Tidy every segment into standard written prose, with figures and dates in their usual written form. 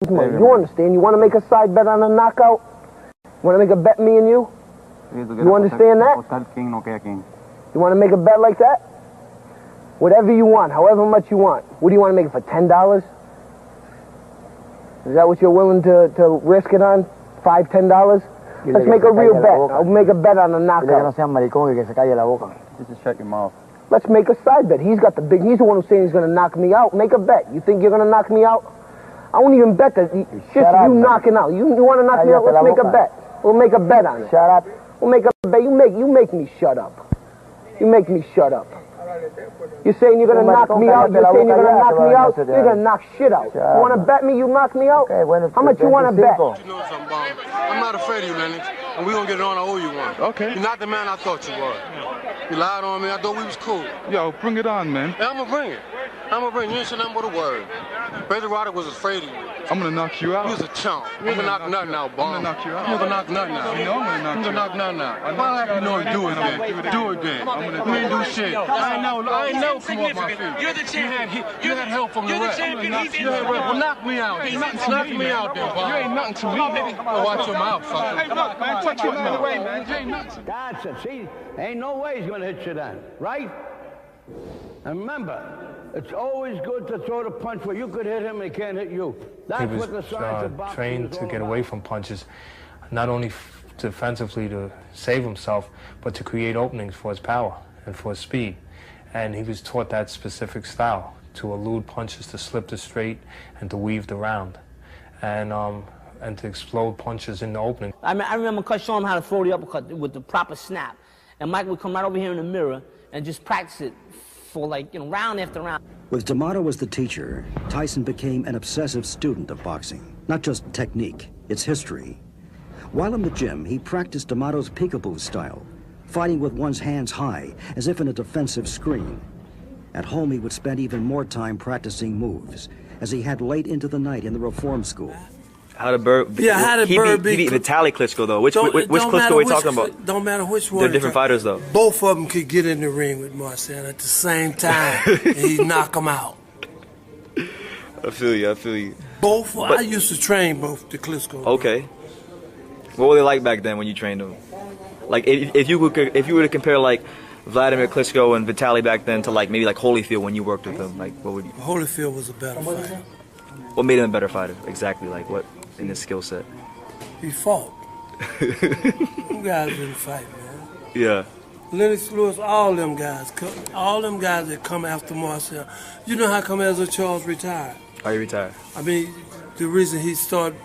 You understand? You want to make a side bet on a knockout? You want to make a bet, me and you? You understand that? You want to make a bet like that? Whatever you want, however much you want. What do you want to make it for, $10? Is that what you're willing to risk it on? $5, $10? Let's make a real bet. I'll make a bet on a knockout. Just shut your mouth. Let's make a side bet. He's the one who's saying he's going to knock me out. Make a bet. You think you're going to knock me out? I won't even bet that. Just you knocking out. You want to knock me out? Let's make a bet. We'll make a bet on it. Shut up. We'll make a bet. You make me shut up. You make me shut up. You're saying you're going to knock me out. You're saying you're going to knock me out. You're going to knock shit out. You want to bet me you knock me out? How much you want to bet? You know something, Bob? I'm not afraid of you, Lennox. And we're going to get it on. I owe you one. Okay. You're not the man I thought you were. You lied on me. I thought we was cool. Yo, bring it on, man. Yeah, I'm going to bring it. I'm going to bring it. You ain't say nothing but a word. Betty Roddick was afraid of you. I'm going to knock you out. You was a chump. You ain't going to knock nothing out, Bob. I'm going to knock you out. You ain't going to knock nothing out. You know I'm going to knock you out. Nothing out. Why you know do it then? Do it then. You ain't do shit. I ain't never come off my feet. You're the champion. You had help from the ref. He's Well, knock me out. Knock me out then, Bob. You ain't nothing to me. Watch your mouth, sucker. Hey, look, man, put your man away, man. You ain't nothing. That's it. See, ain't no way he's going to hit you then, right? And remember, it's always good to throw the punch where you could hit him and he can't hit you. That's what the science of boxing trained is to all get about. away from punches, not only defensively to save himself, but to create openings for his power and for his speed. And he was taught that specific style, to elude punches, to slip the straight, and to weave the round, and to explode punches in the opening. I remember Cuz showing him how to throw the uppercut with the proper snap. And Mike would come right over here in the mirror and just practice it for round after round. With D'Amato as the teacher, Tyson became an obsessive student of boxing. Not just technique, its history. While in the gym, he practiced D'Amato's peekaboo style, fighting with one's hands high, as if in a defensive screen. At home, he would spend even more time practicing moves, as he had late into the night in the reform school. How did Bird? Yeah, how did Bird beat? He beat Vitaly Klitschko though. Which Klitschko are we talking about? Don't matter which one. They're different fighters though. Both of them could get in the ring with Marcel at the same time, and he'd knock them out. I feel you. Both. I used to train both the Klitschko. Okay. What were they like back then when you trained them? Like if you were to compare like Vladimir Klitschko and Vitaly back then to maybe Holyfield when you worked with them, what would you? Holyfield was a better fighter. What made him a better fighter? Exactly, what in his skill set? He fought. Them guys didn't fight, man. Yeah. Lennox Lewis, all them guys that come after Marcel. You know how come Ezra Charles retired? Are you retired? I mean, the reason he started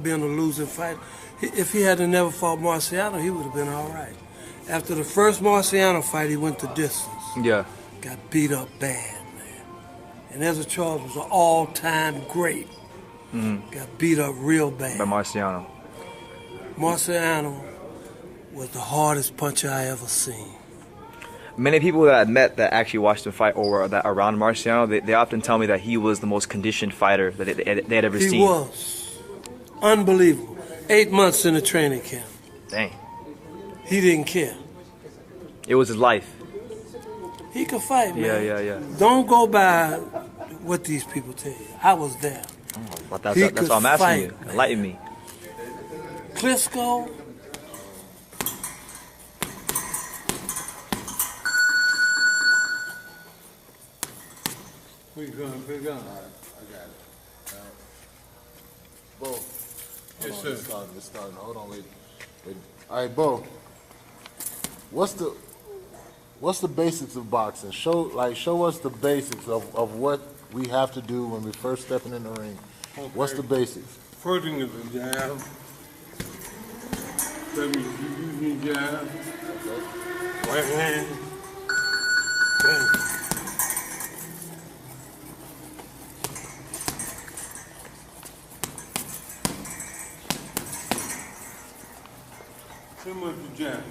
being a losing fighter. If he had never fought Marciano, he would have been all right. After the first Marciano fight, he went the distance. Yeah. Got beat up bad, man. And Ezra Charles was an all-time great. Got beat up real bad. By Marciano. Marciano was the hardest puncher I ever seen. Many people that I met that actually watched him fight or were around Marciano, they often tell me that he was the most conditioned fighter that they had ever seen. He was. Unbelievable. 8 months in the training camp. Dang. He didn't care. It was his life. He could fight, man. Yeah. Don't go by what these people tell you. I was there. Oh, that's why I'm asking you. Enlighten me. Klitschko. Where you going? Pick up. I got it. Bo. Yes, sir. It's starting. Hold on, wait. All right, Bo. What's the basics of boxing? Show us the basics of what we have to do when we're first stepping in the ring. Okay. What's the basics? First thing is a jab. Then you use your jab. Okay. Right hand. Bang. Too much jab.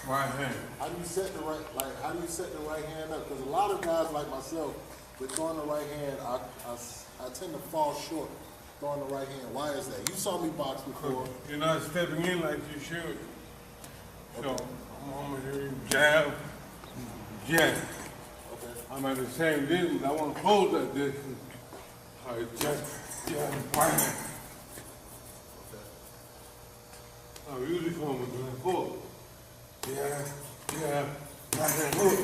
Right hand. How do you set the right hand up? Because a lot of guys like myself, with throwing the right hand, I tend to fall short throwing the right hand. Why is that? You saw me box before. You're not stepping in like you should. So I'm gonna hear you jab, jab. Okay. I'm at the same distance. I want to close that distance. I usually come with the foot. Right hand hook.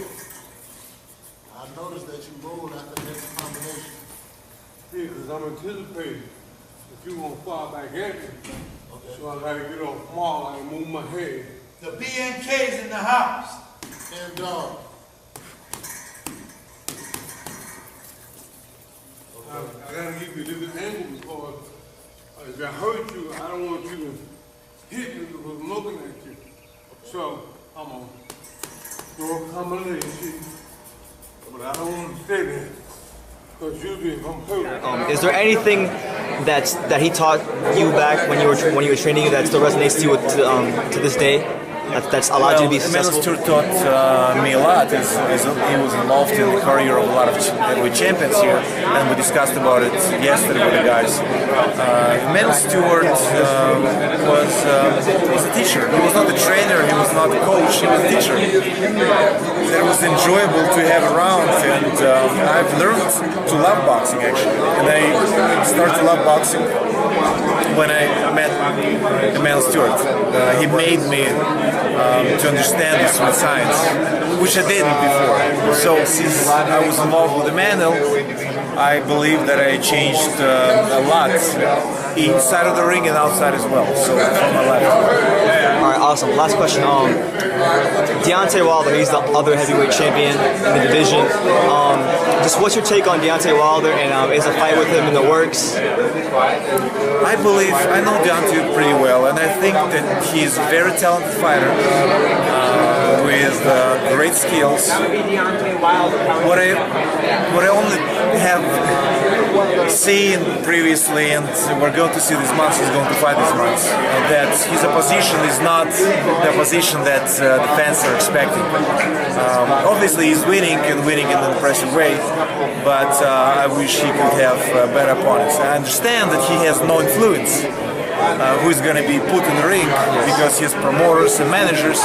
I noticed that you rolled after the next combination. Yeah, because I'm anticipating if you gonna fall back at me. Okay. So I gotta get off small and move my head. The BNK's in the house. And dog. I gotta give you a different angle because if I hurt you, I don't want you to hit me because I'm looking at you. So I'm gonna throw a combination, but I don't want to stay there because usually if I'm hurt. Is there anything that he taught you back when you were training you that still resonates to you to this day? That's allowed you to be successful? Tszyu taught me a lot. He was involved in the career of a lot of heavyweight champions here, and we discussed about it yesterday with the guys. Stewart was a teacher. He was not a trainer, he was not a coach, he was a teacher. It was enjoyable to have around, and I've learned to love boxing actually. And I started to love boxing when I met Stewart. He made me to understand the sweet science, which I didn't before. So since I was involved with Emmanuel, I believe that I changed a lot inside of the ring and outside as well. So from my life. All right, awesome. Last question. Deontay Wilder, he's the other heavyweight champion in the division. Just what's your take on Deontay Wilder, and is a fight with him in the works? I know Tszyu pretty well, and I think that he's a very talented fighter with great skills. What I only have seen previously, and we're going to see this month, he's going to fight this month, that his opposition is not the opposition that the fans are expecting. Obviously he's winning in an impressive way, but I wish he could have better opponents. I understand that he has no influence who is going to be put in the ring because he has promoters and managers,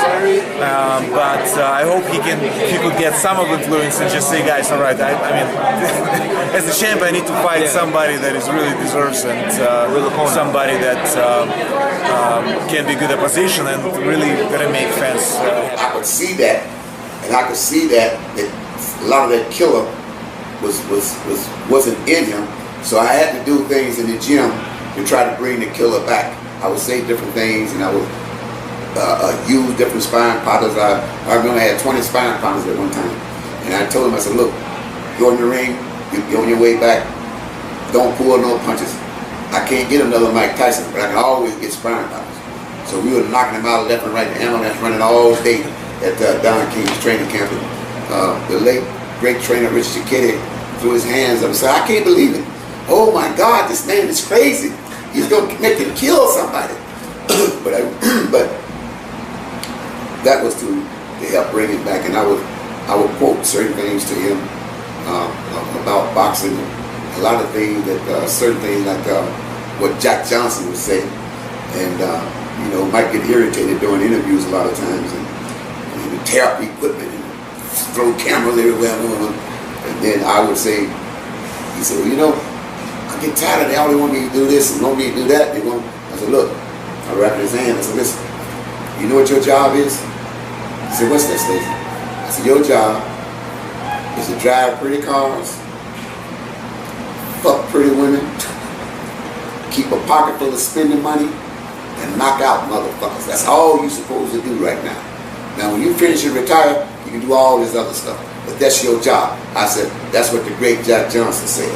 but I hope he could get some of the influence and just say, guys, all right, I mean, as a champ I need to fight somebody that is really deserves and somebody that can be good opposition and really going to make fans I could see that, and I could see that a lot of that killer wasn't in him, so I had to do things in the gym to try to bring the killer back. I would say different things, and I would use different sparring partners. I remember I had 20 sparring partners at one time, and I told him, I said, look, go in the ring, you're on your way back, don't pull no punches. I can't get another Mike Tyson, but I can always get sparring partners. So we were knocking him out left and right, the ambulance running all day at Don King's training camp. The late, great trainer, Richard Chiquetti, threw his hands up and said, I can't believe it. Oh my God, this man is crazy. He's going to make him kill somebody. but that was to help bring him back, and I would quote certain things to him about boxing, a lot of things that certain things like what Jack Johnson would say, and you know, might get irritated during interviews a lot of times, and tear up equipment and throw cameras everywhere, and then I would say, he said, well, you know, I get tired of it. They always want me to do this and want me to do that. I said, look, I wrapped his hand. I said, listen, you know what your job is? He said, what's that, Stacey? I said, your job is to drive pretty cars, fuck pretty women, keep a pocket full of spending money, and knock out motherfuckers. That's all you're supposed to do right now. Now, when you finish and retire, you can do all this other stuff. But that's your job. I said, that's what the great Jack Johnson said.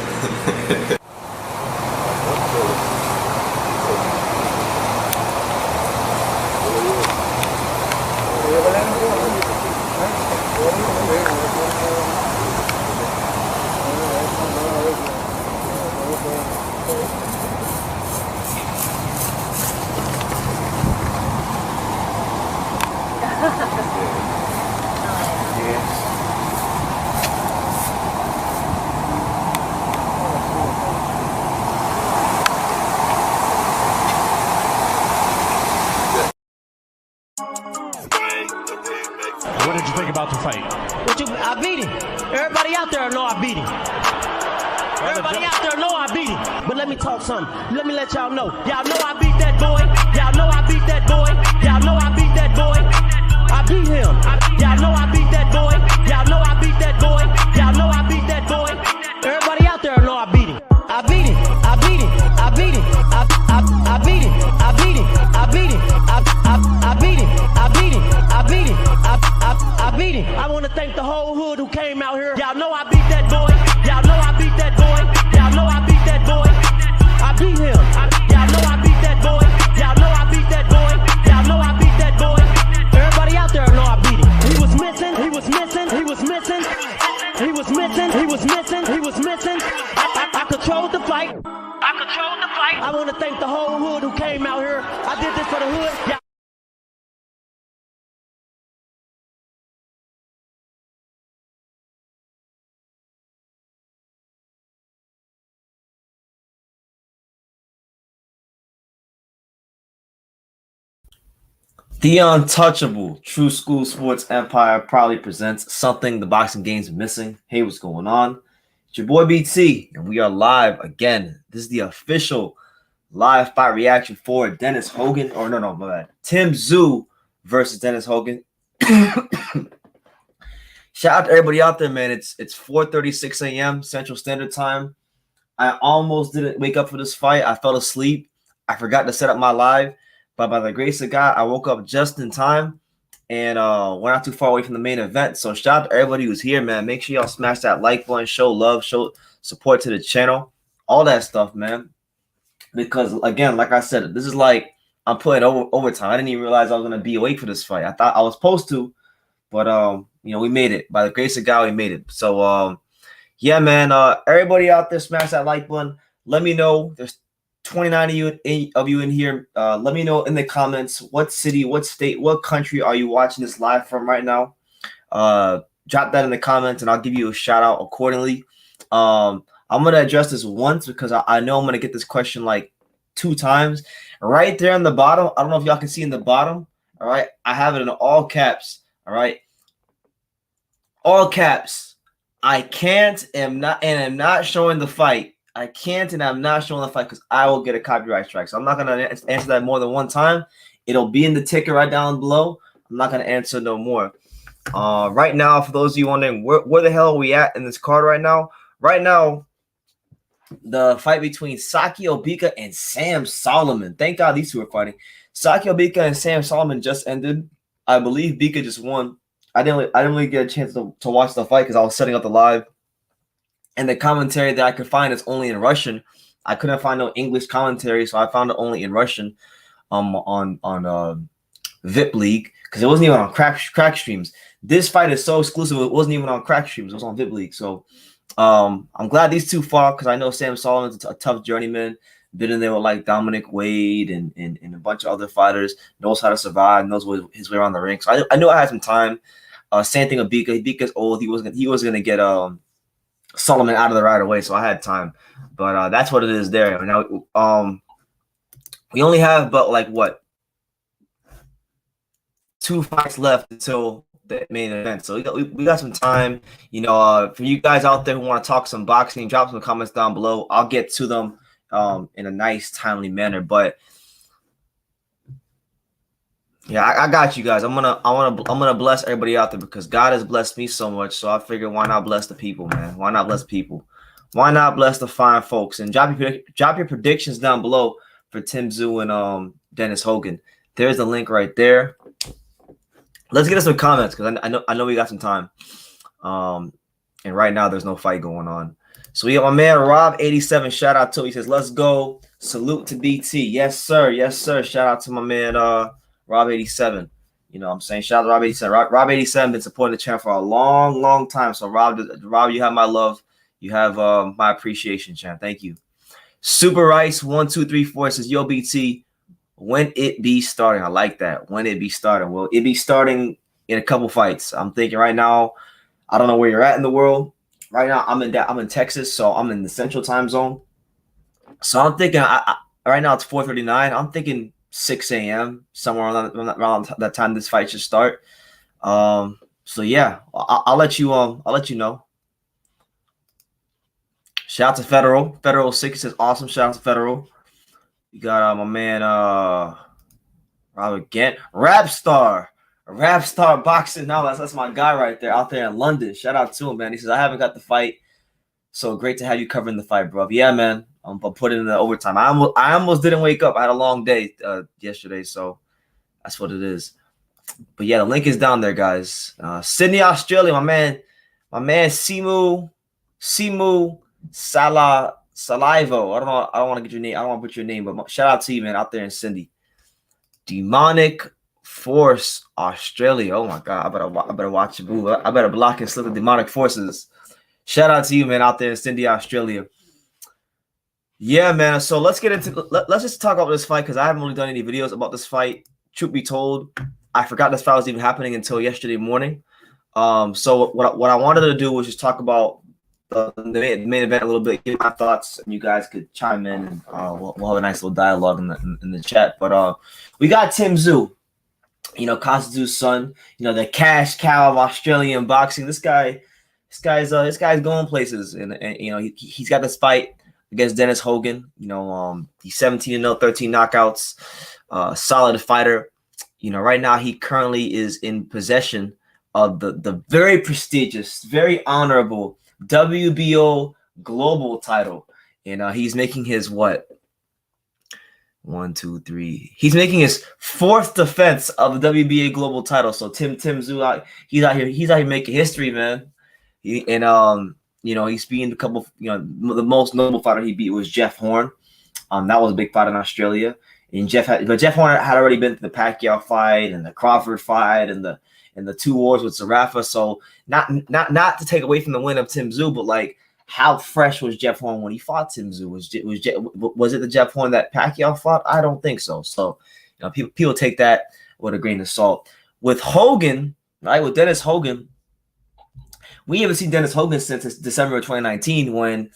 What did you think about the fight? I beat him. Everybody out there know I beat him. Everybody out there know I beat him. But let me talk something. Let me let y'all know. Y'all know I beat that boy. Y'all know I beat that boy. Y'all know I beat that boy. I beat him. Y'all know I beat that boy. Y'all know I beat that boy. Y'all know I beat that boy. Everybody out there know I beat him. I beat him. I beat him. I beat him. I beat him. I beat him. I beat him. I beat him. I beat him. I beat him. I beat him. I want to thank the whole hood who came out here. Y'all know I beat that boy. Y'all know I beat that boy. Y'all know I beat that boy. I beat him. Y'all know I beat that boy. Y'all know I beat that boy. Y'all know I beat that boy. Everybody out there know I beat him. He was missing. He was missing. He was missing. He was missing. He was missing. He was missing. I controlled the fight. I controlled the fight. I want to thank the whole hood who came out here. I did this for the hood. Yeah. The untouchable True School Sports Empire proudly presents something the boxing game's missing. Hey, what's going on? It's your boy BT, and we are live again. This is the official live fight reaction for Dennis Hogan. Or no, my bad. Tszyu versus Dennis Hogan. Shout out to everybody out there, man. It's 4:36 a.m. Central Standard Time. I almost didn't wake up for this fight. I fell asleep. I forgot to set up my live. But by the grace of God, I woke up just in time, and we're not too far away from the main event. So shout out to everybody who's here, man. Make sure y'all smash that like button, show love, show support to the channel, all that stuff, man. Because again, like I said, this is like I'm putting overtime. I didn't even realize I was gonna be awake for this fight. I thought I was supposed to, but we made it. By the grace of God, we made it. So yeah, man. Everybody out there, smash that like button. Let me know. There's 29 of you in here. Let me know in the comments what city, what state, what country are you watching this live from right now. Drop that in the comments and I'll give you a shout out accordingly. I'm gonna address this once because I know I'm gonna get this question like 2 times. Right there in the bottom, I don't know if y'all can see in the bottom. All right, I have it in all caps. All right, all caps. I can't am not showing the fight. I can't and I'm not showing the fight because I will get a copyright strike. So I'm not going to answer that more than one time. It'll be in the ticker right down below. I'm not going to answer no more. Right now, for those of you wondering, where the hell are we at in this card right now? Right now, the fight between Saki Obika and Sam Solomon. Thank God these two are fighting. Saki Obika and Sam Solomon just ended. I believe Bika just won. I didn't really get a chance to watch the fight because I was setting up the live. And the commentary that I could find is only in Russian. I couldn't find no English commentary, so I found it only in Russian on VIP League because it wasn't even on crack streams. This fight is so exclusive, it wasn't even on crack streams. It was on VIP League. So I'm glad these two fought because I know Sam Solomon's a tough journeyman. Been in there with like Dominic Wade and a bunch of other fighters. Knows how to survive, knows his way around the ring. So I knew I had some time. Same thing with Bika. Bika's old. He was gonna get Solomon out of there right away, so I had time. But that's what it is there. Now, we only have but like what 2 fights left until the main event, so we got some time. For you guys out there who want to talk some boxing, drop some comments down below. I'll get to them in a nice, timely manner. But yeah, I got you guys. I'm gonna bless everybody out there because God has blessed me so much. So I figured, why not bless the people, man? Why not bless people? Why not bless the fine folks? And drop your predictions down below for Tszyu and Dennis Hogan. There's the link right there. Let's get us some comments because I know we got some time. And right now there's no fight going on. So we got my man Rob87. Shout out to him. He says, "Let's go. Salute to BT." Yes, sir. Yes, sir. Shout out to my man Rob87. You know what I'm saying? Shout out to Rob87. Rob87 been supporting the channel for a long, long time. So Rob, you have my love. You have my appreciation, champ. Thank you. Super Rice 1234 says, "Yo, BT, when it be starting?" I like that. When it be starting? Well, it be starting in a couple fights. I'm thinking right now. I don't know where you're at in the world. Right now, I'm in Texas, so I'm in the Central Time Zone. So I'm thinking right now it's 4:39. I'm thinking 6 a.m. somewhere around that time this fight should start. So yeah, I'll let you know. Shout out to Federal. Federal 6 says awesome. Shout out to Federal. You got my man Robert Gant. Rap Star Boxing. Now that's my guy right there out there in London. Shout out to him, man. He says, I haven't got the fight. So great to have you covering the fight, bro. Yeah, man. I'm putting in the overtime. I almost didn't wake up. I had a long day yesterday, so that's what it is. But yeah, the link is down there, guys. Sydney, Australia, my man Simu Salivo. I don't want to get your name. I don't want to put your name, but shout out to you, man, out there in Cindy. Demonic Force Australia. Oh my God, I better watch it. Boo. I better block and slip the demonic forces. Shout out to you, man, out there in Cindy, Australia. Yeah, man. So let's get into. Let's just talk about this fight because I haven't really done any videos about this fight. Truth be told, I forgot this fight was even happening until yesterday morning. So what I wanted to do was just talk about the main event a little bit, give my thoughts, and you guys could chime in, and we'll have a nice little dialogue in the chat. But we got Tszyu, Tszyu's son, the cash cow of Australian boxing. This guy's going places, and he's got this fight against Dennis Hogan. He's 17-0, 13 knockouts, solid fighter. Right now he currently is in possession of the very prestigious, very honorable WBO global title, and he's making his He's making his fourth defense of the WBA global title. So Tszyu, he's out here making history, man. He's beating a couple. The most notable fighter he beat was Jeff Horn. That was a big fight in Australia, and Jeff Horn had already been to the Pacquiao fight and the Crawford fight and the 2 wars with Zarafa. So not to take away from the win of Tszyu, but like, how fresh was Jeff Horn when he fought Tszyu? Was it the Jeff Horn that Pacquiao fought? I don't think so. So people take that with a grain of salt. With Hogan, right? With Dennis Hogan, we haven't seen Dennis Hogan since December of 2019 when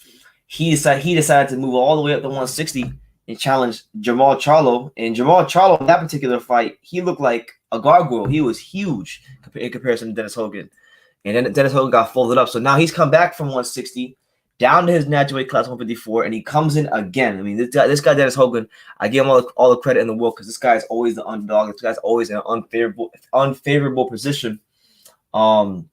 he decided to move all the way up to 160 and challenge Jamal Charlo. And Jamal Charlo in that particular fight, he looked like a gargoyle. He was huge in comparison to Dennis Hogan. And then Dennis Hogan got folded up. So now he's come back from 160 down to his natural weight class 154, and he comes in again. I mean, this guy Dennis Hogan, I give him all the credit in the world because this guy is always the underdog. This guy's always in an unfavorable position. And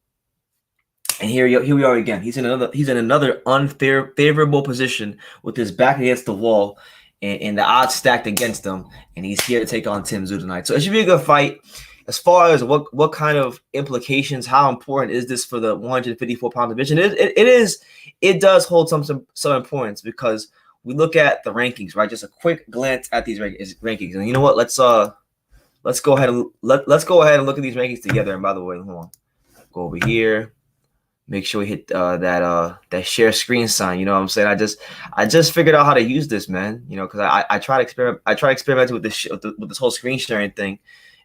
here we are again. He's in another unfavorable position with his back against the wall and the odds stacked against him, and he's here to take on Tszyu tonight. So it should be a good fight. As far as what kind of implications, how important is this for the 154-pound division? It does hold some importance because we look at the rankings, right? Just a quick glance at these rankings, and you know what? Let's go ahead and look at these rankings together. And by the way, hold on, go over here. Make sure we hit that share screen sign. You know what I'm saying? I just figured out how to use this, man. Because I try to experiment with this whole screen sharing thing.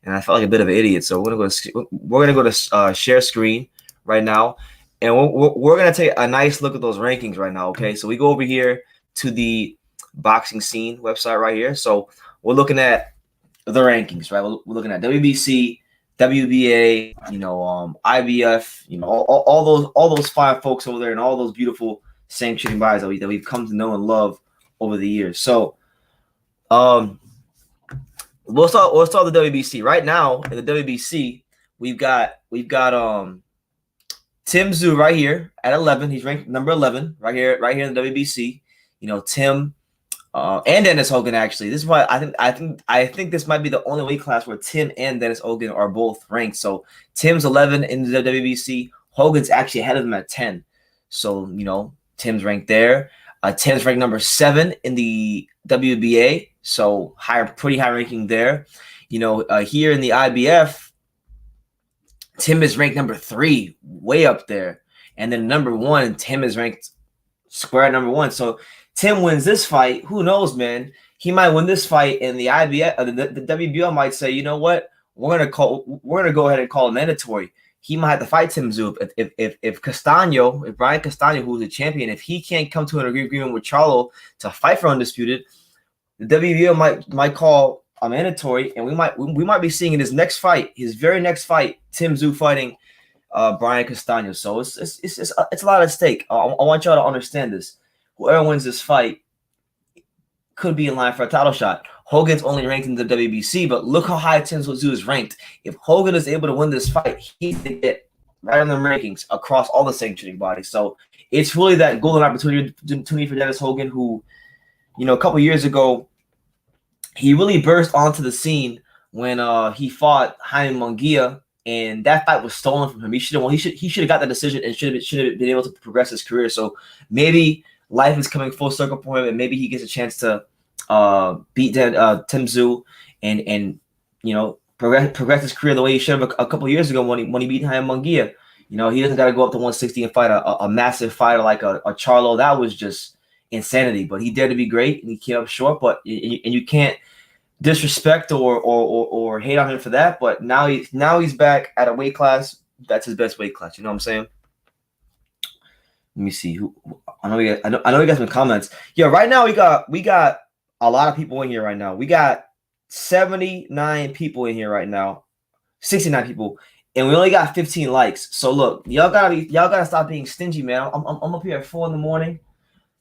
And I felt like a bit of an idiot. So we're gonna go to share screen right now, and we're gonna take a nice look at those rankings right now. Okay, so we go over here to the Boxing Scene website right here. So we're looking at the rankings, right? We're looking at WBC, WBA, IBF, all those fine folks over there, and all those beautiful sanctioning bodies that we've come to know and love over the years. So, We'll start the WBC right now. In the WBC, we've got Tszyu right here at 11. He's ranked number 11 right here in the WBC. Tim and Dennis Hogan actually. This is why I think this might be the only weight class where Tim and Dennis Hogan are both ranked. So Tim's 11 in the WBC. Hogan's actually ahead of him at 10. So Tim's ranked there. Tim's ranked number 7 in the WBA. So pretty high ranking there. Here in the IBF, Tim is ranked number 3, way up there. And then number 1, Tim is ranked square at number 1. So Tim wins this fight. Who knows, man? He might win this fight, and the IBF, the WBO might say, you know what? We're gonna go ahead and call it mandatory. He might have to fight Tszyu if Brian Castano, who's the champion, if he can't come to an agreement with Charlo to fight for undisputed, the WBO might call a mandatory, and we might be seeing in his very next fight, Tszyu fighting Brian Castano. So it's a lot at stake. I want y'all to understand this. whoever wins this fight could be in line for a title shot. Hogan's only ranked in the WBC, but look how high Tszyu is ranked. If Hogan is able to win this fight, he's going to get right in the rankings across all the sanctioning bodies. So it's really that golden opportunity for Dennis Hogan, who, you know, a couple years ago, he really burst onto the scene when he fought Jaime Munguia, and that fight was stolen from him. He should have got that decision and should have been able to progress his career. So maybe life is coming full circle for him, and maybe he gets a chance to beat Tszyu and you know, progress his career the way he should have a couple years ago when he beat Jaime Munguia. You know, he doesn't got to go up to 160 and fight a massive fighter like a Charlo. That was just insanity. But he dared to be great, and he came up short. But you can't disrespect or hate on him for that. But now he's back at a weight class that's his best weight class. You know what I'm saying? Let me see who. I know we got some comments. Yeah, right now we got a lot of people in here right now. We got 79 people in here right now, 69 people, and we only got 15 likes. So look, y'all gotta stop being stingy, man. I'm up here at 4 in the morning,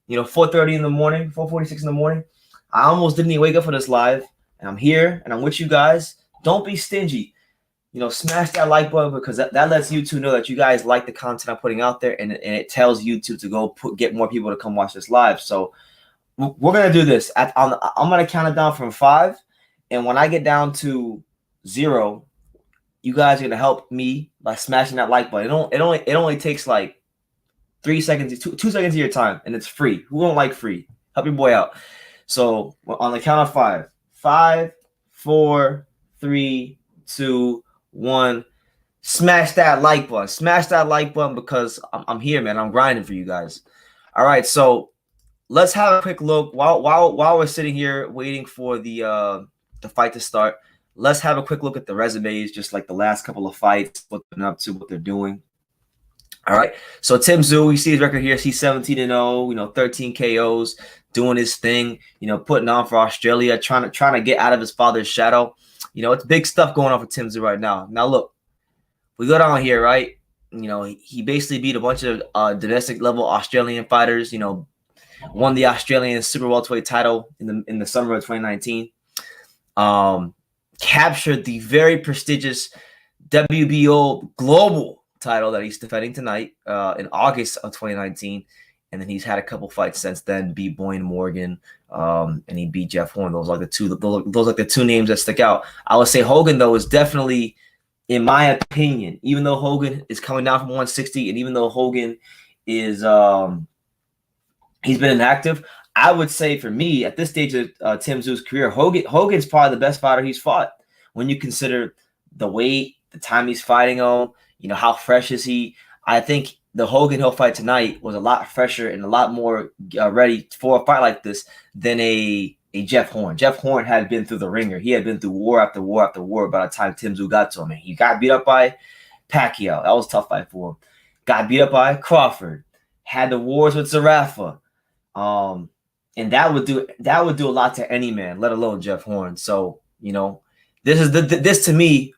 you know, 4:30 in the morning, 4:46 in the morning. I almost didn't even wake up for this live, and I'm here and I'm with you guys. Don't be stingy. You know, smash that like button, because that lets YouTube know that you guys like the content I'm putting out there, and it tells YouTube to go get more people to come watch this live. So we're gonna do this. I'm gonna count it down from 5, and when I get down to 0, you guys are gonna help me by smashing that like button. It only takes like 3 seconds, 2 seconds of your time, and it's free. Who don't like free? Help your boy out. So on the count of 5, 5, 4, 3, 2, 1. Smash that like button. Smash that like button, because I'm here, man. I'm grinding for you guys. All right, so let's have a quick look while we're sitting here waiting for the fight to start. Let's have a quick look at the resumes, just like the last couple of fights, what they're up to, what they're doing. All right, so Tszyu, you see his record here. He's 17-0, you know, 13 KOs, doing his thing, you know, putting on for Australia, trying to get out of his father's shadow. You know, it's big stuff going on for Tszyu right now. Now, look, we go down here, right? You know, he basically beat a bunch of domestic level Australian fighters. You know, won the Australian super welterweight title in the summer of 2019. Captured the very prestigious WBO global title that he's defending tonight in August of 2019. And then he's had a couple fights since then, beat Boyne Morgan, and he beat Jeff Horn. Those are like the two names that stick out. I would say Hogan, though, is definitely, in my opinion, even though Hogan is coming down from 160, and even though Hogan is he's been inactive, I would say for me at this stage of Tszyu's career, Hogan's probably the best fighter he's fought. When you consider the weight, the time he's fighting on, you know, how fresh is he? I think the Hogan he'll fight tonight was a lot fresher and a lot more ready for a fight like this than a Jeff Horn. Jeff Horn had been through the ringer. He had been through war after war after war by the time Tszyu got to him. He got beat up by Pacquiao. That was a tough fight for him. Got beat up by Crawford. Had the wars with Zarafa. And that would do a lot to any man, let alone Jeff Horn. So, you know, this to me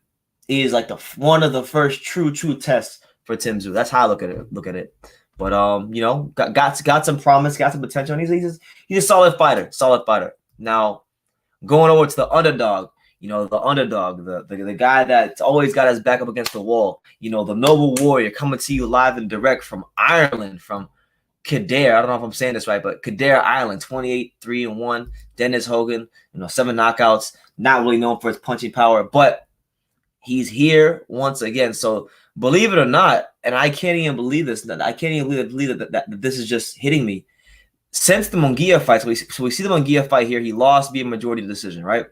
is like one of the first true tests for Tszyu. That's how I look at it. But you know, got some promise, got some potential, and he's a solid fighter. Now, going over to the underdog, you know, the guy that's always got his back up against the wall, you know, the noble warrior coming to you live and direct from Ireland, from Kildare. I don't know if I'm saying this right, but Kildare, Ireland, 28-3-1. Dennis Hogan, you know, 7 knockouts. Not really known for his punching power, but he's here once again. So believe it or not, and I can't even believe this. I can't even believe that this is just hitting me. Since the Munguia fight, so we see the Munguia fight here. He lost via majority decision, right?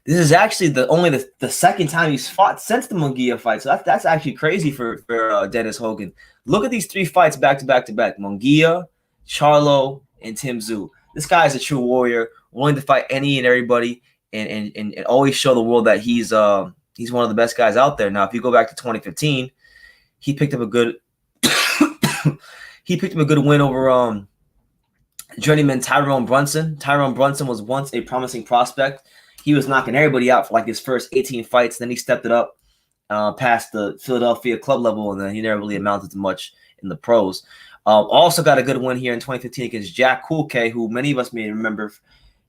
This is actually only the second time he's fought since the Munguia fight. So that's actually crazy for Dennis Hogan. Look at these 3 fights back to back to back: Munguia, Charlo, and Tszyu. This guy is a true warrior, willing to fight any and everybody, and always show the world that he's one of the best guys out there. Now, if you go back to 2015, he picked up a good win over journeyman Tyrone Brunson. Tyrone Brunson was once a promising prospect. He was knocking everybody out for like his first 18 fights. Then he stepped it up past the Philadelphia club level, and then he never really amounted to much in the pros. Also got a good win here in 2015 against Jack Cool K, who many of us may remember.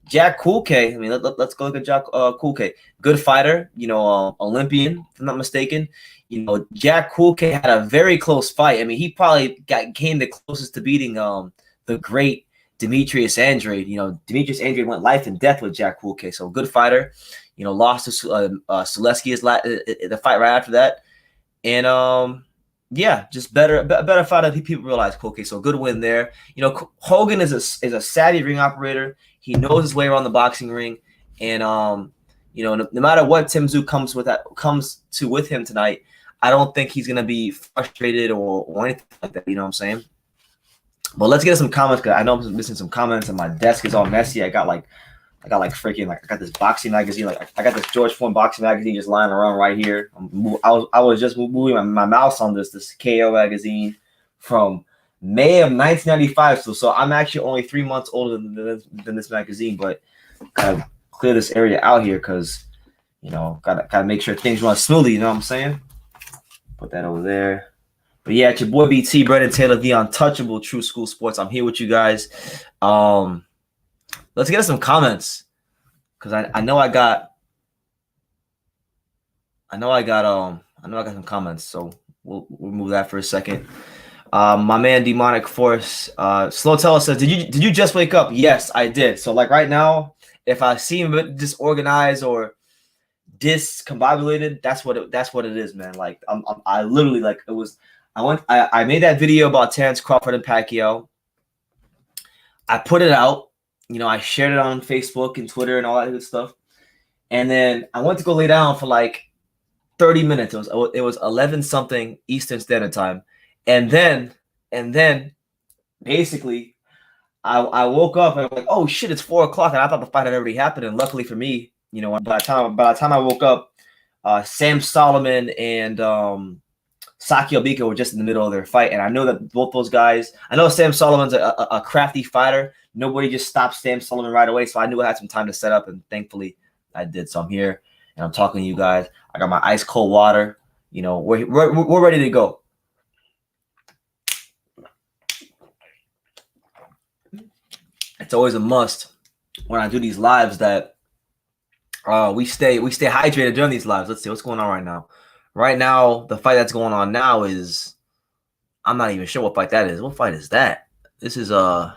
Jack Cool K, I mean, let's go look at Jack Cool K. Good fighter, you know, Olympian, if I'm not mistaken. You know, Jack Cool K had a very close fight. I mean, he probably came the closest to beating the great Demetrius Andrade. You know, Demetrius Andrade went life and death with Jack Cool K. So good fighter. You know, lost to Suleski the fight right after that. And yeah, just better fighter than people realize. Cool K. So good win there. You know, Hogan is a savvy ring operator. He knows his way around the boxing ring, and you know, no matter what Tszyu comes to with him tonight, I don't think he's gonna be frustrated or anything like that. You know what I'm saying? But let's get some comments, because I know I'm missing some comments, and my desk is all messy. I got this boxing magazine, I got this George Foreman boxing magazine just lying around right here. I was just moving my mouse on this KO magazine from May of 1995. So I'm actually only 3 months older than this magazine, but gotta clear this area out here because, you know, gotta make sure things run smoothly. You know what I'm saying? Put that over there. But yeah, it's your boy BT, Brendan Taylor, the untouchable True School Sports. I'm here with you guys. Let's get some comments, because I know I got some comments. So we'll move that for a second. My man Demonic Force, Slow Teller says, did you just wake up? Yes, I did. So like right now, if I seem a bit disorganized or discombobulated, that's what it is, man. Like I literally, like, it was. I made that video about Terrence Crawford and Pacquiao. I put it out, you know, I shared it on Facebook and Twitter and all that good stuff. And then I went to go lay down for like 30 minutes. It was 11 something Eastern Standard Time. And then basically I woke up and I was like, oh shit, it's 4 o'clock. And I thought the fight had already happened. And luckily for me, you know, by the time I woke up, Sam Solomon and Saki Obika were just in the middle of their fight. And I know that both those guys, I know Sam Solomon's a crafty fighter. Nobody just stopped Sam Solomon right away. So I knew I had some time to set up, and thankfully I did. So I'm here and I'm talking to you guys. I got my ice cold water. You know, we're ready to go. It's always a must when I do these lives that we stay hydrated during these lives. Let's see what's going on right now. Right now, the fight that's going on now is, I'm not even sure what fight that is. What fight is that? This is I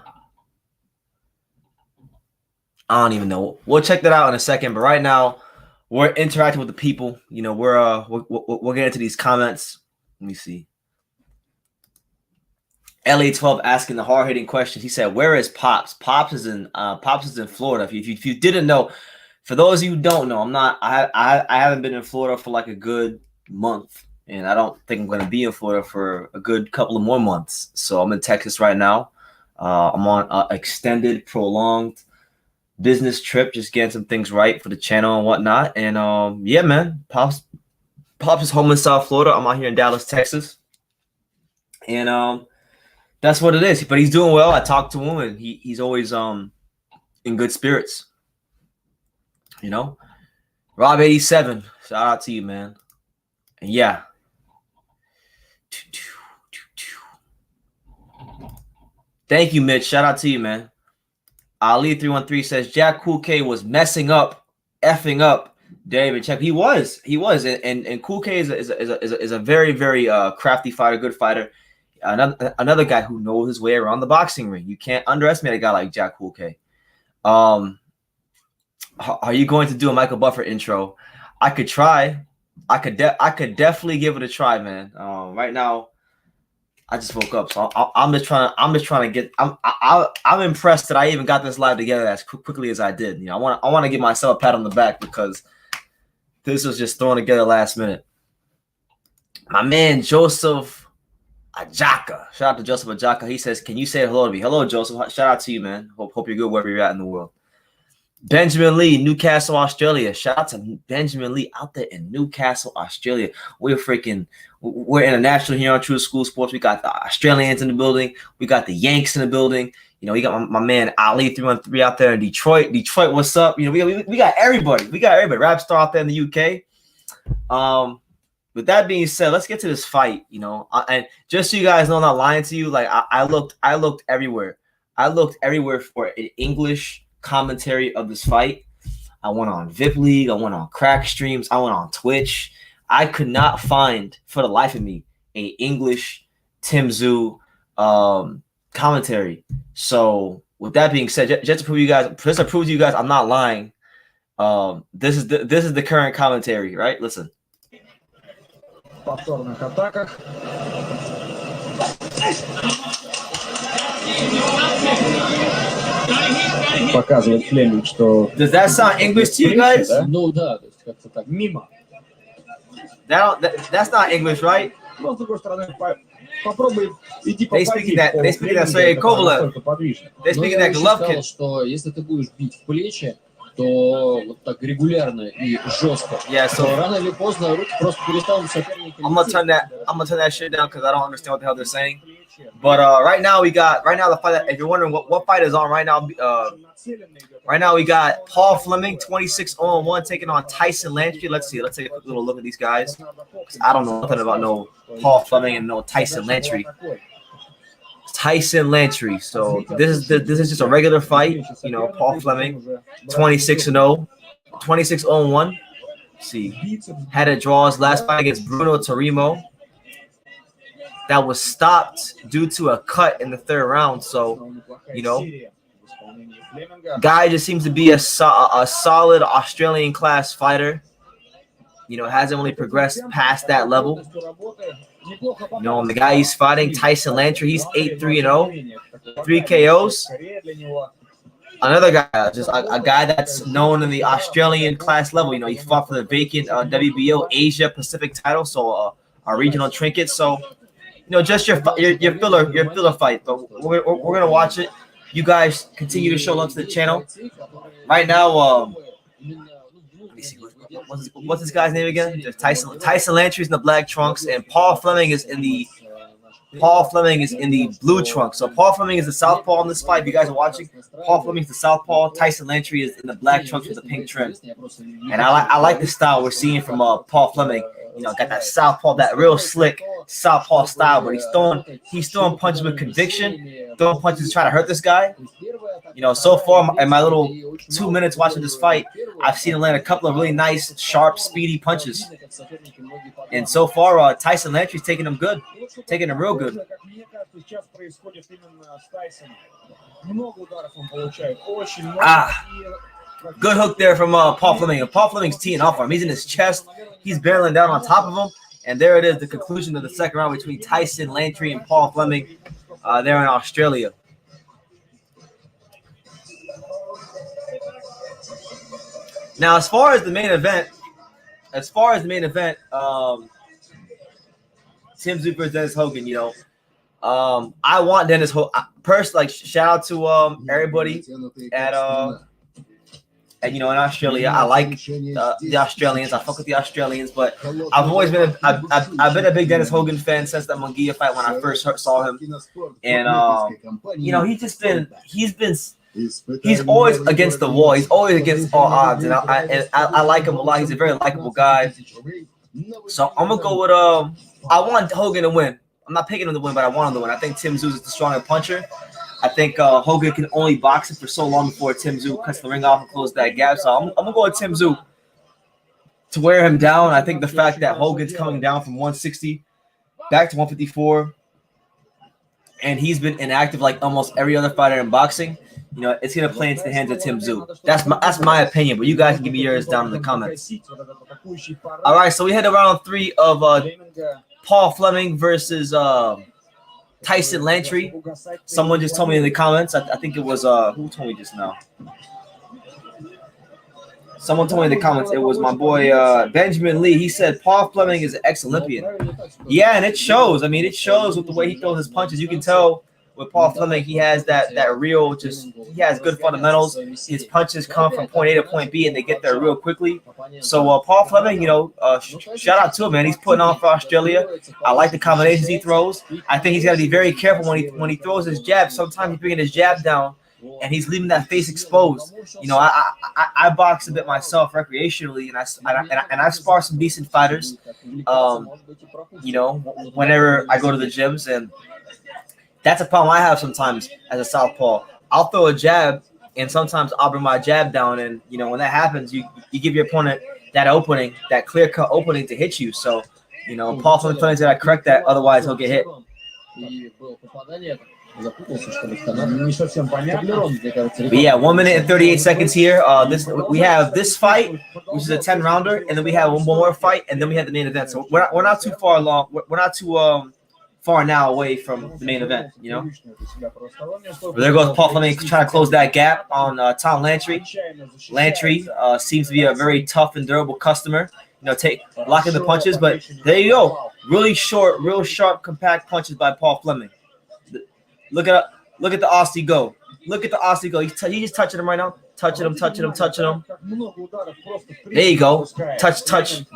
don't even know. We'll check that out in a second. But right now, we're interacting with the people. You know, we're getting into these comments. Let me see. LA12 asking the hard-hitting questions. He said, "Where is Pops? Pops is in Florida." If you didn't know, for those of you who don't know, I haven't been in Florida for like a good month, and I don't think I'm going to be in Florida for a good couple of more months. So I'm in Texas right now. I'm on an extended, prolonged business trip, just getting some things right for the channel and whatnot. And yeah, man, Pops is home in South Florida. I'm out here in Dallas, Texas, and that's what it is. But he's doing well. I talked to him, and he's always in good spirits. You know, Rob87, shout out to you, man. And yeah. Thank you, Mitch. Shout out to you, man. Ali313 says Jack Cool K was effing up David Check. He was, and Cool K is a very, very crafty fighter, good fighter. Another guy who knows his way around the boxing ring. You can't underestimate a guy like Jack Cool K. Are you going to do a Michael Buffer intro? I could try. I could definitely give it a try, man. Right now, I just woke up, so I'm just trying to get. I'm impressed that I even got this live together as quickly as I did. You know, I want to give myself a pat on the back because this was just thrown together last minute. My man Joseph Ajaka, shout out to Joseph Ajaka. He says, "Can you say hello to me?" Hello, Joseph. Shout out to you, man. Hope you're good wherever you're at in the world. Benjamin Lee, Newcastle, Australia. Shout out to Benjamin Lee out there in Newcastle, Australia. We're international here on True School Sports. We got the Australians in the building. We got the Yanks in the building. You know, we got my man Ali313 out there in Detroit. Detroit, what's up? You know, we got everybody. We got everybody. Rap star out there in the UK. with that being said, let's get to this fight. You know, and just so you guys know, I'm not lying to you. Like I looked everywhere. I looked everywhere for an English commentary of this fight. I went on VIP League. I went on Crack Streams. I went on Twitch. I could not find, for the life of me, a English Tszyu commentary. So with that being said, just to prove to you guys, I'm not lying. This is the current commentary, right? Listen. Повторных атаках. Показывает Флеминг, что... Does that sound English to you guys? Ну да, то есть как-то так, мимо. That's not English, right? Но с другой стороны, попробуй идти They speaking that Sergey Kovalev. They speaking that Golovkin. Что если ты будешь бить в плечи, то вот так регулярно и жестко, то рано или поздно руки просто перестанут соперника. I'm gonna turn that shit down because I don't understand what the hell they're saying. But right now the fight. If you're wondering what fight is on right now, we got Paul Fleming 26-0-1 taking on Tyson Lantry. Let's take a quick little look at these guys. I don't know nothing about no Paul Fleming and no Tyson Lantry. Tyson Lantry. So this is just a regular fight. You know, Paul Fleming 26-0, 26-0-1. See, had a draw his last fight against Bruno Tarimo. That was stopped due to a cut in the third round. So, you know, guy just seems to be a solid Australian class fighter. You know, hasn't really progressed past that level. You know, and the guy he's fighting, Tyson Lantry, he's 8-3-0, 3 KOs. Another guy, just a guy that's known in the Australian class level. You know, he fought for the vacant WBO Asia Pacific title, so a regional trinket. So, you know, just your filler fight. But we're gonna watch it. You guys continue to show love to the channel. Right now, let me see what's this guy's name again? Tyson Lantry's in the black trunks, and Paul Fleming is in the blue trunks. So Paul Fleming is the southpaw in this fight. If you guys are watching, Paul Fleming is the southpaw. Tyson Lantry is in the black trunks with the pink trim. And I like the style we're seeing from Paul Fleming. You know, got that southpaw, that real slick southpaw style, but he's throwing punches with conviction, throwing punches to try to hurt this guy. You know, so far in my little 2 minutes watching this fight, I've seen him land a couple of really nice, sharp, speedy punches. And so far, Tyson Lantry's taking them good, taking them real good. Good hook there from Paul Fleming. And Paul Fleming's teeing off for him. He's in his chest. He's barreling down on top of him. And there it is, the conclusion of the second round between Tyson Lantry and Paul Fleming there in Australia. Now, as far as the main event, Tszyu versus Dennis Hogan, you know, I want Dennis Hogan. Like, shout out to everybody at you know, in Australia. I like the Australians. I fuck with the Australians, but I've always been I've been a big Dennis Hogan fan since that Munguia fight when I first saw him, and you know, he's always against the wall. He's always against all odds, and I like him a lot. He's a very likable guy. So I'm gonna go with I want Hogan to win. I'm not picking him to win, but I want him to win. I think Tszyu is the stronger puncher. I think Hogan can only box him for so long before Tszyu cuts the ring off and closes that gap. So I'm gonna go with Tszyu to wear him down. I think the fact that Hogan's coming down from 160 back to 154, and he's been inactive like almost every other fighter in boxing, you know, it's gonna play into the hands of Tszyu. That's my opinion, but you guys can give me yours down in the comments. All right, so we had round 3 of Paul Fleming versus Tyson Lantry. Someone just told me in the comments. I think it was who told me just now. Someone told me in the comments. It was my boy Benjamin Lee. He said Paul Fleming is an ex-Olympian. Yeah, and it shows. I mean, it shows with the way he throws his punches. You can tell with Paul Fleming, he has that real, just, he has good fundamentals. His punches come from point A to point B, and they get there real quickly. So Paul Fleming, you know, shout out to him, man. He's putting on for Australia. I like the combinations he throws. I think he's got to be very careful when he throws his jab. Sometimes he's bringing his jab down, and he's leaving that face exposed. You know, I box a bit myself recreationally, and I spar some decent fighters. You know, whenever I go to the gyms, and that's a problem I have sometimes as a southpaw. I'll throw a jab, and sometimes I'll bring my jab down, and you know when that happens, you give your opponent that opening, that clear-cut opening to hit you. So, you know, Paul Fleming's got to correct that, otherwise he'll get hit. But yeah, 1 minute and 38 seconds here. We have this fight, which is a 10-rounder, and then we have one more fight, and then we have the main event. So we're not too far along. We're not too far now away from the main event, you know. But there goes Paul Fleming trying to close that gap on Tom Lantry. Lantry seems to be a very tough and durable customer. You know, blocking the punches, but there you go. Really short, real sharp, compact punches by Paul Fleming. Look at the Aussie go. Look at the Aussie go. He's just touching him right now. Touching him. There you go. Touch,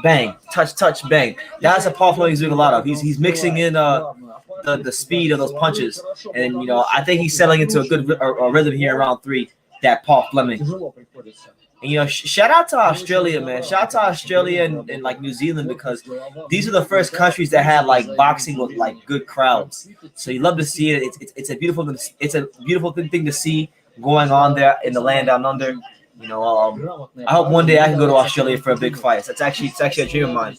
bang. Touch, bang. That's what Paul Fleming's doing a lot of. He's mixing in the speed of those punches, and you know I think he's settling into a good rhythm here in round 3. That Paul Fleming. And, you know, shout out to Australia, man. Shout out to Australia and like New Zealand, because these are the first countries that had like boxing with like good crowds. So you love to see it. It's a beautiful thing to see going on there in the land down under. You know, I hope one day I can go to Australia for a big fight. It's actually a dream of mine.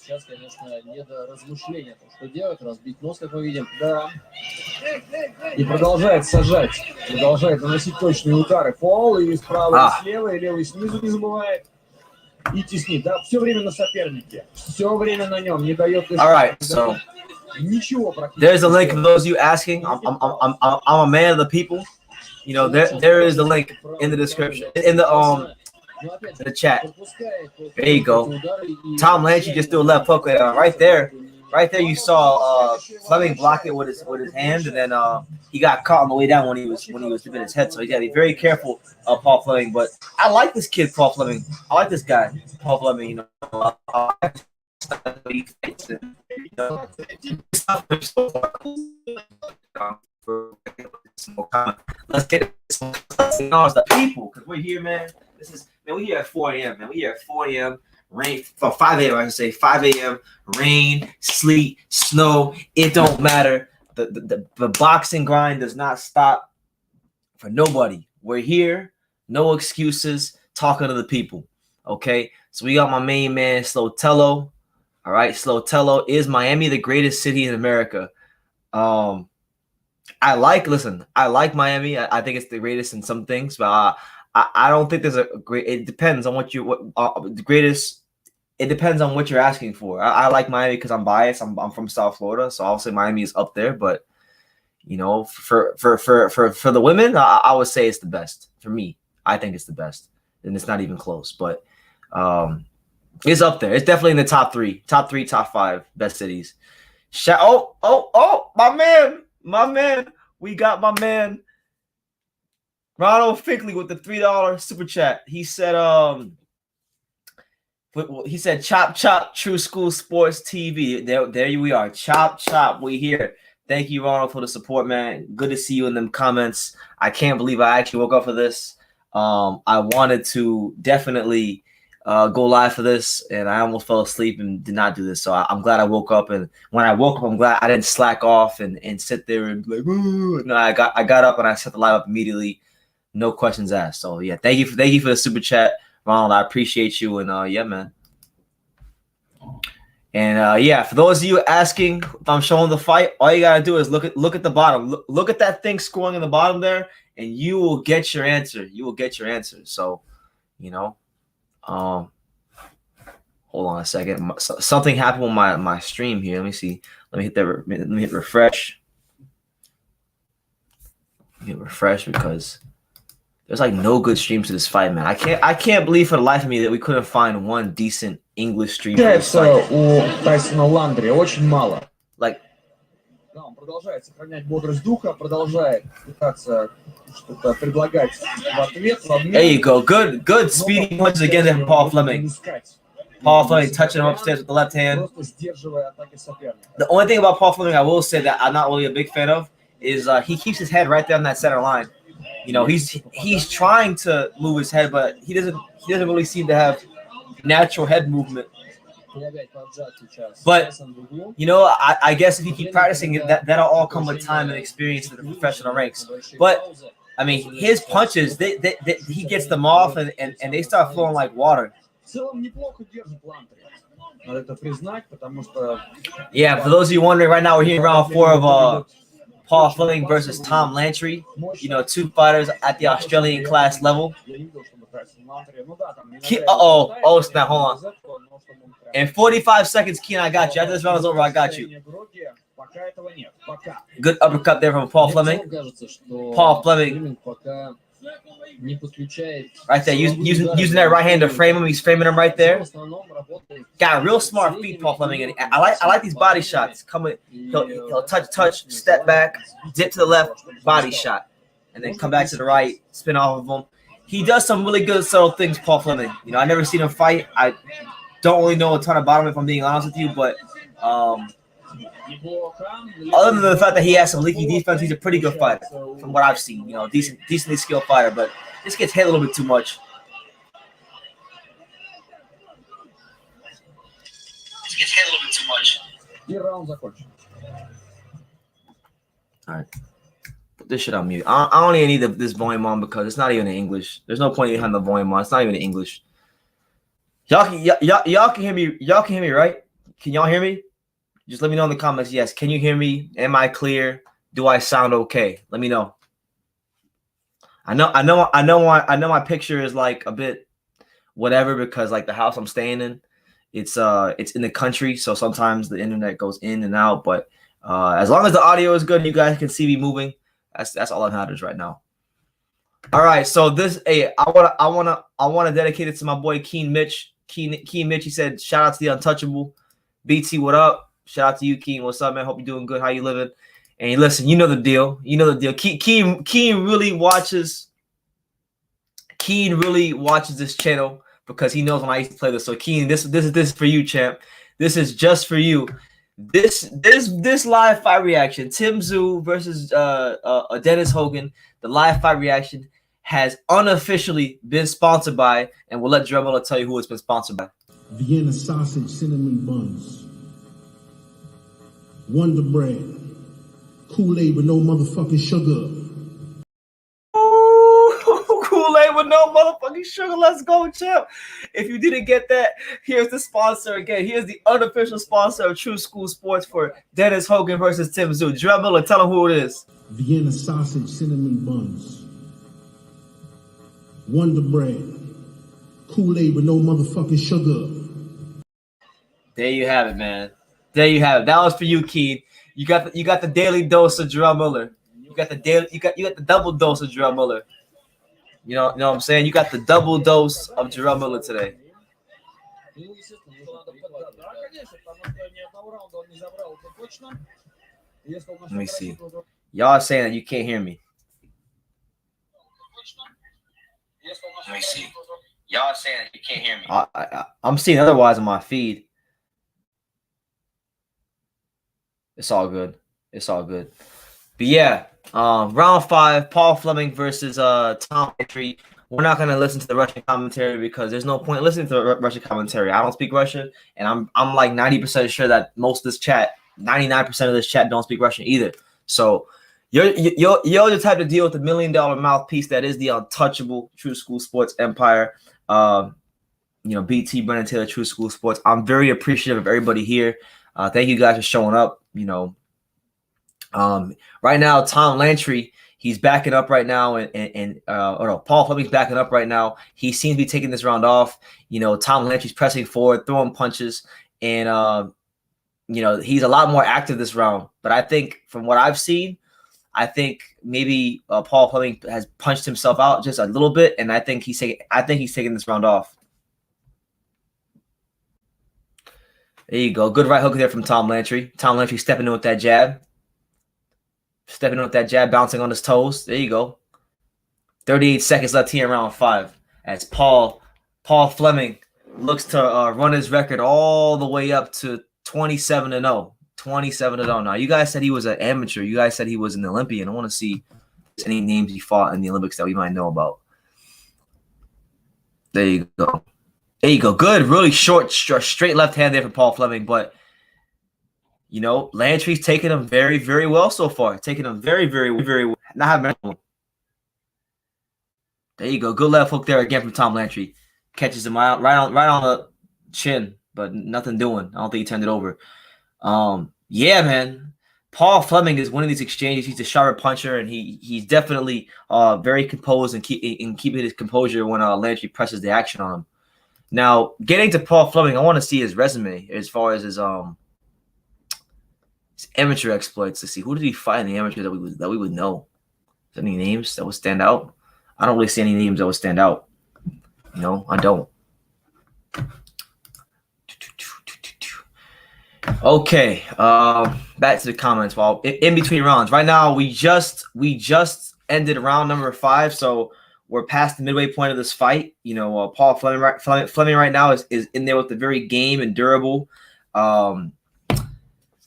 И продолжает сажать, продолжает наносить точные удары. Пол и справа, и слева, и левый снизу не забывает. И теснит, да, все время на сопернике, все время на нем, не дает. All right, so there's a link for those of you asking. I'm a man of the people. You know, there is the link in the description, in the chat. There you go. Tom Lantry just threw a left hook right there. Right there, you saw Fleming block it with his hand, and then he got caught on the way down when he was dipping his head. So he got to be very careful of Paul Fleming. But I like this kid, Paul Fleming. I like this guy, Paul Fleming. You know, let's get the people, because we're here, man. We're here at 4 a.m. man. We're here at 4 a.m. Rain for 5 a.m. I should say 5 a.m. Rain, sleet, snow. It don't matter. The boxing grind does not stop for nobody. We're here, no excuses. Talking to the people. Okay, so we got my main man Slotello. All right, Slotello. Is Miami the greatest city in America? I like Miami. I think it's the greatest in some things, but I don't think there's a great. It depends on the greatest. It depends on what you're asking for. I like Miami because I'm biased. I'm from South Florida, so I'll say Miami is up there. But you know, for the women, I would say it's the best. For me, I think it's the best, and it's not even close. But it's up there. It's definitely in the top 3, top 5 best cities. My man. We got my man Ronald Finkley with the $3 super chat. He said, chop, True School Sports TV. There we are. Chop, we here. Thank you, Ronald, for the support, man. Good to see you in them comments. I can't believe I actually woke up for this. I wanted to definitely go live for this, and I almost fell asleep and did not do this. So I'm glad I woke up, and when I woke up, I'm glad I didn't slack off and sit there and be like, ooh. No, I got up and I set the live up immediately. No questions asked. So yeah, thank you for the super chat, Ronald. I appreciate you, and yeah, man. And yeah, for those of you asking if I'm showing the fight, all you gotta do is look at the bottom. Look at that thing scrolling in the bottom there, and you will get your answer. So, you know, hold on a second. Something happened with my stream here. Let me see. Let me hit refresh. Hit refresh because there's like no good streams to this fight, man. I can't believe for the life of me that we couldn't find one decent English stream. У Тайсона Ландри очень мало. Like, да, он продолжает сохранять бодрость духа, продолжает пытаться что-то предлагать в ответ. There you go. Good speedy punches again from Paul Fleming. Paul Fleming touching him upstairs with the left hand. The only thing about Paul Fleming I will say that I'm not really a big fan of is he keeps his head right there on that center line. You know, he's trying to move his head, but he doesn't really seem to have natural head movement. But you know, I guess if you keep practicing it, that'll all come with time and experience in the professional ranks. But I mean, his punches, he gets them off and they start flowing like water. Yeah, for those of you wondering, right now we're here in round 4 of Paul Fleming versus Tom Lantry. You know, 2 fighters at the Australian class level. Oh snap! Hold on. In 45 seconds, Keen, I got you. After this round is over, I got you. Good uppercut there from Paul Fleming. Paul Fleming. Right there, using that right hand to frame him. He's framing him right there. Got real smart feet, Paul Fleming. And I like these body shots. Coming, he'll touch, step back, dip to the left, body shot, and then come back to the right, spin off of him. He does some really good subtle things, Paul Fleming. You know, I never seen him fight. I don't really know a ton about him, if I'm being honest with you, but other than the fact that he has some leaky defense, he's a pretty good fighter from what I've seen. You know, decently skilled fighter, but this gets hit a little bit too much. All right. Put this shit on mute. I don't even need this volume on because it's not even in English. There's no point in having the volume on. It's not even in English. Y'all can hear me. Y'all can hear me, right? Can y'all hear me? Just let me know in the comments. Yes. Can you hear me? Am I clear? Do I sound okay? Let me know. I know my picture is like a bit whatever because like the house I'm staying in, it's in the country, so sometimes the internet goes in and out. But as long as the audio is good and you guys can see me moving, that's all that matters right now. All right, so this I wanna dedicate it to my boy Keen Mitch. Keen Mitch, he said, shout out to the Untouchable. BT, what up? Shout out to you, Keen. What's up, man? Hope you're doing good. How you living? And listen, you know the deal. You know the deal. Keen really watches. Keen really watches this channel because he knows when I used to play this. So Keen, this is for you, champ. This is just for you. This live fight reaction, Tszyu versus Dennis Hogan. The live fight reaction has unofficially been sponsored by, and we'll let Dremella tell you who it's been sponsored by. Vienna sausage, cinnamon buns, Wonder Bread, Kool-Aid with no motherfucking sugar. Kool-Aid with no motherfucking sugar. Let's go, champ. If you didn't get that, here's the sponsor again. Here's the unofficial sponsor of True School Sports for Dennis Hogan versus Tszyu. Dremella, tell him who it is. Vienna sausage, cinnamon buns, Wonder Bread, Kool-Aid with no motherfucking sugar. There you have it, man. There you have it. That was for you, Keen. You got the daily dose of Dremella. You got the double dose of Dremella. You know what I'm saying? You got the double dose of Dremella today. Let me see. Y'all are saying that you can't hear me. Let me see. Y'all are saying that you can't hear me. I'm seeing otherwise on my feed. It's all good. It's all good. But yeah, round 5, Paul Fleming versus Tom Lantry. We're not gonna listen to the Russian commentary because there's no point listening to the Russian commentary. I don't speak Russian, and I'm like 90% sure that most of this chat, 99% of this chat, don't speak Russian either. So you're the type to deal with the $1 million mouthpiece that is the untouchable True School Sports empire. You know, BT, Brennan Taylor, True School Sports. I'm very appreciative of everybody here. Thank you guys for showing up. You know, right now, Tom Lantry, he's backing up right now, Paul Fleming's backing up right now. He seems to be taking this round off. You know, Tom Lantry's pressing forward, throwing punches, and you know, he's a lot more active this round. But I think from what I've seen, I think maybe Paul Fleming has punched himself out just a little bit, and I think he's taking this round off. There you go. Good right hook there from Tom Lantry. Tom Lantry stepping in with that jab. Stepping in with that jab, bouncing on his toes. There you go. 38 seconds left here in round 5 as Paul Fleming looks to run his record all the way up to 27-0. 27-0. Now, you guys said he was an amateur. You guys said he was an Olympian. I want to see any names he fought in the Olympics that we might know about. There you go. There you go. Good, really short, straight left hand there for Paul Fleming. But, you know, Lantry's taking him very, very well so far. Taking him very, very, very well. Not having him. There you go. Good left hook there again from Tom Lantry. Catches him out right on the chin, but nothing doing. I don't think he turned it over. Yeah, man. Paul Fleming is winning these exchanges. He's a sharper puncher, and he's definitely very composed and keeping his composure when Lantry presses the action on him. Now, getting to Paul Fleming, I want to see his resume as far as his amateur exploits. To see who did he fight in the amateur that we would know. Is there any names that would stand out? I don't really see any names that would stand out. No, I don't. Okay, back to the comments. Well, in between rounds, right now we just ended round number 5, so we're past the midway point of this fight. You know, Paul Fleming right now is in there with the very game and durable. You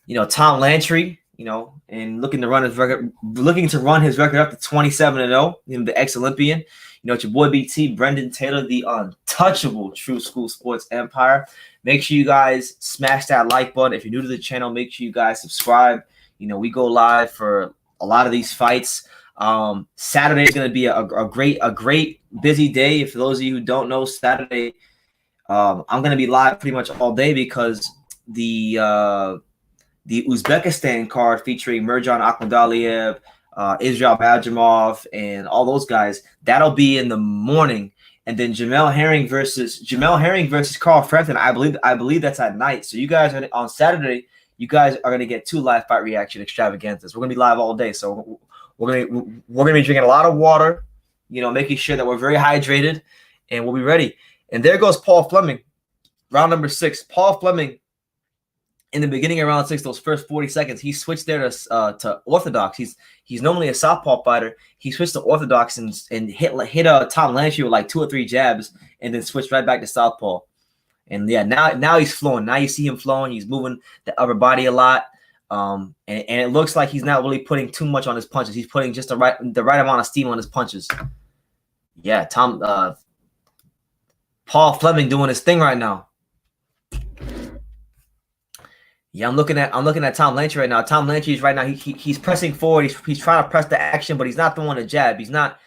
know, Tom Lantry, you know, and looking to run his record up to 27-0. You know, the ex-Olympian. You know, it's your boy BT, Brendan Taylor, the untouchable True School Sports Empire. Make sure you guys smash that like button. If you're new to the channel, make sure you guys subscribe. You know, we go live for a lot of these fights. Saturday is going to be a great busy day. For those of you who don't know, Saturday, I'm going to be live pretty much all day because the Uzbekistan card featuring Mirjan Akhmadaliev, Israel Majamov, and all those guys, that'll be in the morning. And then Jamel Herring versus Carl Frampton. I believe that's at night. So you guys are on Saturday. You guys are gonna get 2 live fight reaction extravaganzas. We're gonna be live all day. So we're gonna be drinking a lot of water. You know, making sure that we're very hydrated, and we'll be ready. And there goes Paul Fleming, round number 6. Paul Fleming. In the beginning of round 6, those first 40 seconds, he switched there to orthodox. He's normally a southpaw fighter. He switched to orthodox and hit Tom Lantry with like 2 or 3 jabs, and then switched right back to southpaw. And yeah, now he's flowing. Now you see him flowing. He's moving the upper body a lot, and it looks like he's not really putting too much on his punches. He's putting just the right amount of steam on his punches. Yeah, Paul Fleming doing his thing right now. Yeah, I'm looking at Tom Lantry right now. Tom Lantry is right now. He's pressing forward. He's trying to press the action, but he's not throwing a jab. He's not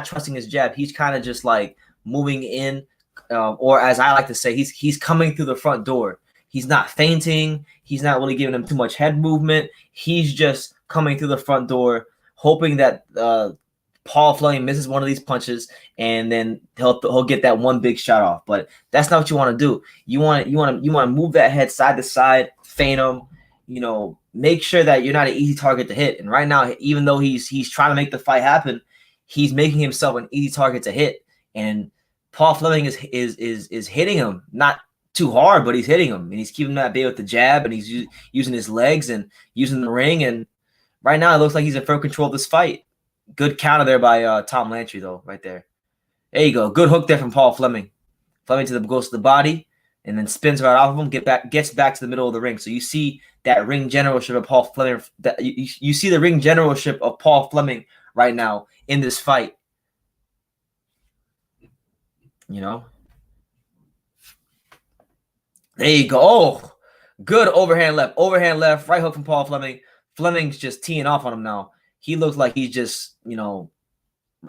trusting his jab. He's kind of just like moving in, or as I like to say, he's coming through the front door. He's not fainting. He's not really giving him too much head movement. He's just coming through the front door, hoping that Paul Fleming misses one of these punches, and then he'll get that one big shot off. But that's not what you want to do. You want to move that head side to side, feint him. You know, make sure that you're not an easy target to hit. And right now, even though he's trying to make the fight happen, he's making himself an easy target to hit. And Paul Fleming is hitting him, not too hard, but he's hitting him, and he's keeping him at bay with the jab, and he's using his legs and using the ring. And right now, it looks like he's in firm control of this fight. Good counter there by Tom Lantry, though, right there. There you go. Good hook there from Paul Fleming. Fleming goes to the body and then spins right off of him, gets back to the middle of the ring. So you see that ring generalship of Paul Fleming. You see the ring generalship of Paul Fleming right now in this fight. You know? There you go. Oh, good overhand left. Overhand left. Right hook from Paul Fleming. Fleming's just teeing off on him now. He looks like he's just, you know,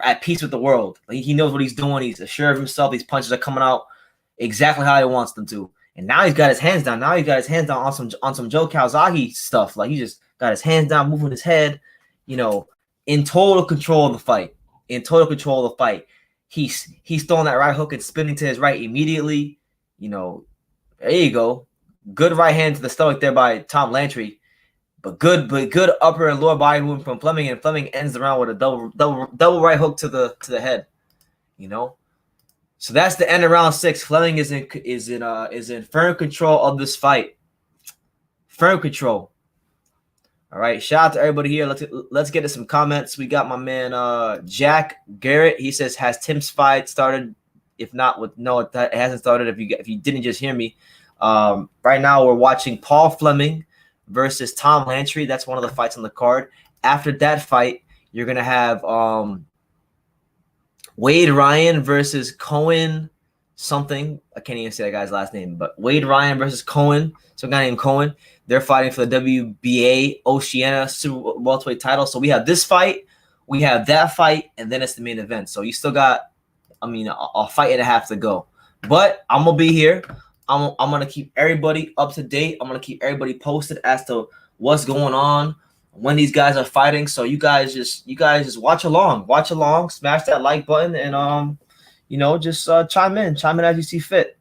at peace with the world. Like he knows what he's doing. He's assured of himself. These punches are coming out exactly how he wants them to. And now he's got his hands down. Now he's got his hands down on some Joe Calzaghe stuff. Like he just got his hands down, moving his head, you know, in total control of the fight. In total control of the fight. He's throwing that right hook and spinning to his right immediately. You know, there you go. Good right hand to the stomach there by Tom Lantry. But good upper and lower body movement from Fleming, and Fleming ends the round with a double right hook to the head. You know, so that's the end of round 6. Fleming is in firm control of this fight. Firm control. All right, shout out to everybody here. Let's get to some comments. We got my man Jack Garrett. He says, "Has Tim's fight started? If not, no, it hasn't started. If you didn't just hear me, right now we're watching Paul Fleming versus Tom Lantry. That's one of the fights on the card. After that fight, You're gonna have Wade Ryan versus Cohen something. I can't even say that guy's last name, but Wade Ryan versus Cohen, some guy named Cohen. They're fighting for the WBA Oceania Super Welterweight title. So we have this fight, we have that fight, and then it's the main event. So you still got, I mean, a fight and a half to go. But I'm gonna be here. I'm gonna keep everybody up to date. I'm gonna keep everybody posted as to what's going on, when these guys are fighting. So you guys just watch along, smash that like button, and just chime in as you see fit.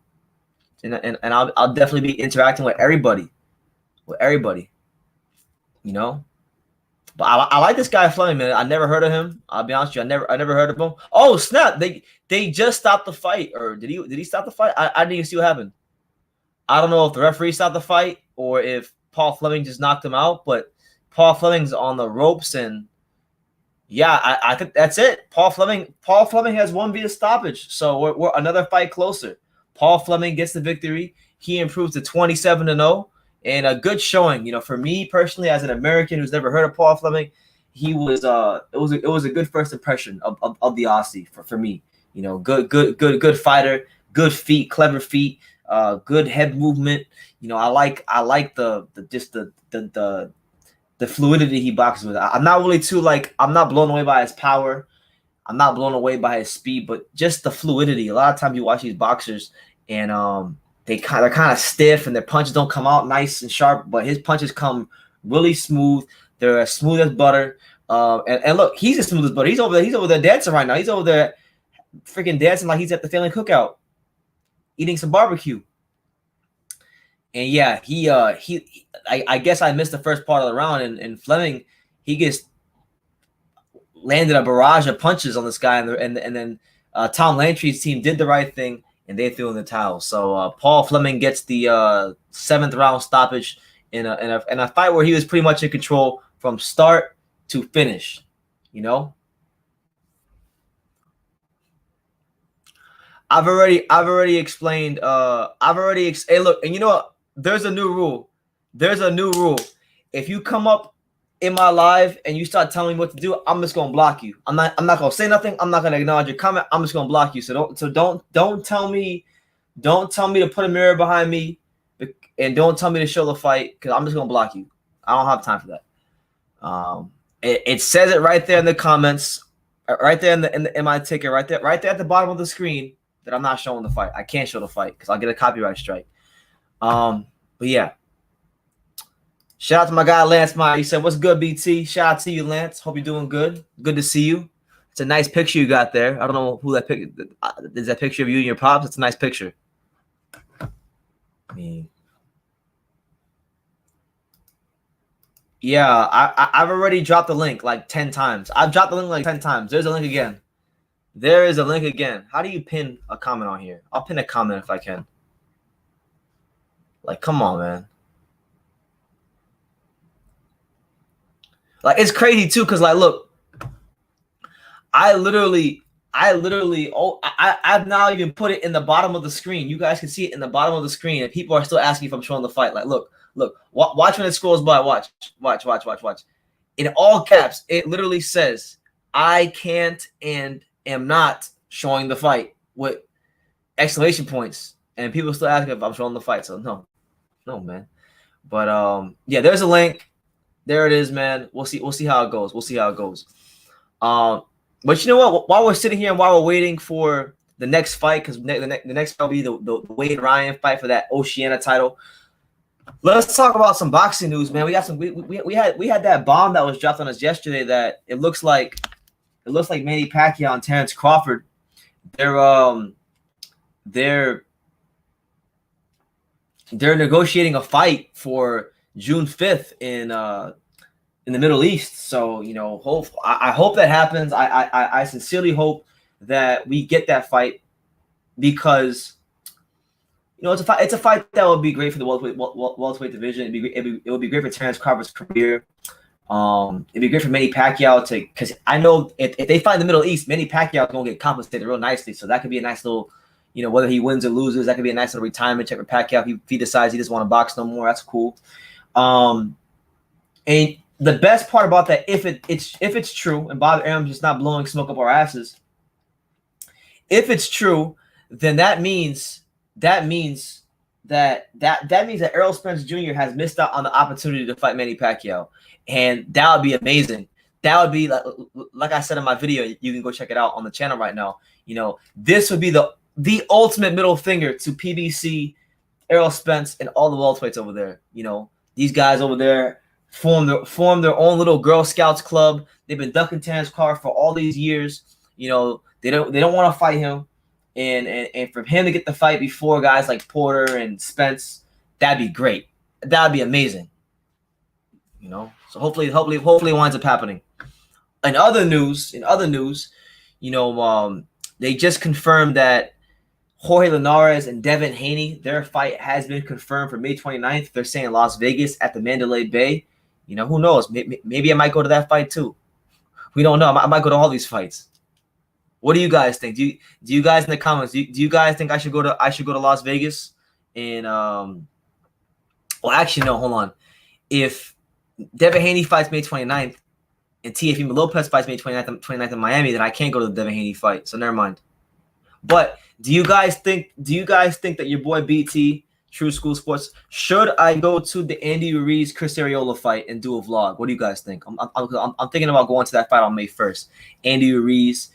And I'll definitely be interacting with everybody. But I like this guy Fleming, man. I never heard of him. I'll be honest with you, I never heard of him. Oh snap! They just stopped the fight, or did he stop the fight? I didn't even see what happened. I don't know if the referee stopped the fight or if Paul Fleming just knocked him out, but Paul Fleming's on the ropes, and yeah, I think that's it. Paul Fleming has won via stoppage, so we're another fight closer. Paul Fleming gets the victory. He improves to 27-0, and a good showing. For me personally, as an American who's never heard of Paul Fleming, he was it was a good first impression of the Aussie for me. Good fighter, good feet, clever feet, good head movement. I like the fluidity he boxes with. I'm not really I'm not blown away by his power. I'm not blown away by his speed, but just the fluidity. A lot of times you watch these boxers and they're kind of stiff and their punches don't come out nice and sharp, but his punches come really smooth. They're as smooth as butter. And look, he's as smooth as butter. He's over there dancing right now. He's over there freaking dancing like he's at the family cookout, eating some barbecue. And yeah, I guess I missed the first part of the round, and Fleming, he gets landed a barrage of punches on this guy, and then Tom Lantry's team did the right thing, and they threw in the towel. So Paul Fleming gets the 7th round stoppage in a fight where he was pretty much in control from start to finish. I've already explained. Hey, look, and you know what? There's a new rule. If you come up in my live and you start telling me what to do, I'm just gonna block you. I'm not gonna say nothing. I'm not gonna acknowledge your comment. I'm just gonna block you. So don't tell me to put a mirror behind me, and don't tell me to show the fight, because I'm just gonna block you. I don't have time for that. It says it right there in the comments, right there in my ticket, right there at the bottom of the screen, that I'm not showing the fight. I can't show the fight because I'll get a copyright strike. But yeah, shout out to my guy Lance Meyer. He said, "What's good, BT?" Shout out to you, Lance. Hope you're doing good. Good to see you. It's a nice picture you got there. I don't know who that pic is. That picture of you and your pops. It's a nice picture. I mean, yeah, I've already dropped the link like 10 times. I've dropped the link like 10 times. There's a link again. There is a link again. How do you pin a comment on here? I'll pin a comment if I can. Like, come on, man. Like, it's crazy too, because like, look, I've now even put it in the bottom of the screen. You guys can see it in the bottom of the screen, and people are still asking if I'm showing the fight. Like, look, watch when it scrolls by. Watch. In all caps, it literally says, "I can't and am not showing the fight," with exclamation points, and people still asking if I'm showing the fight. So no, man. But yeah, there's a link. There it is, man. We'll see how it goes. But you know what? While we're sitting here and while we're waiting for the next fight, because the next fight will be the Wade Ryan fight for that Oceania title. Let's talk about some boxing news, man. We got some. We had that bomb that was dropped on us yesterday. That it looks like Manny Pacquiao and Terrence Crawford. They're negotiating a fight for June 5th in the Middle East. So I hope that happens. I sincerely hope that we get that fight, because it's a fight that would be great for the welterweight division. It would be great for Terrence Crawford's career. It'd be great for Manny Pacquiao because I know if they fight in the Middle East, Manny Pacquiao is gonna get compensated real nicely. So that could be a nice little, whether he wins or loses, that could be a nice little retirement check for Pacquiao. If he decides he doesn't want to box no more, that's cool. And the best part about that, if it's true, and Bob Arum's just not blowing smoke up our asses, if it's true, then that means that Errol Spence Jr. has missed out on the opportunity to fight Manny Pacquiao, and that would be amazing. That would be like I said in my video. You can go check it out on the channel right now. You know, this would be the ultimate middle finger to PBC, Errol Spence, and all the welterweights over there. You know, these guys over there form their own little Girl Scouts club. They've been ducking Terrence Carr for all these years. You know, they don't want to fight him, and for him to get the fight before guys like Porter and Spence, that'd be great. That'd be amazing. You know, so hopefully it winds up happening. In other news, you know, they just confirmed that Jorge Linares and Devin Haney, their fight has been confirmed for May 29th. They're saying Las Vegas at the Mandalay Bay. You know, who knows? Maybe I might go to that fight too. We don't know. I might go to all these fights. What do you guys think? Do you guys in the comments? Do you guys think I should go to Las Vegas? And well, actually, no. Hold on. If Devin Haney fights May 29th and Teofimo Lopez fights May 29th in Miami, then I can't go to the Devin Haney fight. So never mind. But do you guys think that your boy BT, True School Sports, should I go to the Andy Ruiz Chris Arreola fight and do a vlog? What do you guys think? I'm thinking about going to that fight on May 1st. Andy Ruiz,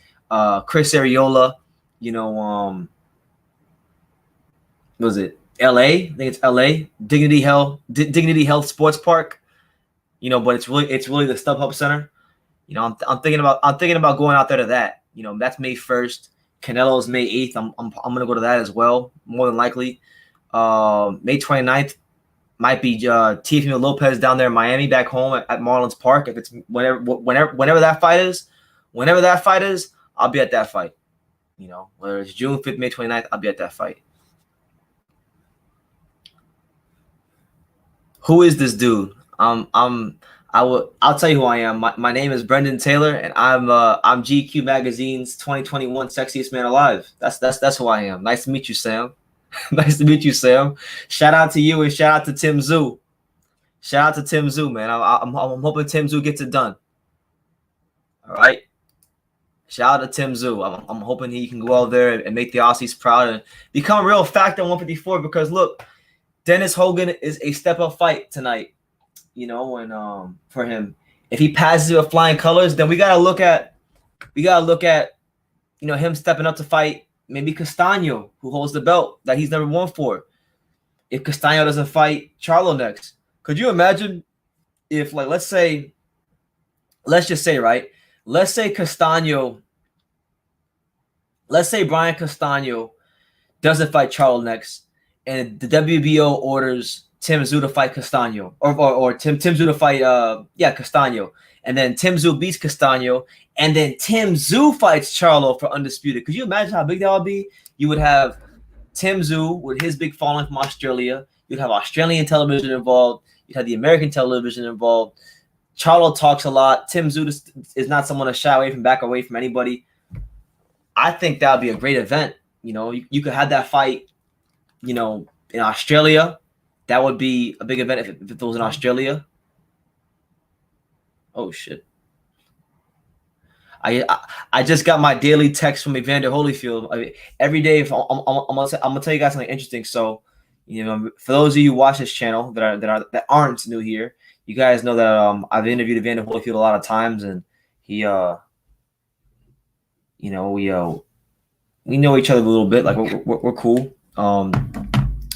Chris Arreola, you know, what was it LA? I think it's LA. Dignity Health Sports Park. You know, but it's really the StubHub Center. You know, I'm thinking about going out there to that. You know, that's May 1st. Canelo's May 8th. I'm gonna go to that as well, more than likely. May 29th might be Teofimo Lopez down there in Miami, back home at Marlins Park. If it's whenever that fight is, I'll be at that fight. You know, whether it's June 5th, May 29th, I'll be at that fight. Who is this dude? I'll tell you who I am. My name is Brendan Taylor, and I'm GQ Magazine's 2021 Sexiest Man Alive. That's who I am. Nice to meet you, Sam. Nice to meet you, Sam. Shout out to you and shout out to Tim Tszyu. Shout out to Tim Tszyu, man. I'm hoping Tim Tszyu gets it done. All right. Shout out to Tim Tszyu. I'm hoping he can go out there and make the Aussies proud and become a real factor in 154. Because look, Dennis Hogan is a step-up fight tonight. You know, and for him, if he passes it with flying colors, then we gotta look at, you know, him stepping up to fight maybe Castaño, who holds the belt that he's never won for. If Castaño doesn't fight Charlo next, could you imagine if, like, let's say Brian Castaño doesn't fight Charlo next, and the WBO orders Tim Tszyu to fight Castaño, or Tim Tszyu to fight Castaño, and then Tim Tszyu beats Castaño, and then Tim Tszyu fights Charlo for undisputed. Could you imagine how big that would be? You would have Tim Tszyu with his big following from Australia. You'd have Australian television involved. You'd have the American television involved. Charlo talks a lot. Tim Tszyu is not someone to shy away from, back away from anybody. I think that would be a great event. You know, you could have that fight, you know, in Australia. That would be a big event if it was in Australia. Oh shit! I just got my daily text from Evander Holyfield. Every day, I'm gonna tell you guys something interesting. So, you know, for those of you who watch this channel that aren't new here, you guys know that I've interviewed Evander Holyfield a lot of times, and he, you know, we know each other a little bit. Like we're cool.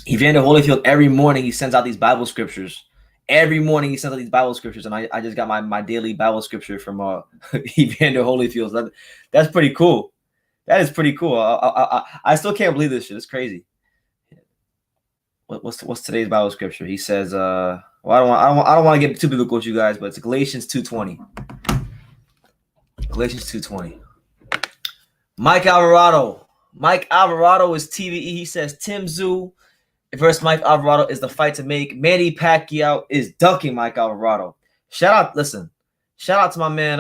Evander Holyfield, every morning he sends out these Bible scriptures. Every morning he sends out these Bible scriptures, and I just got my daily Bible scripture from Evander Holyfield. That's pretty cool. That is pretty cool. I still can't believe this shit. It's crazy. What's today's Bible scripture? He says, well, I don't want to get too biblical with you guys, but it's Galatians 2:20. Galatians 2:20. Mike Alvarado is TVE. He says Tim Tszyu versus Mike Alvarado is the fight to make. Manny Pacquiao is ducking Mike Alvarado. Shout out to my man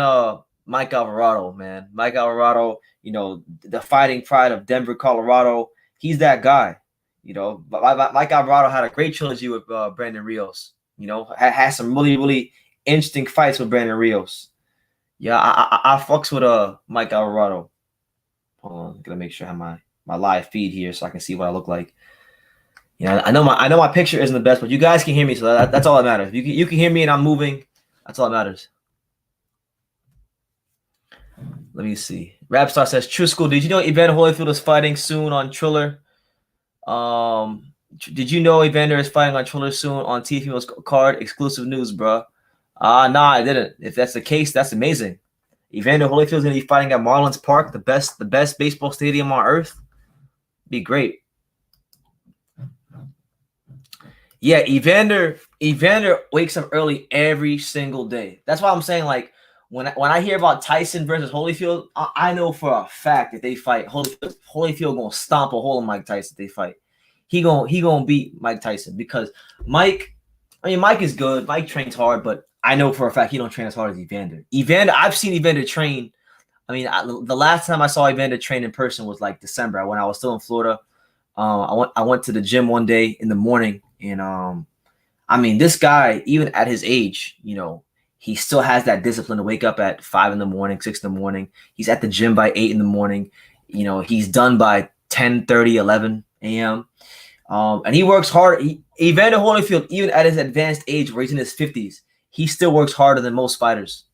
Mike Alvarado, man. Mike Alvarado, you know, the fighting pride of Denver, Colorado. He's that guy. You know, Mike Alvarado had a great trilogy with Brandon Rios. You know, had some really, really interesting fights with Brandon Rios. Yeah, I fucks with Mike Alvarado. Hold on, gotta make sure I have my live feed here so I can see what I look like. Yeah, I know my picture isn't the best, but you guys can hear me, so that's all that matters. You can hear me and I'm moving. That's all that matters. Let me see. Rapstar says, True School, did you know Evander Holyfield is fighting soon on Triller? Did you know Evander is fighting on Triller soon on TFM's card? Exclusive news, bro. Nah, I didn't. If that's the case, that's amazing. Evander Holyfield is going to be fighting at Marlins Park, the best baseball stadium on earth. Be great. Yeah, Evander wakes up early every single day. That's why I'm saying, like, when I hear about Tyson versus Holyfield, I know for a fact that they fight. Holyfield gonna stomp a hole in Mike Tyson. If they fight. He gonna beat Mike Tyson because Mike is good. Mike trains hard, but I know for a fact he don't train as hard as Evander. I've seen Evander train. I mean, the last time I saw Evander train in person was like December when I was still in Florida. I went to the gym one day in the morning, and I mean, this guy, even at his age, you know, he still has that discipline to wake up at 5 in the morning, 6 in the morning. He's at the gym by 8 in the morning. You know, he's done by 10:30, 11 a.m. And he works hard. Evander Holyfield, even at his advanced age, where he's in his 50s, he still works harder than most fighters.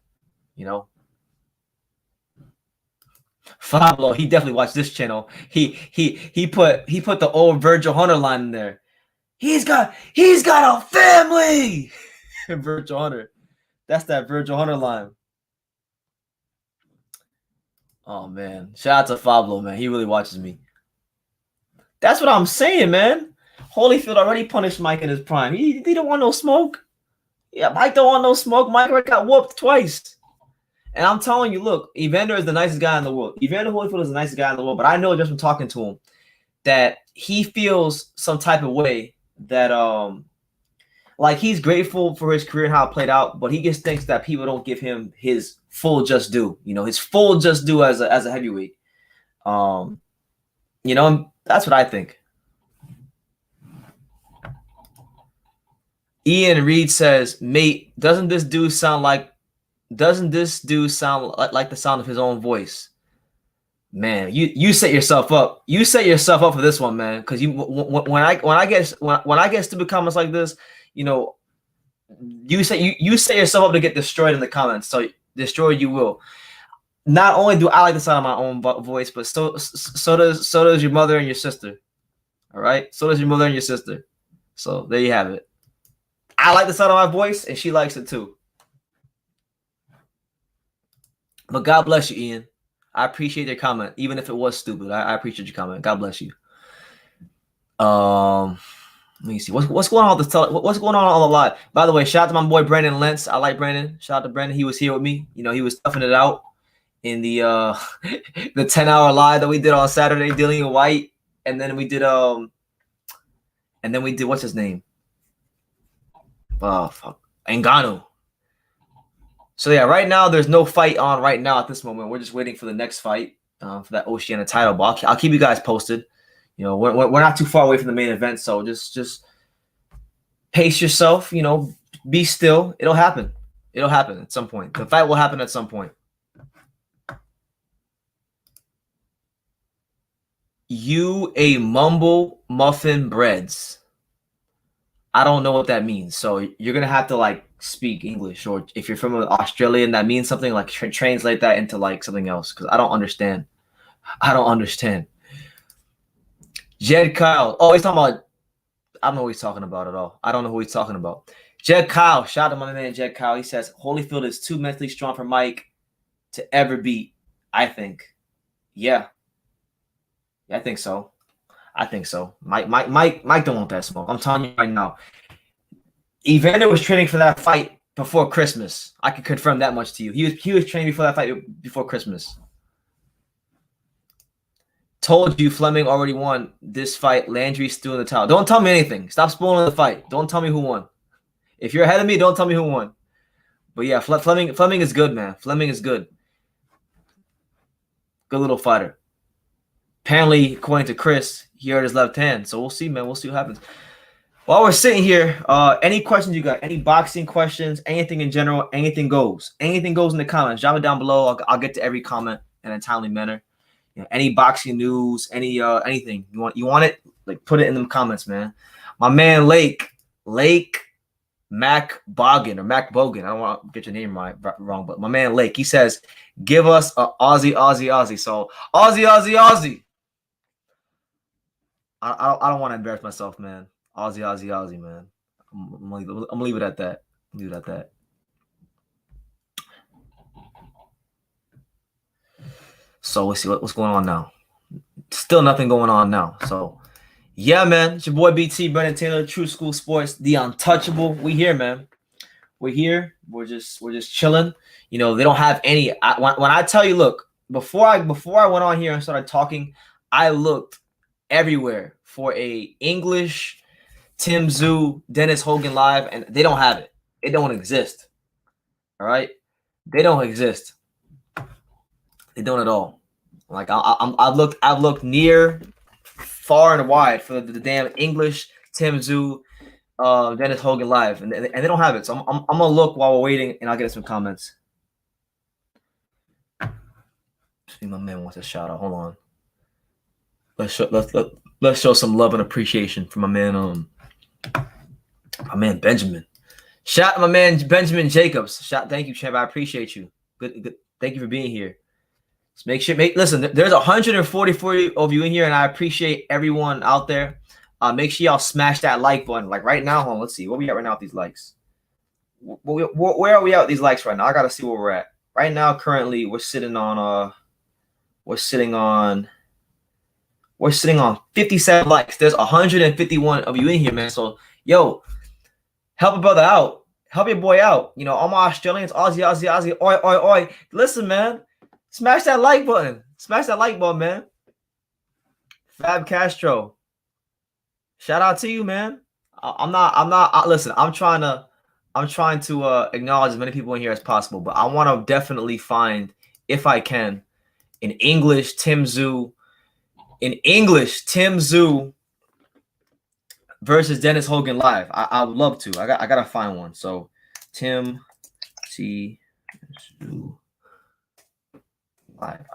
You know, Fablo, he definitely watched this channel. He put the old Virgil Hunter line in there. He's got a family. Virgil Hunter. That's that Virgil Hunter line. Oh man. Shout out to Fablo, man. He really watches me. That's what I'm saying, man. Holyfield already punished Mike in his prime. He don't want no smoke. Yeah, Mike don't want no smoke. Mike already got whooped twice. And I'm telling you, look, Evander is the nicest guy in the world. Evander Holyfield is the nicest guy in the world, but I know just from talking to him that he feels some type of way that like he's grateful for his career and how it played out, but he just thinks that people don't give him his full just due, you know, his full just due as a heavyweight. You know, that's what I think. Ian Reed says, mate, doesn't this dude sound like the sound of his own voice? Man, you set yourself up. You set yourself up for this one, man. Because when I get stupid comments like this, you know, you set yourself up to get destroyed in the comments. So destroyed you will. Not only do I like the sound of my own voice, but so does your mother and your sister. All right, so does your mother and your sister. So there you have it. I like the sound of my voice, and she likes it too. But God bless you, Ian. I appreciate your comment, even if it was stupid. I appreciate your comment. God bless you. Let me see. What's going on with what's going on the live? By the way, shout out to my boy Brandon Lentz. I like Brandon. Shout out to Brandon. He was here with me. You know, he was toughing it out in the the 10-hour live that we did on Saturday, dealing with White, and then we did what's his name? Ngannou. So yeah, right now there's no fight on right now at this moment. We're just waiting for the next fight for that Oceania title. But I'll keep you guys posted. You know, we're not too far away from the main event, so just pace yourself. You know, be still. It'll happen. It'll happen at some point. The fight will happen at some point. You a mumble muffin breads. I don't know what that means. So you're going to have to like speak English, or if you're from Australia and that means something, like translate that into like something else. Cause I don't understand. Jed Kyle. Oh, he's talking about, I don't know what he's talking about at all. I don't know who he's talking about. Jed Kyle. Shout out to my man, Jed Kyle. He says, Holyfield is too mentally strong for Mike to ever beat. I think. Yeah, I think so. Mike don't want that smoke. I'm telling you right now. Evander was training for that fight before Christmas. I can confirm that much to you. He was training before that fight before Christmas. Told you Fleming already won this fight. Landry's still in the title. Don't tell me anything. Stop spoiling the fight. Don't tell me who won. If you're ahead of me, don't tell me who won. But yeah, Fleming is good, man. Fleming is good. Good little fighter. Apparently, according to Chris, he hurt his left hand. So we'll see, man. We'll see what happens. While we're sitting here, any questions you got? Any boxing questions? Anything in general? Anything goes. Anything goes in the comments. Drop it down below. I'll get to every comment in a timely manner. You know, any boxing news? Anything you want it? Like put it in the comments, man. My man Lake Mac Bogan or Mac Bogan. I don't want to get your name wrong, but my man Lake. He says, "Give us a Aussie." So Aussie. I don't want to embarrass myself, man. Aussie, man. I'm gonna leave it at that. So let's see what's going on now. Still nothing going on now. So yeah, man. It's your boy BT, Brendan Taylor, True School Sports, the untouchable. We here, man. We're here. We're just chilling. You know, they don't have any. When I tell you, look, before I went on here and started talking, I looked everywhere for a English Tszyu, Dennis Hogan live, and they don't have it. It don't exist. All right, they don't exist. They don't at all. Like I've looked near, far and wide for the damn English Tszyu, Dennis Hogan live, and they don't have it. So I'm gonna look while we're waiting, and I'll get some comments. My man wants a shout out. Hold on. Let's show some love and appreciation for my man Benjamin. Shout out my man Benjamin Jacobs. Thank you, champ. I appreciate you. Good. Thank you for being here. So listen. There's 144 of you in here, and I appreciate everyone out there. Make sure y'all smash that like button. Like right now, hold on. Let's see where we at right now with these likes. Where are we at with these likes right now? I gotta see where we're at right now. Currently, we're sitting on 57 likes. There's 151 of you in here, man. So, yo, help a brother out. Help your boy out. You know, all my Australians, Aussie. Oi. Listen, man. Smash that like button. Man. Fab Castro. Shout out to you, man. Listen, I'm trying to acknowledge as many people in here as possible, but I want to definitely find, if I can, an English Tszyu versus Dennis Hogan live. I would love to. I gotta find one. So Tszyu live.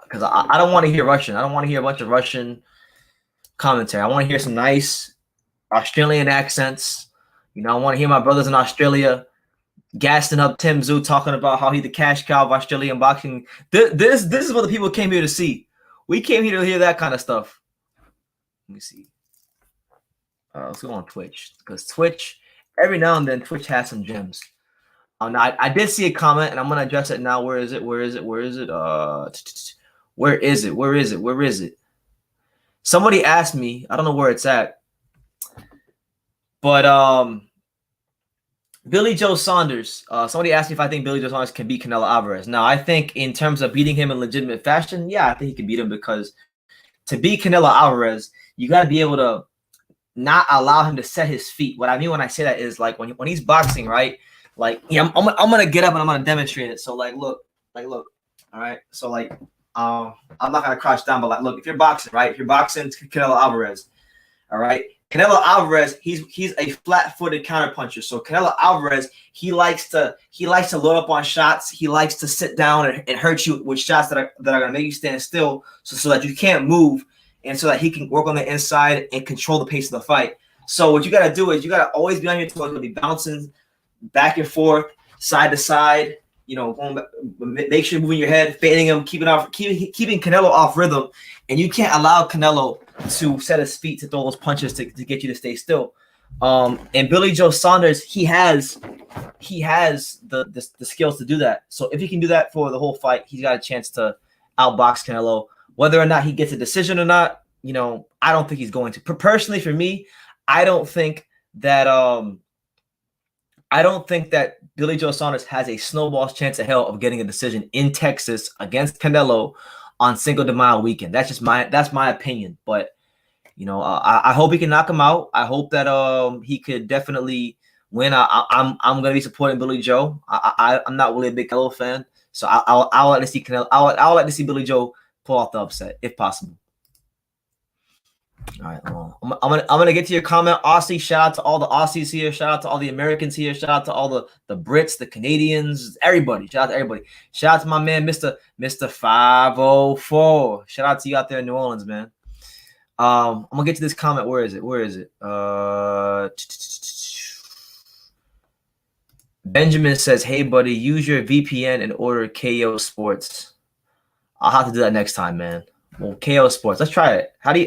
Because I don't want to hear Russian. I don't want to hear a bunch of Russian commentary. I want to hear some nice Australian accents. You know, I want to hear my brothers in Australia gassing up Tszyu, talking about how he's the cash cow of Australian boxing. This is what the people came here to see. We came here to hear that kind of stuff. Let me see. Let's go on Twitch, because Twitch, every now and then, Twitch has some gems. Now I did see a comment, and I'm gonna address it now. Where is it? Somebody asked me. I don't know where it's at, but Billy Joe Saunders. Somebody asked me if I think Billy Joe Saunders can beat Canelo Alvarez. Now, I think in terms of beating him in legitimate fashion, yeah, I think he can beat him, because to beat Canelo Alvarez, you got to be able to not allow him to set his feet. What I mean when I say that is, like, when he's boxing, right? Like, yeah, I'm gonna get up and I'm gonna demonstrate it. So look. All right. So I'm not gonna crouch down, but look, if you're boxing, right? If you're boxing Canelo Alvarez, all right. Canelo Alvarez, he's a flat-footed counterpuncher. So Canelo Alvarez, he likes to load up on shots. He likes to sit down and hurt you with shots that are gonna make you stand still, so that you can't move, and so that he can work on the inside and control the pace of the fight. So what you gotta do is you gotta always be on your toes, be bouncing back and forth, side to side. You know, going back, make sure you're moving your head, fading him, keeping Canelo off rhythm, and you can't allow Canelo to set his feet to throw those punches to get you to stay still. And Billy Joe Saunders, he has the skills to do that. So if he can do that for the whole fight, he's got a chance to outbox Canelo. Whether or not he gets a decision or not, you know, I don't think he's going to. Personally, for me, I don't think that Billy Joe Saunders has a snowball's chance of hell of getting a decision in Texas against Canelo on Cinco de Mayo weekend. That's my opinion. But you know, I hope he can knock him out. I hope that he could definitely win. I'm gonna be supporting Billy Joe. I'm not really a big Canelo fan, so I'll like to see Canelo. I'll like to see Billy Joe pull off the upset if possible. All right, I'm gonna get to your comment, Aussie. Shout out to all the Aussies here. Shout out to all the Americans here. Shout out to all the Brits, the Canadians, everybody. Shout out to everybody. Shout out to my man, Mr. 504. Shout out to you out there in New Orleans, man. I'm gonna get to this comment. Where is it? Benjamin says, "Hey buddy, use your VPN and order KO Sports." I'll have to do that next time, man. Well, KO Sports. Let's try it. How do you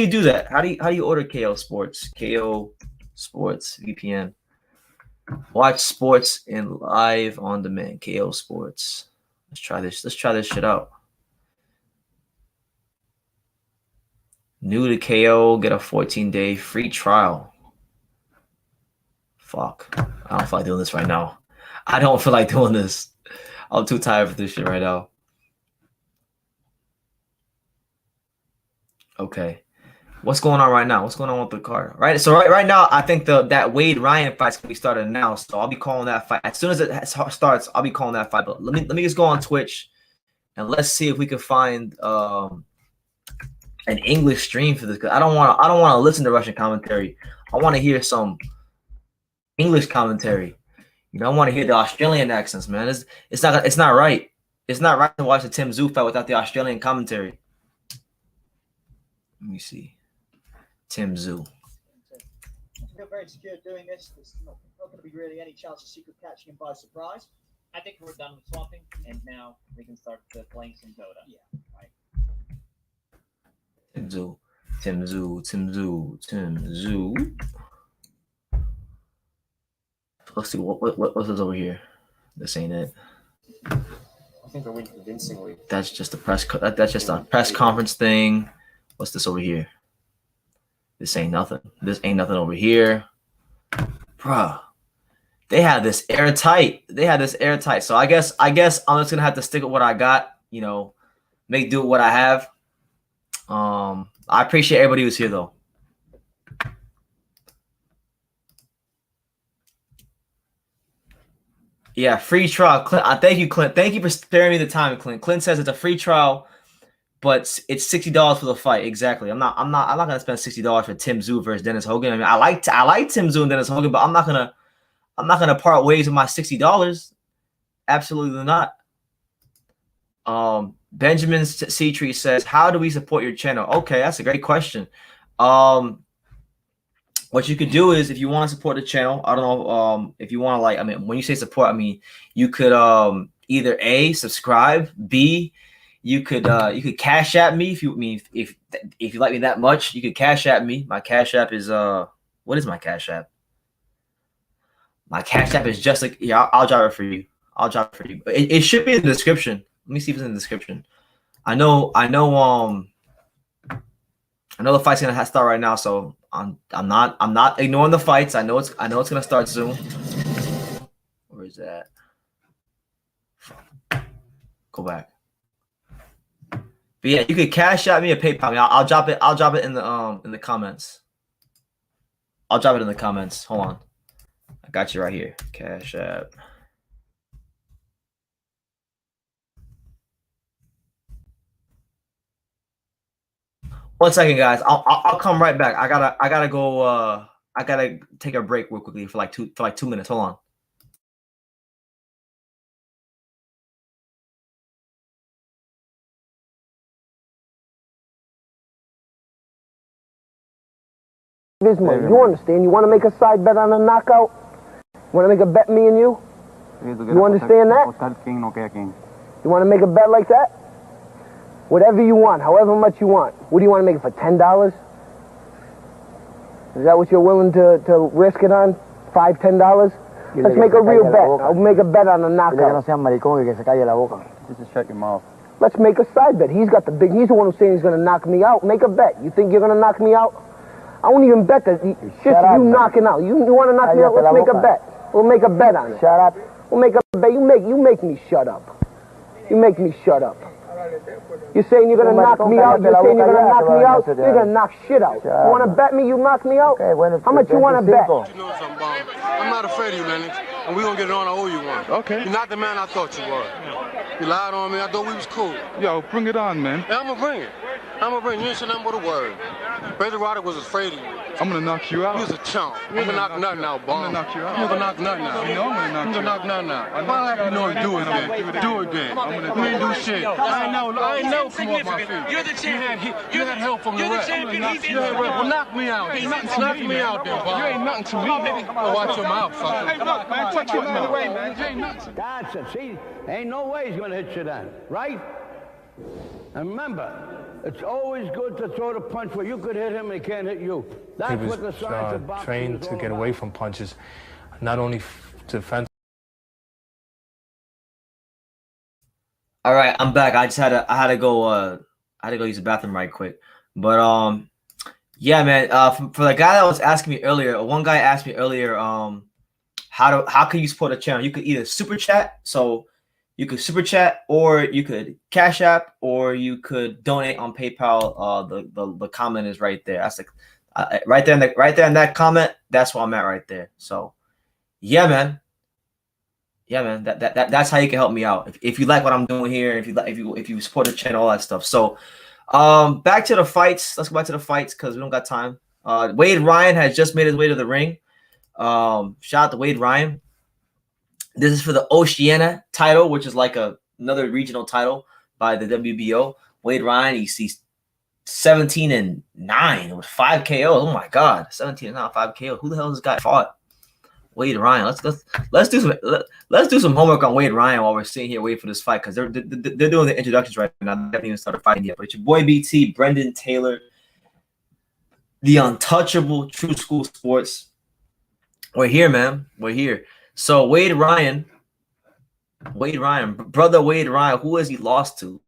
do that? How do you order KO Sports? KO Sports VPN. Watch sports in live on demand. KO Sports. Let's try this. Let's try this shit out. New to KO, get a 14-day free trial. Fuck. I don't feel like doing this right now. I don't feel like doing this. I'm too tired for this shit right now. Okay. What's going on right now? What's going on with the card? Right. So right now, I think that Wade Ryan fight's gonna be started now. So I'll be calling that fight as soon as it starts. I'll be calling that fight. But let me just go on Twitch and let's see if we can find an English stream for this. Cause I don't want to listen to Russian commentary. I want to hear some English commentary. You know, I want to hear the Australian accents, man. It's not right. It's not right to watch the Tim Tszyu fight without the Australian commentary. Let me see. Tim Tszyu. I feel very secure doing this. There's not going to be really any chance of Secret catching him by surprise. I think we're done with swapping, and now we can start playing some Dota. Yeah, right. Tim Tszyu. Let's see what's this over here. This ain't it. I think I win convincingly. That's just a that's just a press conference thing. What's this over here? This ain't nothing. This ain't nothing over here. Bruh. They had this airtight. So I guess I'm just gonna have to stick with what I got, you know, make do with what I have. I appreciate everybody who's here though. Yeah, free trial. Clint, thank you, Clint. Thank you for sparing me the time, Clint. Clint says it's a free trial. But it's $60 for the fight. Exactly. I'm not gonna spend $60 for Tim Tszyu versus Dennis Hogan. I mean, I like Tim Tszyu and Dennis Hogan, but I'm not gonna part ways with my $60. Absolutely not. Benjamin Tree says, "How do we support your channel?" Okay, that's a great question. What you could do is, if you want to support the channel, I don't know, if you want to, like, I mean, when you say support, I mean you could either A, subscribe, B, you could cash at me if you like me that much. You could cash at me. My cash app is what is my cash app? My cash app is just like, yeah, I'll drop it for you. It should be in the description. Let me see if it's in the description. I know the fight's gonna start right now, so I'm not ignoring the fights. I know it's gonna start soon. Where is that? Go back. But yeah, you could cash out me or PayPal me. I'll drop it in the comments. I'll drop it in the comments. Hold on. I got you right here. Cash app. One second, guys. I'll come right back. I gotta go. I gotta take a break real quickly for like 2 minutes. Hold on. You understand? You want to make a side bet on a knockout? You want to make a bet, me and you? You understand that? You want to make a bet like that? Whatever you want, however much you want. What do you want to make it for, $10? Is that what you're willing to risk it on? $5, $10? Let's make a real bet. I'll make a bet on a knockout. Just to shut your mouth. Let's make a side bet. He's the one who's saying he's going to knock me out. Make a bet. You think you're going to knock me out? I won't even bet that. Just you knocking out. You want to knock me out? Let's make a bet. We'll make a bet on it. Shut up. We'll make a bet. You make me shut up. You make me shut up. You're saying you're going to knock me out? You're saying you're going to knock me out? You're going to knock shit out. You want to bet me you knock me out? How much you want to bet? You know something, Bob? I'm not afraid of you, Lennox. And we're going to get it on. I owe you one. Okay. You're not the man I thought you were. You lied on me. I thought we was cool. Yo, bring it on, man. Yeah, I'm going to bring it. I'm gonna bring you into nothing but a word. Razor Rodder was afraid of you. I'm gonna knock you out. You was a chump. You gonna knock nothing out, bomb. I'm gonna knock you out. You gonna knock nothing out. You know I'm gonna knock nothing out. Why like you know you do it then? Do it then. You ain't do shit. I ain't never come off my feet. You're the champion. You had help from the ref. You had ref. Well, knock me out. Knock me out then, bomb. You ain't nothing to me. Watch your mouth, sucker. Hey, look, man, touch him out of the way, man. You ain't nothing. That's it. See, ain't no way he's going to hit you then, right? And remember, it's always good to throw the punch where you could hit him and he can't hit you. That's He was what the science of boxing trained is to all get about. away from punches, not only defense. All right, I'm back. I had to go use the bathroom right quick. But yeah, man. For the guy that was asking me earlier, one guy asked me earlier, how can you support a channel? You could either super chat, so you could super chat, or you could Cash App, or you could donate on PayPal. The comment is right there. That's right there in that comment. That's where I'm at right there. So yeah, man. Yeah, man. That's how you can help me out. If you like what I'm doing here, if you support the channel, all that stuff. So back to the fights. Let's go back to the fights because we don't got time. Wade Ryan has just made his way to the ring. Shout out to Wade Ryan. This is for the Oceania title, which is like another regional title by the WBO. Wade Ryan, he's 17-9 with 5 KOs. Oh my God, 17-9, 5 KOs. Who the hell has this guy fought? Wade Ryan. Let's do some homework on Wade Ryan while we're sitting here waiting for this fight because they're doing the introductions right now. They haven't even started fighting yet. But it's your boy BT, Brendan Taylor, the untouchable True School Sports. We're here, man. We're here. So Wade Ryan, brother Wade Ryan, who has he lost to?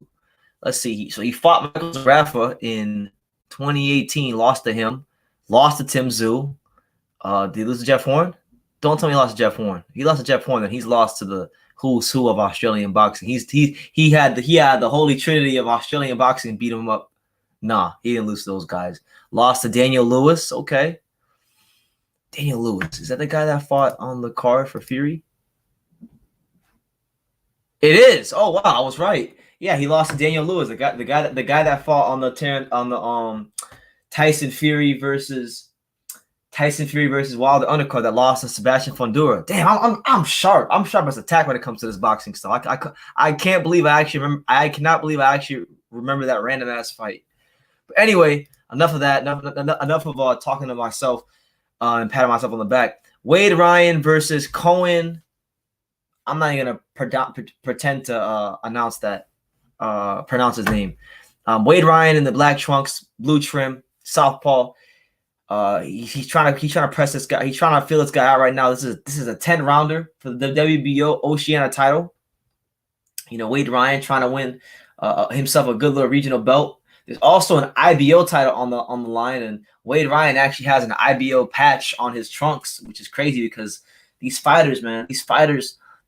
Let's see. So he fought Michael Zarafa in 2018, lost to him, lost to Tim Tszyu. Did he lose to Jeff Horn? Don't tell me he lost to Jeff Horn. He lost to Jeff Horn, then he's lost to the who's who of Australian boxing. He had the holy trinity of Australian boxing beat him up. Nah, he didn't lose to those guys. Lost to Daniel Lewis. Okay. Daniel Lewis. Is that the guy that fought on the card for Fury? It is. Oh wow, I was right. Yeah, he lost to Daniel Lewis, the guy that fought on the Tyson Fury versus Wilder undercard that lost to Sebastian Fundora. Damn, I'm sharp. I'm sharp as a tack when it comes to this boxing stuff. I can't believe I cannot believe I actually remember that random ass fight. But anyway, enough of that. Enough of talking to myself and patting myself on the back. Wade Ryan versus Cohen. I'm not even gonna pretend to pronounce his name. Wade Ryan in the black trunks, blue trim, southpaw. He's trying to press this guy. He's trying to feel this guy out right now. This is a 10 rounder for the WBO Oceania title. You know, Wade Ryan trying to win himself a good little regional belt. There's also an IBO title on the line, and Wade Ryan actually has an IBO patch on his trunks, which is crazy because these fighters,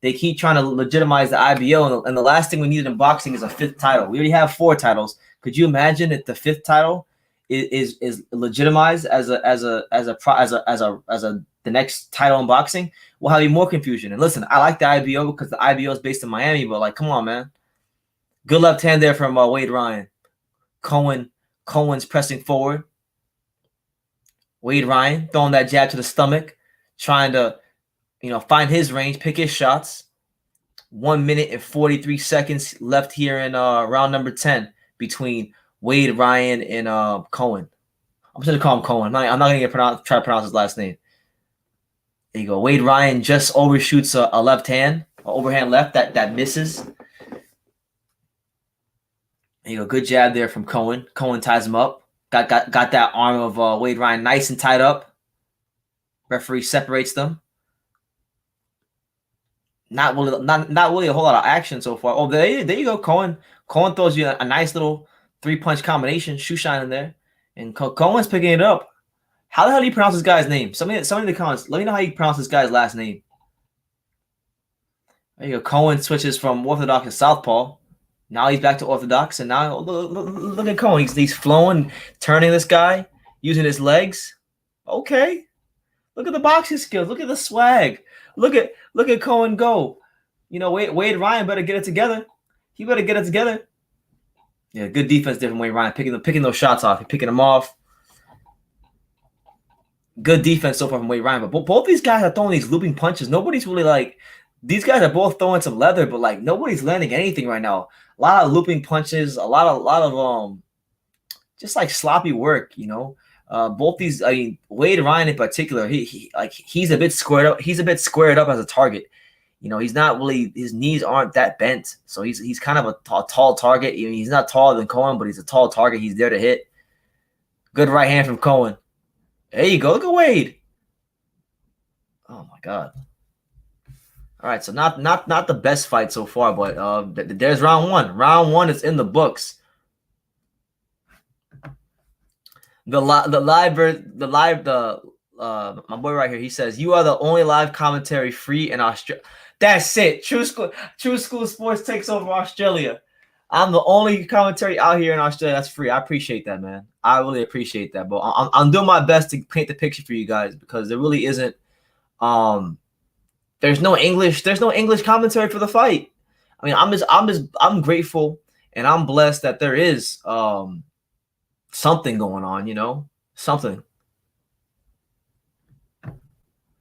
they keep trying to legitimize the IBO, and the last thing we needed in boxing is a 5th title. We already have 4 titles. Could you imagine if the 5th title is legitimized as the next title in boxing? We'll have even more confusion. And listen, I like the IBO because the IBO is based in Miami, but like, come on, man. Good left hand there from Wade Ryan. Cohen's pressing forward. Wade Ryan throwing that jab to the stomach, trying to, find his range, pick his shots. 1 minute and 43 seconds left here in round number 10 between Wade Ryan and Cohen. I'm just gonna call him Cohen. I'm not gonna try to pronounce his last name. There you go. Wade Ryan just overshoots a left hand, an overhand left that misses. There you go. Good jab there from Cohen. Cohen ties him up. Got that arm of Wade Ryan nice and tied up. Referee separates them. Not really a whole lot of action so far. Oh, there you go. Cohen throws you a nice little 3-punch combination, shoe shine in there, and Cohen's picking it up. How the hell do you pronounce this guy's name? Somebody in the comments, let me know how you pronounce this guy's last name. There you go. Cohen switches from orthodox to southpaw. Now he's back to orthodox, and now look at Cohen. He's flowing, turning this guy, using his legs. Okay, look at the boxing skills. Look at the swag. Look at Cohen go. Wade Ryan better get it together. He better get it together. Yeah, good defense there from Wade Ryan, picking those shots off, picking them off. Good defense so far from Wade Ryan, but both these guys are throwing these looping punches. Nobody's really like, these guys are both throwing some leather, but like nobody's landing anything right now. A lot of looping punches, a lot of just like sloppy work, you know. Both these, I mean, Wade Ryan in particular, he's a bit squared up. He's a bit squared up as a target. You know, he's not really, his knees aren't that bent, so he's kind of a tall target. I mean, he's not taller than Cohen, but he's a tall target. He's there to hit. Good right hand from Cohen. There you go. Look at Wade. Oh my God. All right, so not the best fight so far, but there's round one. Round one is in the books. My boy right here, he says, "You are the only live commentary free in Australia." That's it. True School Sports takes over Australia. I'm the only commentary out here in Australia that's free. I appreciate that, man. I really appreciate that. But I'm doing my best to paint the picture for you guys because there really isn't. There's no English commentary for the fight. I mean, I'm grateful and I'm blessed that there is something going on. You know, something.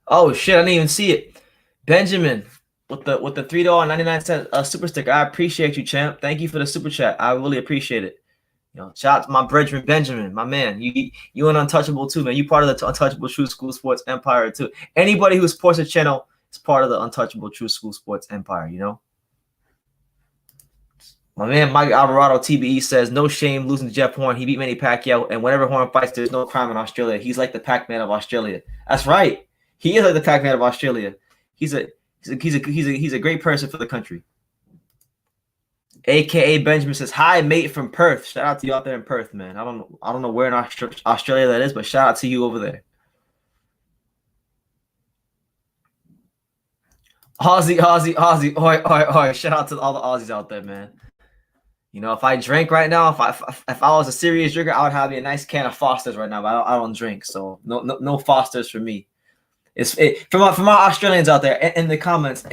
Oh shit! I didn't even see it. Benjamin with the $3.99 super sticker. I appreciate you, champ. Thank you for the super chat. I really appreciate it. You know, shout out to my brethren Benjamin, my man. You an untouchable too, man. You part of the Untouchable True School Sports Empire too. Anybody who supports the channel is part of the Untouchable True School Sports Empire. You know. My man Mike Alvarado TBE says, "No shame losing to Jeff Horn. He beat Manny Pacquiao, and whenever Horn fights, there's no crime in Australia. He's like the Pac-Man of Australia." That's right. He is like the Pac-Man of Australia. He's a great person for the country. AKA Benjamin says, "Hi, mate from Perth." Shout out to you out there in Perth, man. I don't know where in Australia that is, but shout out to you over there. Aussie. Oi. Shout out to all the Aussies out there, man. You know, if I drank right now, if I was a serious drinker, I would have a nice can of Foster's right now, but I don't drink, so no Foster's for me. From our Australians out there in the comments.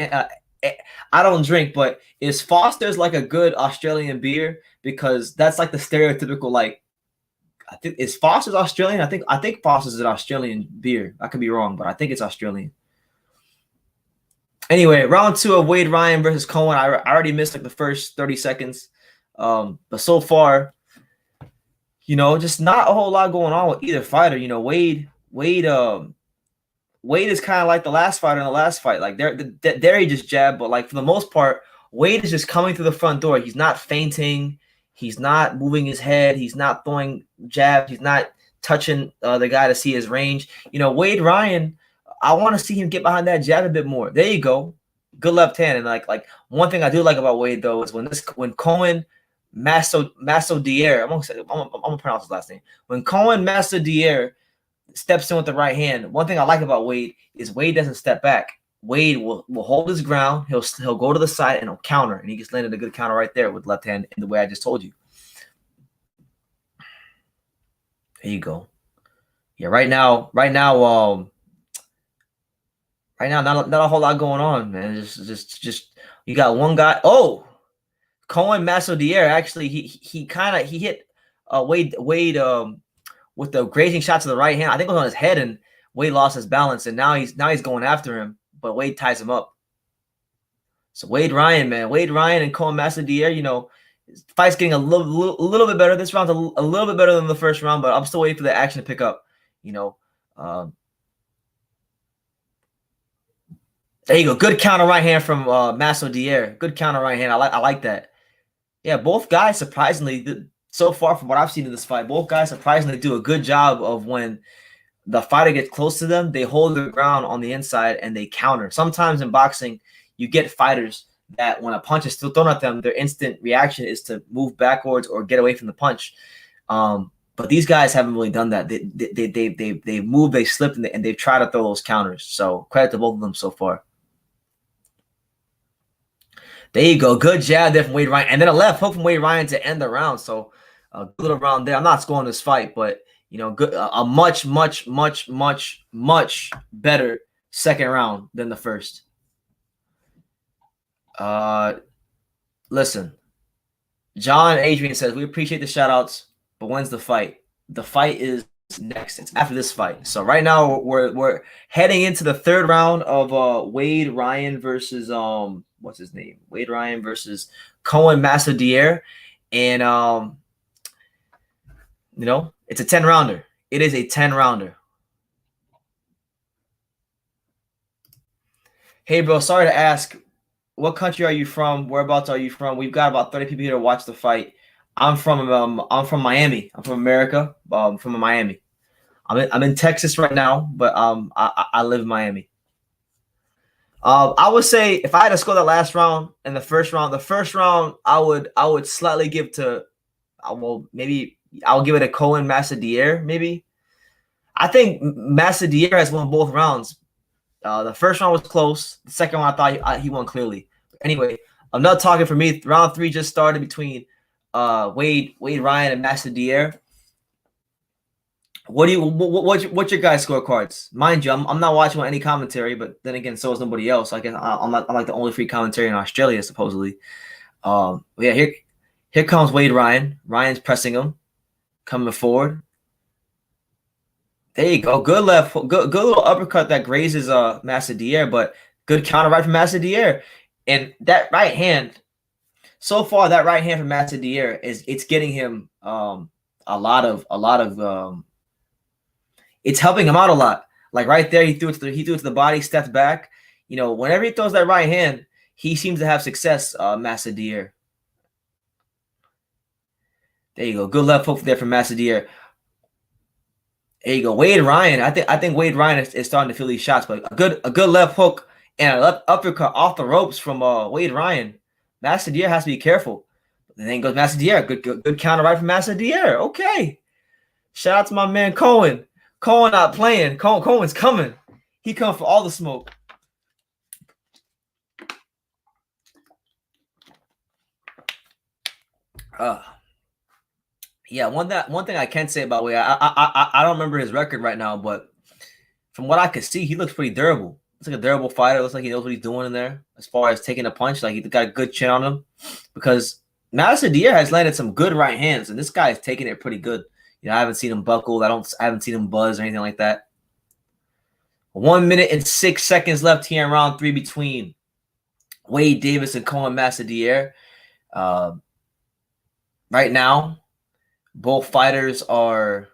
I don't drink, but is Foster's like a good Australian beer? Because that's like the stereotypical, like, I think, is Foster's Australian? I think Foster's is an Australian beer. I could be wrong, but I think it's Australian. Anyway, round two of Wade Ryan versus Cohen. I already missed like the first 30 seconds. But so far, you know, just not a whole lot going on with either fighter. You know, Wade is kind of like the last fighter in the last fight. Like there he just jabbed, but like for the most part, Wade is just coming through the front door. He's not feinting. He's not moving his head. He's not throwing jabs. He's not touching the guy to see his range. You know, Wade Ryan, I want to see him get behind that jab a bit more. There you go. Good left hand. And like one thing I do like about Wade though is when Cohen Masodier, I'm gonna pronounce his last name. When Cohen Masodier steps in with the right hand, one thing I like about Wade is Wade doesn't step back. Wade will hold his ground. He'll go to the side and he'll counter, and he just landed a good counter right there with left hand in the way I just told you. There you go. Yeah, right now, not a whole lot going on, man. Just you got one guy. Oh, Cohen Masodier actually he hit Wade with the grazing shot to the right hand. I think it was on his head, and Wade lost his balance, and now he's going after him, but Wade ties him up. So Wade Ryan and Cohen Masodier, you know, fight's getting a little bit better. This round's a little bit better than the first round, but I'm still waiting for the action to pick up. You know, there you go. Good counter right hand from Masodier. Good counter right hand. I like that. Yeah, both guys surprisingly, so far from what I've seen in this fight, both guys surprisingly do a good job of when the fighter gets close to them, they hold their ground on the inside and they counter. Sometimes in boxing, you get fighters that when a punch is still thrown at them, their instant reaction is to move backwards or get away from the punch. But these guys haven't really done that. They moved, they slipped, and they've tried to throw those counters. So credit to both of them so far. There you go. Good jab there from Wade Ryan. And then a left hook from Wade Ryan to end the round. So a good little round there. I'm not scoring this fight, but, you know, good, a much better second round than the first. Listen, John Adrian says, we appreciate the shout outs, but when's the fight? The fight is next. It's after this fight. So right now we're heading into the third round of Wade Ryan versus what's his name? Wade Ryan versus Cohen Masvidal. And you know, it's a 10-rounder. It is a 10-rounder. Hey bro, sorry to ask. What country are you from? Whereabouts are you from? We've got about 30 people here to watch the fight. I'm from Miami. I'm from America. From Miami. I'm in Texas right now, but I live in Miami. I would say if I had to score that last round and the first round I would slightly give to maybe I'll give it a Cohen Masvidal maybe. I think Masvidal has won both rounds. The first round was close. The second one, I thought he won clearly. Anyway, I'm not talking for me. Round 3 just started between Wade Ryan and Masvidal. What's your guys' scorecards? Mind you, I'm not watching on any commentary, but then again, so is nobody else. I guess I'm like the only free commentary in Australia, supposedly. Yeah, here comes Wade Ryan. Ryan's pressing him, coming forward. There you go. Good little uppercut that grazes Masvidal, but good counter right from Masvidal. And that right hand, so far, that right hand from Masvidal it's getting him a lot of it's helping him out a lot. Like right there, he threw it to the body, stepped back. You know, whenever he throws that right hand, he seems to have success, Masvidal. There you go. Good left hook there from Masvidal. There you go, Wade Ryan. I think Wade Ryan is starting to feel these shots, but a good left hook and a left uppercut off the ropes from Wade Ryan. Masvidal has to be careful. And then goes Masvidal. Good counter right from Masvidal. Okay. Shout out to my man Cohen. Cohen not playing. Cohen's coming. He come for all the smoke. Yeah, one thing I can say about Wade, I don't remember his record right now, but from what I could see, he looks pretty durable. Looks like a durable fighter. Looks like he knows what he's doing in there as far as taking a punch. Like he's got a good chin on him, because Masvidal has landed some good right hands, and this guy is taking it pretty good. You know, I haven't seen him buckle. I haven't seen him buzz or anything like that. 1 minute and 6 seconds left here in round 3 between Wade Davis and Cohen Masvidal. Right now, both fighters are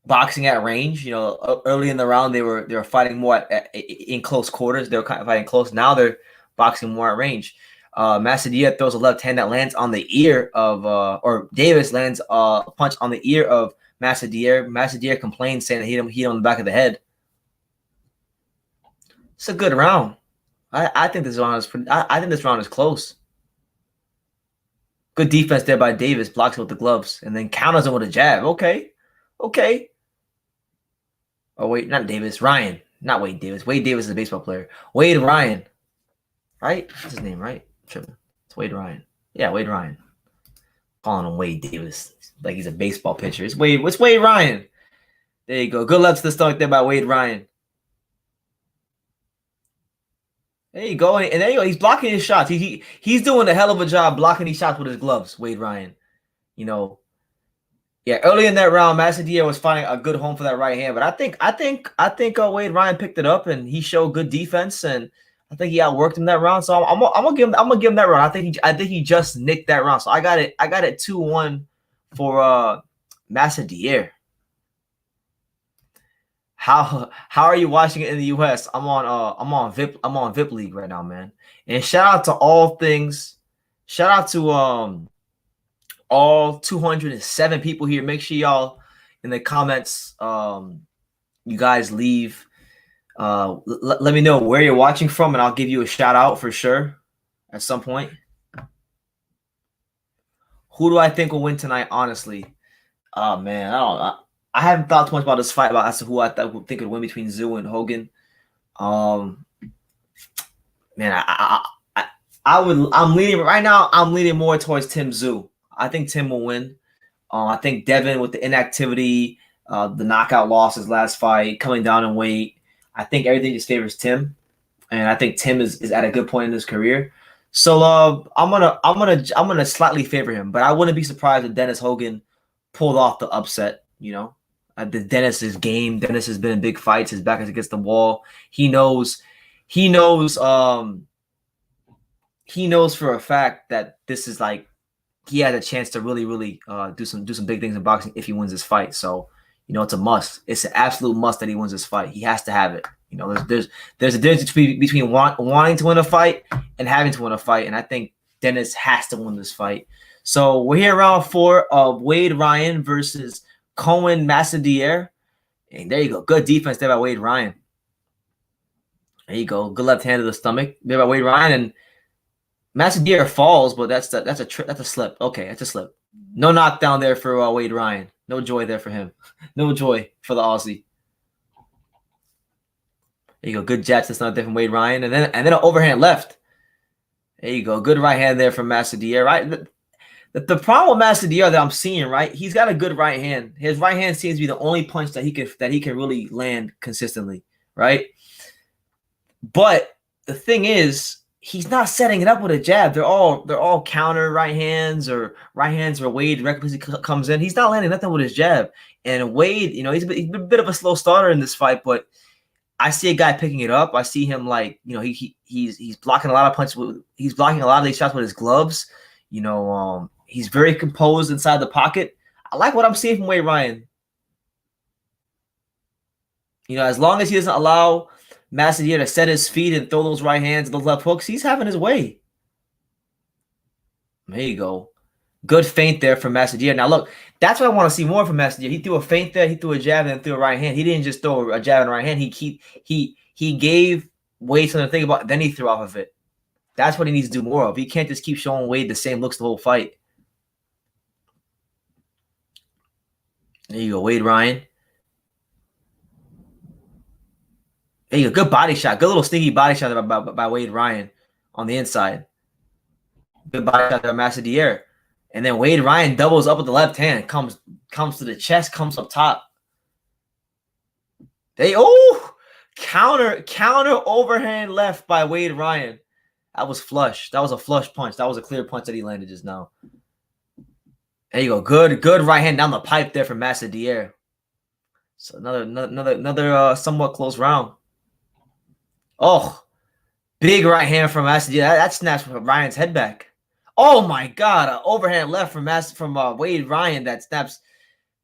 boxing at range. You know, early in the round they were fighting more in close quarters. They were kind of fighting close. Now they're boxing more at range. Masvidal throws a left hand that lands on the ear of, or Davis lands a punch on the ear of Masvidal. Masvidal complains, saying that he hit him on the back of the head. It's a good round. I think this round is I think this round is close. Good defense there by Davis, blocks it with the gloves, and then counters him with a jab. Okay. Oh, wait, not Davis. Ryan. Not Wade Davis. Wade Davis is a baseball player. Wade Ryan. Right? That's his name, right? It's Wade Ryan. Yeah, Wade Ryan. Calling him Wade Davis like he's a baseball pitcher. It's Wade Ryan. There you go. Good luck to the stomach there by Wade Ryan. There you go. And there you go. He's blocking his shots. He's doing a hell of a job blocking these shots with his gloves, Wade Ryan. You know, yeah, early in that round, Masvidal was finding a good home for that right hand. But I think Wade Ryan picked it up, and he showed good defense, and I think he outworked him that round. So I'm gonna give him that round. I think he just nicked that round. So I got it 2-1 for Masvidal. How are you watching it in the US? I'm on VIP League right now, man. And shout out to all things. Shout out to all 207 people here. Make sure y'all in the comments you guys leave let me know where you're watching from, and I'll give you a shout out for sure at some point. Who do I think will win tonight, honestly? Oh man, I haven't thought too much about this fight as to who I think would win between Tszyu and Hogan. Man, I'm leaning right now. I'm leaning more towards Tszyu. I think Tim will win. I think Devin, with the inactivity, the knockout loss his last fight, coming down in weight, I think everything just favors Tim, and I think Tim is at a good point in his career. So I'm gonna slightly favor him, but I wouldn't be surprised if Dennis Hogan pulled off the upset. You know, Dennis's game. Dennis has been in big fights. His back is against the wall. He knows for a fact that this is like he has a chance to really do some big things in boxing if he wins this fight. So it's a must. It's an absolute must that he wins this fight. He has to have it. There's a difference between wanting to win a fight and having to win a fight, and I think Dennis has to win this fight. So we're here in round 4 of Wade Ryan versus Cohen Masvidal. And there you go. Good defense there by Wade Ryan. There you go. Good left hand to the stomach there by Wade Ryan. And Masvidal falls, but that's a slip. Okay, that's a slip. No knockdown there for Wade Ryan. No joy there for him. No joy for the Aussie. There you go. Good jabs. That's not there from Wade Ryan. And then an overhand left. There you go. Good right hand there from Masvidal. Right. The problem with Masvidal that I'm seeing, right? He's got a good right hand. His right hand seems to be the only punch that he can really land consistently, right? But the thing is, he's not setting it up with a jab. They're all counter right hands or right hands where Wade recklessly comes in. He's not landing nothing with his jab. And Wade, he's been a bit of a slow starter in this fight, but I see a guy picking it up. I see him he's blocking a lot of punches. He's blocking a lot of these shots with his gloves. He's very composed inside the pocket. I like what I'm seeing from Wade Ryan. As long as he doesn't allow Masvidal to set his feet and throw those right hands and those left hooks, he's having his way. There you go. Good feint there from Masvidal. Now look, that's what I want to see more from Masvidal. He threw a feint there, he threw a jab, and then threw a right hand. He didn't just throw a jab and a right hand. He gave Wade something to think about, then he threw off of it. That's what he needs to do more of. He can't just keep showing Wade the same looks the whole fight. There you go, Wade Ryan. There you go, good body shot. Good little sneaky body shot by Wade Ryan on the inside. Good body shot there by Masvidal. And then Wade Ryan doubles up with the left hand. Comes to the chest, comes up top. Counter overhand left by Wade Ryan. That was flush. That was a flush punch. That was a clear punch that he landed just now. There you go. Good right hand down the pipe there from Masvidal. So another somewhat close round. Oh, big right hand from Masvidal. That snaps Ryan's head back. Oh my God, an overhand left from Wade Ryan that snaps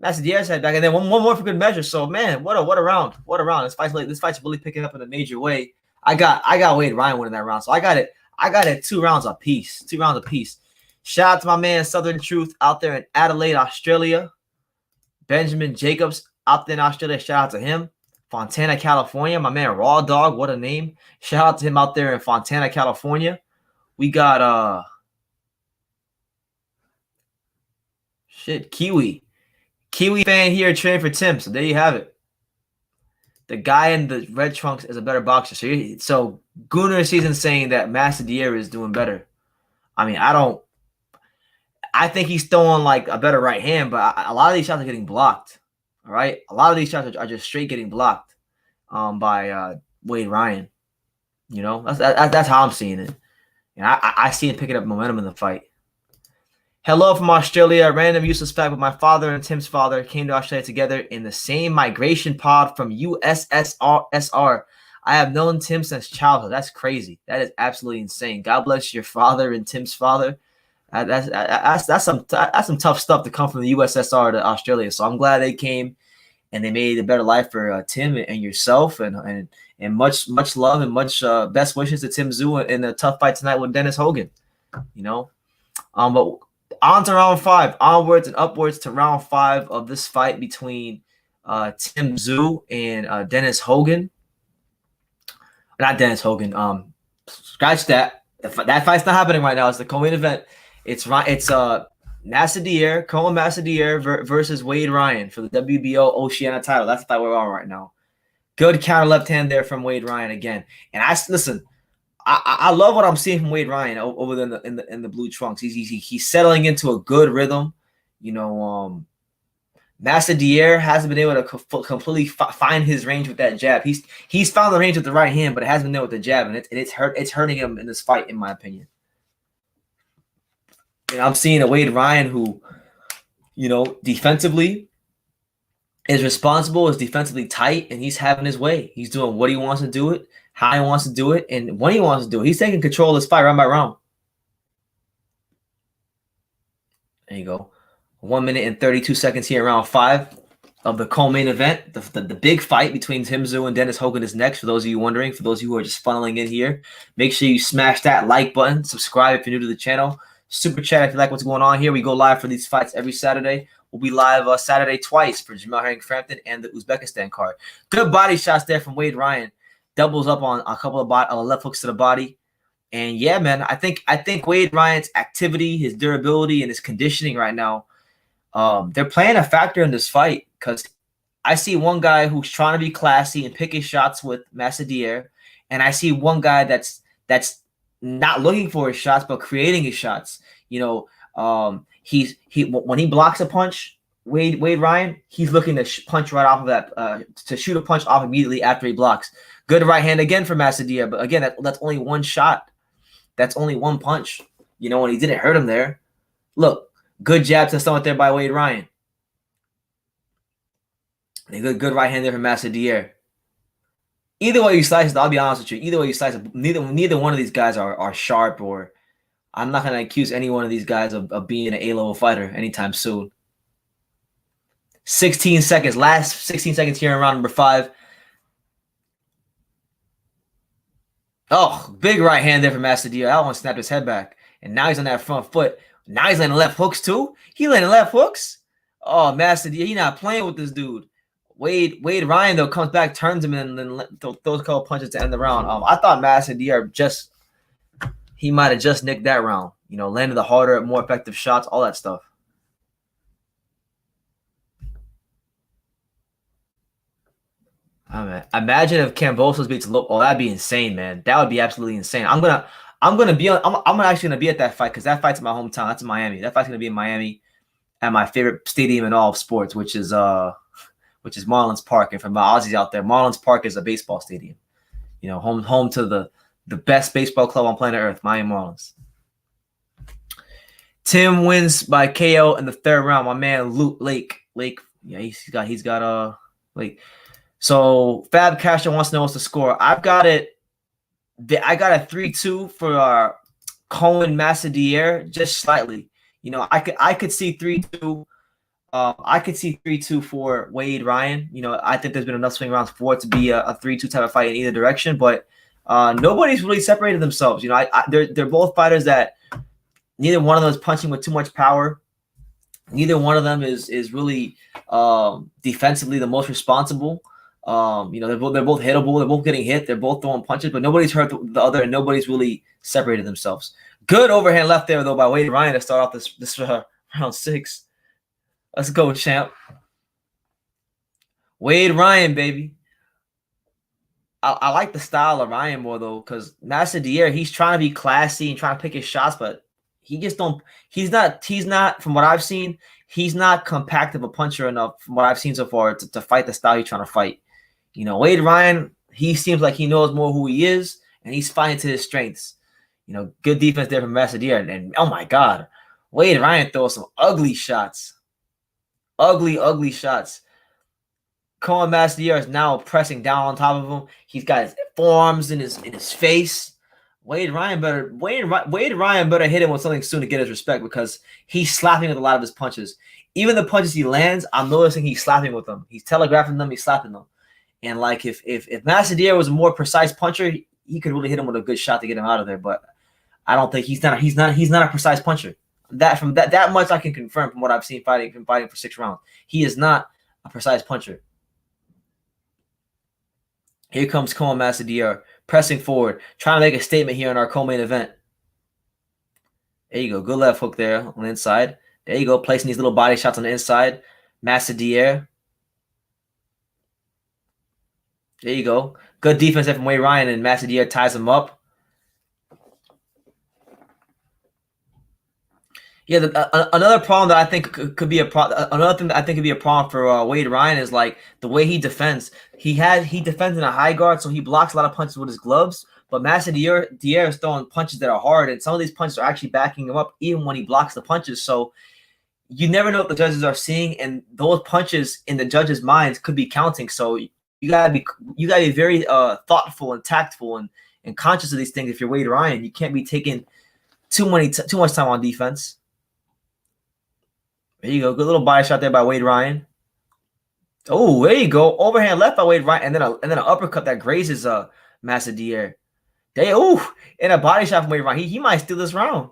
Masvidal's head back, and then one more for good measure. So man, what a round! What a round! This fight's really picking up in a major way. I got Wade Ryan winning that round, so I got it 2 rounds apiece. 2 rounds apiece. Shout out to my man Southern Truth out there in Adelaide, Australia. Benjamin Jacobs out there in Australia. Shout out to him. Fontana, California. My man Raw Dog, what a name. Shout out to him out there in Fontana, California. We got Kiwi fan here training for Tim. So there you have it. The guy in the red trunks is a better boxer. So Gunnar season saying that Masvidal is doing better. I mean, I think he's throwing like a better right hand, but a lot of these shots are getting blocked. All right, a lot of these shots are just straight getting blocked by Wade Ryan. That's how I'm seeing it, and I see him picking up momentum in the fight. Hello from Australia. Random useless fact, but my father and Tim's father came to Australia together in the same migration pod from USSR. I have known Tim since childhood. That's crazy. That is absolutely insane. God bless your father and Tim's father. That's some tough stuff to come from the USSR to Australia. So I'm glad they came and they made a better life for Tim and yourself, and much love and much best wishes to Tim Tszyu in a tough fight tonight with Dennis Hogan. But on to round 5, onwards and upwards to round 5 of this fight between Tim Tszyu and Dennis Hogan. Not Dennis Hogan. Scratch that. That fight's not happening right now. It's the co-main event. It's Cohen Masvidal versus Wade Ryan for the WBO Oceania title. That's the fight we're on right now. Good counter left hand there from Wade Ryan again. And I love what I'm seeing from Wade Ryan over in the blue trunks. He's settling into a good rhythm. Masvidal hasn't been able to completely find his range with that jab. He's found the range with the right hand, but it hasn't been there with the jab, and it's hurting him in this fight, in my opinion. And I'm seeing a Wade Ryan who, you know, defensively is responsible, is defensively tight, and he's having his way. He's doing what he wants to do it, how he wants to do it, and when he wants to do it. He's taking control of this fight round by round. There you go. 1 minute and 32 seconds here in round 5 of the co-main event. The big fight between Tszyu and Dennis Hogan is next. For those of you wondering, for those of you who are just funneling in here, make sure you smash that like button. Subscribe if you're new to the channel. Super chat if you like what's going on here. We go live for these fights every Saturday. We'll be live Saturday twice for Jamel Herring-Frampton and the Uzbekistan card. Good body shots there from Wade Ryan. Doubles up on a couple of left hooks to the body. And yeah, man, I think Wade Ryan's activity, his durability, and his conditioning right now, they're playing a factor in this fight, because I see one guy who's trying to be classy and pick his shots with Massadier, and I see one guy that's not looking for his shots but creating his shots. You know, when he blocks a punch, Wade Ryan, he's looking to punch right off of that, to shoot a punch off immediately after he blocks. Good right hand again for Massadier, but again, that's only one shot. That's only one punch. You know, and he didn't hurt him there. Look, good jab to stomach there by Wade Ryan. A good right hand there from Massadier. Either way you slice it, I'll be honest with you. Either way you slice it, neither one of these guys are sharp, or I'm not going to accuse any one of these guys of being an A-level fighter anytime soon. 16 seconds. Last 16 seconds here in round number 5. Oh, big right hand there from Massadier. That one snapped his head back. And now he's on that front foot. Now he's landing left hooks too. He landing left hooks. Oh, Massadier, he not playing with this dude. Wade Ryan, though, comes back, turns him, and then throws a couple punches to end the round. I thought Massadier he might have just nicked that round. You know, landed the harder, more effective shots, all that stuff. Oh, man. Imagine if Kambosos beats Lopez. Oh, that'd be insane, man. That would be absolutely insane. I'm actually gonna be at that fight, because that fight's in my hometown. That's in Miami. That fight's gonna be in Miami at my favorite stadium in all of sports, which is Marlins Park. And for my Aussies out there, Marlins Park is a baseball stadium. You know, home to the best baseball club on planet Earth, Miami Marlins. Tim wins by KO in the 3rd round. My man Lake. Yeah, he's got Lake. So Fab Castro wants to know what's the score. I got a 3-2 for Cohen Massadier, just slightly. You know, I could see 3-2. I could see 3-2 for Wade Ryan. You know, I think there's been enough swing rounds for it to be a 3-2 type of fight in either direction. But nobody's really separated themselves. You know, they're both fighters that neither one of them is punching with too much power. Neither one of them is really defensively the most responsible. You know, they're both hittable. They're both getting hit. They're both throwing punches, but nobody's hurt the other, and nobody's really separated themselves. Good overhand left there, though, by Wade Ryan to start off this round 6. Let's go, champ. Wade Ryan, baby. I like the style of Ryan more, though, because Massadier, he's trying to be classy and trying to pick his shots, but he just don't. He's not. From what I've seen, he's not compact of a puncher enough. From what I've seen so far, to fight the style he's trying to fight. You know, Wade Ryan, he seems like he knows more who he is, and he's fighting to his strengths. You know, good defense there from Massadier. And oh my God, Wade Ryan throws some ugly shots. Ugly shots. Cohen Massadier is now pressing down on top of him. He's got his forearms in his face. Wade Ryan better hit him with something soon to get his respect, because he's slapping with a lot of his punches. Even the punches he lands, I'm noticing he's slapping with them. He's telegraphing them. He's slapping them. And like if Massadier was a more precise puncher, he could really hit him with a good shot to get him out of there. But I don't think he's not a precise puncher. That much I can confirm from what I've seen fighting for 6 rounds. He is not a precise puncher. Here comes Cohen Massadier pressing forward, trying to make a statement here in our co-main event. There you go. Good left hook there on the inside. There you go. Placing these little body shots on the inside. Massadier. There you go. Good defense there from Wade Ryan, and Massadier ties him up. Yeah, another problem that I think could be another thing that I think could be a problem for Wade Ryan is like the way he defends. He defends in a high guard, so he blocks a lot of punches with his gloves. But Dier is throwing punches that are hard, and some of these punches are actually backing him up even when he blocks the punches. So you never know what the judges are seeing, and those punches in the judges' minds could be counting. So you gotta be very thoughtful and tactful and conscious of these things. If you're Wade Ryan, you can't be taking too much time on defense. There you go, good little body shot there by Wade Ryan. Oh, there you go, overhand left by Wade Ryan, and then an uppercut that grazes Dier. And a body shot from Wade Ryan. He might steal this round.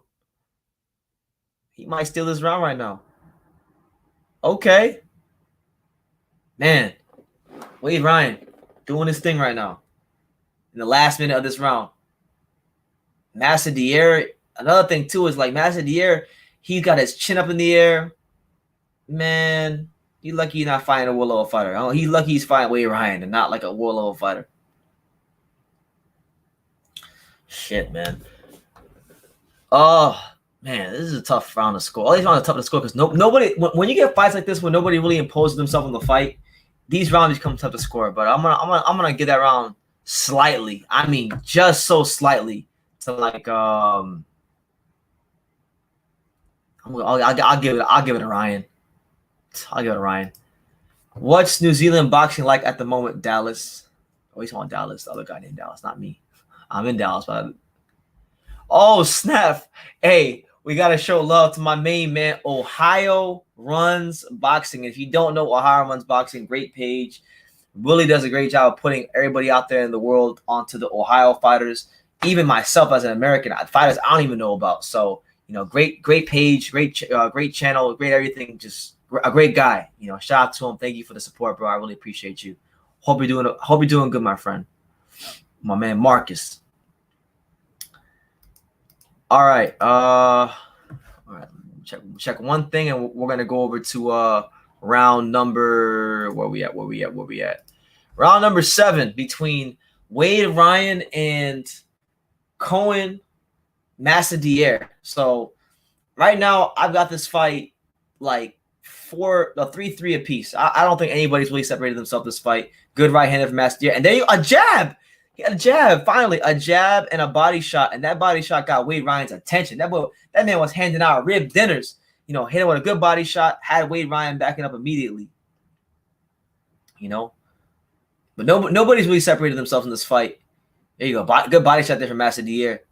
He might steal this round right now. Okay. Man, Wade Ryan doing his thing right now in the last minute of this round. Dier, another thing too is like Dier, he's got his chin up in the air. Man, he's lucky he's not fighting a world level fighter. Oh, he's lucky he's fighting Wade Ryan and not like a world level fighter. Shit, man. Oh, man, this is a tough round to score. All these rounds are tough to score because nobody. When you get fights like this where nobody really imposes themselves on the fight, these rounds become tough to score. But I'm gonna give that round slightly. I mean, just so slightly to like I'll give it a Ryan. I'll give it a Ryan. What's New Zealand boxing like at the moment, Dallas? Oh, he's on Dallas. The other guy named Dallas, not me. I'm in Dallas, but oh snap! Hey, we gotta show love to my main man, Ohio Runs Boxing. If you don't know Ohio Runs Boxing, great page. Really does a great job of putting everybody out there in the world onto the Ohio fighters. Even myself as an American, fighters I don't even know about. So great page, great channel, great everything. Just a great guy. Shout out to him. Thank you for the support, bro. I really appreciate you. Hope you're doing good, my friend. My man Marcus. All right. Check one thing, and we're gonna go over to round number. Where we at? Round number 7 between Wade Ryan and Cohen Dier. So right now I've got this fight like 3-3 apiece. I don't think anybody's really separated themselves this fight. Good right handed from Dier, and there you a jab. He had a jab, finally, a jab and a body shot, and that body shot got Wade Ryan's attention. That man was handing out rib dinners. Hit him with a good body shot, had Wade Ryan backing up immediately. But nobody's really separated themselves in this fight. There you go, good body shot there from Dier.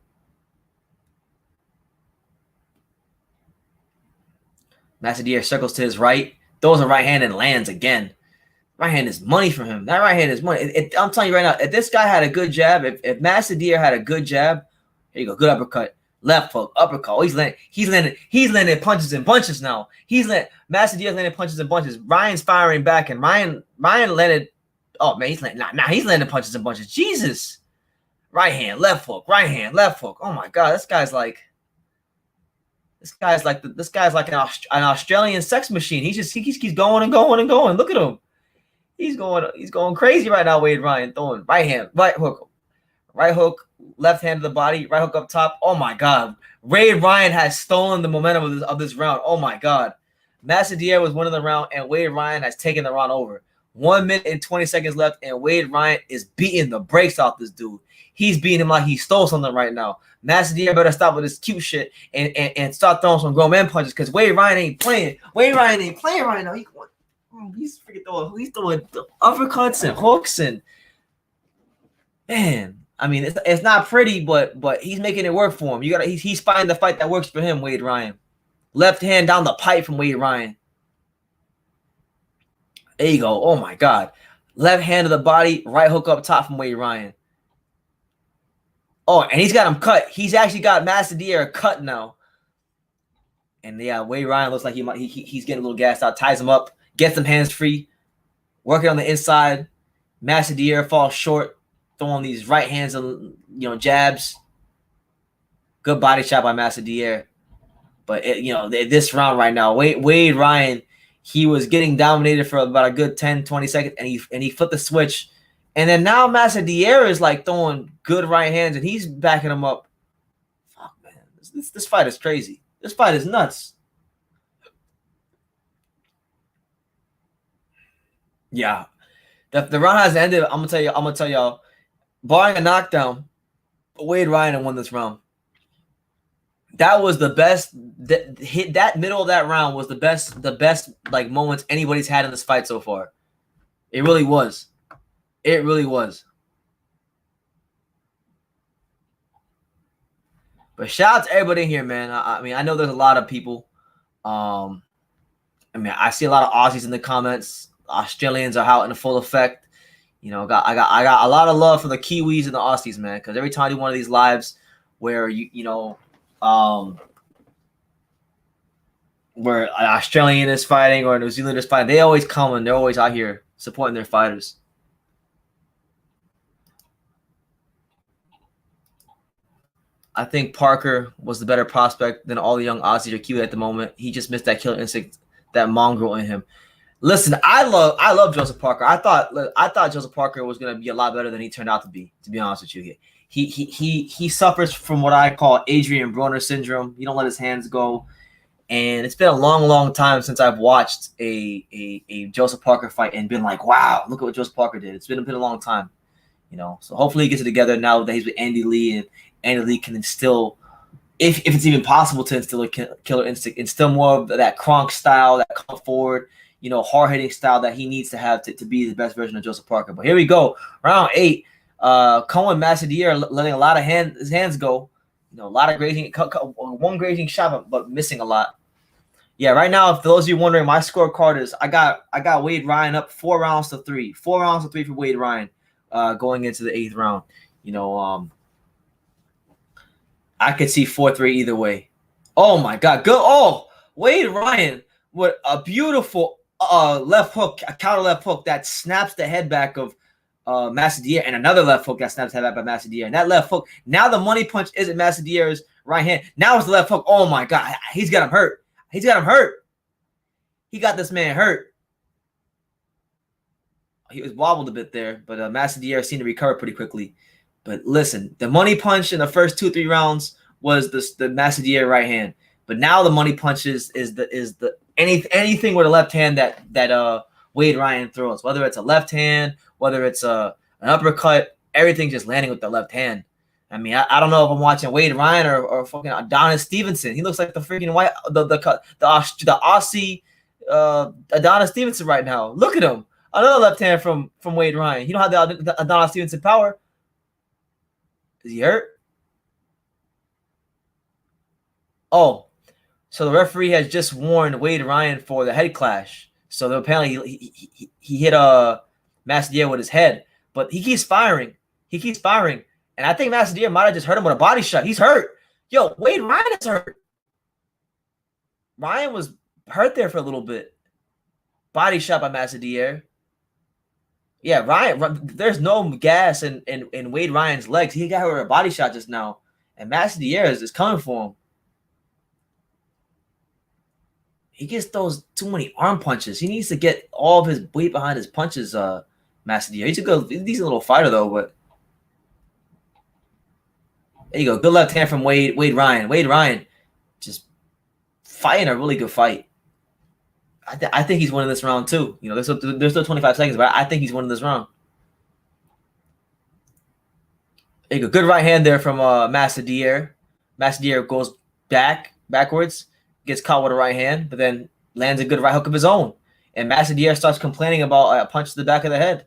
Dier circles to his right, throws a right hand and lands again. Right hand is money for him. That right hand is money. I'm telling you right now, if this guy had a good jab, if Dier had a good jab, here you go, good uppercut, left hook, uppercut. Oh, he's landing punches and bunches now. Dier's landing punches and bunches. Ryan's firing back, and Ryan landed. Oh man, he's landing punches and bunches. Jesus, right hand, left hook, right hand, left hook. Oh my God, this guy's like an Australian sex machine. He keeps going and going and going. Look at him. He's going crazy right now, Wade Ryan, throwing right hand, right hook, left hand to the body, right hook up top. Oh my God. Wade Ryan has stolen the momentum of this round. Oh my God. Dier was winning the round, and Wade Ryan has taken the round over. 1 minute and 20 seconds left, and Wade Ryan is beating the brakes off this dude. He's beating him like he stole something right now. Dier better stop with this cute shit and start throwing some grown man punches, because Wade Ryan ain't playing. Wade Ryan ain't playing right now. He's throwing uppercuts and hooks, and man, I mean, it's not pretty, but he's making it work for him. He's finding the fight that works for him, Wade Ryan. Left hand down the pipe from Wade Ryan. There you go. Oh my God. Left hand to the body, right hook up top from Wade Ryan. Oh, and he's got him cut. He's actually got Dier cut now. And yeah, Wade Ryan looks like he's getting a little gassed out. Ties him up, gets him hands free, working on the inside. Dier falls short, throwing these right hands and jabs. Good body shot by Dier. But this round right now, Wade Ryan, he was getting dominated for about a good 10, 20 seconds, and he flipped the switch. And then now Dier is like throwing good right hands, and he's backing him up. Fuck, man. This fight is crazy. This fight is nuts. Yeah. The round has ended. I'm gonna tell y'all, barring a knockdown, Wade Ryan won this round. That was the best. That middle of that round was the best like moments anybody's had in this fight so far. It really was. It really was. But shout out to everybody in here, man. I mean, I know there's a lot of people. I mean, I see a lot of Aussies in the comments. Australians are out in full effect. You know, I got a lot of love for the Kiwis and the Aussies, man. Because every time I do one of these lives where where an Australian is fighting or a New Zealander is fighting, they always come and they're always out here supporting their fighters. I think Parker was the better prospect than all the young Aussies or Kiwi at the moment. He just missed that killer instinct, that mongrel in him. Listen, I love Joseph Parker. I thought Joseph Parker was gonna be a lot better than he turned out to be honest with you. He suffers from what I call Adrian Broner syndrome. He don't let his hands go. And it's been a long, long time since I've watched a Joseph Parker fight and been like, wow, look at what Joseph Parker did. It's been a long time. You know, so hopefully he gets it together now that he's with Andy Lee, and Andy Lee can instill, if it's even possible to instill a killer instinct, instill more of that Kronk style, that come forward, you know, hard-hitting style that he needs to have to be the best version of Joseph Parker. But here we go. Round 8. Cohen Massadier letting a lot of his hands go. You know, a lot of grazing, one grazing shot, but missing a lot. Yeah, right now, for those of you wondering, my scorecard is I got Wade Ryan up 4 rounds to 3. 4 rounds to 3 for Wade Ryan going into the 8th round. You know, I could see 4-3 either way. Oh, my God. Good. Oh, Wade Ryan with a beautiful left hook, a counter left hook that snaps the head back of Massadier, and another left hook that snaps the head back by Massadier. And that left hook, now the money punch isn't Massadier's right hand. Now it's the left hook. Oh, my God. He's got him hurt. He's got him hurt. He got this man hurt. He was wobbled a bit there, but Massadier seemed to recover pretty quickly. But listen, the money punch in the first 2-3 rounds was the Massadier right hand. But now the money punch is the anything with a left hand that Wade Ryan throws, whether it's a left hand, whether it's an uppercut, everything just landing with the left hand. I mean, I don't know if I'm watching Wade Ryan or fucking Adonis Stevenson. He looks like the freaking the Aussie Adonis Stevenson right now. Look at him. Another left hand from Wade Ryan. He don't have the Adonis Stevenson power. Is he hurt? Oh, so the referee has just warned Wade Ryan for the head clash. So apparently he hit Massadier with his head, but he keeps firing. He keeps firing. And I think Massadier might have just hurt him with a body shot. He's hurt. Yo, Wade Ryan is hurt. Ryan was hurt there for a little bit. Body shot by Massadier. Yeah, Ryan, there's no gas in Wade Ryan's legs. He got her a body shot just now. And Massadier is coming for him. He gets those too many arm punches. He needs to get all of his weight behind his punches, Massadier. He's a decent little fighter, though, but there you go. Good left hand from Wade Ryan. Wade Ryan just fighting a really good fight. I think he's winning this round too. You know, there's still 25 seconds, but I think he's winning this round. There you go. Good right hand there from Massadier. Massadier goes backwards, gets caught with a right hand, but then lands a good right hook of his own. And Massadier starts complaining about a punch to the back of the head.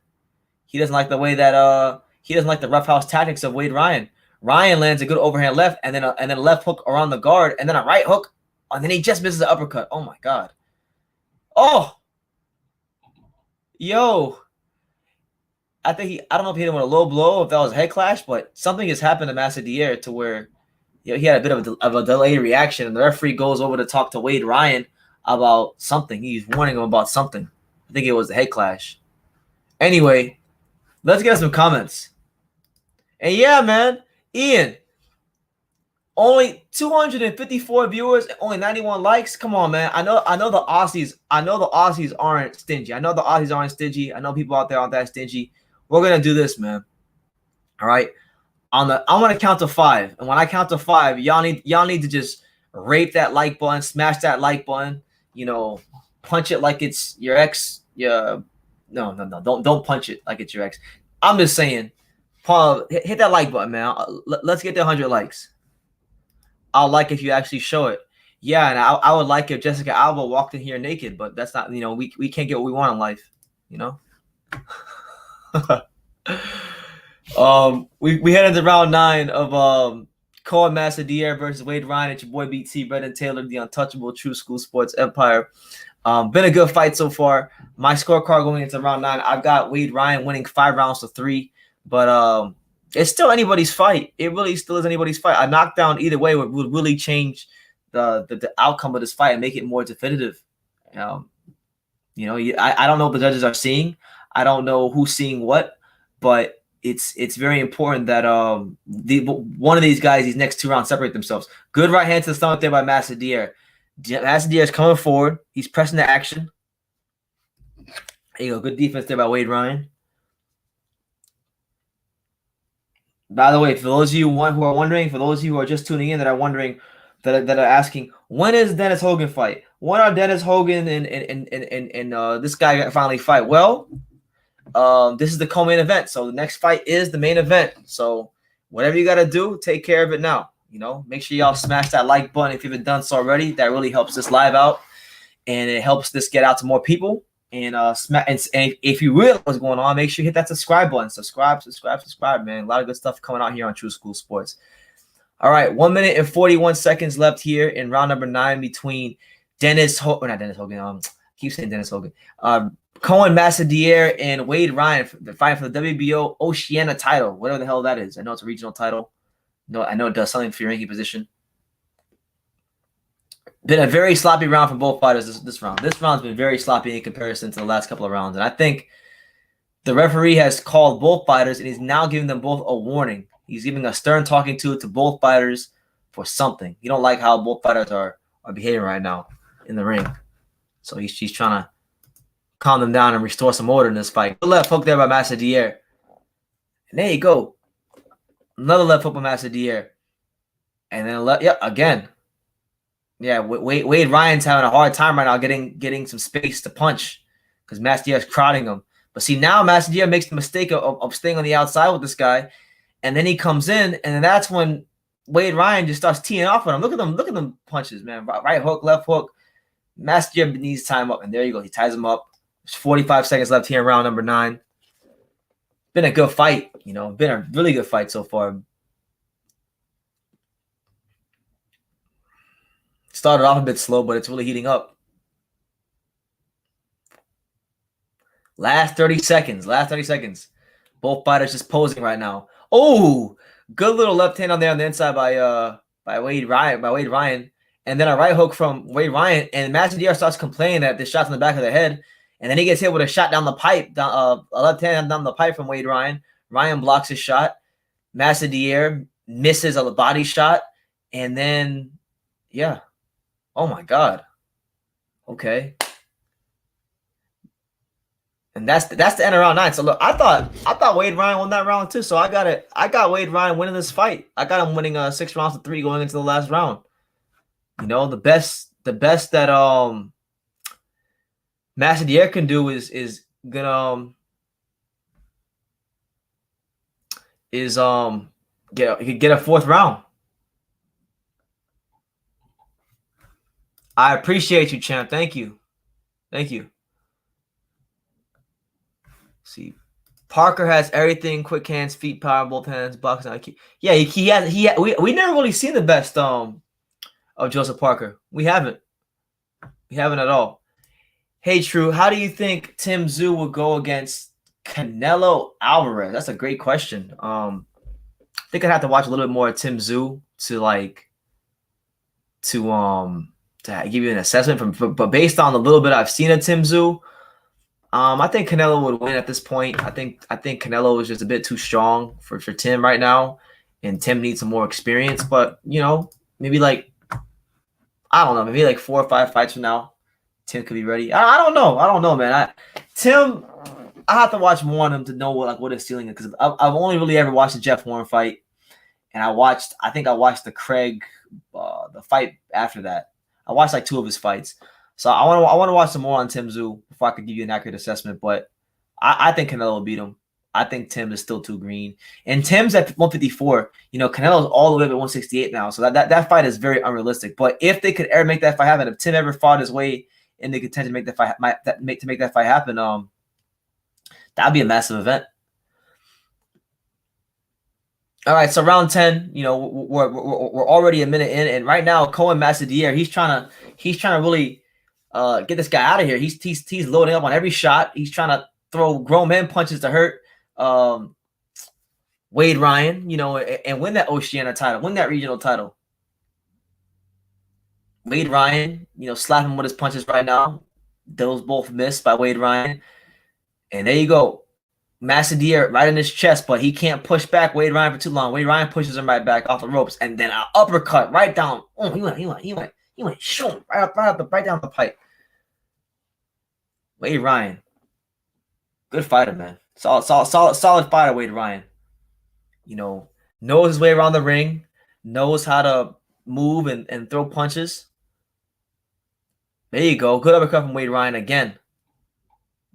He doesn't like the way that he doesn't like the roughhouse tactics of Wade Ryan. Ryan lands a good overhand left, and then a left hook around the guard, and then a right hook, and then he just misses the uppercut. Oh my God. Oh, yo. I don't know if he hit him with a low blow, if that was a head clash, but something has happened to Massadier to where he had a bit of a delayed reaction, and the referee goes over to talk to Wade Ryan about something. He's warning him about something. I think it was the head clash. Anyway, let's get some comments. And yeah, man, Ian, only 254 viewers, only 91 likes. Come on, man. I know the Aussies aren't stingy. I know the Aussies aren't stingy. I know people out there aren't that stingy. We're gonna do this, man. All right. I'm gonna count to 5, and when I count to 5, y'all need to just rape that like button, smash that like button. You know, punch it like it's your ex. Yeah, no, don't punch it like it's your ex. I'm just saying, Paul, hit that like button, man. Let's get to 100 likes. I'll like if you actually show it. Yeah, and I would like if Jessica Alba walked in here naked, but that's not, we can't get what we want in life, we head into round 9 of Cohen Masadier versus Wade Ryan. It's your boy BT, Brendan Taylor, the untouchable True School Sports Empire. Been a good fight so far. My scorecard going into round 9, I've got Wade Ryan winning 5 rounds to 3, but it's still anybody's fight. It really still is anybody's fight. A knockdown either way would really change the outcome of this fight and make it more definitive. I don't know what the judges are seeing. I don't know who's seeing what, but it's very important that one of these guys, these next 2 rounds, separate themselves. Good right hand to the stomach there by Masadier. Masadier is coming forward. He's pressing the action. There you go. Good defense there by Wade Ryan. By the way, for those of you who are wondering, for those of you who are just tuning in that are wondering, that are asking, when is Dennis Hogan fight? When are Dennis Hogan and this guy finally fight? Well, this is the co-main event, so the next fight is the main event. So whatever you got to do, take care of it now. Make sure y'all smash that like button if you haven't done so already. That really helps this live out, and it helps this get out to more people. And if you really know what's going on, make sure you hit that subscribe button. Subscribe, man. A lot of good stuff coming out here on True School Sports. All right, 1 minute and 41 seconds left here in round number 9 between I keep saying Dennis Hogan. Cohen Masadier and Wade Ryan fighting for the WBO Oceania title, whatever the hell that is. I know it's a regional title. No, I know it does something for your ranking position. Been a very sloppy round for both fighters this round. This round's been very sloppy in comparison to the last couple of rounds. And I think the referee has called both fighters, and he's now giving them both a warning. He's giving a stern talking to both fighters for something. He don't like how both fighters are behaving right now in the ring. So he's trying to calm them down and restore some order in this fight. Good left hook there by Masadier. And there you go. Another left hook by Masadier. And then again. Yeah, Wade Ryan's having a hard time right now getting some space to punch because Masadier is crowding him. But see, now Masadier makes the mistake of staying on the outside with this guy, and then he comes in, and then that's when Wade Ryan just starts teeing off on him. Look at them punches, man. Right hook, left hook. Masadier needs time up, and there you go. He ties him up. There's 45 seconds left here in round number 9. Been a good fight, been a really good fight so far. Started off a bit slow, but it's really heating up. Last 30 seconds. Both fighters just posing right now. Oh, good little left hand on there on the inside by Wade Ryan. And then a right hook from Wade Ryan. And Masadier starts complaining that this shot's in the back of the head. And then he gets hit with a shot down the pipe, a left hand down the pipe from Wade Ryan. Ryan blocks his shot. Masadier misses a body shot. And then, yeah. Oh my God. Okay. And that's the end of round 9. So look, I thought Wade Ryan won that round too. So I got Wade Ryan winning this fight. I got him winning 6 rounds to 3 going into the last round. The best that Masadier can do is gonna get a 4th round. I appreciate you, champ. Thank you. See, Parker has everything: quick hands, feet power, both hands, boxing IQ. Yeah, he has. We never really seen the best of Joseph Parker. We haven't at all. Hey, True, how do you think Tim Tszyu will go against Canelo Alvarez? That's a great question. I think I'd have to watch a little bit more of Tim Tszyu to give you an assessment but based on the little bit I've seen of Tim Tszyu, I think Canelo would win at this point. I think Canelo is just a bit too strong for Tim right now, and Tim needs some more experience. But maybe maybe 4 or 5 fights from now, Tim could be ready. I don't know, man. I have to watch more on him to know what his ceiling is, because I've only really ever watched the Jeff Horn fight, and I think I watched the Craig the fight after that. I watched 2 of his fights. So I want to watch some more on Tim Tszyu before I could give you an accurate assessment. But I think Canelo will beat him. I think Tim is still too green. And Tim's at 154. You know, Canelo's all the way up at 168 now. So that fight is very unrealistic. But if they could ever make that fight happen, if Tim ever fought his way in the contention to make that fight happen, that'd be a massive event. All right, so round 10, you know, we're already a minute in, and right now Cohen Massadier, he's trying to really get this guy out of here. He's loading up on every shot. He's trying to throw grown man punches to hurt Wade Ryan, you know, and win that Oceania title, win that regional title. Wade Ryan, you know, slap him with his punches right now. Those both missed by Wade Ryan, and there you go. Massadier right in his chest, but he can't push back Wade Ryan for too long. Wade Ryan pushes him right back off the ropes, and then an uppercut right down. Oh, he went, shoom, right down the pipe. Wade Ryan, good fighter, man. Solid fighter, Wade Ryan. You know, knows his way around the ring, knows how to move and throw punches. There you go, good uppercut from Wade Ryan again.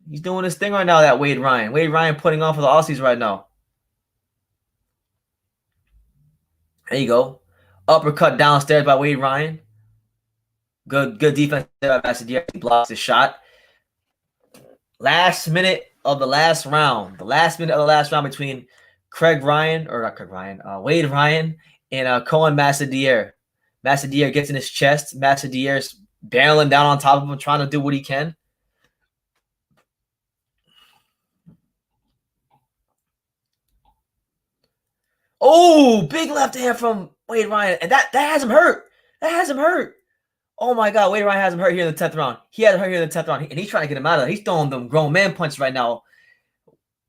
He's doing his thing right now, that Wade Ryan. Wade Ryan putting on for the Aussies right now. There you go. Uppercut downstairs by Wade Ryan. Good defense there by Massadier. He blocks his shot. Last minute of the last round. The last minute of the last round between Wade Ryan and Cohen Massadier. Massadier gets in his chest. Massadier's barreling down on top of him, trying to do what he can. Oh, big left hand from Wade Ryan. And that has him hurt. That has him hurt. Oh, my God. Wade Ryan has him hurt here in the 10th round. He has him hurt here in the 10th round. And he's trying to get him out of there. He's throwing them grown man punches right now.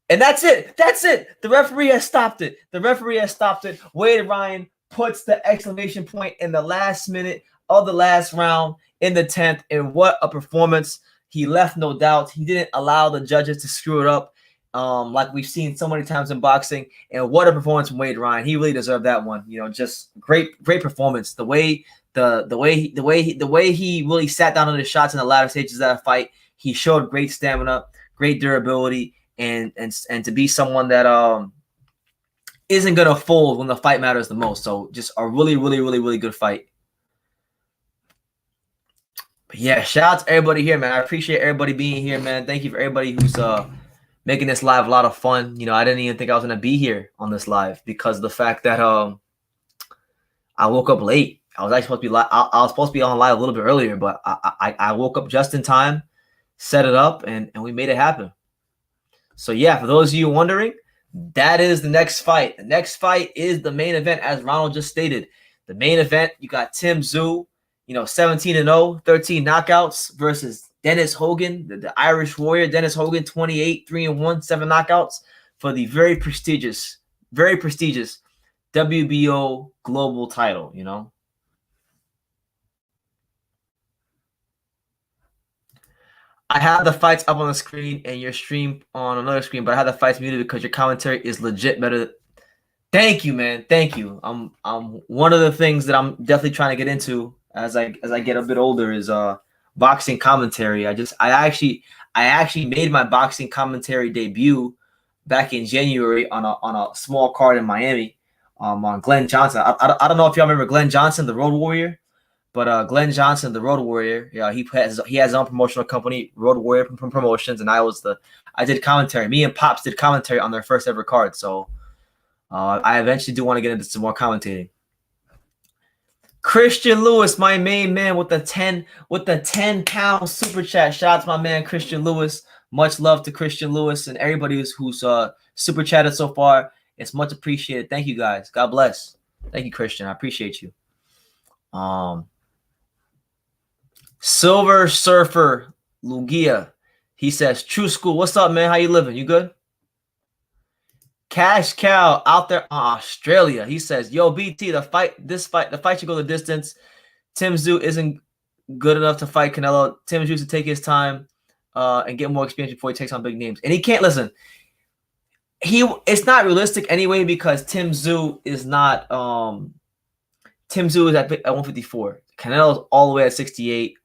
And that's it. That's it. The referee has stopped it. The referee has stopped it. Wade Ryan puts the exclamation point in the last minute of the last round in the 10th. And what a performance. He left no doubt. He didn't allow the judges to screw it up. Like we've seen so many times in boxing, and what a performance from Wade Ryan. He really deserved that one. You know, just great performance. The way he really sat down on his shots in the latter stages of that fight. He showed great stamina, great durability, and to be someone that isn't gonna fold when the fight matters the most. So just a really good fight. But yeah, shout out to everybody here, man. I appreciate everybody being here, man. Thank you for everybody who's making this live a lot of fun. You know, I didn't even think I was gonna be here on this live because of the fact that I woke up late. I was actually supposed to be I was supposed to be on live a little bit earlier, but I woke up just in time, set it up, and we made it happen. So yeah, for those of you wondering, that is the next fight. The next fight is the main event, as Ronald just stated. The main event, you got Tim Tszyu, you know, 17-0, 13 knockouts versus Dennis Hogan, the Irish Warrior. Dennis Hogan, 28, 3-1, 7 knockouts for the very prestigious WBO global title, you know. I have the fights up on the screen and your stream on another screen, but I have the fights muted because your commentary is legit better. Thank you, man. Thank you. One of the things that I'm definitely trying to get into as I get a bit older is boxing commentary. I actually made my boxing commentary debut back in January on a small card in Miami on Glenn Johnson. I don't know if y'all remember Glenn Johnson, the Road Warrior. But Glenn Johnson, the Road Warrior, yeah, he has his own promotional company, Road Warrior Promotions, and I did commentary. Me and Pops did commentary on their first ever card. So I eventually do want to get into some more commentating. Christian Lewis, my main man, with the 10-pound super chat. Shout out to my man Christian Lewis. Much love to Christian Lewis and everybody who's super chatted so far. It's much appreciated. Thank you guys. God bless. Thank you, Christian. I appreciate you. Silver Surfer Lugia, he says, True School, what's up, man? How you living? You good? Cash Cow out there in Australia, he says, yo, BT, the fight should go the distance. Tim Tszyu isn't good enough to fight Canelo. Tim Tszyu should take his time and get more experience before he takes on big names. And he can't listen. It's not realistic anyway because Tim Tszyu is not Tim Tszyu is at 154. Canelo's all the way at 68.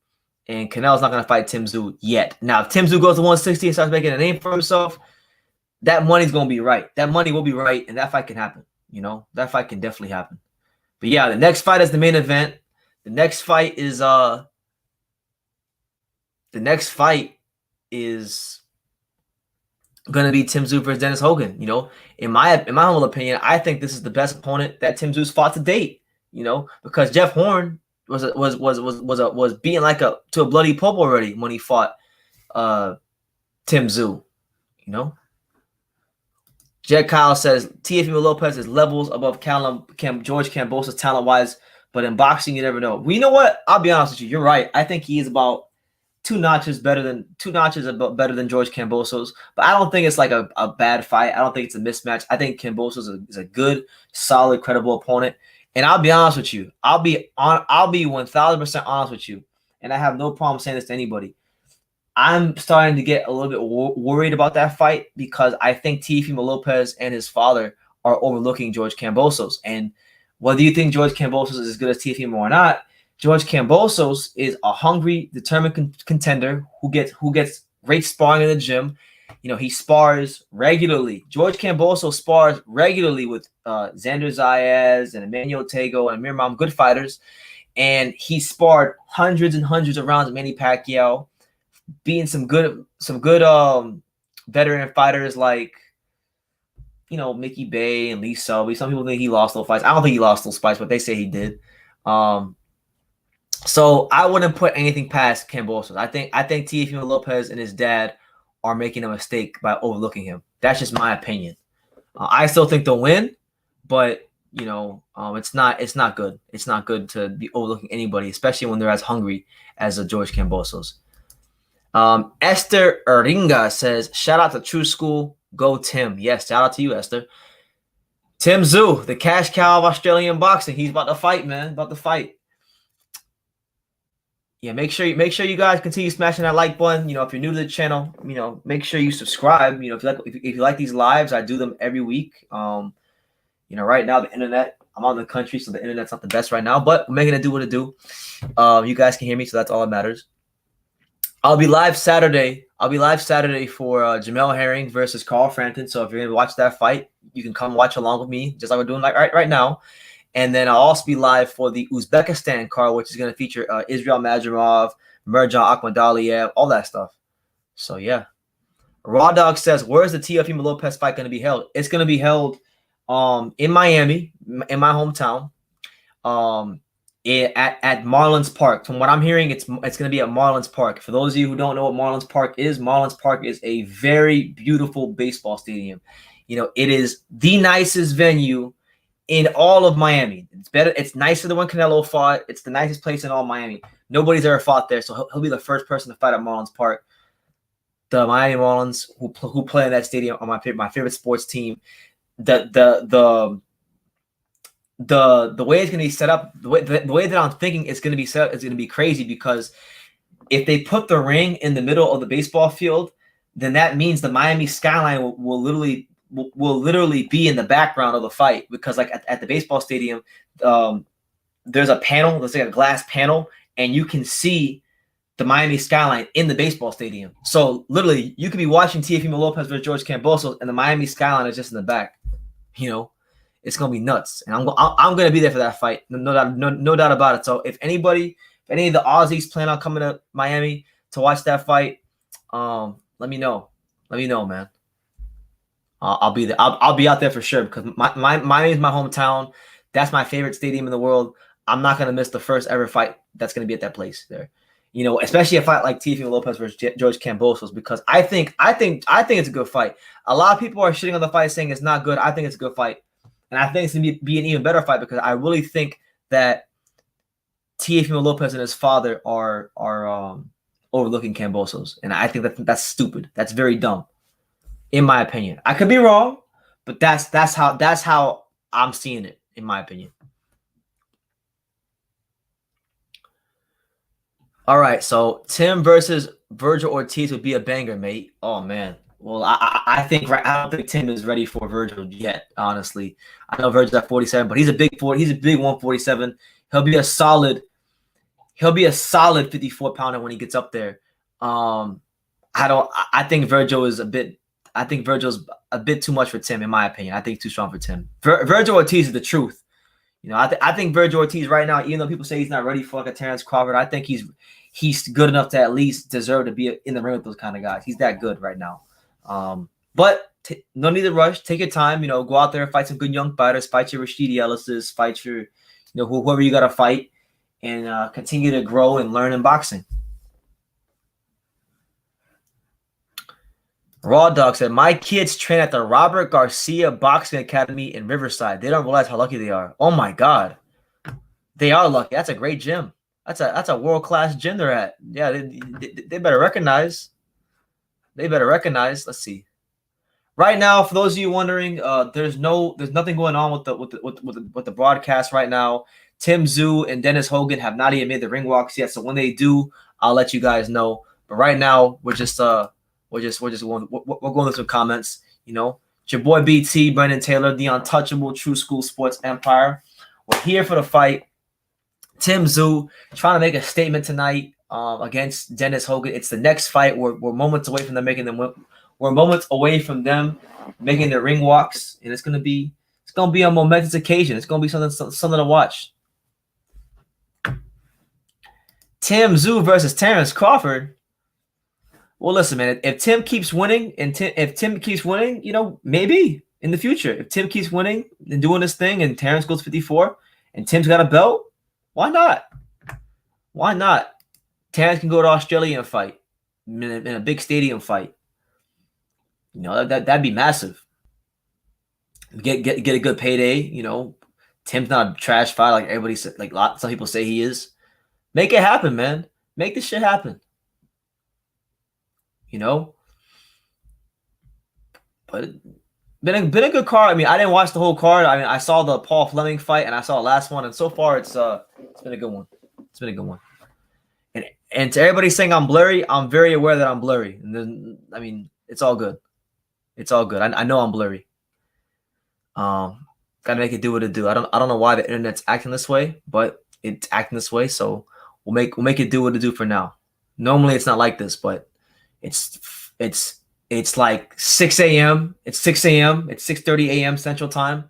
And Canelo's not going to fight Tim Tszyu yet. Now, if Tim Tszyu goes to 160 and starts making a name for himself, that money's gonna be right. That money will be right, and that fight can happen. You know, that fight can definitely happen. But yeah, the next fight is the main event. The next fight is gonna be Tim Tszyu versus Dennis Hogan. You know, in my humble opinion, I think this is the best opponent that Tim Tszyu's fought to date. You know, because Jeff Horn was beaten like to a bloody pulp already when he fought Tim Tszyu. You know, Jed Kyle says Teofimo Lopez is levels above George Kambosos talent wise, but in boxing you never know. Well, you know what? I'll be honest with you. You're right. I think he is about two notches better than George Kambosos, but I don't think it's like a bad fight. I don't think it's a mismatch. I think Kambosos is a good, solid, credible opponent. And I'll be honest with you. I'll be 1000% honest with you. And I have no problem saying this to anybody. I'm starting to get a little bit worried about that fight because I think Teofimo Lopez and his father are overlooking George Kambosos. And whether you think George Kambosos is as good as Teofimo or not, George Kambosos is a hungry, determined contender who gets great sparring in the gym. You know, he spars regularly. George Kambosos spars regularly with Xander Zayas and Emmanuel Tego and Mirmam, good fighters. And he sparred hundreds and hundreds of rounds with Manny Pacquiao, beating some good veteran fighters like, you know, Mickey Bay and Lee Selby. Some people think he lost those fights. I don't think he lost those fights, but they say he did. So I wouldn't put anything past Kambosos. I think Teofimo Lopez and his dad are making a mistake by overlooking him. That's just my opinion. I still think they'll win, but you know, it's not good. It's not good to be overlooking anybody, especially when they're as hungry as a George Kambosos. Esther Eringa says, shout out to True School. Go Tim. Yes, shout out to you, Esther. Tim Tszyu, the cash cow of Australian boxing. He's about to fight, man. About to fight. Yeah, make sure you guys continue smashing that like button. You know, if you're new to the channel, you know, make sure you subscribe. You know, if you like these lives, I do them every week. You know, right now the internet, I'm out in the country, so the internet's not the best right now, but we're making it do what it do. You guys can hear me, so that's all that matters. I'll be live Saturday for Jamel Herring versus Carl Frampton. So if you're gonna watch that fight, you can come watch along with me, just like we're doing right now. And then I'll also be live for the Uzbekistan card, which is going to feature Israel Madrimov, Merjan Akhmadaliev, all that stuff. So, yeah. Raw Dog says, where's the Teofimo Lopez fight going to be held? It's going to be held in Miami, in my hometown, at Marlins Park. From what I'm hearing, it's going to be at Marlins Park. For those of you who don't know what Marlins Park is a very beautiful baseball stadium. You know, it is the nicest venue in all of Miami. It's better. It's nicer than when Canelo fought. It's the nicest place in all Miami. Nobody's ever fought there, so he'll be the first person to fight at Marlins Park. The Miami Marlins, who play in that stadium, are my favorite sports team. The way it's going to be set up, the way that I'm thinking it's going to be set up is going to be crazy, because if they put the ring in the middle of the baseball field, then that means the Miami skyline will literally be in the background of the fight, because like at the baseball stadium, there's a panel, there's like a glass panel, and you can see the Miami skyline in the baseball stadium. So literally you could be watching Teofimo Lopez versus George Kambosos and the Miami skyline is just in the back. You know, it's going to be nuts. And I'm going to be there for that fight. No doubt about it. So if any of the Aussies plan on coming to Miami to watch that fight, let me know. Let me know, man. I'll be there. I'll be out there for sure, because Miami is my hometown. That's my favorite stadium in the world. I'm not gonna miss the first ever fight that's gonna be at that place there. You know, especially a fight like Teofimo Lopez versus George Kambosos, because I think it's a good fight. A lot of people are shitting on the fight, saying it's not good. I think it's a good fight, and I think it's gonna be an even better fight, because I really think that Teofimo Lopez and his father are overlooking Kambosos, and I think that's stupid. That's very dumb, in my opinion. I could be wrong, but that's how I'm seeing it, in my opinion. All right, so Tim versus Virgil Ortiz would be a banger, mate. Oh man. Well, I don't think Tim is ready for Virgil yet, honestly. I know Virgil's at 47, but he's a big 147. He'll be a solid 54 pounder when he gets up there. I think Virgil is a bit I think Virgil's a bit too much for Tim, in my opinion. I think he's too strong for Tim. Virgil Ortiz is the truth. You know, I think Virgil Ortiz right now, even though people say he's not ready for like a Terrence Crawford, I think he's good enough to at least deserve to be in the ring with those kind of guys. He's that good right now. But no need to rush. Take your time. You know, go out there and fight some good young fighters. Fight your Rashidi Ellis's. Fight your, whoever you got to fight, and continue to grow and learn in boxing. Raw Dog said, my kids train at the Robert Garcia Boxing Academy in Riverside. They don't realize how lucky they are. Oh my God. They are lucky. That's a great gym. That's a world-class gym they're at. Yeah, they better recognize. They better recognize. Let's see. Right now, for those of you wondering, there's nothing going on with the broadcast right now. Tszyu and Dennis Hogan have not even made the ring walks yet. So when they do, I'll let you guys know. But right now, we're going through some comments. You know, it's your boy BT, Brendan Taylor, the untouchable True School Sports Empire. We're here for the fight. Tszyu trying to make a statement tonight against Dennis Hogan. It's the next fight. We're moments away from them making them. We're moments away from them making their ring walks, and it's gonna be a momentous occasion. It's gonna be something to watch. Tszyu versus Terrence Crawford. Well, listen, man. If Tim keeps winning, you know, maybe in the future, if Tim keeps winning and doing this thing, and Terrence goes 54, and Tim's got a belt, why not? Why not? Terrence can go to Australia and fight in a big stadium fight. You know, that'd be massive. Get a good payday. You know, Tim's not a trash fighter like everybody said, like some people say he is. Make it happen, man. Make this shit happen. You know, but been a good card. I mean, I didn't watch the whole card. I mean, I saw the Paul Fleming fight and I saw the last one, and so far it's been a good one. It's been a good one. And to everybody saying I'm blurry, I'm very aware that I'm blurry. And then, I mean, it's all good. It's all good. I know I'm blurry. Gotta make it do what it do. I don't know why the internet's acting this way, but it's acting this way. So we'll make it do what it do for now. Normally it's not like this, but it's like 6 a.m. It's 6 a.m. It's 6:30 a.m. Central Time.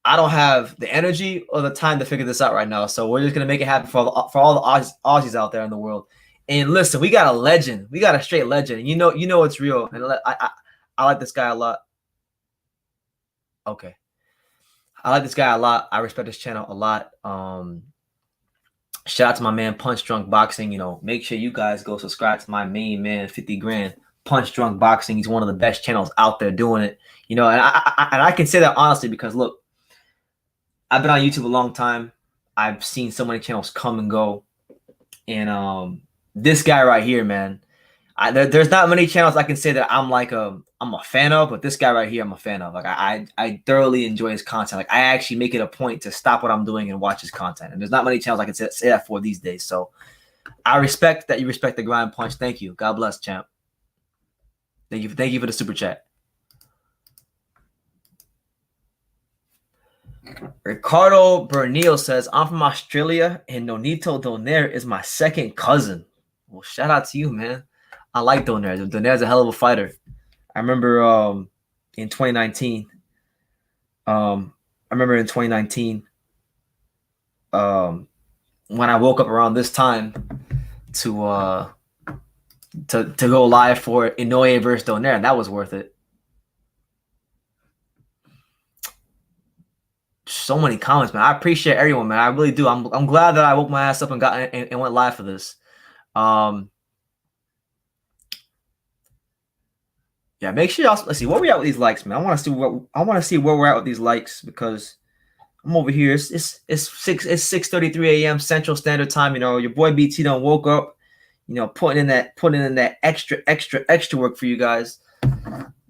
I don't have the energy or the time to figure this out right now. So we're just gonna make it happen for all the Aussies out there in the world. And listen, we got a legend. We got a straight legend. You know it's real. And I like this guy a lot. Okay. I like this guy a lot. I respect his channel a lot. Shout out to my man Punch Drunk Boxing. You know, make sure you guys go subscribe to my main man 50 grand Punch Drunk Boxing. He's one of the best channels out there doing it. You know, and I can say that honestly because look, I've been on YouTube a long time. I've seen so many channels come and go, and this guy right here, man. There's not many channels I can say that I'm a fan of, but this guy right here I'm a fan of. Like I thoroughly enjoy his content. Like I actually make it a point to stop what I'm doing and watch his content. And there's not many channels I can say that for these days. So I respect that you respect the grind, Punch. Thank you. God bless, champ. Thank you for the super chat. Ricardo Bernil says, I'm from Australia and Nonito Donaire is my second cousin. Well, shout out to you, man. I like Donaire. Donaire's a hell of a fighter. I remember in 2019. When I woke up around this time to go live for Inoue versus Donaire, and that was worth it. So many comments, man. I appreciate everyone, man. I really do. I'm glad that I woke my ass up and got and went live for this. Yeah, make sure y'all let's see where we at with these likes, man. I want to see where we're at with these likes because I'm over here. It's 6:33 a.m. Central Standard Time. You know, your boy BT done woke up. You know, putting in that extra work for you guys.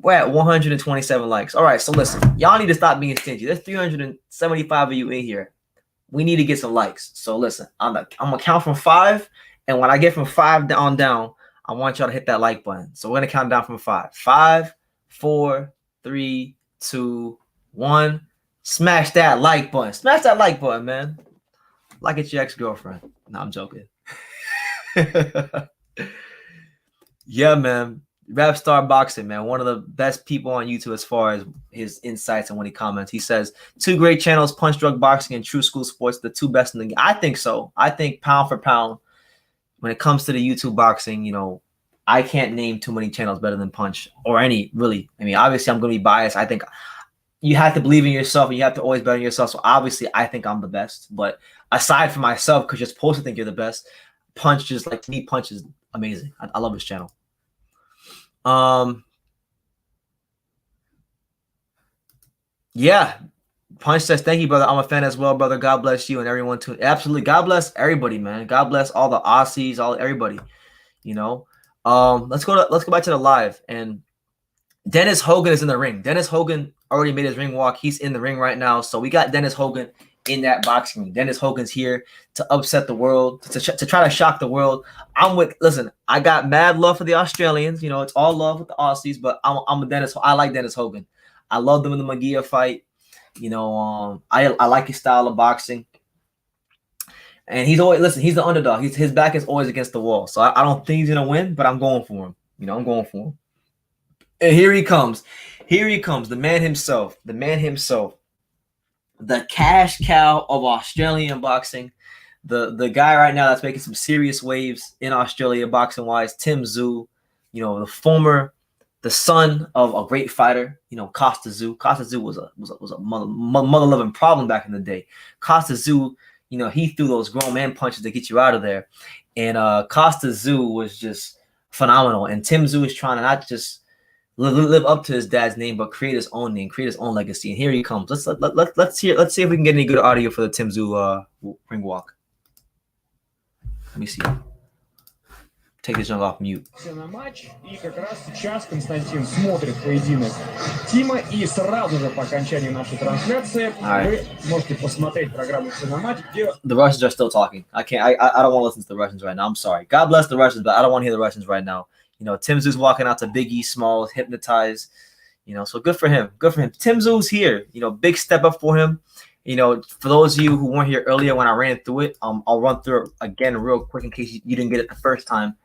We're at 127 likes. All right, so listen, y'all need to stop being stingy. There's 375 of you in here. We need to get some likes. So listen, I'm gonna count from 5, and when I get from 5 on down, I want y'all to hit that like button. So we're gonna count down from 5. 5, 4, 3, 2, 1. Smash that like button. Smash that like button, man. Like it's your ex-girlfriend. No, I'm joking. Yeah, man. Rap Star Boxing, man, one of the best people on YouTube as far as his insights and when he comments. He says, 2 great channels, Punch Drug Boxing and True School Sports, the 2 best in the game. I think so. I think pound for pound, when it comes to the YouTube boxing, you know, I can't name too many channels better than Punch or any, really. I mean, obviously, I'm going to be biased. I think you have to believe in yourself and you have to always bet on yourself. So obviously, I think I'm the best. But aside from myself, because you're supposed to think you're the best, Punch, just like, to me, Punch is amazing. I love his channel. Yeah, Punch says, thank you, brother. I'm a fan as well, brother. God bless you and everyone too. Absolutely. God bless everybody, man. God bless all the Aussies, everybody. You know. Let's go back to the live. And Dennis Hogan is in the ring. Dennis Hogan already made his ring walk. He's in the ring right now. So we got Dennis Hogan in that boxing ring. Dennis Hogan's here to upset the world, to try to shock the world. Listen, I got mad love for the Australians. You know, it's all love with the Aussies, but I'm a Dennis. I like Dennis Hogan. I loved him in the Magia fight. You know, I like his style of boxing. And he's the underdog. His back is always against the wall. So I don't think he's going to win, but I'm going for him. You know, I'm going for him. And here he comes. Here he comes, the man himself. The man himself. The cash cow of Australian boxing. The guy right now that's making some serious waves in Australia boxing-wise, Tszyu. You know, the son of a great fighter, you know, Tszyu. Tszyu was a mother-loving problem back in the day. Tszyu, you know, he threw those grown man punches to get you out of there. And Tszyu was just phenomenal. And Tszyu is trying to not just live up to his dad's name, but create his own name, create his own legacy. And here he comes. Let's see if we can get any good audio for the Tszyu ring walk. Let me see. Take this junk off mute. На матч, и как раз сейчас Константин смотрит поединок Тима, и сразу же по окончании нашей трансляции вы можете посмотреть программу «Все на матч», где... The Russians are still talking. I don't want to listen to the Russians right now. I'm sorry. God bless the Russians, but I don't want to hear the Russians right now. You know, Tszyu's walking out to Big E Smalls, hypnotized. You know, so good for him. Good for him. Tszyu's here. You know, big step up for him. You know, for those of you who weren't here earlier when I ran through it, I'll run through it again real quick in case you didn't get it the first time.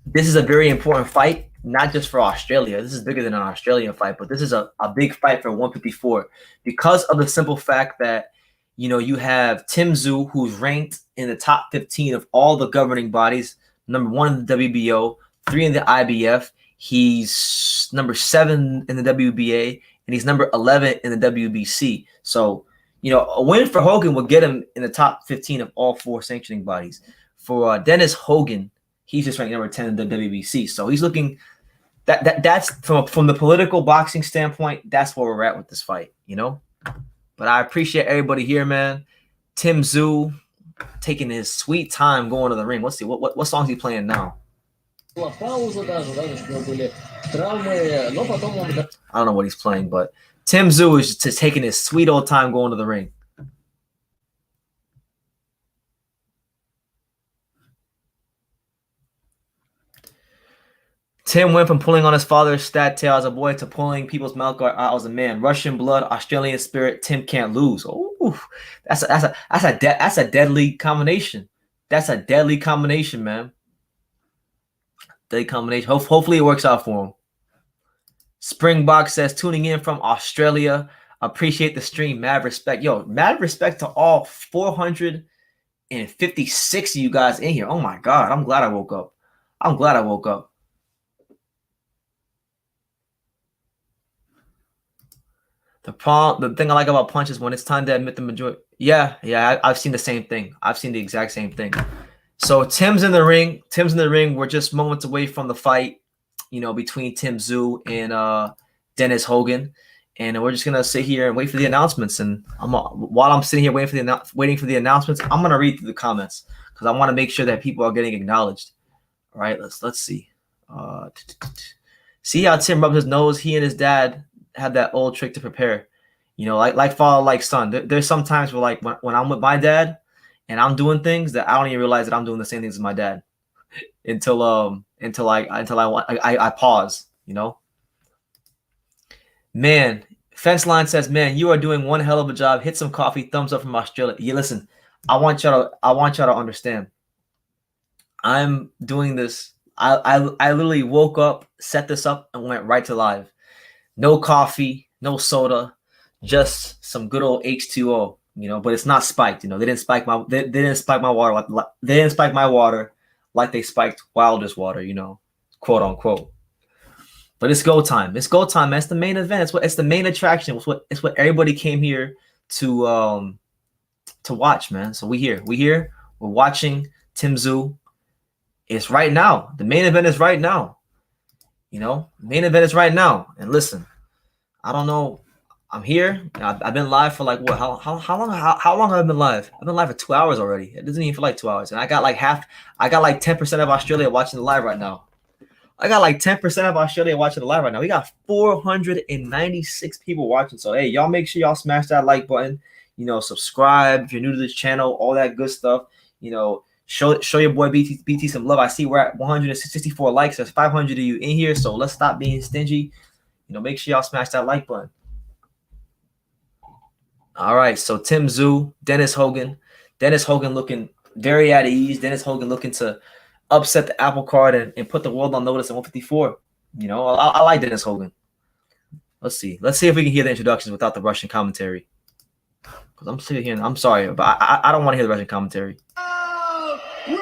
This is a very important fight, not just for Australia. This is bigger than an Australian fight, but this is a big fight for 154 because of the simple fact that, you know, you have Tszyu, who's ranked in the top 15 of all the governing bodies, number 1 in the WBO, 3 in the IBF. He's number 7 in the WBA, and he's number 11 in the WBC. So, you know, a win for Hogan will get him in the top 15 of all 4 sanctioning bodies. For Dennis Hogan, he's just ranked number 10 in the WBC. So he's looking that's from the political boxing standpoint, that's where we're at with this fight, you know. But I appreciate everybody here, man. Tszyu taking his sweet time going to the ring. Let's see what song's he playing now. I don't know what he's playing, but Tszyu is just taking his sweet old time going to the ring. Tim went from pulling on his father's stat tail as a boy to pulling people's mouth guard out as a man. Russian blood, Australian spirit. Tim can't lose. Oh, that's a deadly combination. That's a deadly combination, man. Deadly combination. Hopefully it works out for him. Springbok says, tuning in from Australia. Appreciate the stream. Mad respect. Yo, mad respect to all 456 of you guys in here. Oh my God. I'm glad I woke up. I'm glad I woke up. The thing I like about Punch is when it's time to admit the majority. Yeah, I've seen the same thing. I've seen the exact same thing. So Tim's in the ring. We're just moments away from the fight, you know, between Tszyu and Dennis Hogan, and we're just gonna sit here and wait for the announcements. And while I'm sitting here waiting for the announcements, I'm gonna read through the comments because I want to make sure that people are getting acknowledged. All right, let's see. See how Tim rubs his nose. He and his dad have that old trick to prepare, you know, like father, like son. There's some times where, like, when I'm with my dad and I'm doing things that I don't even realize that I'm doing the same things as my dad until I pause, you know. Man, Fence Line says, man, you are doing one hell of a job. Hit some coffee. Thumbs up from Australia. Yeah, listen, I want y'all to understand. I'm doing this. I literally woke up, set this up, and went right to live. No coffee, no soda, just some good old H2O. You know, but it's not spiked. You know, they didn't spike my water like they didn't spike my water like they spiked Wilder's water. You know, quote unquote. But it's go time. It's go time, man. It's the main event. It's the main attraction. It's what everybody came here to watch, man. So we here. We're watching Tszyu. It's right now. The main event is right now. You know, main event is right now. And listen, I don't know. I'm here. I've been live for like what? How long have I been live? I've been live for 2 hours already. It doesn't even feel like 2 hours. And I got like 10% of Australia watching the live right now. I got like 10% of Australia watching the live right now. We got 496 people watching. So hey, y'all make sure y'all smash that like button. You know, subscribe if you're new to this channel, all that good stuff. You know, show your boy BT some love. I see we're at 164 likes. There's 500 of you in here, so let's stop being stingy. You know, make sure y'all smash that like button. All right, so Tszyu, Dennis Hogan. Dennis Hogan looking very at ease. Dennis Hogan looking to upset the apple cart and put the world on notice at 154. You know, I like Dennis Hogan. Let's see. Let's see if we can hear the introductions without the Russian commentary. Because I'm still hearing, I'm sorry, but I don't want to hear the Russian commentary. We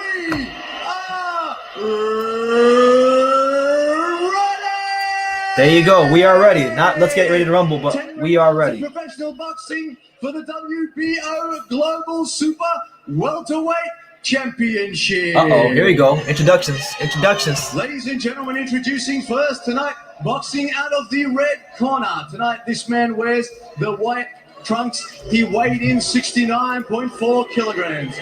are There you go. We are ready. Not let's get ready to rumble, but we are ready. Professional boxing for the WBO Global Super Welterweight Championship. Here we go. Introductions. Ladies and gentlemen, introducing first tonight, boxing out of the red corner. Tonight, this man wears the white trunks. He weighed in 69.4 kilograms.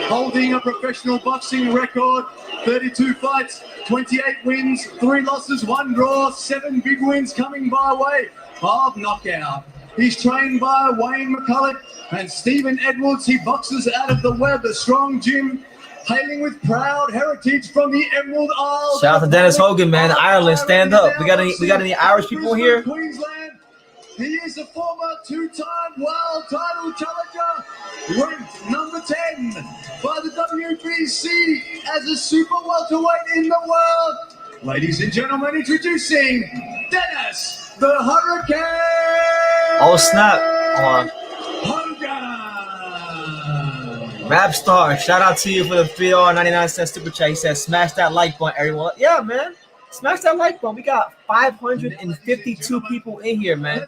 Holding a professional boxing record, 32 fights, 28 wins, 3 losses, 1 draw, 7 big wins coming by way of knockout. He's trained by Wayne McCulloch and Stephen Edwards. He boxes out of the Weather Strong Gym, hailing with proud heritage from the Emerald Isle. Shout out to Dennis Hogan, man. Ireland, stand up. We got any Irish people here? Queensland. He is a former 2-time world title challenger, ranked number 10 by the WBC as a super welterweight in the world. Ladies and gentlemen, introducing Dennis the Hurricane. Oh snap! Hogan. Rap star, shout out to you for the $3.99 super chat. He said, "Smash that like button, everyone." Yeah, man. Smash that like button. We got 552 people in here, man.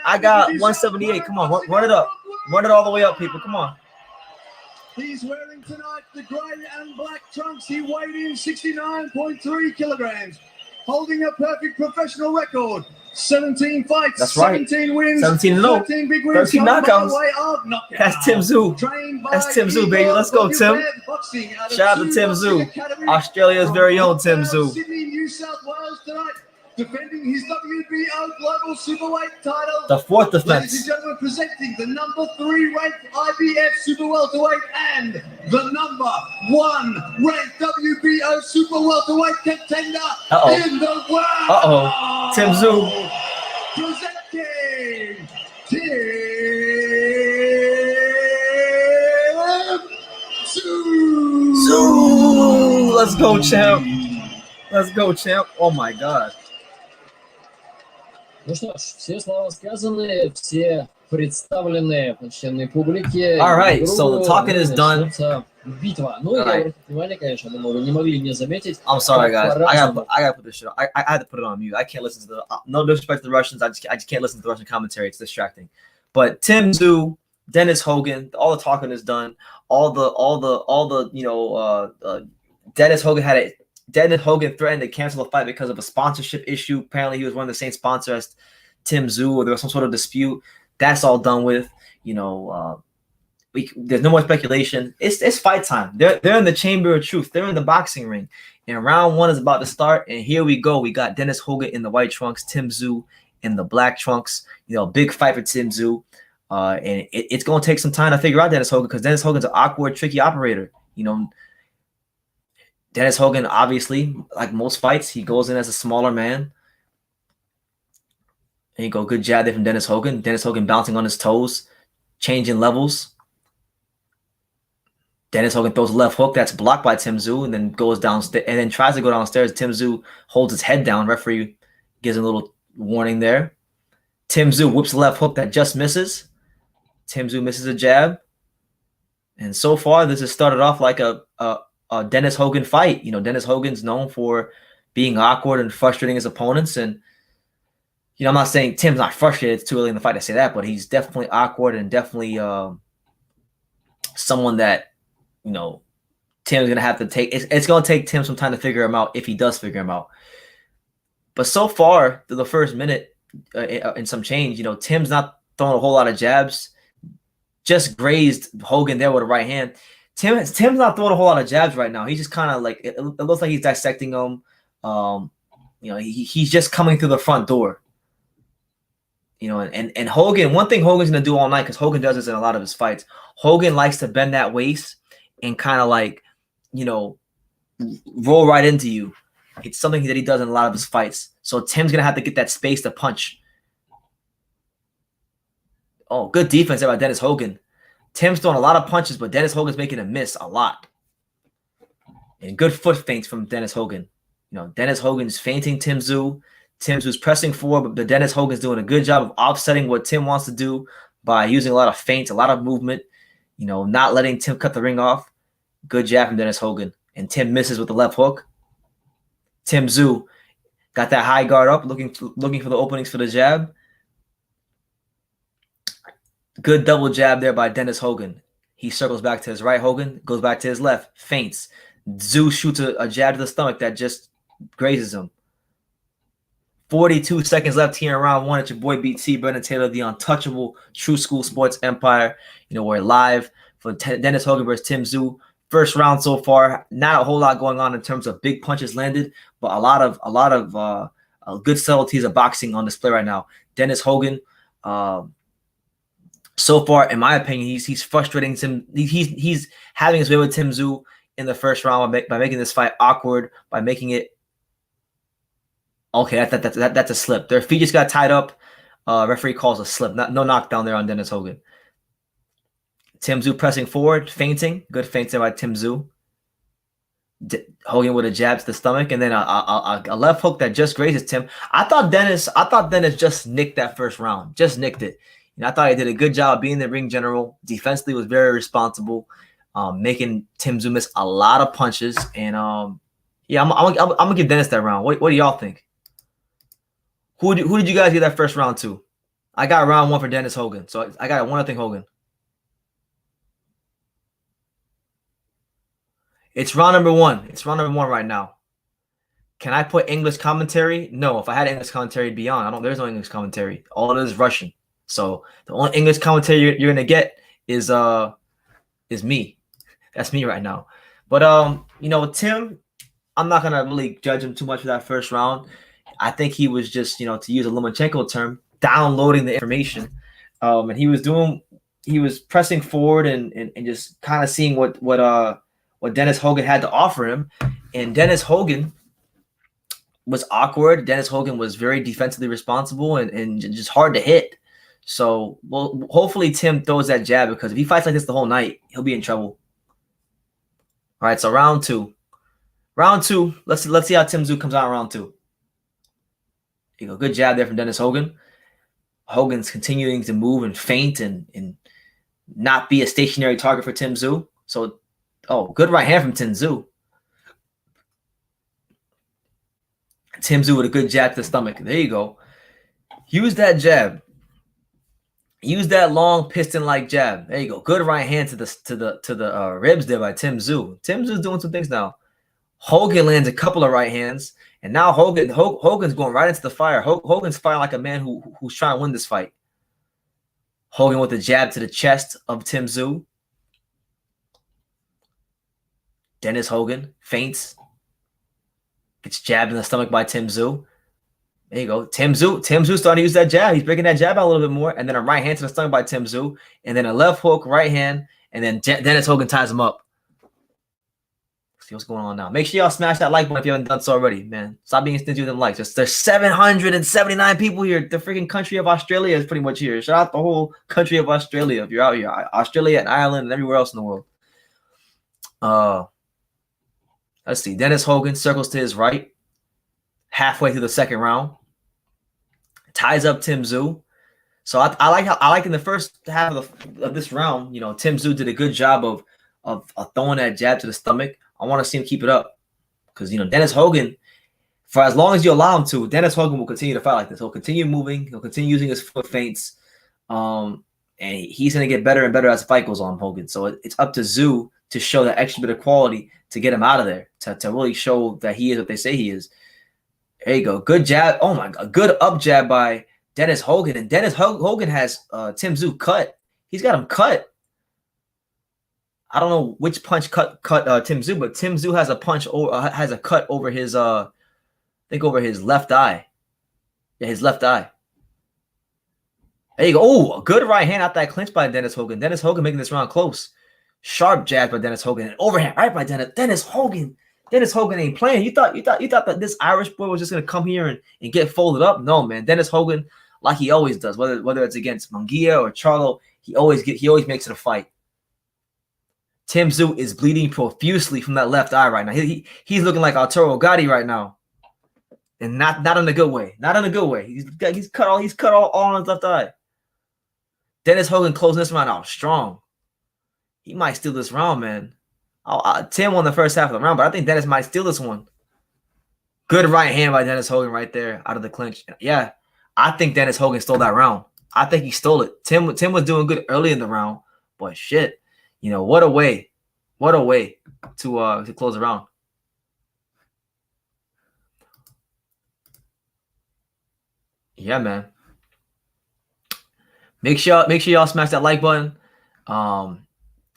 I got 178. Come on, run it up. Run it all the way up, people. Come on. He's wearing tonight the grey and black trunks. He weighed in 69.3 kilograms. Holding a perfect professional record. 17 fights, that's right. 17 wins, 17 13 big wins, 13 knockouts. Knockout. That's Tszyu. That's Tszyu, baby. Let's go, Tim. Shout out to Tszyu. Australia's very own Tszyu. Sydney, New South Wales tonight, defending his WBO Global Superweight title. The 4th defense. Ladies and gentlemen, presenting the number 3 ranked IBF Super Welterweight and the number 1 ranked WBO Super Welterweight contender in the world. Tszyu. Presenting Tszyu. Let's go, champ. Let's go, champ. Oh my God. Ну что ж, все слова сказаны, все представлены почтенной публике. All right, so the talking is done. Битва. Ну, я обратил внимание, конечно, думаю, вы не могли не заметить. I'm sorry, guys. I gotta put this shit on. I had to put it on mute. I can't listen to the. No disrespect to the Russians. I just can't listen to the Russian commentary. It's distracting. But Tszyu, Dennis Hogan, all the talking is done. All the you know, Dennis Hogan had it. Dennis Hogan threatened to cancel the fight because of a sponsorship issue. Apparently, he was one of the same sponsors as Tszyu, or there was some sort of dispute. That's all done with. You know, there's no more speculation. It's fight time. They're in the chamber of truth. They're in the boxing ring, and round 1 is about to start. And here we go. We got Dennis Hogan in the white trunks, Tszyu in the black trunks. You know, big fight for Tszyu. And it's gonna take some time to figure out Dennis Hogan because Dennis Hogan's an awkward, tricky operator. You know. Dennis Hogan, obviously, like most fights, he goes in as a smaller man. And you go, good jab there from Dennis Hogan. Dennis Hogan bouncing on his toes, changing levels. Dennis Hogan throws a left hook that's blocked by Tim Tszyu and then goes downstairs and then tries to go downstairs. Tim Tszyu holds his head down. Referee gives him a little warning there. Tim Tszyu whips a left hook that just misses. Tim Tszyu misses a jab. And so far, this has started off like a Dennis Hogan fight. You know, Dennis Hogan's known for being awkward and frustrating his opponents. And, you know, I'm not saying Tim's not frustrated. It's too early in the fight to say that, but he's definitely awkward and definitely someone that, you know, Tim's going to have to take. It's going to take Tim some time to figure him out if he does figure him out. But so far, through the first minute and some change, you know, Tim's not throwing a whole lot of jabs. Just grazed Hogan there with a right hand. Tim's not throwing a whole lot of jabs right now. He's just kind of like, it looks like he's dissecting him. You know, he's just coming through the front door. You know, and Hogan, one thing Hogan's going to do all night, because Hogan does this in a lot of his fights, Hogan likes to bend that waist and kind of like, you know, roll right into you. It's something that he does in a lot of his fights. So Tim's going to have to get that space to punch. Oh, good defense there by Dennis Hogan. Tim's throwing a lot of punches, but Dennis Hogan's making him miss a lot. And good foot feints from Dennis Hogan. You know, Dennis Hogan's feinting Tim Tszyu. Tim Tszyu's pressing forward, but Dennis Hogan's doing a good job of offsetting what Tim wants to do by using a lot of feints, a lot of movement, you know, not letting Tim cut the ring off. Good jab from Dennis Hogan. And Tim misses with the left hook. Tim Tszyu got that high guard up, looking for the openings for the jab. Good double jab there by Dennis Hogan. He circles back to his right. Hogan goes back to his left. Feints. Tszyu shoots a jab to the stomach that just grazes him. 42 seconds left here in round one. It's your boy BT, Brendan Taylor, the untouchable True School Sports Empire. You know, we're live for Dennis Hogan versus Tim Tszyu. First round so far. Not a whole lot going on in terms of big punches landed, but a lot of good subtleties of boxing on display right now. Dennis Hogan, so far, in my opinion, he's frustrating Tim. He's having his way with Tim Tszyu in the first round by making this fight awkward, by making it. Okay, that's a slip. Their feet just got tied up. Referee calls a slip. No knockdown there on Dennis Hogan. Tim Tszyu pressing forward, feinting. Good feint there by Tim Tszyu. Hogan with a jab to the stomach, and then a left hook that just grazes Tim. I thought Dennis just nicked that first round. Just nicked it. You know, I thought he did a good job being the ring general. Defensively was very responsible, making Tim Tszyu miss a lot of punches. And yeah, I'm gonna give Dennis that round. What do y'all think? Who did you guys give that first round to? I got round one for Dennis Hogan, so I got 1-0 Hogan. It's round number one. It's round number one right now. Can I put English commentary? No. If I had English commentary, it'd be on. There's no English commentary. All it is Russian. So the only English commentary you're gonna get is me. That's me right now. But you know, Tim, I'm not gonna really judge him too much for that first round. I think he was just, you know, to use a Lomachenko term, downloading the information. And he was pressing forward and just kind of seeing what Dennis Hogan had to offer him. And Dennis Hogan was awkward. Dennis Hogan was very defensively responsible and just hard to hit. So, well, hopefully Tim throws that jab, because if he fights like this the whole night, he'll be in trouble. All right, so round two. Round two, let's see how Tim Tszyu comes out in round two. You go, good jab there from Dennis Hogan. Hogan's continuing to move and feint and not be a stationary target for Tim Tszyu. So, good right hand from Tim Tszyu. Tim Tszyu with a good jab to the stomach. There you go. Use that jab. Use that long piston-like jab. There you go. Good right hand to the ribs there by Tim Tszyu. Tim Tszyu's doing some things now. Hogan lands a couple of right hands, and now Hogan's going right into the fire. Hogan's fighting like a man who's trying to win this fight. Hogan with a jab to the chest of Tim Tszyu. Dennis Hogan feints. Gets jabbed in the stomach by Tim Tszyu. There you go. Tim Tszyu starting to use that jab. He's breaking that jab out a little bit more. And then a right hand to the stomach by Tim Tszyu. And then a left hook, right hand. And then Dennis Hogan ties him up. See what's going on now. Make sure y'all smash that like button if you haven't done so already, man. Stop being stingy with them likes. There's 779 people here. The freaking country of Australia is pretty much here. Shout out the whole country of Australia if you're out here. Australia and Ireland and everywhere else in the world. Let's see. Dennis Hogan circles to his right, halfway through the second round, ties up Tim Tszyu. So I like in the first half of this round, Tim Tszyu did a good job of throwing that jab to the stomach. I want to see him keep it up because Dennis Hogan, for as long as you allow him to, Dennis Hogan will continue to fight like this. He'll continue moving. He'll continue using his foot feints, and he's going to get better and better as the fight goes on, Hogan. So it's up to Tszyu to show that extra bit of quality to get him out of there, to really show that he is what they say he is. There you go. Good jab. Oh, my God. Good up jab by Dennis Hogan. And Dennis Hogan has Tim Tszyu cut. He's got him cut. I don't know which punch cut Tim Tszyu, but Tim Tszyu has a punch has a cut over his I think over his left eye. Yeah, his left eye. There you go. Oh, a good right hand out that clinch by Dennis Hogan. Dennis Hogan making this round close. Sharp jab by Dennis Hogan. And overhand right by Dennis Hogan. Dennis Hogan ain't playing. You thought that this Irish boy was just gonna come here and get folded up? No, man. Dennis Hogan, like he always does, whether it's against Munguia or Charlo, he always makes it a fight. Tim Tszyu is bleeding profusely from that left eye right now. He's looking like Arturo Gatti right now, and not in a good way. Not in a good way. He's cut all on his left eye. Dennis Hogan closing this round out strong. He might steal this round, man. Tim won the first half of the round, but I think Dennis might steal this one. Good right hand by Dennis Hogan right there out of the clinch. Yeah, I think Dennis Hogan stole that round. I think he stole it. Tim was doing good early in the round, but shit, what a way to close the round. Yeah, man. Make sure y'all smash that like button.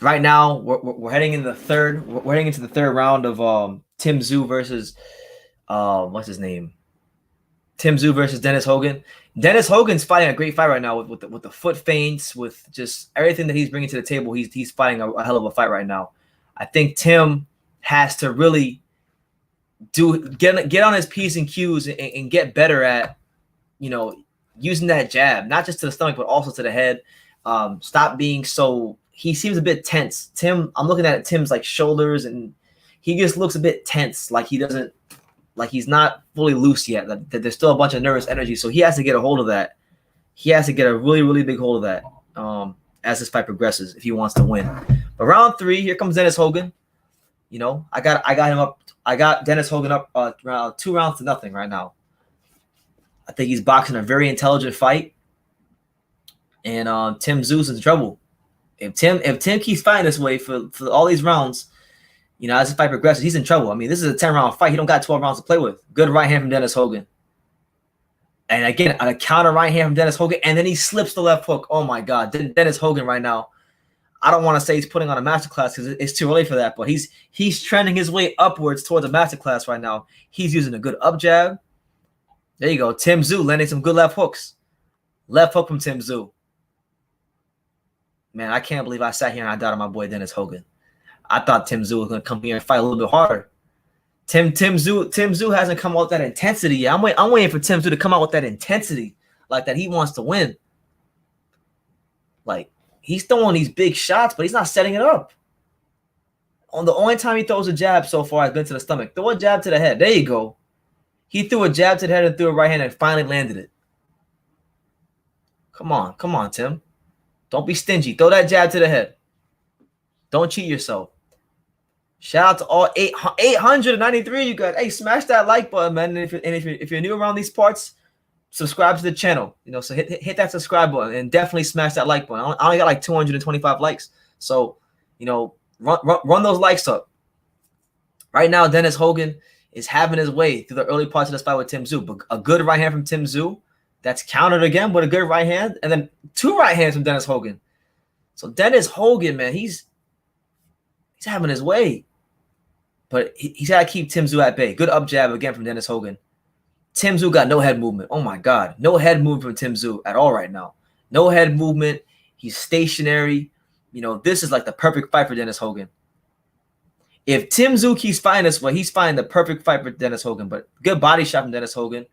Right now we're heading into the third. We're heading into the third round of Tim Tszyu versus what's his name? Tim Tszyu versus Dennis Hogan. Dennis Hogan's fighting a great fight right now with the foot feints, with just everything that he's bringing to the table. He's fighting a hell of a fight right now. I think Tim has to really get on his P's and Q's and get better at using that jab, not just to the stomach but also to the head. Stop being so. He seems a bit tense. I'm looking at Tim's like shoulders, and he just looks a bit tense, like he's not fully loose yet. That there's still a bunch of nervous energy, so he has to get a hold of that. He has to get a really, really big hold of that as this fight progresses if he wants to win. But round 3, here comes Dennis Hogan. I got him up. I got Dennis Hogan up 2 rounds to nothing right now. I think he's boxing a very intelligent fight, and Tim Tszyu's in trouble. If Tim keeps fighting this way for all these rounds, as the fight progresses, he's in trouble. I mean, this is a 10-round fight. He don't got 12 rounds to play with. Good right hand from Dennis Hogan. And again, a counter right hand from Dennis Hogan, and then he slips the left hook. Oh, my God. Dennis Hogan right now, I don't want to say he's putting on a masterclass because it's too early for that, but he's trending his way upwards towards a masterclass right now. He's using a good up jab. There you go. Tim Tszyu landing some good left hooks. Left hook from Tim Tszyu. Man, I can't believe I sat here and I doubted my boy Dennis Hogan. I thought Tim Tszyu was going to come here and fight a little bit harder. Tim Tszyu hasn't come out with that intensity yet. I'm waiting for Tim Tszyu to come out with that intensity, like that he wants to win. Like, he's throwing these big shots, but he's not setting it up. The only time he throws a jab so far has been to the stomach. Throw a jab to the head. There you go. He threw a jab to the head and threw a right hand and finally landed it. Come on, Tim. Don't be stingy. Throw that jab to the head. Don't cheat yourself. Shout out to all 893 you guys. Hey, smash that like button, man. And if you're new around these parts, subscribe to the channel. So hit that subscribe button and definitely smash that like button. I only got like 225 likes. So, run those likes up. Right now, Dennis Hogan is having his way through the early parts of this fight with Tim Tszyu. But a good right hand from Tim Tszyu. That's countered again with a good right hand. And then 2 right hands from Dennis Hogan. So Dennis Hogan, man, he's having his way. But he's got to keep Tim Tszyu at bay. Good up jab again from Dennis Hogan. Tim Tszyu got no head movement. Oh, my God. No head movement from Tim Tszyu at all right now. No head movement. He's stationary. This is like the perfect fight for Dennis Hogan. If Tim Tszyu keeps fighting this way, he's fighting the perfect fight for Dennis Hogan. But good body shot from Dennis Hogan.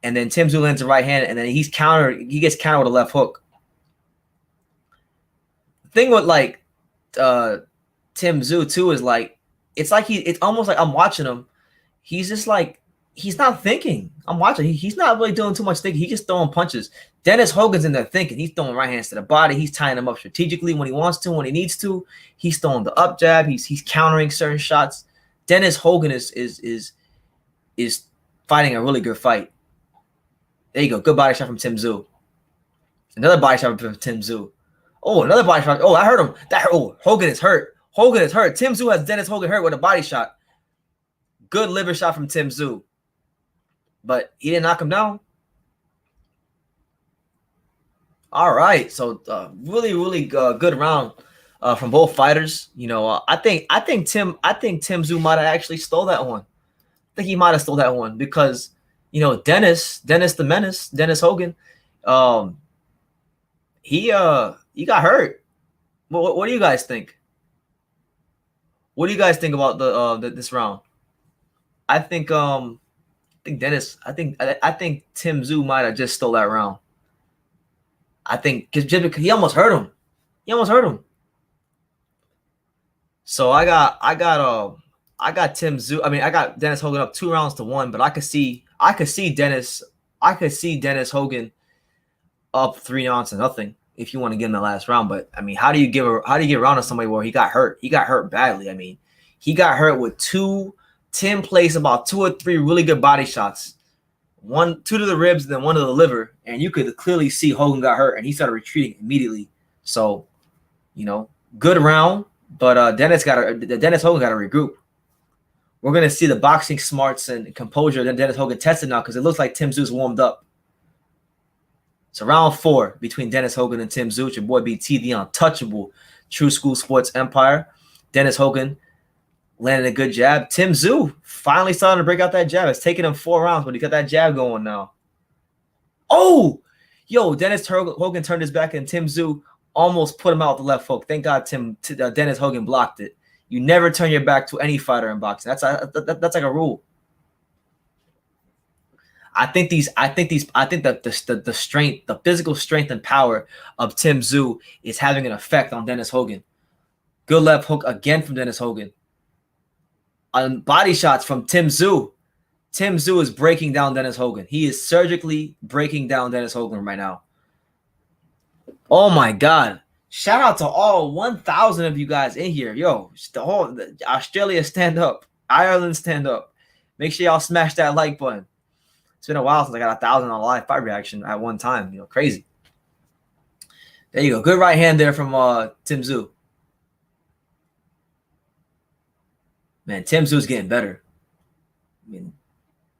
And then Tim Tszyu lands a right hand, and then he gets countered with a left hook. The thing with Tim Tszyu too is like, it's almost like I'm watching him. He's just like, he's not thinking. I'm watching. He's not really doing too much thinking. He's just throwing punches. Dennis Hogan's in there thinking. He's throwing right hands to the body. He's tying him up strategically when he wants to, when he needs to. He's throwing the up jab. He's countering certain shots. Dennis Hogan is fighting a really good fight. There you go. Good body shot from Tim Tszyu. Another body shot from Tim Tszyu. Oh, another body shot. Oh, I heard him. Hogan is hurt. Hogan is hurt. Tim Tszyu has Dennis Hogan hurt with a body shot. Good liver shot from Tim Tszyu. But he didn't knock him down. All right. So really good round from both fighters. You know, I think Tim Tszyu might have actually stole that one. I think he might have stole that one because, you know, Dennis the Menace, Dennis Hogan, he got hurt. What do you guys think? What do you guys think about this round? I think Tim Tszyu might have just stole that round. I think because he almost hurt him. So I got Tim Tszyu. I mean, I got Dennis Hogan up 2-1, but I could see Dennis Hogan up 3-0 if you want to get in the last round. But I mean, how do you get around to somebody where he got hurt? He got hurt badly. I mean, he got hurt with Tim placed about 2 or 3 really good body shots. 2 to the ribs, then 1 to the liver, and you could clearly see Hogan got hurt, and he started retreating immediately. So, you know, good round, but Dennis Hogan got to regroup. We're gonna see the boxing smarts and composure that Dennis Hogan tested now because it looks like Tim Tszyu's warmed up. So round 4 between Dennis Hogan and Tim Tszyu. Your boy BT, the untouchable True School Sports Empire. Dennis Hogan landed a good jab. Tim Tszyu finally starting to break out that jab. It's taken him 4 rounds, but he got that jab going now. Oh, yo, Dennis Hogan turned his back, and Tim Tszyu almost put him out with the left hook. Thank God Dennis Hogan blocked it. You never turn your back to any fighter in boxing. That's like a rule. I think that the strength, the physical strength and power of Tim Tszyu is having an effect on Dennis Hogan. Good left hook again from Dennis Hogan. On body shots from Tim Tszyu. Tim Tszyu is breaking down Dennis Hogan. He is surgically breaking down Dennis Hogan right now. Oh my God. Shout out to all 1,000 of you guys in here. Yo, Australia stand up. Ireland stand up. Make sure y'all smash that like button. It's been a while since I got 1,000 on live fight reaction at one time. You know, crazy. There you go. Good right hand there from Tim Tszyu. Man, Tim Tszyu's getting better. I mean,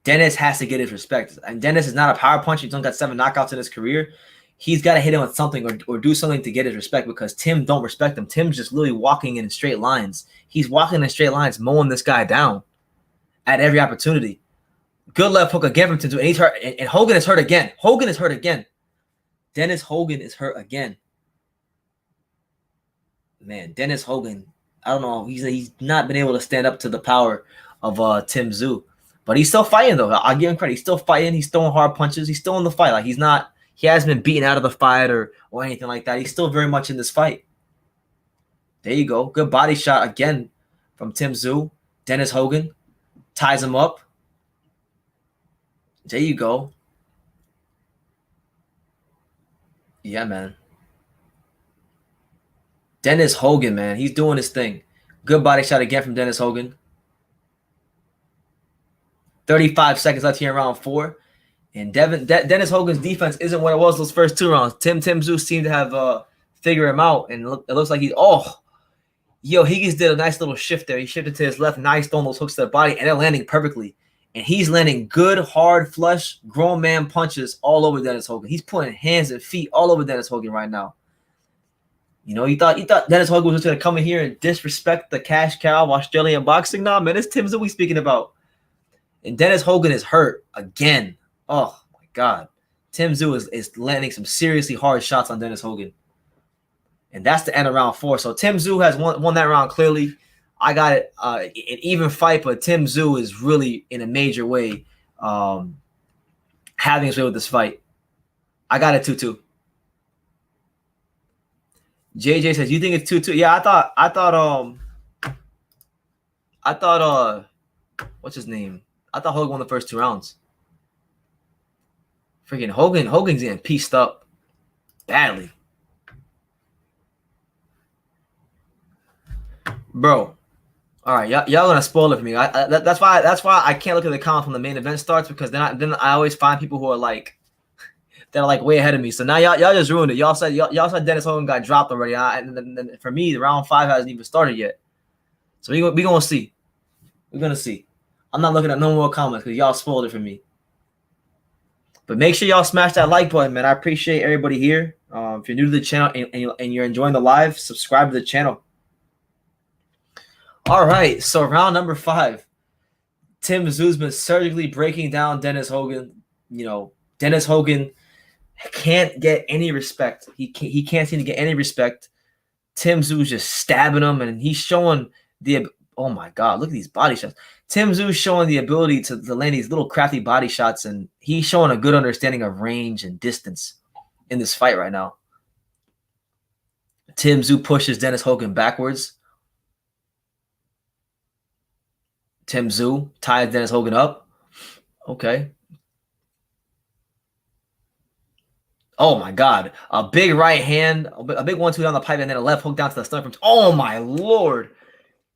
Dennis has to get his respect. And Dennis is not a power puncher. He's only got 7 knockouts in his career. He's got to hit him with something or do something to get his respect because Tim don't respect him. Tim's just literally walking in straight lines. He's walking in straight lines, mowing this guy down at every opportunity. Good left hook again from Tim Tszyu. And he's hurt. And Hogan is hurt again. Hogan is hurt again. Dennis Hogan is hurt again. Man, Dennis Hogan, I don't know. He's not been able to stand up to the power of Tim Tszyu. But he's still fighting, though. I'll give him credit. He's still fighting. He's throwing hard punches. He's still in the fight. Like, he hasn't been beaten out of the fight or anything like that. He's still very much in this fight. There you go. Good body shot again from Tim Tszyu. Dennis Hogan ties him up. There you go. Yeah, man. Dennis Hogan, man. He's doing his thing. Good body shot again from Dennis Hogan. 35 seconds left here in round 4. And Dennis Hogan's defense isn't what it was those first 2 rounds. Tim Tszyu seemed to have figured him out. And it looks like Higgins did a nice little shift there. He shifted to his left. Nice throwing those hooks to the body. And they're landing perfectly. And he's landing good, hard, flush, grown man punches all over Dennis Hogan. He's putting hands and feet all over Dennis Hogan right now. You know, you thought Dennis Hogan was just going to come in here and disrespect the cash cow of Australian boxing? Nah, man, it's Tim Tszyu we speaking about. And Dennis Hogan is hurt again. Oh, my God. Tim Tszyu is landing some seriously hard shots on Dennis Hogan. And that's the end of round 4. So Tim Tszyu has won that round clearly. I got it an even fight, but Tim Tszyu is really in a major way having his way with this fight. I got it 2-2. JJ says, you think it's 2-2? Yeah, I thought what's his name? I thought Hogan won the first 2 rounds. Freaking Hogan's getting pieced up badly. Bro. All right, y'all gonna spoil it for me. That's why I can't look at the comments when the main event starts, because then I always find people who are like that are like way ahead of me. So now y'all just ruined it. Y'all said Dennis Hogan got dropped already, and for me, the round 5 hasn't even started yet. So we gonna see. We're gonna see. I'm not looking at no more comments because y'all spoiled it for me. But make sure y'all smash that like button, man. I appreciate everybody here. If you're new to the channel and you're enjoying the live, subscribe to the channel. All right, so round number 5. Tim Tszyu's been surgically breaking down Dennis Hogan. You know, Dennis Hogan can't get any respect. He can't seem to get any respect. Tim Tszyu's just stabbing him, and he's showing the – oh, my God, look at these body shots. Tim Tszyu's showing the ability to land these little crafty body shots, and he's showing a good understanding of range and distance in this fight right now. Tim Tszyu pushes Dennis Hogan backwards. Tim Tszyu ties Dennis Hogan up. Okay. Oh, my God. A big right hand, a big 1-2 down the pipe, and then a left hook down to the stomach. Oh, my Lord.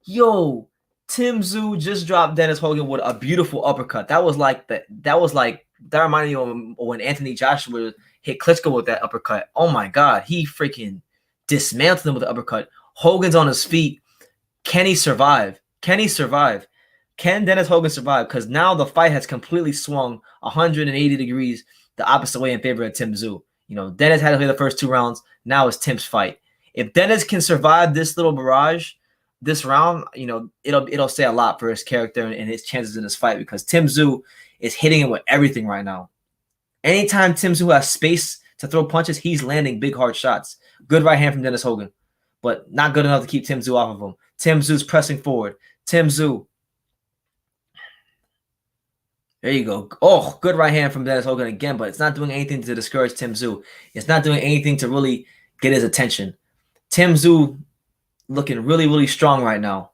Yo, Tim Tszyu just dropped Dennis Hogan with a beautiful uppercut. That reminded me of when Anthony Joshua hit Klitschko with that uppercut. Oh, my God. He freaking dismantled him with the uppercut. Hogan's on his feet. Can he survive? Can he survive? Can Dennis Hogan survive? Because now the fight has completely swung 180 degrees the opposite way in favor of Tim Tszyu. You know, Dennis had to play the first 2 rounds. Now it's Tim's fight. If Dennis can survive this little barrage, this round, you know, it'll say a lot for his character and his chances in this fight, because Tim Tszyu is hitting him with everything right now. Anytime Tim Tszyu has space to throw punches, he's landing big, hard shots. Good right hand from Dennis Hogan, but not good enough to keep Tim Tszyu off of him. Tim Tszyu's pressing forward. Tim Tszyu. There you go. Oh, good right hand from Dennis Hogan again, but it's not doing anything to discourage Tim Tszyu. It's not doing anything to really get his attention. Tim Tszyu looking really, really strong right now.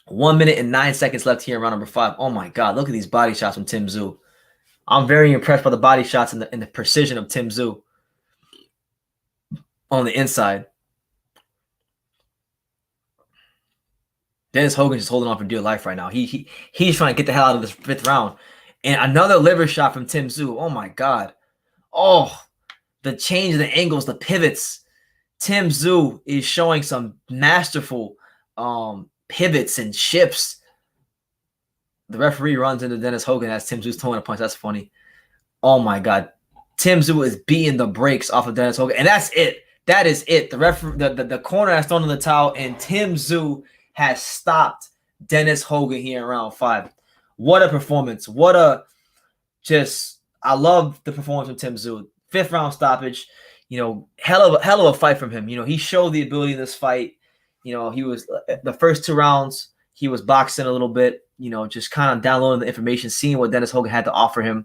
1 minute and 9 seconds left here in round number 5. Oh, my God. Look at these body shots from Tim Tszyu. I'm very impressed by the body shots and the precision of Tim Tszyu on the inside. Dennis Hogan's just holding on for dear life right now. He's trying to get the hell out of this 5th round. And another liver shot from Tim Tszyu. Oh, my God. Oh, the change of the angles, the pivots. Tim Tszyu is showing some masterful pivots and shifts. The referee runs into Dennis Hogan as Tim Tszyu's throwing a punch. That's funny. Oh, my God. Tim Tszyu is beating the brakes off of Dennis Hogan. And that's it. That is it. The corner has thrown in the towel, and Tim Tszyu has stopped Dennis Hogan here in round 5. What a performance. I love the performance of Tim Tszyu. 5th round stoppage. You know, hell of a fight from him. You know, he showed the ability in this fight. You know, he was the first 2 rounds, he was boxing a little bit, you know, just kind of downloading the information, seeing what Dennis Hogan had to offer him.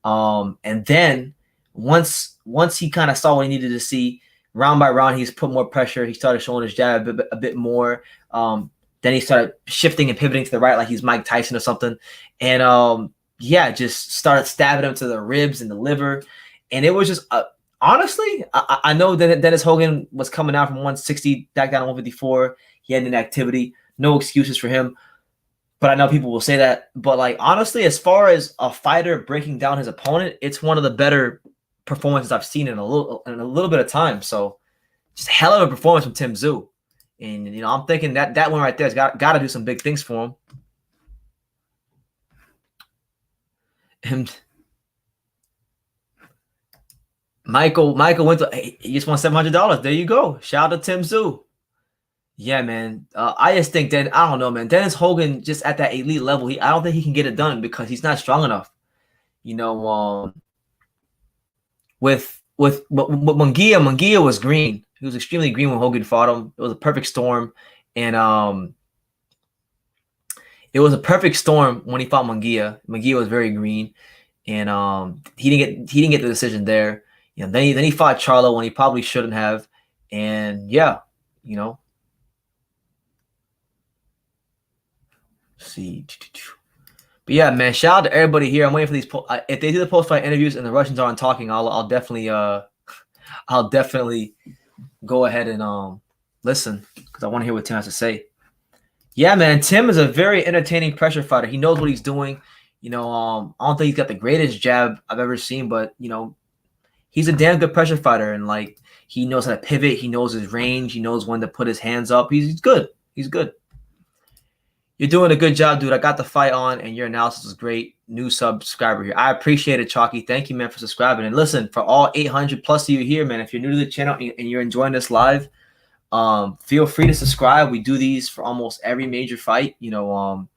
And then once he kind of saw what he needed to see, round by round, he's put more pressure. He started showing his jab a bit more. Then he started shifting and pivoting to the right like he's Mike Tyson or something. And, yeah, just started stabbing him to the ribs and the liver. And it was just, honestly, I know that Dennis Hogan was coming out from 160 back down to 154. He had an activity. No excuses for him. But I know people will say that. But, like, honestly, as far as a fighter breaking down his opponent, it's one of the better performances I've seen in a little bit of time. So, just hell of a performance from Tim Tszyu. And, you know, I'm thinking that one right there has got to do some big things for him. And Michael went to, hey, he just won $700. There you go. Shout out to Tim Tszyu. Yeah, man. I just think that, I don't know, man. Dennis Hogan just at that elite level, I don't think he can get it done because he's not strong enough. You know, with Munguia was green. He was extremely green when Hogan fought him. It was a perfect storm. And it was a perfect storm when he fought Munguia. Munguia was very green. And he didn't get the decision there. You know, then he fought Charlo when he probably shouldn't have. And yeah, you know, see. But yeah, man, shout out to everybody here. I'm waiting for these. If they do the post-fight interviews and the Russians aren't talking, I'll definitely go ahead and listen because I want to hear what Tim has to say. Yeah, man, Tim is a very entertaining pressure fighter. He knows what he's doing. You know, I don't think he's got the greatest jab I've ever seen, but you know, he's a damn good pressure fighter, and like he knows how to pivot. He knows his range. He knows when to put his hands up. He's good. He's good. You're doing a good job, dude. I got the fight on, and your analysis was great. New subscriber here. I appreciate it, Chalky. Thank you, man, for subscribing. And listen, for all 800 plus of you here, man, if you're new to the channel and you're enjoying this live, feel free to subscribe. We do these for almost every major fight. You know,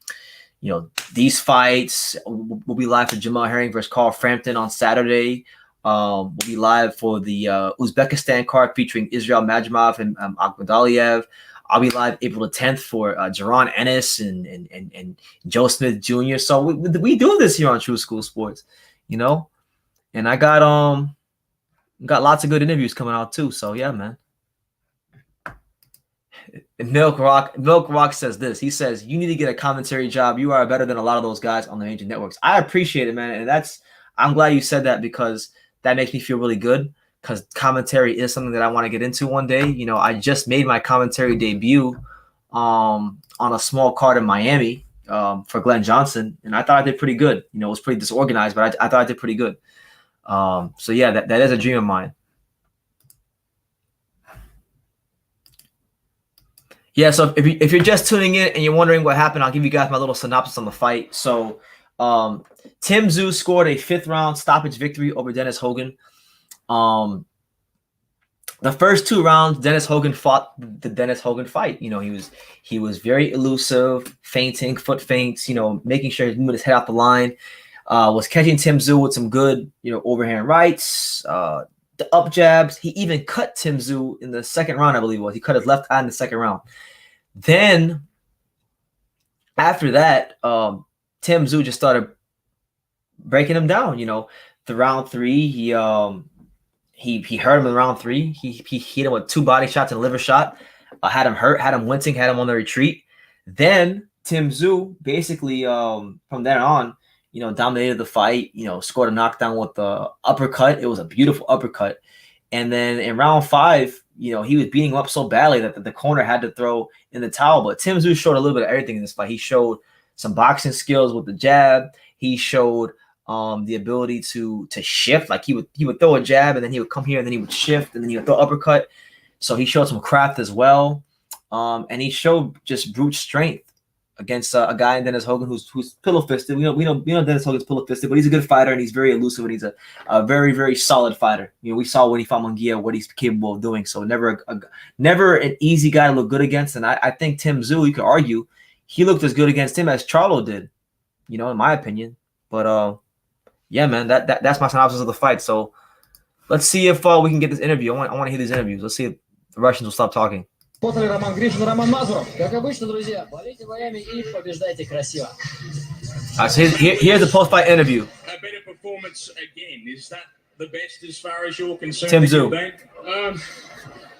these fights will be live for Jamal Herring versus Carl Frampton on Saturday. We'll be live for the Uzbekistan card featuring Israel Majmov and Akhmadaliev. I'll be live April the 10th for Jaron Ennis and Joe Smith Jr. So we do this here on True School Sports, you know. And I got lots of good interviews coming out too. So yeah, man. Milk Rock says this. He says, you need to get a commentary job. You are better than a lot of those guys on the major networks. I appreciate it, man. And I'm glad you said that because that makes me feel really good because commentary is something that I want to get into one day. You know, I just made my commentary debut on a small card in Miami for Glenn Johnson, and I thought I did pretty good. You know, it was pretty disorganized, but I thought I did pretty good. So yeah, that is a dream of mine. Yeah, so if you're just tuning in and you're wondering what happened, I'll give you guys my little synopsis on the fight. So Tim Tszyu scored a 5th round stoppage victory over Dennis Hogan. The first 2 rounds, Dennis Hogan fought the Dennis Hogan fight. You know, he was very elusive, feinting, foot feints, you know, making sure he's moving his head out the line. Was catching Tim Tszyu with some good, you know, overhand rights, the up jabs. He even cut Tim Tszyu in the 2nd round, I believe it was. He cut his left eye in the 2nd round. Then after that, Tim Tszyu just started breaking him down. You know, the round 3, he hurt him in round 3. He hit him with 2 body shots and a liver shot. Had him hurt, had him wincing, had him on the retreat. Then Tim Tszyu basically from there on, you know, dominated the fight, you know, scored a knockdown with the uppercut. It was a beautiful uppercut. And then in round 5, you know, he was beating him up so badly that the corner had to throw in the towel. But Tim Tszyu showed a little bit of everything in this fight. He showed some boxing skills with the jab. He showed the ability to shift. Like he would throw a jab and then he would come here and then he would shift and then he would throw uppercut. So he showed some craft as well. And he showed just brute strength against a guy in Dennis Hogan who's pillow-fisted. We know Dennis Hogan's pillow-fisted, but he's a good fighter and he's very elusive and he's a very, very solid fighter. You know, we saw when he fought Munguia what he's capable of doing. So never an easy guy to look good against. And I think Tim Tszyu, you could argue, he looked as good against him as Charlo did, you know, in my opinion. But yeah, man, that's my synopsis of the fight. So let's see if we can get this interview. I want to hear these interviews. Let's see if the Russians will stop talking. Роман Гришин, Роман Мазуров. Как обычно, друзья, болейте боями и побеждайте красиво. So here's the post-fight interview. A better performance again. Is that the best as far as you're concerned? Tim Tszyu.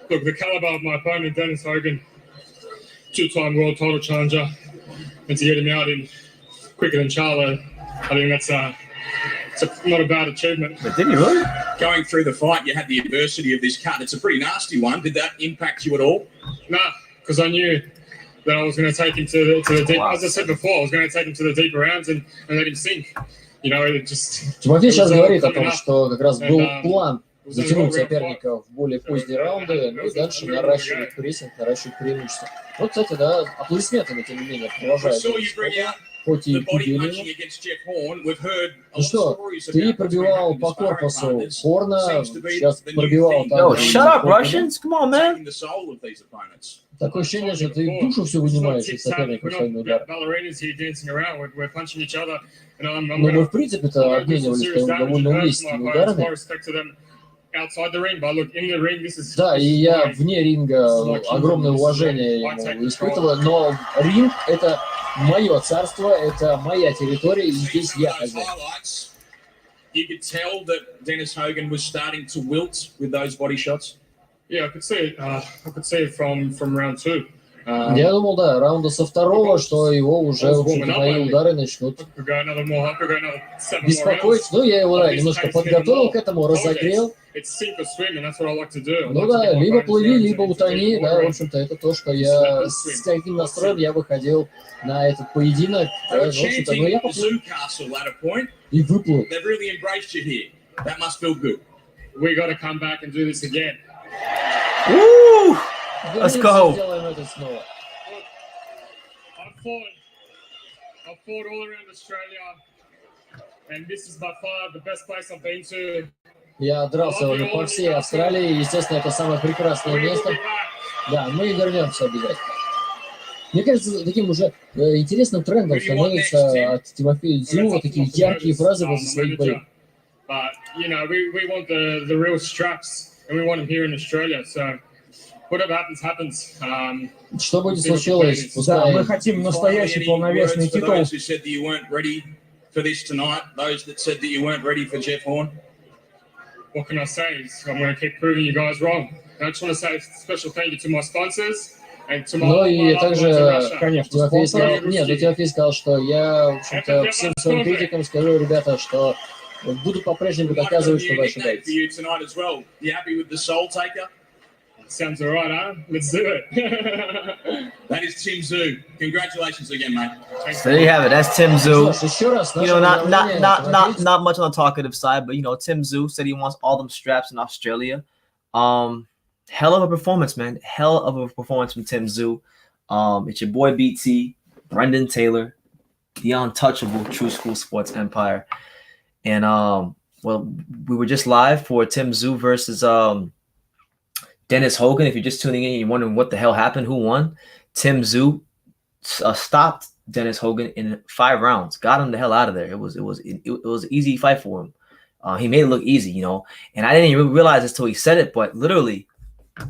Look, the caliber of my opponent, Dennis Hogan, 2-time world title challenger, and to get him out in quicker than Charlo, I think that's not a bad achievement. But did he really? Going through the fight, you had the adversity of this cut. It's a pretty nasty one. Did that impact you at all? No, because I knew that I was going to take him to the deep. As I said before, I was going to take him to the deeper rounds and let him sink. You know, it just. Тимофей сейчас говорит о том, что как раз был план затянуть соперника в более поздние раунды, ну и дальше наращивать прессинг, наращивать преимущество. Вот, кстати, да, аплодисменты, тем не менее, продолжают. Хоть и победили. Ну что, ты пробивал по корпусу Хорна, сейчас пробивал там... Yo, shut up, Russians! Come on, man! Такое ощущение, что ты душу все вынимаешь из соперника своими ударами. Но мы, в принципе-то, обменивались довольно уместными ударами. Да, и я вне ринга огромное уважение ему испытываю, но ринг — это мое царство, это моя территория, и здесь я хозяин. You could tell that Dennis Hogan was starting to wilt with those body shots. Yeah, I could see it. I could see it from round 2. Я думал, да, раунда со второго, что его уже, в общем-то, мои удары начнут беспокоить. Ну, я его, да, немножко подготовил к этому, разогрел. Ну да, либо плыви, либо утони, да, в общем-то, это то, что я, с каким настроем я выходил на этот поединок. Да, в общем-то, ну, я поплыл. И выплыл. Woo! Let's go. I've fought all around Australia, and this is by far the best place I've been to. Я дрался уже по всей Австралии, естественно, это самое прекрасное место. Да, мы вернемся обязательно. Мне кажется, таким уже интересным трендом становится от Тимофея Тszyu вот такие яркие фразы возле своих боев. But you know, we want the real straps, and we want them here in Australia. So whatever happens. Что бы ни случилось, Да, мы хотим настоящий полновесный титул. Those who said that you weren't ready for this tonight, those that said that you weren't ready for Jeff Horn. What can I say? I'm going to keep proving you guys wrong. I just want to say a special thank you to my sponsors. Ну и также Тимофей сказал, нет, Тимофей сказал, что я, в общем-то, всем своим критикам скажу, ребята, что буду по-прежнему доказывать, что вы ошибаетесь. Sounds all right, huh? Let's do it. That is Tszyu. Congratulations again, mate. So there you have it. That's Tszyu. You know, not much on the talkative side, but you know, Tszyu said he wants all them straps in Australia. Hell of a performance, man. Hell of a performance from Tszyu. It's your boy BT, Brendan Taylor, the untouchable True School Sports Empire. And well, we were just live for Tszyu versus Dennis Hogan. If you're just tuning in and you're wondering what the hell happened, who won? Tszyu stopped Dennis Hogan in 5 rounds, got him the hell out of there. It was an easy fight for him. He made it look easy, you know. And I didn't even realize this till he said it, but literally, I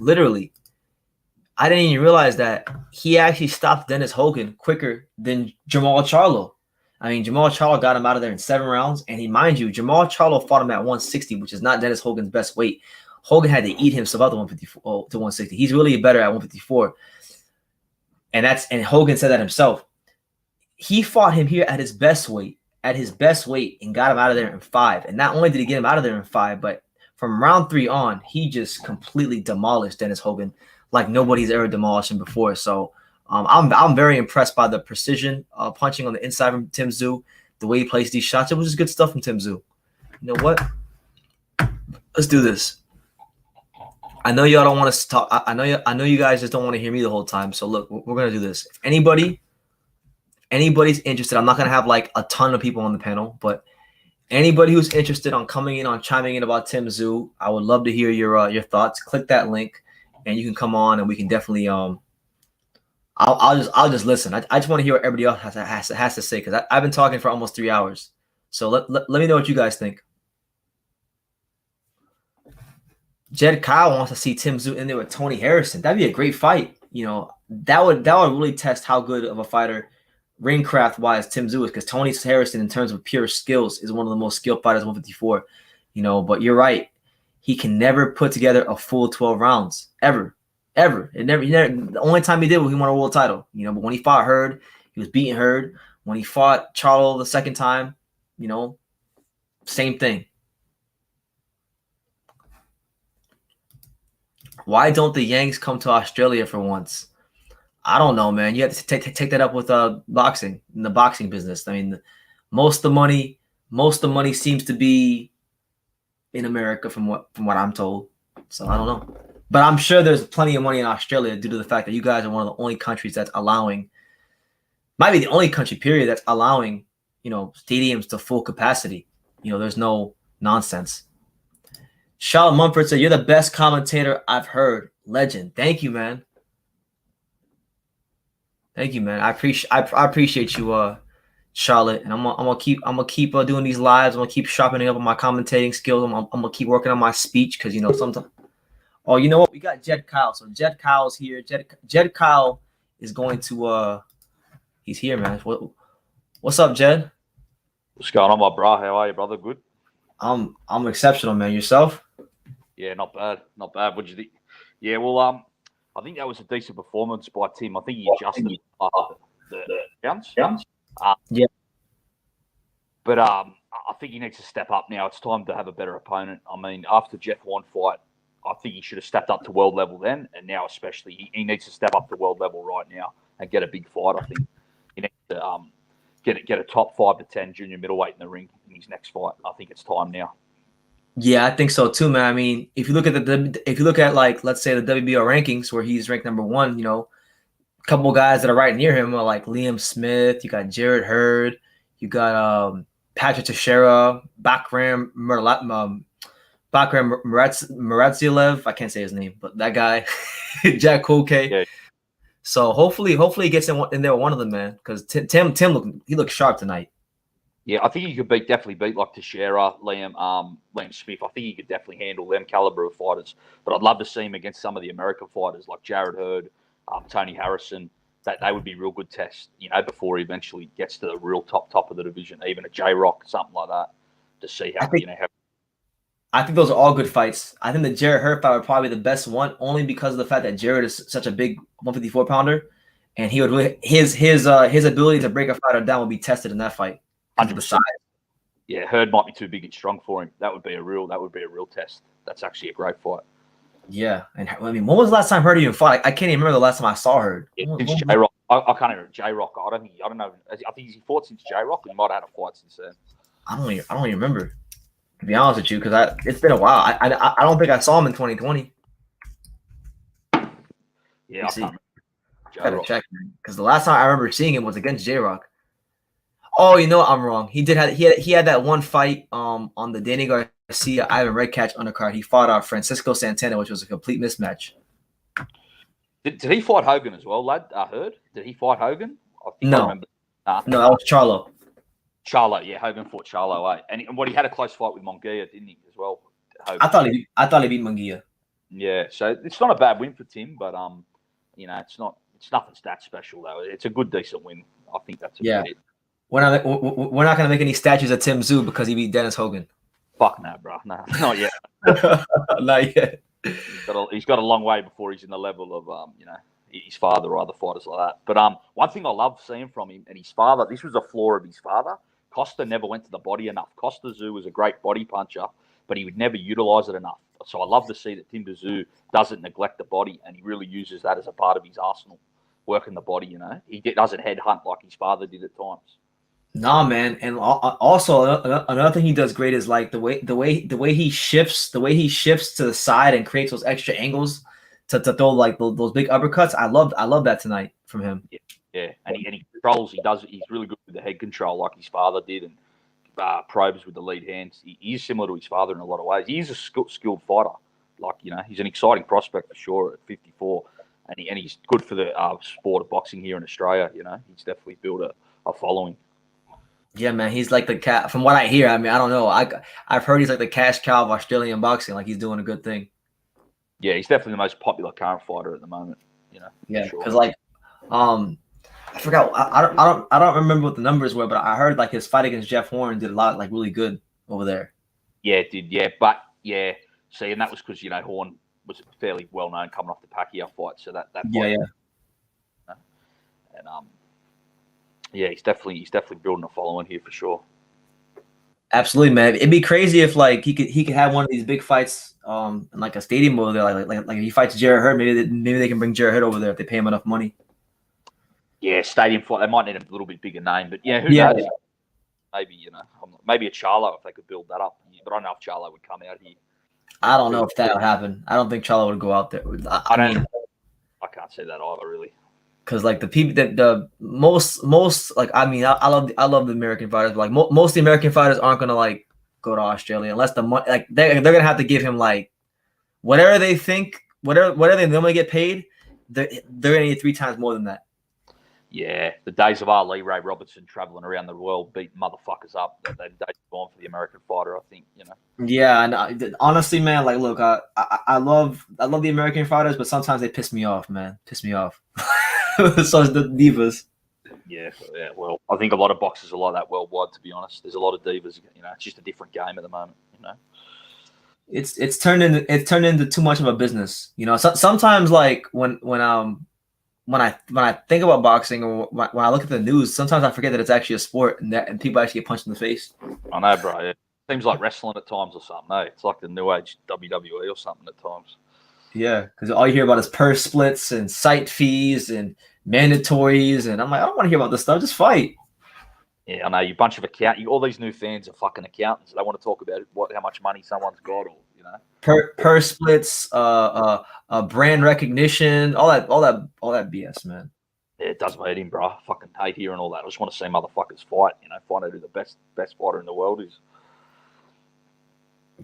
didn't even realize that he actually stopped Dennis Hogan quicker than Jamal Charlo. I mean, Jamal Charlo got him out of there in 7 rounds, and mind you, Jamal Charlo fought him at 160, which is not Dennis Hogan's best weight. Hogan had to eat himself up to 154 to 160. He's really better at 154. And Hogan said that himself. He fought him here at his best weight, and got him out of there in 5. And not only did he get him out of there in 5, but from round 3 on, he just completely demolished Dennis Hogan like nobody's ever demolished him before. So I'm very impressed by the precision punching on the inside from Tszyu, the way he placed these shots. It was just good stuff from Tszyu. You know what? Let's do this. I know y'all don't want to talk. I know you guys just don't want to hear me the whole time. So look, we're gonna do this. If anybody's interested, I'm not gonna have like a ton of people on the panel, but anybody who's interested on coming in, on chiming in about Tszyu, I would love to hear your thoughts. Click that link, and you can come on, and we can definitely I'll just listen. I just want to hear what everybody else has to say, because I've been talking for almost 3 hours. So let me know what you guys think. Jed Kyle wants to see Tszyu in there with Tony Harrison. That'd be a great fight. You know, that would really test how good of a fighter, ring craft wise, Tszyu is, because Tony Harrison, in terms of pure skills, is one of the most skilled fighters 154. You know, but you're right. He can never put together a full 12 rounds. Ever. The only time he did was he won a world title. You know, but when he fought Hurd, he was beating Hurd. When he fought Charlo the second time, you know, same thing. Why don't the Yanks come to Australia for once? I don't know, man. You have to take that up with boxing, in the boxing business. I mean, most of the money seems to be in America, from what I'm told. So I don't know, but I'm sure there's plenty of money in Australia due to the fact that you guys are one of the only countries that's allowing, might be the only country period that's allowing, you know, stadiums to full capacity. You know, there's no nonsense. Charlotte Mumford said, "You're the best commentator I've heard. Legend." Thank you, man. Thank you, man. I appreciate you, Charlotte. And I'm gonna keep doing these lives. I'm gonna keep sharpening up on my commentating skills. I'm gonna keep working on my speech, because, you know, sometimes. Oh, you know what? We got Jed Kyle. So Jed Kyle's here. Jed Kyle is going to he's here, man. What's up, Jed? What's going on, my bro? How are you, brother? Good. I'm exceptional, man. Yourself? Yeah, not bad. What did you think? Yeah, well, I think that was a decent performance by Tim. I think he adjusted the bounce. Yeah. But I think he needs to step up now. It's time to have a better opponent. I mean, after Jeff Horn fight, I think he should have stepped up to world level then, and now especially he needs to step up to world level right now and get a big fight. I think he needs to get a top 5 to 10 junior middleweight in the ring in his next fight. I think it's time now. Yeah, I think so too, man. I mean, if you look at like, let's say the WBO rankings where he's ranked number 1, you know, a couple of guys that are right near him are like Liam Smith. You got Jared Hurd. You got Patrick Teixeira, Bakram Muratziev. I can't say his name, but that guy, Jack Koke. Yeah. So hopefully he gets in there with one of them, man. Because Tim looked sharp tonight. Yeah, I think he could definitely beat like Teixeira, Liam Smith. I think he could definitely handle them caliber of fighters. But I'd love to see him against some of the American fighters like Jared Hurd, Tony Harrison. That they would be real good tests, you know, before he eventually gets to the real top of the division, even a J-Rock, something like that, to see how I think those are all good fights. I think the Jared Hurd fight would probably be the best one, only because of the fact that Jared is such a big 154 pounder, and he would his ability to break a fighter down would be tested in that fight. 100%. Yeah, Hurd might be too big and strong for him. That would be a real test. That's actually a great fight. Yeah, and I mean, when was the last time Hurd even fought? I can't even remember the last time I saw Hurd. Since J-Rock, I can't remember J-Rock. I don't know. I think he fought since J-Rock. He might have had a fight since then. I don't even remember, to be honest with you, because it's been a while. I don't think I saw him in 2020. Yeah, I can't remember. Check, because the last time I remember seeing him was against J-Rock. Oh, you know I'm wrong. He had that one fight on the Danny Garcia Ivan Redcatch undercard. He fought Francisco Santana, which was a complete mismatch. Did he fight Hogan as well, lad? I heard. Did he fight Hogan? No, I remember. No, that was Charlo. Charlo, yeah, Hogan fought Charlo, eh? And he had a close fight with Munguia, didn't he, as well? Hogan. I thought he beat Munguia. Yeah, so it's not a bad win for Tim, but you know, it's nothing that special though. It's a good, decent win. I think that's about it. We're not going to make any statues of Tim Tszyu because he beat Dennis Hogan. Fuck no, bro. No, not yet. Not yet. He's got a long way before he's in the level of you know, his father or other fighters like that. But one thing I love seeing from him and his father, this was a flaw of his father. Costa never went to the body enough. Costa Tszyu was a great body puncher, but he would never utilize it enough. So I love to see that Tim Tszyu doesn't neglect the body and he really uses that as a part of his arsenal, working the body. You know, he doesn't headhunt like his father did at times. Nah, man, and also another thing he does great is like the way he shifts to the side and creates those extra angles to throw like those big uppercuts. I love that tonight from him. Yeah, and he controls. He's really good with the head control, like his father did, and probes with the lead hands. He is similar to his father in a lot of ways. He is a skilled fighter. Like, you know, he's an exciting prospect for sure at 54, and he's good for the sport of boxing here in Australia. You know, he's definitely built a following. Yeah, man, he's like the cat. From what I hear, I mean, I don't know. I've heard he's like the cash cow of Australian boxing. Like, he's doing a good thing. Yeah, he's definitely the most popular current fighter at the moment. You know. Yeah, because like, I forgot. I don't remember what the numbers were, but I heard like his fight against Jeff Horn did a lot, like really good over there. Yeah, it did. Yeah, but yeah, see, and that was because, you know, Horn was fairly well known coming off the Pacquiao fight, so that fight, yeah. And yeah, he's definitely building a following here for sure. Absolutely, man. It'd be crazy if like he could have one of these big fights in like a stadium over there. Like if he fights Jared Hurd, maybe they can bring Jared Hurd over there if they pay him enough money. Yeah, stadium fight. They might need a little bit bigger name, but yeah, who knows? Maybe, you know, maybe a Charlo if they could build that up. But I don't know if Charlo would come out here. I don't know if that would happen. I don't think Charlo would go out there. I mean, I can't say that either, really. Because like the people that the most like I mean I love the American fighters, but like most of the American fighters aren't gonna like go to Australia unless the money, like they're gonna have to give him like whatever they think, whatever they normally get paid, they're gonna need 3 times more than that. Yeah, the days of Ali Ray Robertson traveling around the world beating motherfuckers up, they're gone for the American fighter, I think, you know. Yeah, and honestly, man, like look, I love the American fighters, but sometimes they piss me off, man. Piss me off. So is the divas. Yeah, well, I think a lot of boxers are like that worldwide, to be honest. There's a lot of divas, you know, it's just a different game at the moment, you know. it's turned into too much of a business. You know, sometimes like when I think about boxing or when I look at the news, sometimes I forget that it's actually a sport and people actually get punched in the face. I know, bro. It seems like wrestling at times or something. Eh? It's like the new age WWE or something at times. Yeah, because all you hear about is purse splits and site fees and mandatories, and I'm like, I don't want to hear about this stuff. Just fight. Yeah, I know. You bunch of all these new fans are fucking accountants. They want to talk about how much money someone's got, or you know, Purse splits, brand recognition, all that BS, man. Yeah, it does me in, bro. I fucking hate hearing all that. I just want to see motherfuckers fight. You know, find out who the best fighter in the world is.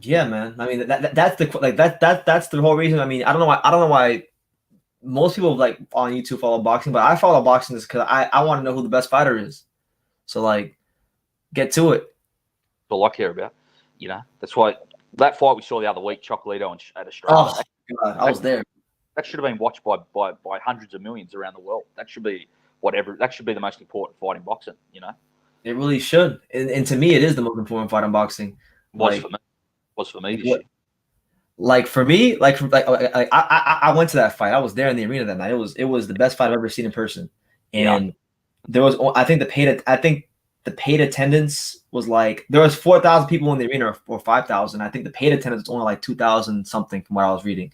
Yeah, man. I mean, that's the whole reason. I mean, I don't know why most people like on YouTube follow boxing, but I follow boxing just because I want to know who the best fighter is. So like, get to it. That's all I care about. You know, that's why that fight we saw the other week, Chocolito at Australia. Oh, God, I was there. That should have been watched by hundreds of millions around the world. That should be That should be the most important fight in boxing. You know, it really should. And to me, it is the most important fight in boxing. Was for me this year. Like for me, I went to that fight. I was there in the arena that night. It was the best fight I've ever seen in person. And there was, I think the paid attendance was like, there was 4,000 people in the arena or 5,000. I think the paid attendance was only like 2,000 something from what I was reading.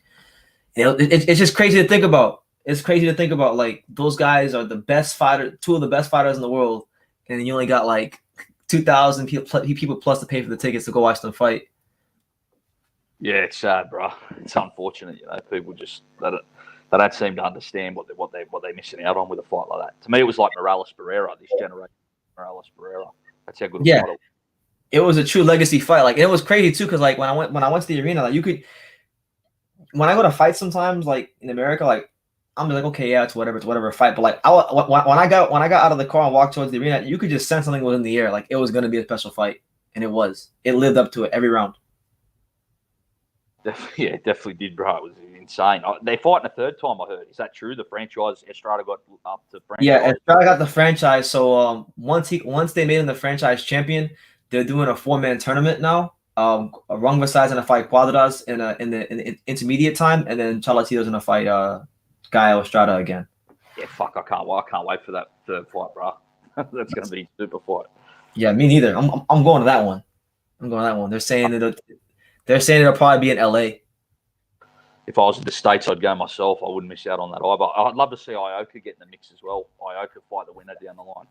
It's just crazy to think about. It's crazy to think about, like, those guys are the best fighter, two of the best fighters in the world, and you only got like 2,000 people plus to pay for the tickets to go watch them fight. Yeah, it's sad, bro. It's unfortunate, you know. People just they don't seem to understand what they're missing out on with a fight like that. To me, it was like Morales Barrera, this generation. Morales Barrera. That's how good a fight it was. It was a true legacy fight. Like, it was crazy too, because like when I went to the arena, like, you could, when I go to fight sometimes, like in America, like I'm like, okay, yeah, it's whatever fight. But like when I got out of the car and walked towards the arena, you could just sense something was in the air. Like, it was gonna be a special fight, and it was. It lived up to it every round. Yeah, it definitely did, bro. It was insane. They're fighting a third time, I heard. Is that true? The franchise, Estrada got up to franchise? Yeah, Estrada got the franchise. So once they made him the franchise champion, they're doing a 4-man tournament now. Rungvisai's gonna fight Cuadras in the intermediate time, and then Chocolatito's gonna fight Gaio Estrada again. Yeah, fuck, I can't wait for that third fight, bro. That's gonna be a super fight. Yeah, me neither. I'm going to that one. They're saying it'll probably be in LA. If I was in the States, I'd go myself. I wouldn't miss out on that either. I'd love to see Ioka get in the mix as well. Ioka fight the winner down the line.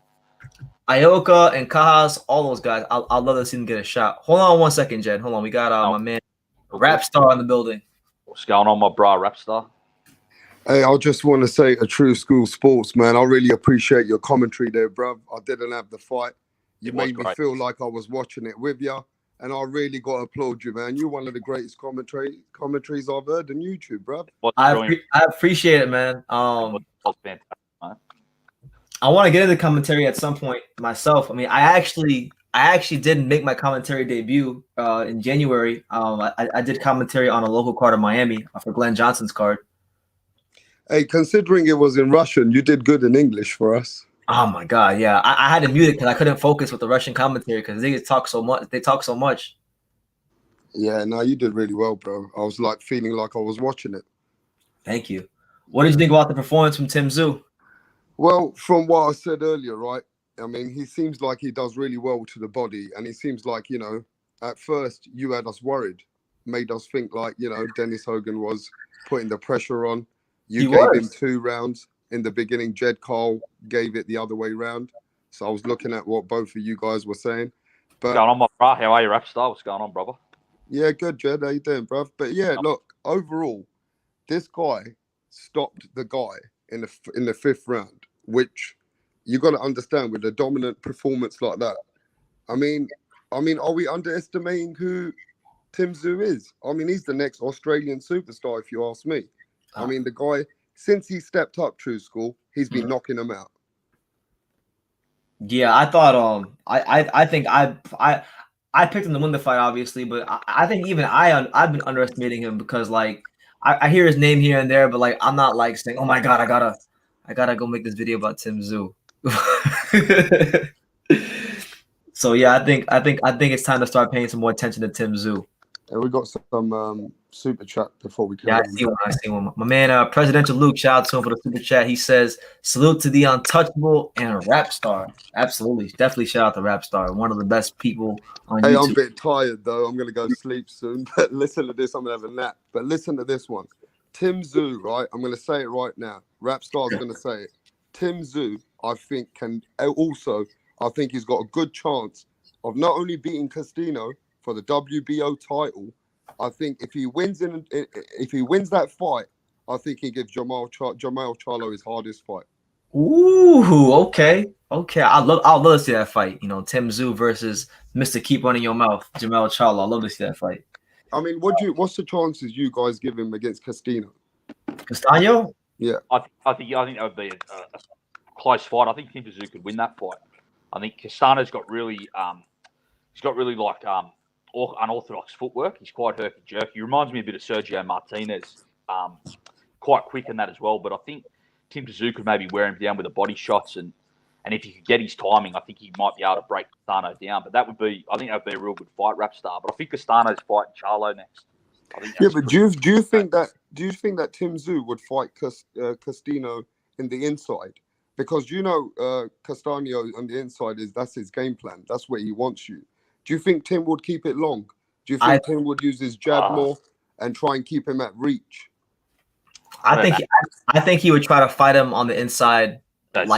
Ioka and Cajas, all those guys, I'd love to see them get a shot. Hold on 1 second, Jed. Hold on. We got my man, Rapstar, in the building. What's going on, my bro, Rapstar? Hey, I just want to say, a true school sports, man. I really appreciate your commentary there, bruv. I didn't have the fight. You made me feel like I was watching it with you. And I really got to applaud you, man. You're one of the greatest commentaries I've heard on YouTube, bro. I appreciate it, man. Fantastic, man. I want to get into commentary at some point myself. I mean, I actually did make my commentary debut in January. I did commentary on a local card in Miami for Glenn Johnson's card. Hey, considering it was in Russian, you did good in English for us. Oh my God, yeah. I had to mute it because I couldn't focus with the Russian commentary because they talk so much. Yeah, no, you did really well, bro. I was like feeling like I was watching it. Thank you. What did you think about the performance from Tszyu? Well, from what I said earlier, right? I mean, he seems like he does really well to the body, and it seems like, you know, at first you had us worried, made us think like, you know, Dennis Hogan was putting the pressure on. You gave him 2 rounds. In the beginning, Jed Cole gave it the other way round. So I was looking at what both of you guys were saying. But what's going on, my bro? How are you, Rapstar? What's going on, brother? Yeah, good, Jed. How you doing, bruv? But yeah, look, overall, this guy stopped the guy in the 5th round, which you got to understand with a dominant performance like that. I mean, are we underestimating who Tszyu is? I mean, he's the next Australian superstar, if you ask me. I mean, the guy, since he stepped up True School, he's been knocking them out. Yeah, I thought I think I picked him to win the fight, obviously, but I think even I've been underestimating him because like I hear his name here and there, but like I'm not like saying, oh my God, I gotta go make this video about Tszyu. So yeah, I think it's time to start paying some more attention to Tszyu. And we got some super chat before we can. Yeah, I see one. My man, Presidential Luke, shout out to him for the super chat. He says, salute to the untouchable and rap star. Absolutely. Definitely shout out to rap star. One of the best people on YouTube. Hey, I'm a bit tired though. I'm going to go sleep soon. But listen to this. I'm going to have a nap. But listen to this one. Tim Tszyu, right? I'm going to say it right now. Rap star's going to say it. Tim Tszyu, I think, can also, I think he's got a good chance of not only beating Castino for the WBO title. I think if he wins that fight, I think he gives Jamal Charlo his hardest fight. Ooh, okay. I'd love to see that fight. You know, Tim Tszyu versus Mr. Keep Running Your Mouth, Jamal Charlo. I'd love to see that fight. I mean, what's the chances you guys give him against Castino? Castano? Yeah. I think that would be a close fight. I think Tim Tszyu could win that fight. I think Castano's got really unorthodox footwork. He's quite herky-jerky. He reminds me a bit of Sergio Martinez. Quite quick in that as well. But I think Tim Tszyu could maybe wear him down with the body shots, and if he could get his timing, I think he might be able to break Castano down. But I think that would be a real good fight, Rap Star. But I think Castano's fighting Charlo next. Yeah, but do you think that Tim Tszyu would fight Castino in the inside? Because Castano on the inside that's his game plan. That's where he wants you. Do you think Tim would keep it long? Do you think Tim would use his jab more and try and keep him at reach? I think he would try to fight him on the inside, as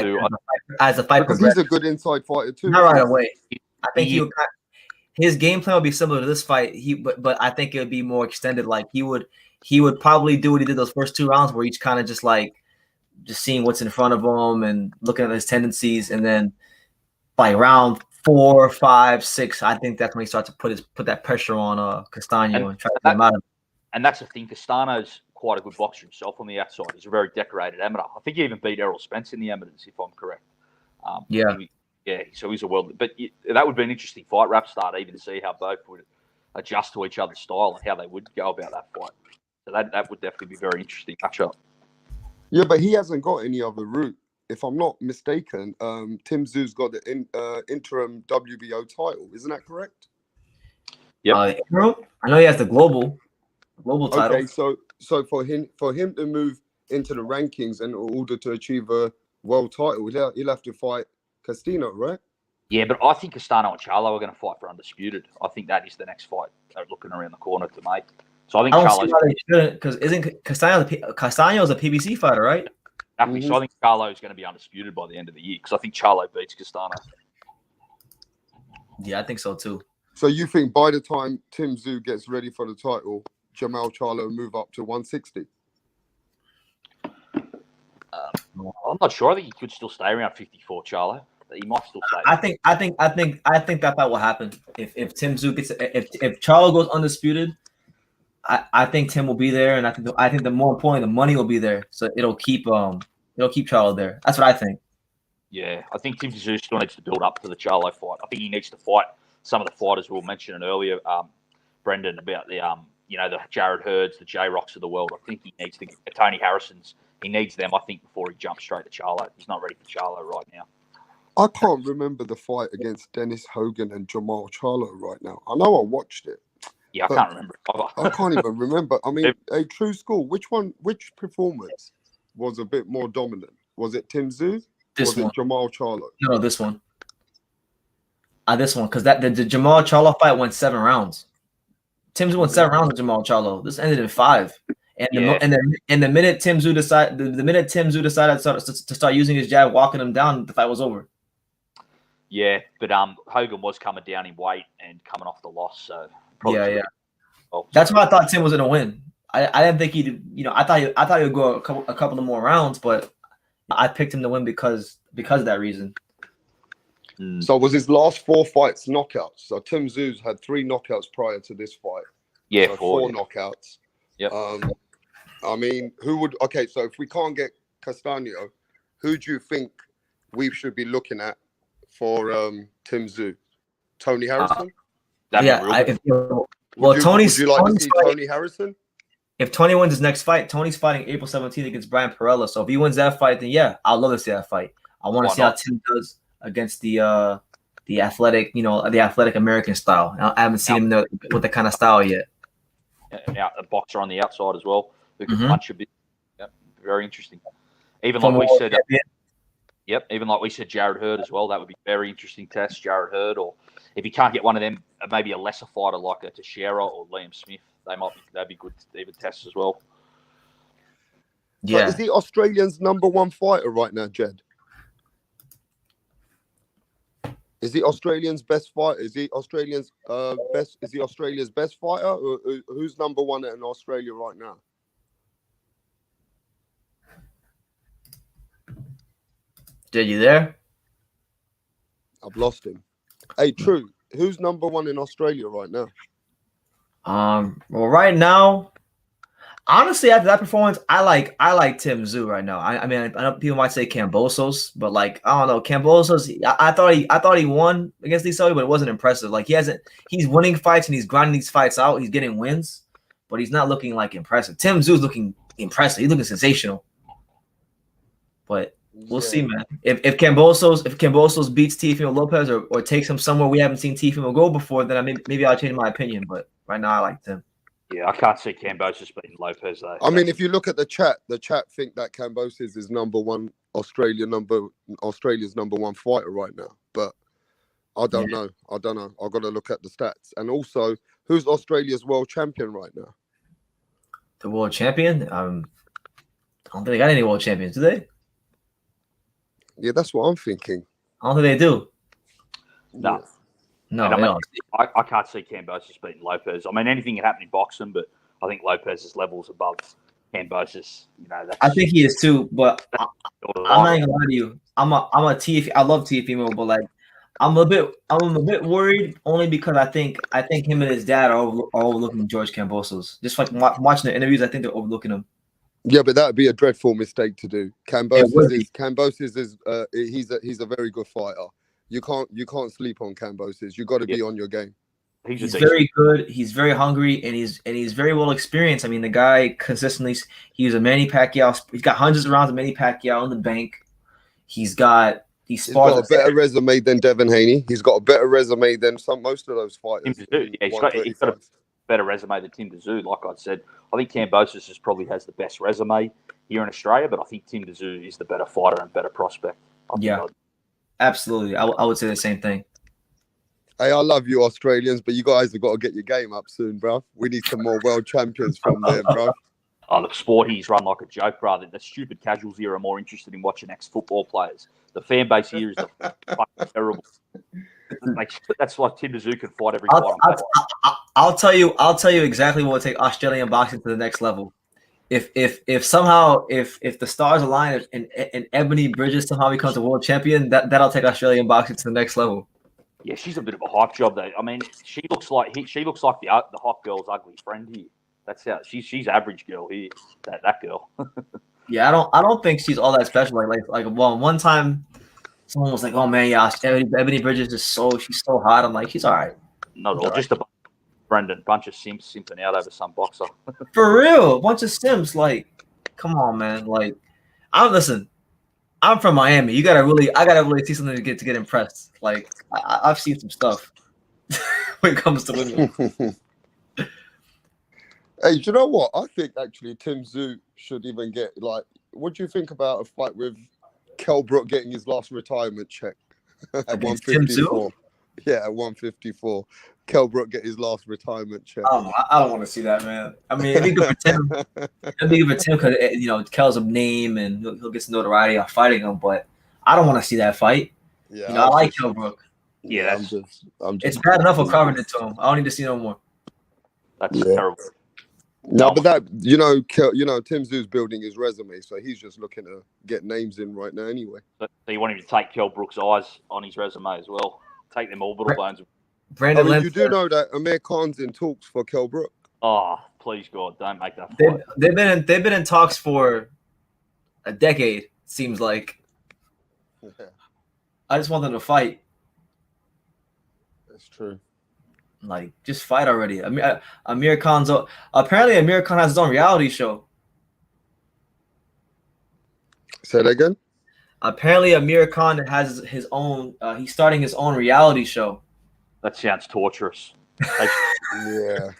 a fight. Because he's a good inside fighter too. Not right away. I think his game plan would be similar to this fight. But I think it would be more extended. Like he would probably do what he did those first 2 rounds, where he's kind of just seeing what's in front of him and looking at his tendencies, and then by round 4, 5, 6, I think that's when he starts to put that pressure on Castano and try to get him out of it. And that's the thing. Castano's quite a good boxer himself on the outside. He's a very decorated amateur. I think he even beat Errol Spence in the amateurs, if I'm correct. So he's a world. But that would be an interesting fight, Rap Start, even to see how both would adjust to each other's style and how they would go about that fight. So that would definitely be very interesting matchup. Yeah, but he hasn't got any other route. If I'm not mistaken, Tim Tszyu's got the interim WBO title. Isn't that correct? Yeah. I know he has the global title. Okay, so for him to move into the rankings in order to achieve a world title, he'll have to fight Castino, right? Yeah, but I think Castano and Charlo are going to fight for undisputed. I think that is the next fight they're looking around the corner to make. So I think Charlo's because isn't Castano's a PBC fighter, right? Exactly. So I think Charlo is going to be undisputed by the end of the year because I think Charlo beats Castano. Yeah, I think so too. So you think by the time Tim Tszyu gets ready for the title, Jamal Charlo move up to 160? I'm not sure. I think he could still stay around 54, Charlo. He might still stay. I think that fight will happen if Tim Tszyu gets if Charlo goes undisputed. I think Tim will be there, and I think the more importantly, the money will be there, so it'll keep Charlo there. That's what I think. Yeah, I think Tim Tszyu still needs to build up to the Charlo fight. I think he needs to fight some of the fighters we were mentioning earlier, Brendan, about the the Jared Hurds, the J Rocks of the world. I think he needs to get Tony Harrison's. He needs them, I think, before he jumps straight to Charlo. He's not ready for Charlo right now. I can't remember the fight against Dennis Hogan and Jamal Charlo right now. I know I watched it. Yeah, I can't remember. I can't even remember. I mean, a true school. Which performance was a bit more dominant? Was it Tim Tszyu? This was one. It Jamal Charlo? No, this one. This one, because the Jamal Charlo fight went 7 rounds. Tim Tszyu won 7 rounds with Jamal Charlo. This ended in 5. And the minute Tim Tszyu decided to start using his jab, walking him down, the fight was over. Yeah, but Hogan was coming down in weight and coming off the loss, so yeah. That's why I thought Tim was gonna win. I didn't think he'd. I thought he would go a couple of more rounds, but I picked him to win because of that reason. So was his last 4 fights knockouts? So Tim Tszyu had 3 knockouts prior to this fight. Yeah, so 4 knockouts. Yep. I mean, who would? Okay, so if we can't get Castano, who do you think we should be looking at for Tim Tszyu? Tony Harrison? Would you like to see Tony Harrison? If Tony wins his next fight, Tony's fighting April 17th against Brian Perella. So if he wins that fight, then yeah, I'd love to see that fight. I want to see how Tim does against the athletic, the athletic American style. I haven't seen him with the kind of style yet. a boxer on the outside as well who can Mhm. punch a bit. Yep, very interesting. Even From like we world said, champion. yep, even like we said, Jared Hurd as well. That would be very interesting test, Jared Hurd, or if you can't get one of them, maybe a lesser fighter like a Teixeira or Liam Smith. They'd be good even tests as well. So is he Australia's #1 fighter right now, Jed? Is he Australia's best fighter? Is he Australia's best? Is he Australia's best fighter? Or who's #1 in Australia right now? Did you there? I've lost him. Hey, True. Who's #1 in Australia right now? Well, right now, honestly, after that performance, I like Tim Tszyu right now. I mean, I know people might say Kambosos, but like I don't know, Kambosos. I thought he won against Lee Selby, but it wasn't impressive. Like he's winning fights and he's grinding these fights out. He's getting wins, but he's not looking like impressive. Tim Tszyu is looking impressive. He's looking sensational. But we'll see, man. If Kambosos beats Teofimo Lopez or takes him somewhere we haven't seen Teofimo go before, then maybe I'll change my opinion. But right now, I like Tim. Yeah, I can't see Kambosos beating Lopez though. I mean, if you look at the chat think that Kambosos is #1 Australia's #1 fighter right now. But I don't know. I've got to look at the stats. And also, who's Australia's world champion right now? The world champion? I don't think they got any world champions, do they? Yeah, that's what I'm thinking. I don't think they do. No. No, And they don't. I can't see Kambosos beating Lopez. I mean, anything can happen in boxing, but I think Lopez's level's above Kambosos. You know, I think he is too, but I'm not even gonna lie to you. I love Teofimo, but like I'm a bit worried only because I think him and his dad are overlooking George Kambosos. Just like watching the interviews, I think they're overlooking him. Yeah, but that would be a dreadful mistake to do. Kambosos is he's a very good fighter. You can't sleep on Kambosos. You got to be on your game. He's very good. He's very hungry, and he's very well experienced. I mean, the guy consistently. He was a Manny Pacquiao. He's got hundreds of rounds of Manny Pacquiao in the bank. He's got a better resume than Devin Haney. He's got a better resume than most of those fighters. He's got a better resume than Tim Tszyu. Like I said, I think Kambosos probably has the best resume here in Australia, but I think Tim Tszyu is the better fighter and better prospect. Absolutely. I would say the same thing. Hey, I love you Australians, but you guys have got to get your game up soon, bro. We need some more world champions from there, bro. Oh, the sport he's run like a joke, brother. The stupid casuals here are more interested in watching ex-football players. The fan base here is fucking terrible. Like, that's why Tim Tszyu can fight every fight. I'll tell you exactly what will take Australian boxing to the next level. If somehow the stars align and Ebony Bridges somehow becomes a world champion, that'll take Australian boxing to the next level. Yeah, she's a bit of a hype job though. I mean, she looks like the hot girl's ugly friend here. That's how she's average girl here. That girl. Yeah, I don't think she's all that special. Like one time, someone was like, "Oh man, yeah, Ebony Bridges is she's so hot." I'm like, she's all right. Not at all. Just a bunch of simps simping out over some boxer. For real, a bunch of simps. Like, come on, man. Like, I'm from Miami. I gotta really see something to get impressed. Like, I've seen some stuff when it comes to women. Hey, do you know what? I think actually Tim Tszyu should even get what do you think about a fight with Kell Brook getting his last retirement check at 154? Yeah, at 154. Kell Brook get his last retirement check. I don't want to see that, man. I mean, it'd be good for Tim. It'd be good for Tim because Kell's a name and he'll get some notoriety off fighting him. But I don't want to see that fight. Yeah, I like Kell Brook. Yeah, it's bad enough for carving it to him. I don't need to see no more. That's terrible. No, but that Tim Tszyu's building his resume, so he's just looking to get names in right now anyway. So you want him to take Kell Brook's eyes on his resume as well. Take them orbital bones. Brandon, you do know that Amir Khan's in talks for Kell Brook. Oh, please God, don't make that fight. They've been in talks for a decade. Seems like. Yeah. I just want them to fight. That's true. Like, just fight already. Amir Khan has his own reality show. Say that again. Apparently, Amir Khan has his own. He's starting his own reality show. That sounds torturous. Yeah.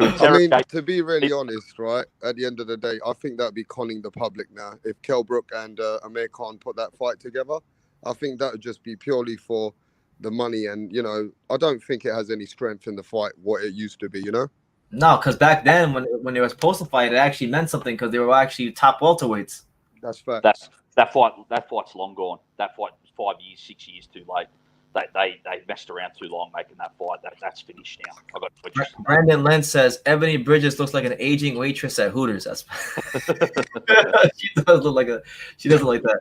I mean, to be really honest, right, at the end of the day, I think that'd be conning the public now. If Kell Brook and Amir Khan put that fight together, I think that would just be purely for the money. And, you know, I don't think it has any strength in the fight, what it used to be, you know? No, because back then, when they were supposed to fight, it actually meant something because they were actually top welterweights. That's fact. That fight's long gone. That fight was 5 years, 6 years too late. They messed around too long making that fight. That's finished now. I got to Brandon Lentz says Ebony Bridges looks like an aging waitress at Hooters. That's she does look like that.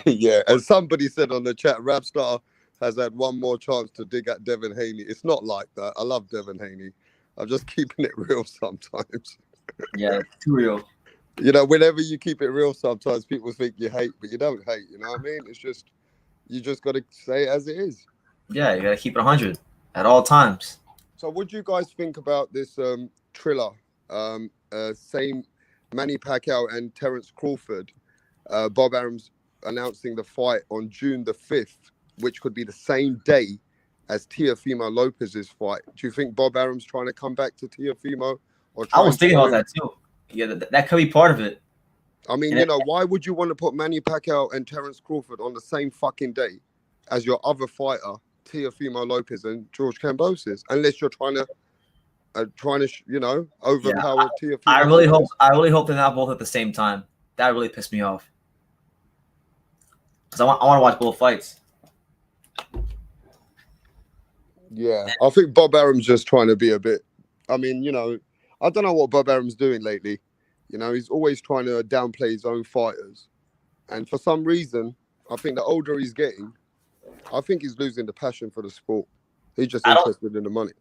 Yeah, and somebody said on the chat, Rapstar has had one more chance to dig at Devin Haney. It's not like that. I love Devin Haney. I'm just keeping it real sometimes. Yeah, too real. You know, whenever you keep it real, sometimes people think you hate, but you don't hate. You know what I mean? It's just, you just got to say it as it is. Yeah, you got to keep it 100 at all times. So what do you guys think about this Triller? Same Manny Pacquiao and Terence Crawford. Bob Arum's announcing the fight on June the 5th, which could be the same day as Teofimo Lopez's fight. Do you think Bob Arum's trying to come back to Teofimo? I was thinking about that too. Yeah, that could be part of it. I mean, you know, why would you want to put Manny Pacquiao and Terence Crawford on the same fucking day as your other fighter, Teofimo Lopez and George Kambosos, unless you're trying to, you know, overpower Teofimo? I really hope they're not both at the same time. That really pissed me off. Because I want to watch both fights. Yeah, I think Bob Arum's just trying to be a bit. I mean, you know, I don't know what Bob Arum's doing lately. You know, he's always trying to downplay his own fighters. And for some reason, I think the older he's getting, I think he's losing the passion for the sport. He's just interested in the money.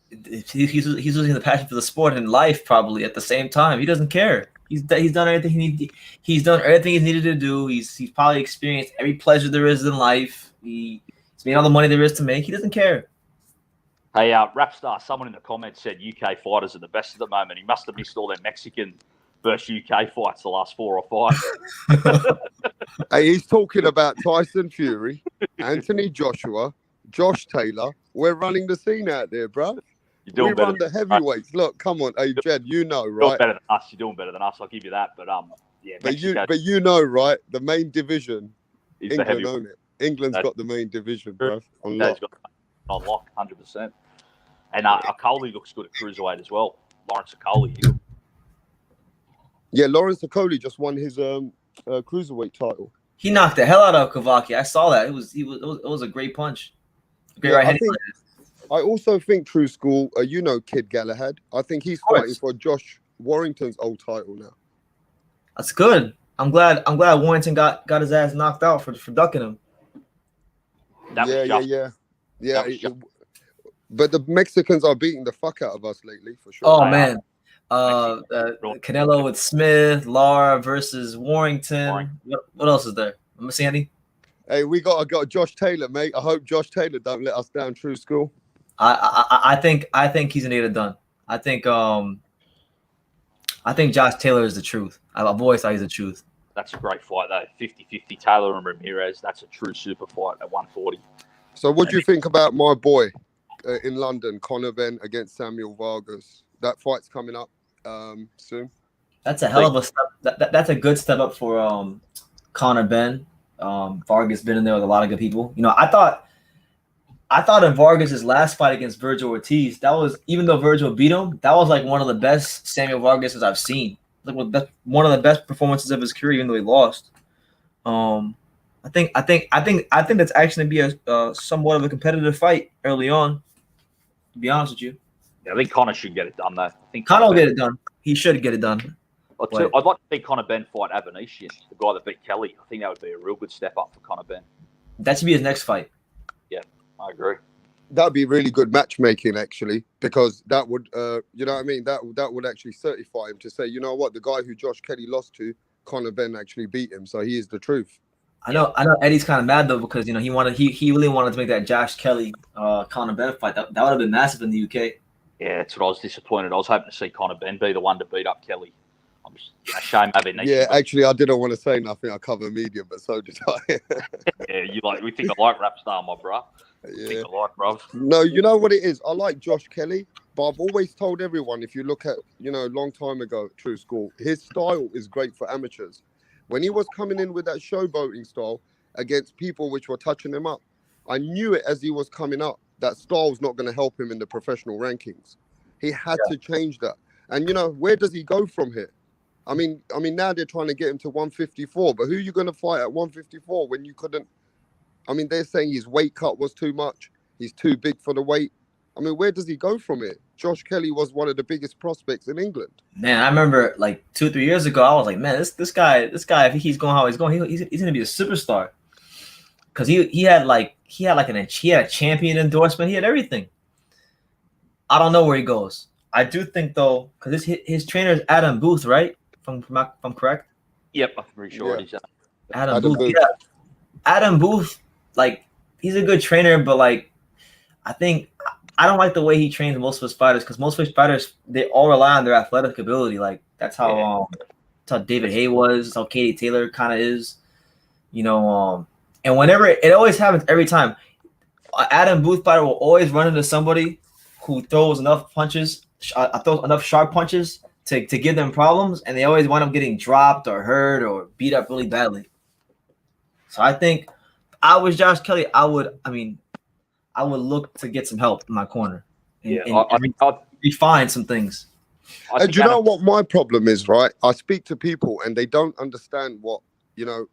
He's losing the passion for the sport and life probably at the same time. He doesn't care. He's done everything he's done everything he's needed to do. He's probably experienced every pleasure there is in life. He's made all the money there is to make. He doesn't care. Hey, Rapstar, someone in the comments said UK fighters are the best at the moment. He must have missed all their Mexican versus UK fights the last 4 or 5. Hey, he's talking about Tyson Fury, Anthony Joshua, Josh Taylor. We're running the scene out there, bro. You're doing better. We run the heavyweights. Look, come on. Hey, Jed, you know, You're right? doing better than us. You're doing better than us. I'll give you that. But yeah. But you know, right? The main division, Is England own it. England's got the main division, bro. On lock, 100%. And Okoli looks good at cruiserweight as well. Lawrence Okoli. Yeah, Lawrence Okoli just won his cruiserweight title. He knocked the hell out of Kavaki. I saw that. It was a great punch. Great right hand. I also think True School, you know, Kid Galahad. I think he's fighting for Josh Warrington's old title now. That's good. I'm glad Warrington got his ass knocked out for ducking him. Yeah. But the Mexicans are beating the fuck out of us lately, for sure. Oh man, Canelo with Smith, Lara versus Warrington. What else is there? Am I missing any? Hey, we got Josh Taylor, mate. I hope Josh Taylor don't let us down. True School. I think he's gonna get it done. I think Josh Taylor is the truth. I've always thought he's the truth. That's a great fight though. 50-50 Taylor and Ramirez. That's a true super fight at 140. So what do you think about my boy in London, Conor Benn against Samuel Vargas? That fight's coming up soon. That's a hell of a step. That's a good step up for Conor Benn. Vargas been in there with a lot of good people. You know, I thought in Vargas's last fight against Virgil Ortiz, that was, even though Virgil beat him, that was like one of the best Samuel Vargas's I've seen. Like one of the best performances of his career, even though he lost. I think that's actually gonna be a somewhat of a competitive fight early on. To be honest with you. Yeah, I think Conor should get it done though. I think Conor will get it done. He should get it done. I'd like to see Conor Benn fight Avanesian, the guy that beat Kelly. I think that would be a real good step up for Conor Benn. That should be his next fight. Yeah, I agree. That'd be really good matchmaking, actually, because that would, you know what I mean? That would actually certify him to say, you know what, the guy who Josh Kelly lost to, Conor Benn actually beat him, so he is the truth. I know Eddie's kind of mad though, because you know he really wanted to make that Josh Kelly Conor Benn fight. That would have been massive in the UK. Yeah, that's what I was disappointed. I was hoping to see Conor Benn be the one to beat up Kelly. I'm just ashamed of it. Yeah, actually, I didn't want to say nothing. I cover media, but so did I. Yeah, we think I like Rapstar, my bro. Yeah. Think I like, bro. No, you know what it is? I like Josh Kelly, But I've always told everyone, if you look at, long time ago, True School, his style is great for amateurs. When he was coming in with that showboating style against people which were touching him up, I knew it as he was coming up. That style was not going to help him in the professional rankings. He had to change that. And, where does he go from here? I mean, now they're trying to get him to 154, but who are you going to fight at 154 when you couldn't? I mean, they're saying his weight cut was too much. He's too big for the weight. I mean, where does he go from here? Josh Kelly was one of the biggest prospects in England. Man, I remember like 2 or 3 years ago, I was like, man, this guy, if he's going how he's going, he's gonna be a superstar. Because he had a champion endorsement. He had everything. I don't know where he goes. I do think though, because his trainer is Adam Booth, right? If I'm correct. Yep, I'm pretty sure it is. Adam Booth. Yeah. Adam Booth, like, he's a good trainer, but like, I don't like the way he trains most of his fighters, because most of his fighters, they all rely on their athletic ability. Like that's how David Hay was. That's how Katie Taylor kind of is. And whenever it always happens every time, Adam Booth fighter will always run into somebody who throws enough punches, throws enough sharp punches to give them problems, and they always wind up getting dropped or hurt or beat up really badly. So I think if I was Josh Kelly, I would look to get some help in my corner. And refine some things. And you know what my problem is, right? I speak to people and they don't understand what,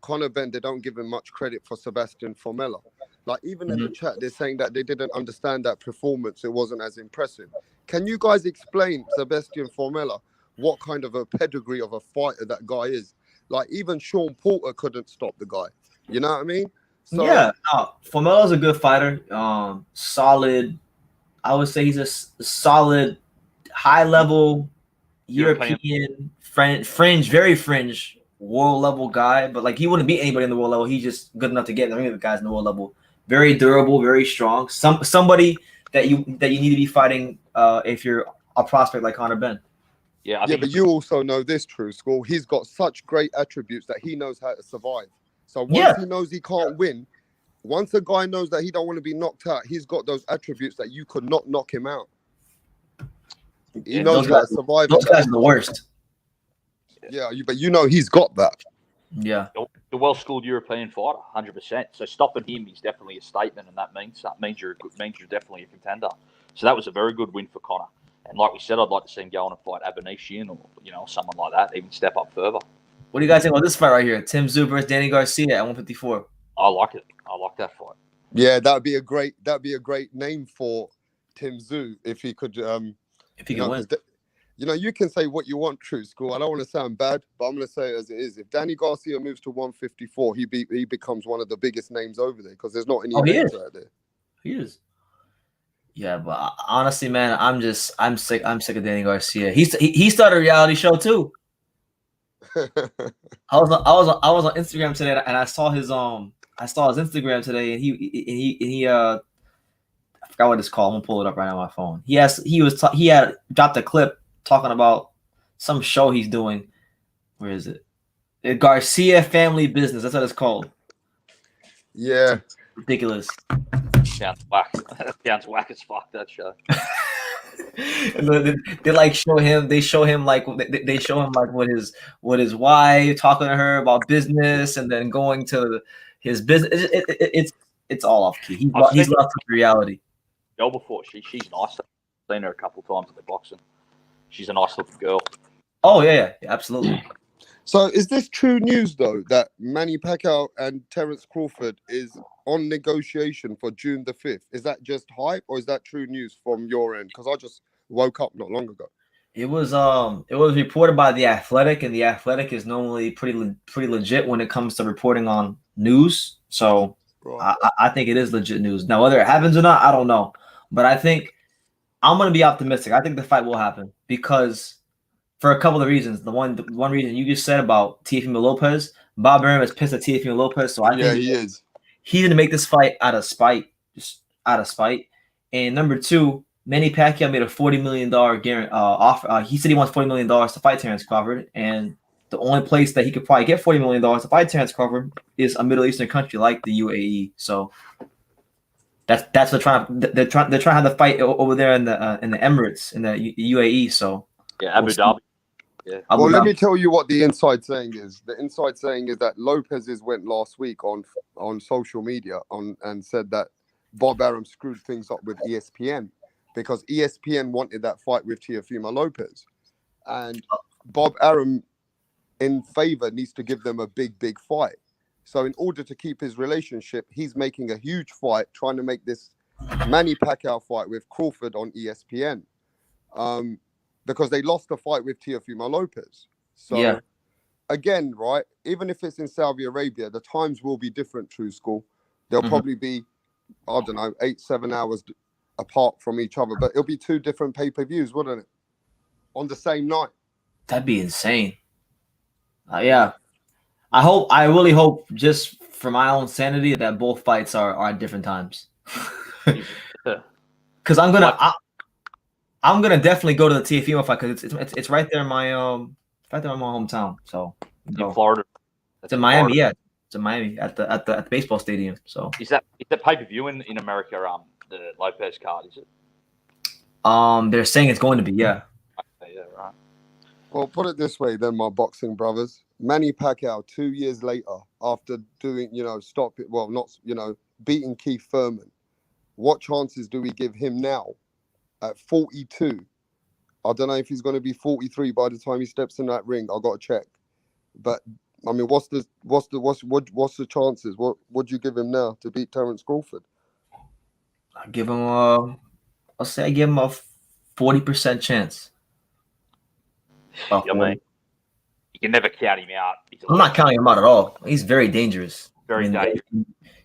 Conor Benn, they don't give him much credit for Sebastian Formella. Like even in the chat, they're saying that they didn't understand that performance. It wasn't as impressive. Can you guys explain Sebastian Formella, what kind of a pedigree of a fighter that guy is? Like even Sean Porter couldn't stop the guy. You know what I mean? So, yeah, Formella's a good fighter. Solid. I would say he's a solid, high-level European fringe, very fringe, world-level guy. But like he wouldn't beat anybody in the world level. He's just good enough to get any of the guys in the world level. Very durable, very strong. Somebody that you need to be fighting if you're a prospect like Conor Benn. Yeah, but you also know this, True School. He's got such great attributes that he knows how to survive. So once he knows he can't win, once a guy knows that he don't want to be knocked out, he's got those attributes that you could not knock him out. He knows how to survive. Those guys are the worst. Yeah, but he's got that. Yeah. The well-schooled European fighter, 100%. So stopping him is definitely a statement, and that means you're definitely a contender. So that was a very good win for Conor. And like we said, I'd like to see him go on and fight Abanesian or someone like that, even step up further. What do you guys think about this fight right here? Tim Tszyu versus Danny Garcia at 154. I like it. I like that fight. Yeah, that'd be a great name for Tim Tszyu if he could. If he can win. You can say what you want, True School. I don't want to sound bad, but I'm going to say it as it is. If Danny Garcia moves to 154, he becomes one of the biggest names over there because there's not any names out there. He is. Yeah, but honestly, man, I'm sick of Danny Garcia. He started a reality show too. I was on Instagram today and I saw his Instagram today and he I forgot what it's called. I'm gonna pull it up right now on my phone. He had dropped a clip talking about some show he's doing. Where is it? The Garcia Family Business. That's what it's called. Yeah. Ridiculous. Sounds whack. Sounds whack as fuck, that show. They like show him. They show him like with his wife talking to her about business, and then going to his business. It's all off key. He's lost to reality. Girl before she's nice. I've seen her a couple of times at the boxing. She's a nice looking girl. Oh yeah, absolutely. So is this true news though that Manny Pacquiao and Terence Crawford is on negotiation for June the 5th? Is that just hype or is that true news from your end? Because I just woke up not long ago. It was reported by The Athletic, and The Athletic is normally pretty legit when it comes to reporting on news. So I think it is legit news. Now whether it happens or not, I don't know. But I think I'm going to be optimistic. I think the fight will happen because for a couple of reasons. The one reason you just said about Teofimo Lopez, Bob Arum is pissed at Teofimo Lopez, so I think he is. He's going to make this fight out of spite, just out of spite. And number two, Manny Pacquiao made a $40 million offer. He said he wants $40 million to fight Terence Crawford, and the only place that he could probably get $40 million to fight Terence Crawford is a Middle Eastern country like the UAE. So That's they're trying to have the fight over there in the Emirates in the UAE. So yeah, Abu Dhabi. Yeah. Well, let me tell you what the inside saying is. The inside saying is that Lopez's went last week on social media and said that Bob Arum screwed things up with ESPN because ESPN wanted that fight with Teofimo Lopez, and Bob Arum, in favor, needs to give them a big fight. So in order to keep his relationship, he's making a huge fight, trying to make this Manny Pacquiao fight with Crawford on ESPN. Because they lost the fight with Teofimo Lopez. So again, right, even if it's in Saudi Arabia, the times will be different, True School. They'll probably be, I don't know, 8-7 hours apart from each other, but it'll be 2 different pay-per-views, wouldn't it? On the same night. That'd be insane. Yeah. I really hope, just for my own sanity, that both fights are at different times. Because I'm gonna definitely go to the Teofimo fight because it's right there in my hometown. So in Florida, it's in Miami. Yeah, it's in Miami at the baseball stadium. So is that pay-per-view in America? The Lopez card, is it? They're saying it's going to be. Yeah. Okay, yeah, right. Well, put it this way, then, my boxing brothers. Manny Pacquiao, 2 years later, after doing, beating Keith Thurman, what chances do we give him now at 42? I don't know if he's going to be 43 by the time he steps in that ring. I've got to check. But I mean, what's the chances? What would you give him now to beat Terence Crawford? I give him I'll say I give him a 40% chance. I mean, you can never count him out. I'm not counting him out at all. He's very dangerous. Very dangerous.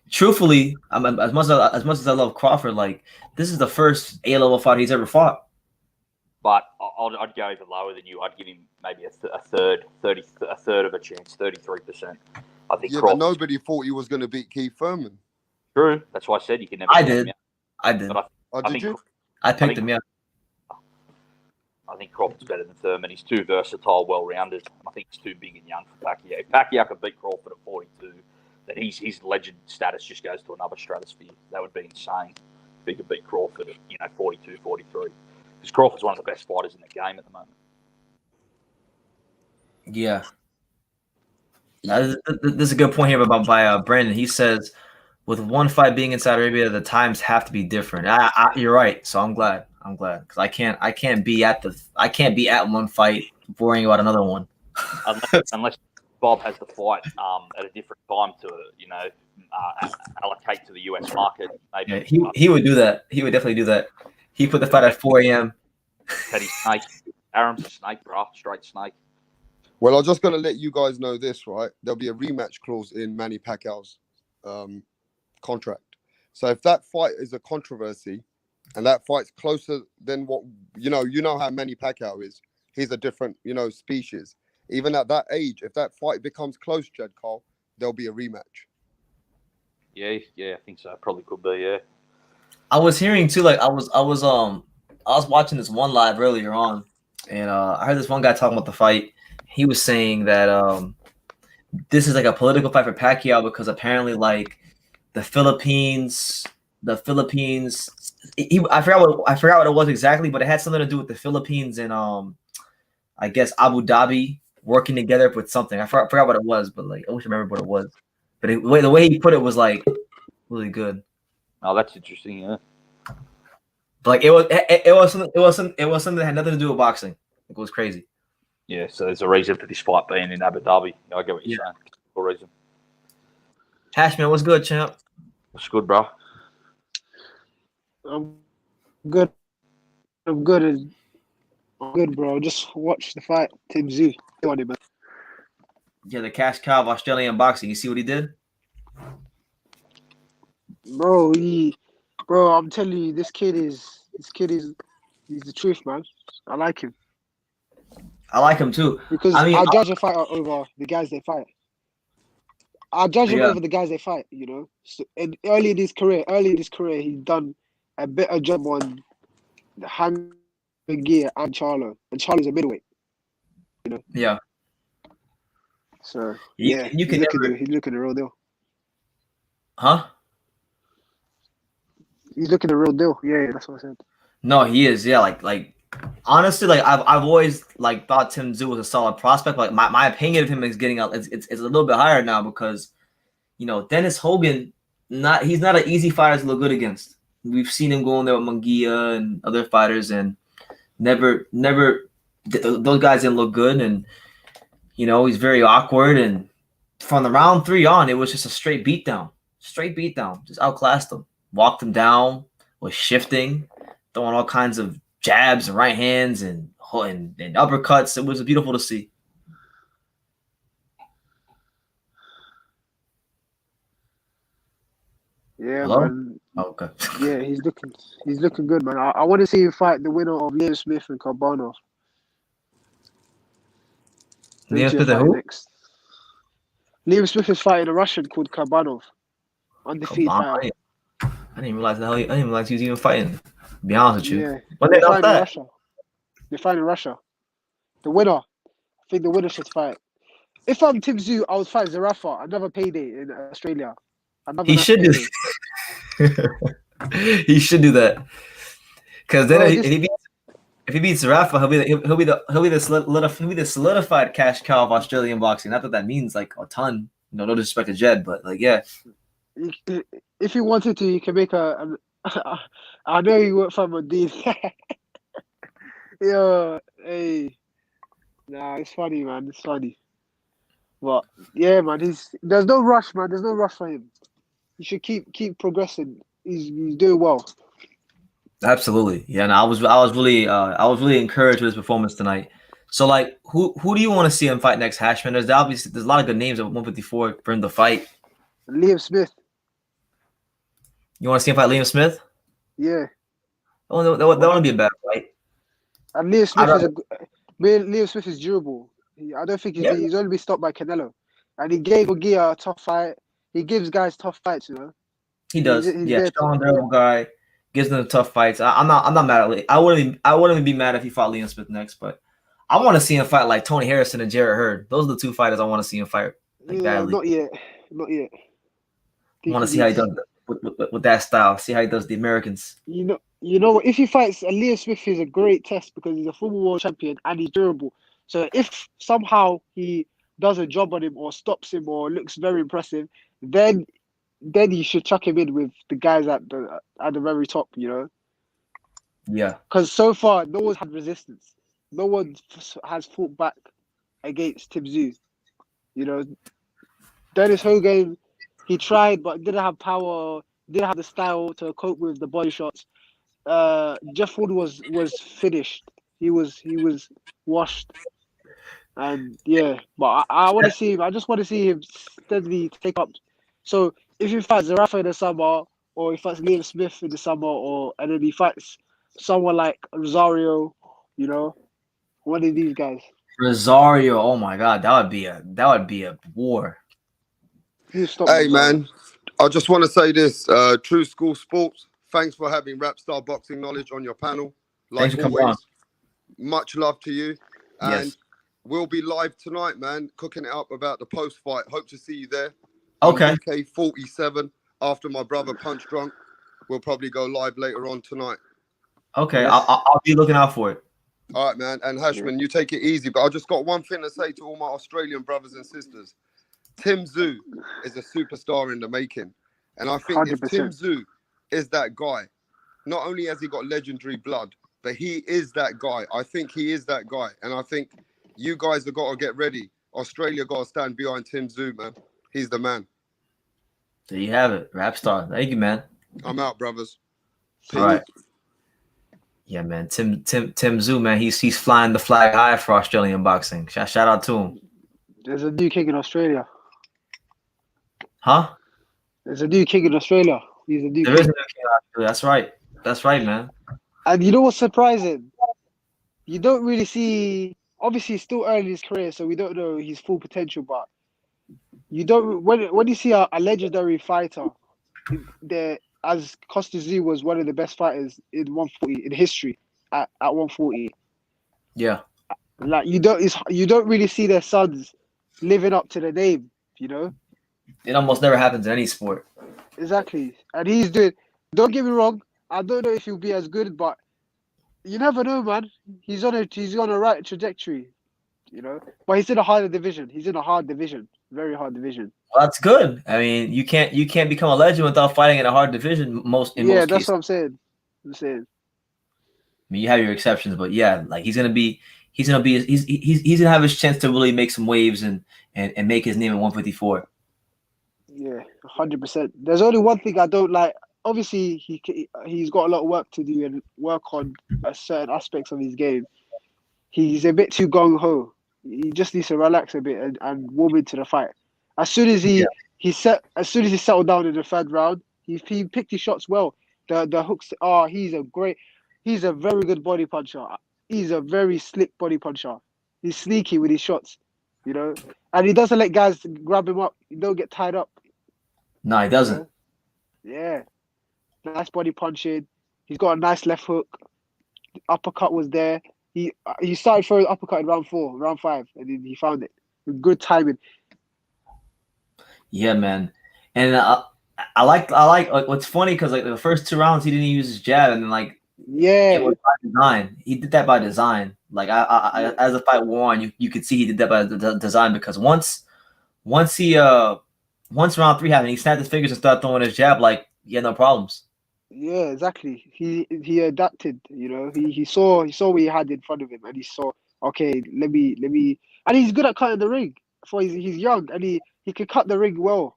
Truthfully, as much as I love Crawford, like, this is the first A-level fight he's ever fought. But I'd go even lower than you. I'd give him maybe a third of a chance, 33%. I think. Yeah, but nobody thought he was going to beat Keith Thurman. True. That's why I said you can never. I did. But did you? I picked him. Yeah. I think Crawford's better than Thurman. He's too versatile, well-rounded. I think he's too big and young for Pacquiao. If Pacquiao could beat Crawford at 42, then his legend status just goes to another stratosphere. That would be insane if he could beat Crawford at 42, 43. Because Crawford's one of the best fighters in the game at the moment. Yeah. There's a good point here by Brandon. He says, with one fight being in Saudi Arabia, the times have to be different. You're right. So I'm glad because I can't be at one fight worrying about another one. unless Bob has the fight at a different time to allocate to the US market. Maybe he would do that. He would definitely do that. He put the fight at 4 a.m. Teddy Snake. Aram's a snake, bro. Straight snake. Well, I'm just going to let you guys know this, right? There'll be a rematch clause in Manny Pacquiao's contract. So if that fight is a controversy and that fight's closer than what, you know how Manny Pacquiao is. He's a different, species. Even at that age, if that fight becomes close, Jed Cole, there'll be a rematch. Yeah, I think so. Probably could be, yeah. I was hearing too, like I was watching this one live earlier on, and I heard this one guy talking about the fight. He was saying that this is like a political fight for Pacquiao because apparently, like, the Philippines. I forgot what it was exactly, but it had something to do with the Philippines and I guess Abu Dhabi working together with something. I forgot what it was, but like I wish I remembered what it was. But the way he put it was like really good. Oh, that's interesting, yeah. But like it was something that had nothing to do with boxing. It was crazy. Yeah, so there's a reason for this fight being in Abu Dhabi. I get what you're saying. For a reason. Hashman, what's good, champ? What's good, bro? I'm good. I'm good, bro. Just watch the fight. Tszyu. Yeah, the cash cow of Australian boxing. You see what he did? Bro, I'm telling you, this kid is he's the truth, man. I like him. I like him too. Because I judge a fighter over the guys they fight. I judge him over the guys they fight, So, and early in his career, he's done a better job on the hand gear and Charlo. And Charlo's a middleweight. Yeah. So you can he's looking the real deal. Huh? He's looking the real deal. Yeah, that's what I said. No, he is. Yeah, like honestly, like I've always like thought Tim Tszyu was a solid prospect. Like my opinion of him is getting out. It's a little bit higher now because Dennis Hogan, he's not an easy fighter to look good against. We've seen him go in there with Munguia and other fighters, and never those guys didn't look good. And he's very awkward. And from the round 3 on, it was just a straight beatdown, just outclassed him, walked him down, was shifting, throwing all kinds of jabs and right hands and uppercuts. It was beautiful to see. Yeah, Hello? man. Oh, okay. Yeah, he's looking good, man. I want to see him fight the winner of Liam Smith and Carbano. Liam Smith and who? Next. Liam Smith is fighting a Russian called Karbanov. Undefeated fighter. I didn't realize I didn't realize he was even fighting. To be honest with you. Yeah. When they fighting that? Russia. They're fighting Russia. The winner. I think the winner should fight. If I'm Tim Tszyu, I would fight Zarafa. Another payday in Australia. He should do. He should do that. Because then if he beats Rafa, he'll be the solidified cash cow of Australian boxing. Not that means like a ton. No disrespect to Jed, but like yeah. If he wanted to, he can make a. I know he won't fight Modine. Yo, hey, nah, it's funny, man. It's funny. But yeah, man, there's no rush, man. There's no rush for him. He should keep progressing. He's doing well. Absolutely, yeah. And I was really encouraged with his performance tonight. So like, who do you want to see him fight next, Hashman? There's a lot of good names at 154 for him to fight. Liam Smith. You want to see him fight Liam Smith? Yeah. Oh, that wouldn't be a bad fight. And Liam Smith is durable. I don't think he's only been stopped by Canelo. And he gave Ogia a tough fight. He gives guys tough fights, you know. He does. He's strong, durable guy. Gives them tough fights. I'm not mad at it. I wouldn't be mad if he fought Liam Smith next, but I want to see him fight like Tony Harrison and Jarrett Hurd. Those are the two fighters I want to see him fight badly. Not yet. I want to see how he does with that style. See how he does the Americans. You know, if he fights Liam Smith, is a great test because he's a former world champion and he's durable. So if somehow he does a job on him or stops him or looks very impressive, then you should chuck him in with the guys at the very top, you know. Yeah. Because so far, no one's had resistance. No one has fought back against Tim Tszyu. You know, Dennis Hogan, he tried but didn't have power, didn't have the style to cope with the body shots. Jeff Wood was finished. He was washed. And yeah, but I want to see him. I just want to see him steadily take up. So if he fights Zarafa in the summer, or he fights Liam Smith in the summer, and then he fights someone like Rosario, you know, one of these guys. Rosario, oh my God, that would be a war. Hey man, I just want to say this: True School Sports. Thanks for having Rapstar Boxing Knowledge on your panel. Like Thanks for coming on. Much love to you, and yes. We'll be live tonight, man. Cooking it up about the post fight. Hope to see you there. Okay. UK 47 after my brother Punch Drunk. We'll probably go live later on tonight. Okay, yes. I'll be looking out for it. All right, man. And Hashman, you take it easy. But I just got one thing to say to all my Australian brothers and sisters. Tim Tszyu is a superstar in the making. And I think 100%. If Tim Tszyu is that guy, not only has he got legendary blood, but he is that guy. I think he is that guy. And I think you guys have got to get ready. Australia got to stand behind Tim Tszyu, man. He's the man. There you have it. Rapstar. Thank you, man. I'm out, brothers. Peace. All right. Yeah, man. Tim Tszyu, man. He's flying the flag high for Australian boxing. Shout out to him. There's a new king in Australia. Huh? There's a new king in Australia. He's a new king. There is a new king in Australia. That's right. That's right, man. And you know what's surprising? You don't really see. Obviously, he's still early in his career, so we don't know his full potential. But you don't when you see a legendary fighter, as Costa Tszyu was one of the best fighters in 140 in history at 140. Yeah, like you don't really see their sons living up to the name. You know, it almost never happens in any sport. Exactly, and he's doing. Don't get me wrong. I don't know if he'll be as good, but you never know, man. He's on a right trajectory, you know. But he's in a harder division. He's in a hard division, very hard division. Well, that's good. I mean, you can't become a legend without fighting in a hard division. Most That's cases. what I'm saying. I mean, you have your exceptions, but yeah, like he's gonna have his chance to really make some waves and make his name at 154. Yeah, 100%. There's only one thing I don't like. Obviously, he's got a lot of work to do and work on certain aspects of his game. He's a bit too gung ho. He just needs to relax a bit and warm into the fight. As soon as he settled down in the third round, he picked his shots well. The hooks. He's a very good body puncher. He's a very slick body puncher. He's sneaky with his shots, you know, and he doesn't let guys grab him up. He don't get tied up. No, he doesn't. Yeah, nice body punching. He's got a nice left hook. The uppercut was there. He started throwing uppercut in round 4, round 5, and then he found it. Good timing. Yeah, man. And I like what's funny because like the first 2 rounds he didn't use his jab, and then like it was by design. He did that by design. Like I as the fight wore on, you could see he did that by design because once round 3 happened, he snapped his fingers and started throwing his jab like he had no problems. Yeah, exactly. He adapted. You know, he saw what he had in front of him, and he saw, okay, let me, and he's good at cutting the ring. For he's young, and he can cut the ring well.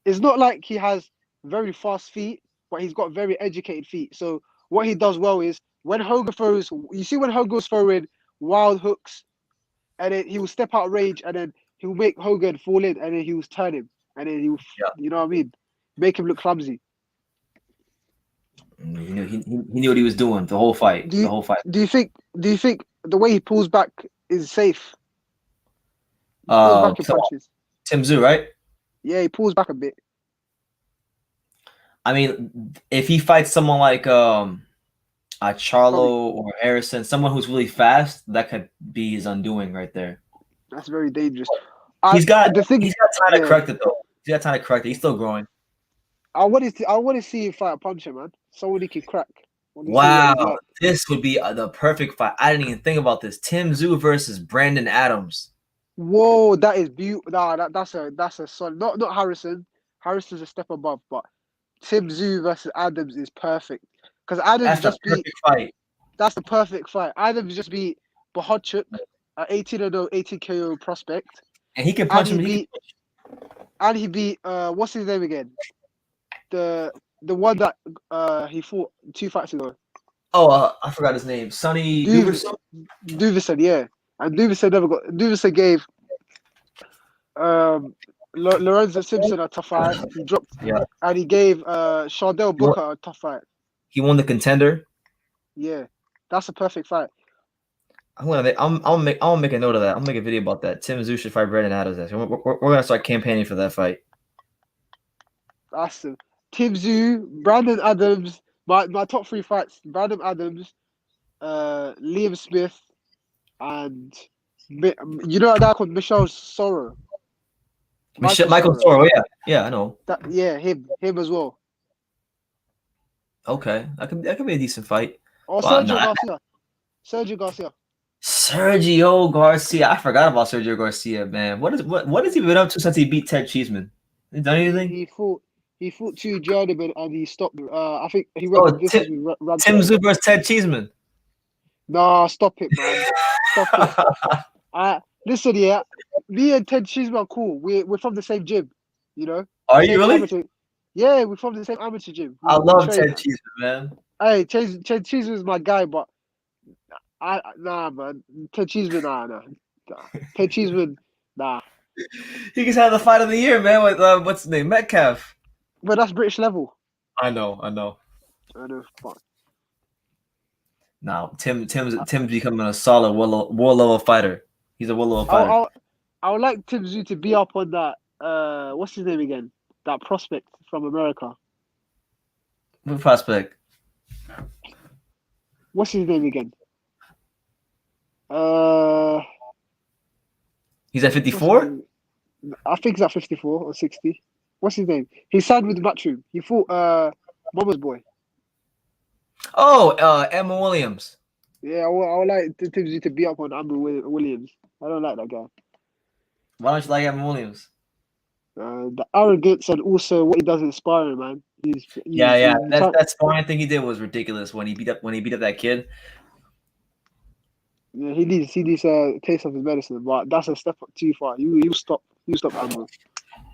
It's not like he has very fast feet, but he's got very educated feet. So what he does well is when Hogan throws, you see when Hogan's throwing wild hooks, and then he will step out of range, and then he'll make Hogan fall in, and then he will turn him, and then he will, you know what I mean, make him look clumsy. He knew what he was doing the whole fight. Do you think the way he pulls back is safe? Tszyu, right? Yeah, he pulls back a bit. I mean, if he fights someone like Charlo or Harrison, someone who's really fast, that could be his undoing right there. That's very dangerous. He's got time to correct it though. He's got time to correct it. He's still growing. I want to see him fight a puncher, man. Someone he can crack. Wow, this would be the perfect fight. I didn't even think about this. Tszyu versus Brandon Adams. Whoa, that is beautiful. Nah, that's a solid. Not Harrison. Harrison's a step above, but Tszyu versus Adams is perfect because Adams just beat. Fight. That's the perfect fight. Adams just beat Bohotchuk, 18-0, 18 KO prospect, and he can punch him. And he beat what's his name again? The one that he fought 2 fights ago. Oh, I forgot his name. Sonny Duverson. Duverson, yeah. And Duverson gave Lorenzo Simpson a tough fight. He dropped, and he gave Shardell Booker a tough fight. He won the contender. Yeah, that's a perfect fight. I'll make a note of that. I'll make a video about that. Tszyu should fight Brandon Adams. We're gonna start campaigning for that fight. Awesome. Tszyu, Brandon Adams. My top 3 fights: Brandon Adams, Liam Smith, and you know that called Michael Sorrow. Michael Sorrow, yeah, I know. Him as well. Okay, that could be a decent fight. Or Sergio Garcia. Sergio Garcia. I forgot about Sergio Garcia, man. What has he been up to since he beat Ted Cheeseman? He done anything? He fought 2 journeymen and he stopped. I think he went. Tszyu versus Ted Cheeseman. Nah, stop it, man. Stop it. Listen, yeah, me and Ted Cheeseman are cool. We're from the same gym, you know. Are you really? Amateur. Yeah, we're from the same amateur gym. I love Ted Cheeseman, man. Hey, Ted Cheeseman is my guy, but nah, man. Ted Cheeseman, nah. Ted Cheeseman, nah. He just had the fight of the year, man. With what's his name, Metcalf. But that's British level. I know. Fuck. Now, Tim's becoming a solid world level fighter. He's a world level fighter. I would like Tszyu to be up on that. What's his name again? That prospect from America. What prospect? What's his name again? He's at 54? I think he's at 54 or 60. What's his name? He signed with Matchroom. He fought Mama's Boy. Oh, Emma Williams. Yeah, I would like Tszyu to beat up on Amber Williams. I don't like that guy. Why don't you like Emma Williams? The arrogance and also what he does in sparring, man. Yeah. That sparring thing he did was ridiculous when he beat up that kid. Yeah, he needs a taste of his medicine, but that's a step up too far. You stop Amber.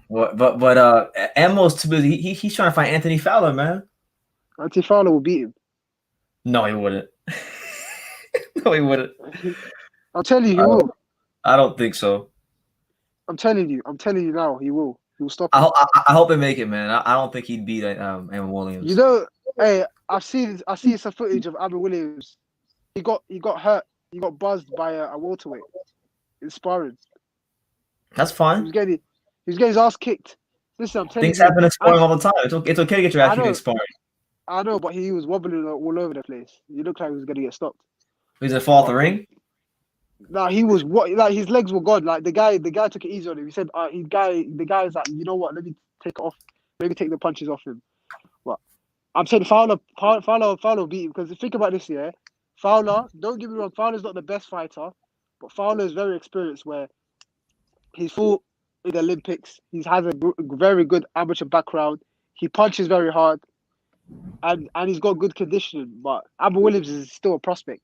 But Emma's too busy. He's trying to fight Anthony Fowler, man. Anthony Fowler will beat him. No, he wouldn't. No, he wouldn't. I'm telling you, he will. I don't think so. I'm telling you now, he will. He will stop him. I hope they make it, man. I don't think he'd beat Emma Williams. You know, hey, I've seen some footage of Amber Williams. He got hurt. He got buzzed by a welterweight in sparring. That's fine. He was getting his ass kicked. Listen, I'm telling you. Things happen in sparring all the time. It's okay to get your ass kicked in sparring. I know, but he was wobbling all over the place. He looked like he was going to get stopped. He's gonna fall off the ring? Nah, he was like his legs were gone. Like the guy took it easy on him. He said, the guy's like, you know what? Let me take it off. Maybe take the punches off him. But I'm saying Fowler beat him because think about this, yeah. Fowler, don't get me wrong, Fowler's not the best fighter, but Fowler is very experienced where he's fought in the Olympics. He has a very good amateur background. He punches very hard, and he's got good conditioning. But Amber Williams is still a prospect.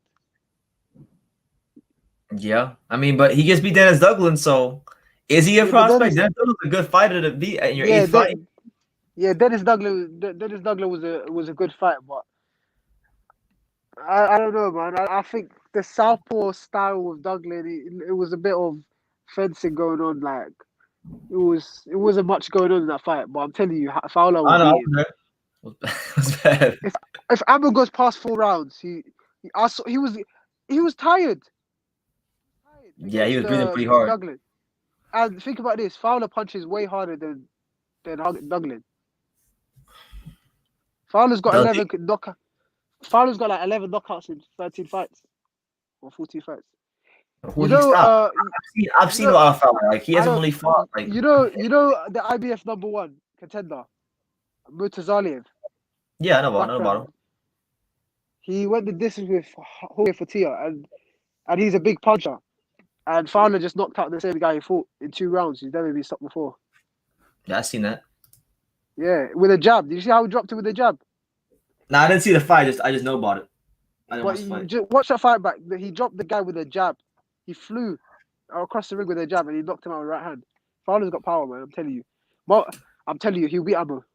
Yeah, I mean, but he just beat Dennis Douglas, so is he a prospect? Dennis Douglas is a good fighter to beat in your eighth fight. Yeah, Dennis Douglas was a good fight, but I don't know, man. I think the southpaw style of Douglas, it was a bit of fencing going on. Like it wasn't much going on in that fight. But I'm telling you, Fowler was bad. If Amber goes past 4 rounds, he was tired. Yeah, he was breathing pretty hard. Douglas. And think about this: Fowler punches way harder than Douglas. Fowler's got 11 knockouts. Fowler's got like 11 knockouts in 13 fights or 14 fights. You know, I've seen a lot of Fowler. Like he hasn't really fought. Like you know the IBF #1 contender, Murtazaliev. Yeah, I know about him. He went the distance with Hogan for Tszyu, and he's a big puncher. And Fowler just knocked out the same guy he fought in 2 rounds. He's never been stopped before. Yeah, I've seen that. Yeah, with a jab. Did you see how he dropped it with a jab? Nah, I didn't see the fight. I just know about it. I didn't watch the fight. Watch that fight back. He dropped the guy with a jab. He flew across the ring with a jab and he knocked him out with right hand. Fowler's got power, man. I'm telling you. But I'm telling you, he'll beat Amber.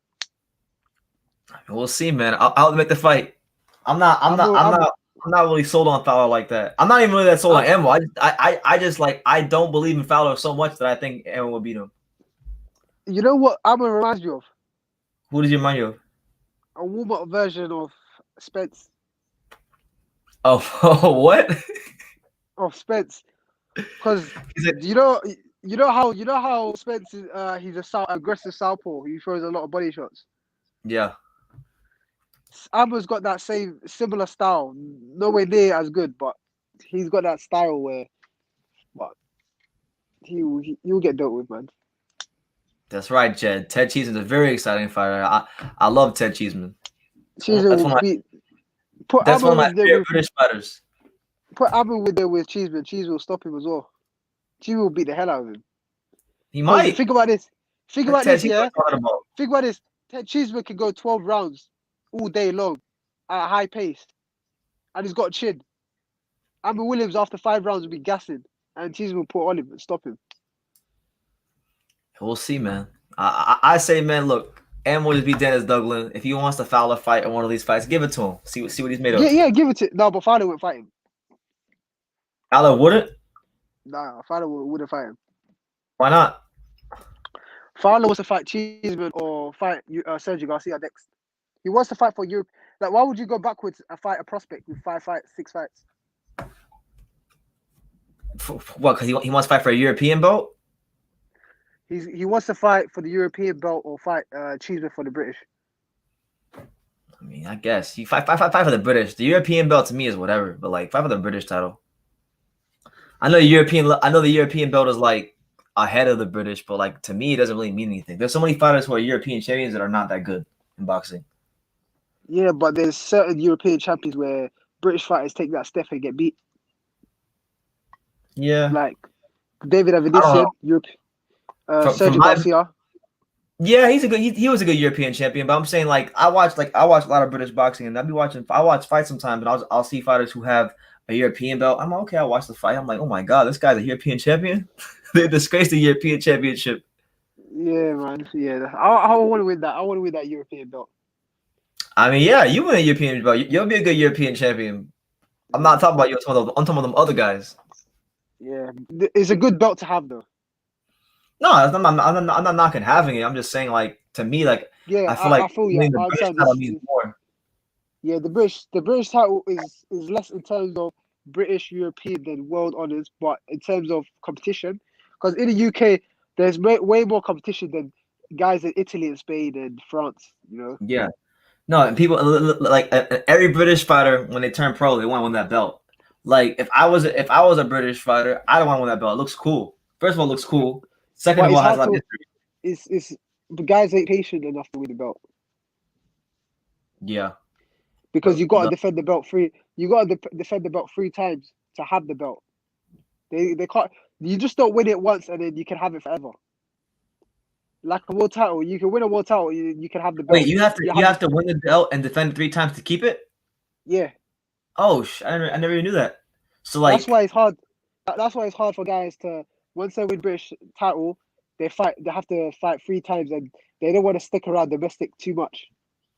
We'll see, man. I'll make the fight. I'm not really sold on Fowler like that. I'm not even really that sold on Emma. I don't believe in Fowler so much that I think Emma will beat him. You know what Emma reminds me of? Who does he remind you of? A warm-up version of Spence. Oh, what? Of Spence, because you know how Spence is. He's aggressive southpaw. He throws a lot of body shots. Yeah. Amber's got that similar style. Nowhere near as good, but he's got that style where, but he'll get dealt with, man. That's right, Jed. Ted Cheeseman's a very exciting fighter. I love Ted Cheeseman. Cheeseman that's one of my favorite British fighters. Put Amber with Cheeseman. Cheeseman will stop him as well. Cheeseman will beat the hell out of him. He might. Think about this. Think about this, yeah? Think about this. Ted Cheeseman can go 12 rounds all day long at a high pace. And he's got chin. Amber Williams, after 5 rounds, will be gassing. And Cheeseman will put on him and stop him. We'll see, man. I say, man, look, Amber will just beat Dennis Douglas. If he wants to Fowler fight in one of these fights, give it to him. See what he's made of. Yeah, give it to him. No, but Fowler wouldn't fight him. Fowler wouldn't? Nah, Fowler wouldn't fight him. Why not? Fowler wants to fight Cheeseman or fight Sergio Garcia next. He wants to fight for Europe. Like, why would you go backwards and fight a prospect with 5 fights, 6 fights? What? Because he wants to fight for a European belt? He wants to fight for the European belt or fight Cheeseman for the British. I mean, I guess he fight for the British. The European belt to me is whatever, but like fight for the British title. I know the European belt is like ahead of the British, but like to me, it doesn't really mean anything. There's so many fighters who are European champions that are not that good in boxing. Yeah, but there's certain European champions where British fighters take that step and get beat. Yeah. Like David I don't know. Avedissian, Europe, From Sergio my Garcia. Yeah, he's a good. He was a good European champion, but I'm saying like I watch a lot of British boxing, and I watch fights sometimes, and I'll see fighters who have a European belt. I'm like, okay, I'll watch the fight. I'm like, oh my god, this guy's a European champion. They disgraced the European championship. Yeah, man. Yeah, I want to win that. I want to win that European belt. I mean, yeah, you win a European belt. You'll be a good European champion. I'm not talking about you. I'm talking about them other guys. Yeah, it's a good belt to have though. No, I'm not knocking having it. I'm just saying, like, to me, like, Yeah, I feel like I feel you. winning the I British understand title this. means more. Yeah, the British title is less in terms of British, European than world honors, but in terms of competition, because in the UK there's way more competition than guys in Italy and Spain and France. You know. Yeah. No, and people like every British fighter when they turn pro, they want to win that belt. Like if I was a British fighter, I don't want to win that belt. It looks cool. First of all, it looks cool. Second But of all, it's it has hard a lot of to. history. It's the guys ain't patient enough to win the belt Yeah. because you got to defend the belt three. You got to defend the belt 3 times to have the belt. They can't. You just don't win it once and then you can have it forever. Like a world title, you can win a world title. You can have the belt. Wait, you have to win the belt and defend it 3 times to keep it? Yeah. Oh, I never even knew that. So like That's why it's hard. That's why it's hard for guys to once they win British title, they have to fight 3 times, and they don't want to stick around domestic too much.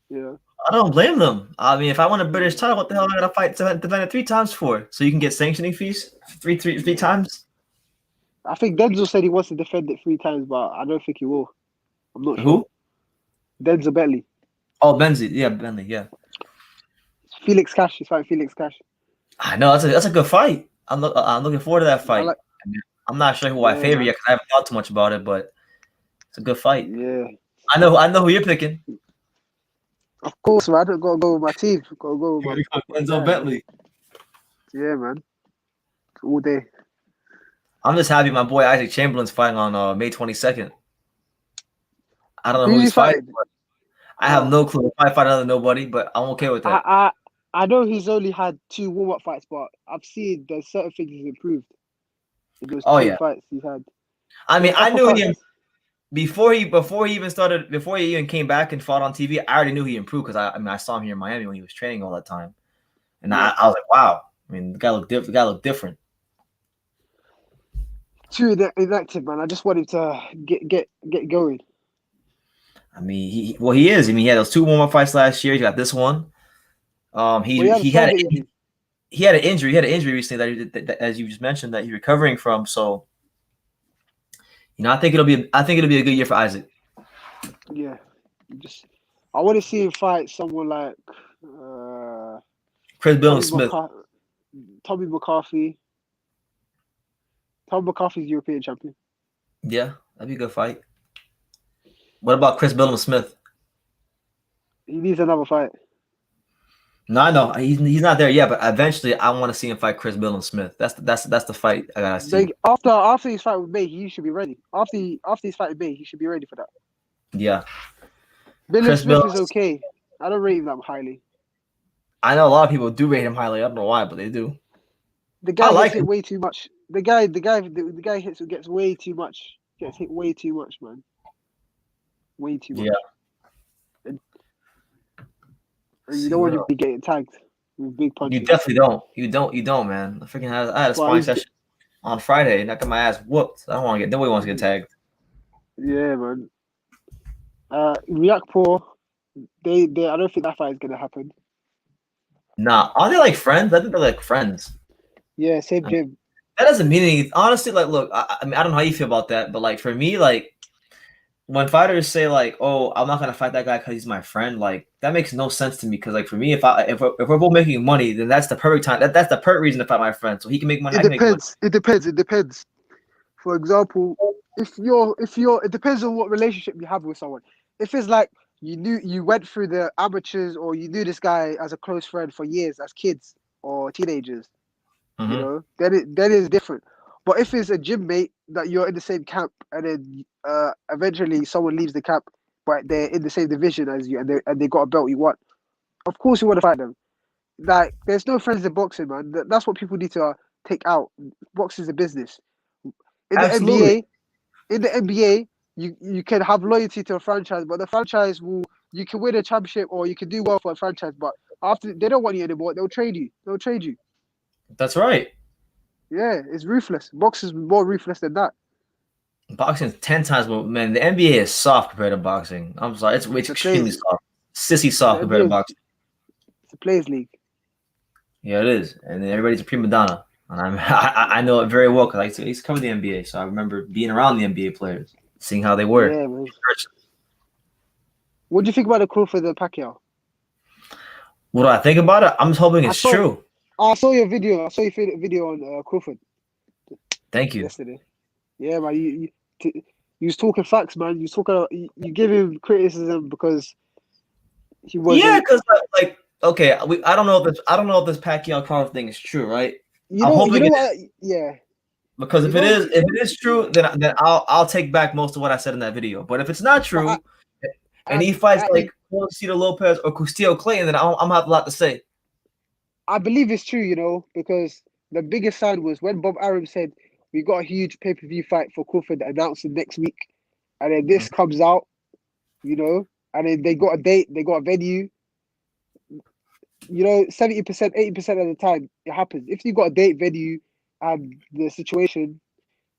You know. I don't blame them. I mean, if I won a British title, what the hell am I gonna fight to defend it 3 times for? So you can get sanctioning fees three times? I think Denzel said he wants to defend it 3 times, but I don't think he will. I'm not sure. Who? Denzel Bentley. Oh, Bentley. Yeah, Bentley. Yeah. Felix Cash. He's fighting Felix Cash. I know that's a good fight. I'm looking forward to that fight. I'm not sure who I favor yet because I haven't thought too much about it, but it's a good fight. Yeah. I know who you're picking. Of course, man. I gotta go with my team. Gotta go with my Denzel Bentley. Yeah, man. All day. I'm just happy my boy Isaac Chamberlain's fighting on May 22nd. I don't know who he's fighting. I have no clue. I fight another nobody, but I'm okay with that. I know he's only had 2 warm-up fights, but I've seen there's certain things he's improved. In those 2 fights he's had. I mean, I knew him before he even came back and fought on TV. I already knew he improved because I saw him here in Miami when he was training all that time, and I was like, wow. I mean, the guy looked different. The guy looked different. Too inactive, man. I just want him to get going. I mean, he is. I mean, he had those 2 warm-up fights last year. He got this one. He had an injury. He had an injury recently that as you just mentioned, that he's recovering from. So, I think it'll be a good year for Isaac. Yeah, I want to see him fight someone like Chris Bill Smith, Tommy McCarthy. Tom McCarthy's European champion. Yeah, that'd be a good fight. What about Chris Bill Smith? He needs another fight. No, I know he's not there yet, but eventually I want to see him fight Chris Bill Smith. That's the fight I gotta see. After his fight with May, he should be ready. After his fight with May, he should be ready for that. Yeah. Chris Smith is okay. I don't rate him that highly. I know a lot of people do rate him highly. I don't know why, but they do. The guy gets hit way too much. The guy gets way too much. Gets hit way too much, man. Way too much. Yeah. And you don't want to be getting tagged with big punches. You definitely don't. You don't, man. I had a sparring session on Friday and I got my ass whooped. Nobody wants to get tagged. Yeah, man. Riakpo, I don't think that fight is gonna happen. Nah, are they like friends? I think they're like friends. Yeah, same gym. That doesn't mean anything. Honestly, like, look, I mean, I don't know how you feel about that, but like for me, like when fighters say like, "Oh, I'm not gonna fight that guy because he's my friend," like that makes no sense to me. Because like for me, if we're both making money, then that's the perfect time. That's the perfect reason to fight my friend, so he can make money. It depends. For example, if it depends on what relationship you have with someone. If it's like you went through the amateurs or you knew this guy as a close friend for years as kids or teenagers, Mm-hmm. you know, then it's different. But if it's a gym mate that you're in the same camp and then eventually someone leaves the camp, but they're in the same division as you and they got a belt you want, Of course, you want to fight them. Like, there's no friends in boxing, man. That's what people need to take out. Boxing is a business. In Absolutely. the NBA, you can have loyalty to a franchise, but the franchise you can win a championship or you can do well for a franchise, but after they don't want you anymore, they'll trade you. That's right. Yeah, it's ruthless. Boxing's more ruthless than that. Boxing's 10 times more. Man, the NBA is soft compared to boxing. I'm sorry, it's extremely soft, sissy soft compared to boxing. It's a players' league. Yeah, it is, and then everybody's a prima donna, and I know it very well because I used to cover the NBA, so I remember being around the NBA players, seeing how they were. Yeah, man. What do you think about the Crawford and Pacquiao? What do I think about it? I'm just hoping it's true. I saw your video. I saw your video on Crawford. Thank you. Yesterday. Yeah, man. You was talking facts, man. You was talking. You give him criticism because he wasn't. Yeah, because like okay, I don't know if this Pacquiao Crawford thing is true, right? Yeah. Because if it is true, then I'll take back most of what I said in that video. But if it's not true, and he fights like Cito Lopez or Castillo Clayton, then I'm gonna have a lot to say. I believe it's true, because the biggest sign was when Bob Arum said we got a huge pay-per-view fight for Crawford announcing next week, and then this comes out, and then they got a date, they got a venue. 70%, 80% of the time it happens. If you got a date, venue, and the situation,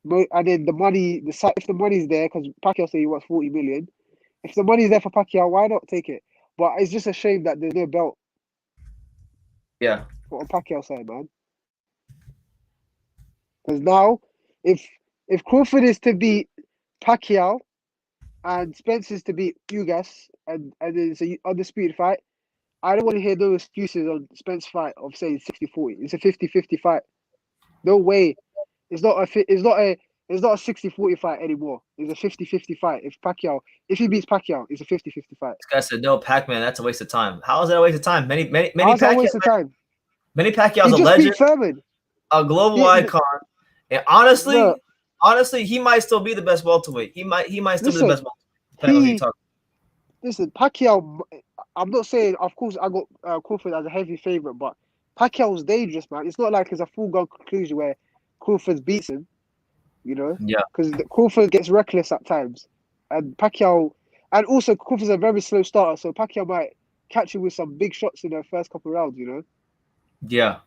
and then the money, if the money's there, because Pacquiao said he wants 40 million. If the money's there for Pacquiao, why not take it? But it's just a shame that there's no belt. Yeah. On Pacquiao side, man. Because now, if Crawford is to beat Pacquiao and Spence is to beat Ugas and it's an undisputed fight, I don't want to hear no excuses on Spence fight of saying 60-40. It's a 50-50 fight. No way. It's not a 60-40 fight anymore. It's a 50-50 fight. If he beats Pacquiao, it's a 50-50 fight. This guy said, "No, Pac-Man, that's a waste of time." How is that a waste of time? Many How's that a waste of time? Manny Pacquiao's a legend, a global icon, and honestly, he might still be the best welterweight. He might still be the best welterweight. Listen, Pacquiao. I'm not saying, of course, I got Crawford as a heavy favorite, but Pacquiao's dangerous, man. It's not like it's a foregone conclusion where Crawford beats him, Yeah. Because Crawford gets reckless at times, and Pacquiao, and also Crawford's a very slow starter, so Pacquiao might catch him with some big shots in the first couple of rounds, Yeah.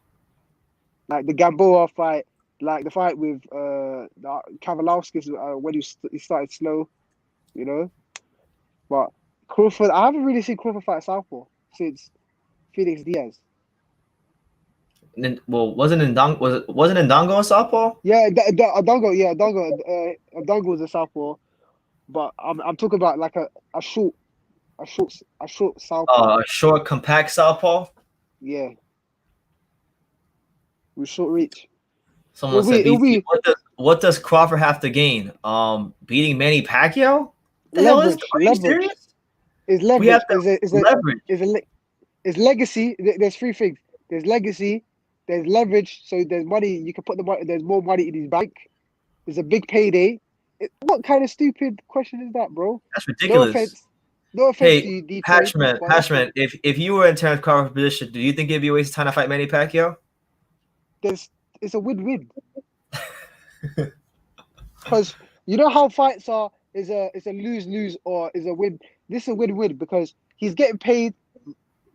Like the Gamboa fight, like the fight with Kavalauskas when he started slow, But Crawford, I haven't really seen Crawford fight southpaw since Felix Diaz. Well, wasn't Ndongo a southpaw? Yeah, Ndongo was a southpaw, but I'm talking about like a short southpaw. A short, compact southpaw. Yeah. With short reach. Someone said, what does Crawford have to gain? Beating Manny Pacquiao? The hell is? Are you serious? Is leverage. Is legacy. There's three things. There's legacy. There's leverage. So there's money. You can put the money. There's more money in his bank. There's a big payday. What kind of stupid question is that, bro? That's ridiculous. No offense to you, Hatchman. If you were in Terrence Crawford's position, do you think it'd be a waste of time to fight Manny Pacquiao? It's a win-win. Because you know how fights are is a lose-lose or is a win. This is a win-win because he's getting paid.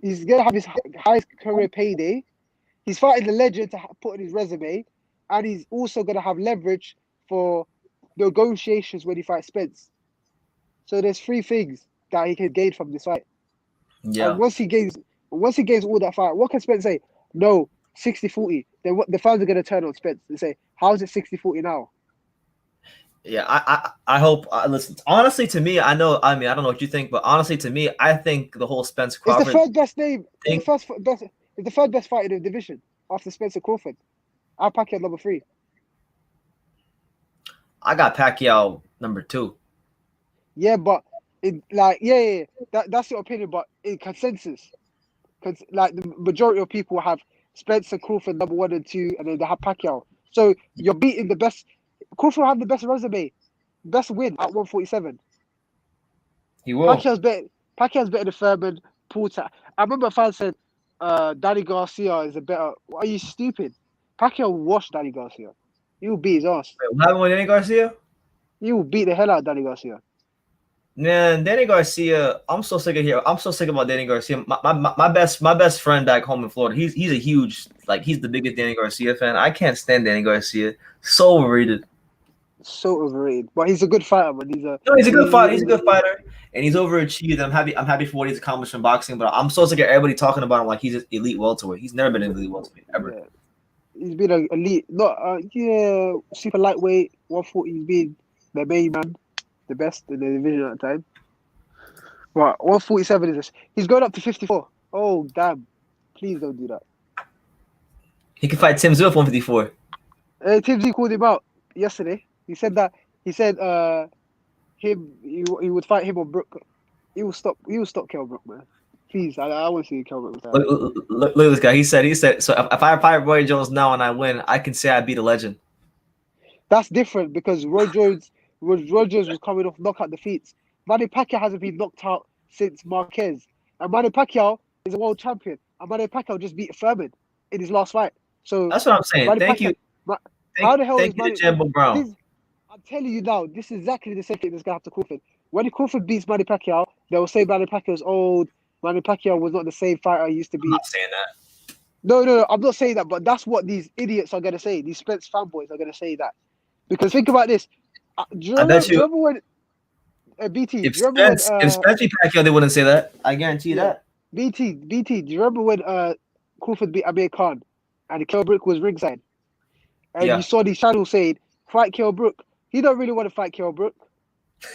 He's gonna have his highest career payday. He's fighting the legend to put in his resume, and he's also gonna have leverage for negotiations when he fights Spence. So there's three things that he can gain from this fight. Yeah. And once he gains all that fight, what can Spence say? No, 60-40. Then what? The fans are gonna turn on Spence and say, "How is it 60-40 now?" Yeah, I hope. Listen, honestly, to me, I don't know what you think, but honestly, to me, I think the whole Spence Crawford. It's the third best name. It's the third best fight in the division after Spencer Crawford. I Pacquiao number 3. I got Pacquiao number 2. Yeah, but that's your opinion, but in consensus, because like the majority of people have Spencer Crawford number 1 and 2, and then they have Pacquiao. So you're beating the best. Crawford will have the best resume, best win at 147. He will. Pacquiao's better than Thurman. I remember a fan said, Danny Garcia is a better. Are you stupid? Pacquiao washed Danny Garcia. He will beat his ass. Wait, what happened with Danny Garcia? He will beat the hell out of Danny Garcia. Man, Danny Garcia, I'm so sick of here. I'm so sick about Danny Garcia. My best friend back home in Florida. He's a huge, like, he's the biggest Danny Garcia fan. I can't stand Danny Garcia. So overrated. So overrated. But he's a good fighter. But he's a good fighter. He's a good fighter, and he's overachieved. I'm happy for what he's accomplished in boxing. But I'm so sick of everybody talking about him like he's an elite welterweight. He's never been an elite welterweight ever. Yeah. He's been an elite, super lightweight, 140. He's been the main man, the best in the division at the time. But 147 is he's going up to 54. Oh damn! Please don't do that. He can fight Tim Tszyu at 154. Tim Tszyu called him out yesterday. He said he would fight him or Brook. He will stop Kell Brook, man. Please, I want to see Kell Brook. Look at this guy. He said. So if I fight Roy Jones now and I win, I can say I beat a legend. That's different because Roy Jones was coming off knockout defeats. Manny Pacquiao hasn't been knocked out since Marquez, and Manny Pacquiao is a world champion. And Manny Pacquiao just beat Furman in his last fight. So that's what I'm saying. Manny Thank Pacquiao, you. How the hell Thank is you Manny? to Jambo Brown. I'm telling you now, this is exactly the same thing that's gonna happen to Crawford. When Crawford beats Manny Pacquiao, they will say Manny Pacquiao's old. Manny Pacquiao was not the same fighter he used to be. I'm not saying that. No, I'm not saying that, but that's what these idiots are gonna say. These Spence fanboys are gonna say that. Because think about this. Do you remember when BT? If Spence beat Pacquiao, they wouldn't say that. I guarantee you that. BT. Do you remember when Crawford beat Amir Khan and Kell Brook was ringside? And you saw these channels saying, fight Kell Brook. He don't really want to fight Kell Brook.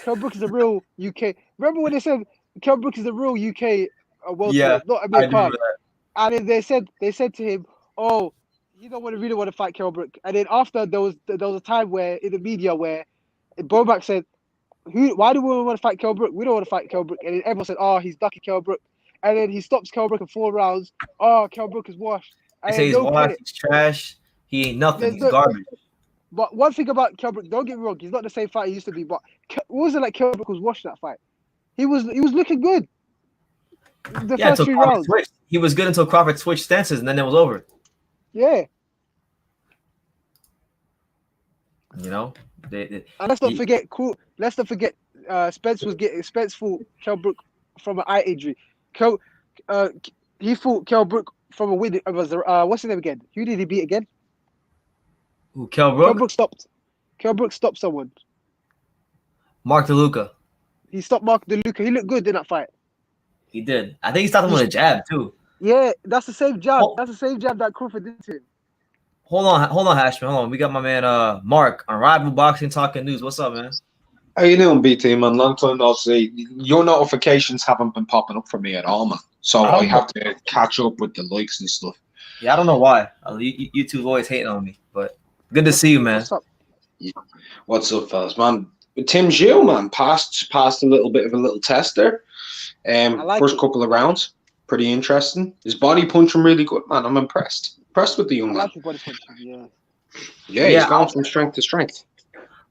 Kell Brook is a real UK. Remember when they said Kell Brook is a real UK welterweight, not Amir Khan? And then they said to him, "Oh, you don't really want to fight Kell Brook." And then after there was a time where in the media where Bomac said, why do we want to fight Kell Brook? We don't want to fight Kell Brook. And then everyone said, "Oh, he's ducking Kell Brook." And then he stops Kell Brook in 4 rounds. Oh, Kell Brook is washed. They say he's washed. He's trash. He ain't nothing. He's garbage. But one thing about Kell Brook, don't get me wrong, he's not the same fighter he used to be. But it wasn't like Kell Brook was washed that fight. He was looking good. The first 3 rounds. He was good until Crawford switched stances, and then it was over. Yeah. You know. And let's not forget. Spence fought Kell Brook from an eye injury. He fought Kell Brook from a win. What's his name again? Who did he beat again? Who, Kell Brook? Kell Brook stopped someone. Mark DeLuca. He stopped Mark DeLuca. He looked good in that fight. He did. I think he stopped him with a jab too. Yeah, that's the same jab. That's the same jab that Crawford did to him. Hold on, Hashman. Hold on. We got my man Mark on Rival Boxing Talking News. What's up, man? How you doing, BT, man? Long time no see. Your notifications haven't been popping up for me at all, man. So I have to catch up with the likes and stuff. Yeah, I don't know why. You two always hating on me, but good to see you, man. What's up? What's up, fellas, man? Tim Tszyu, man, passed a little bit of a little test there. First couple of rounds, pretty interesting. His body punching really good, man. I'm impressed. Impressed with the young man. I like his body punching, yeah, he's gone from strength to strength.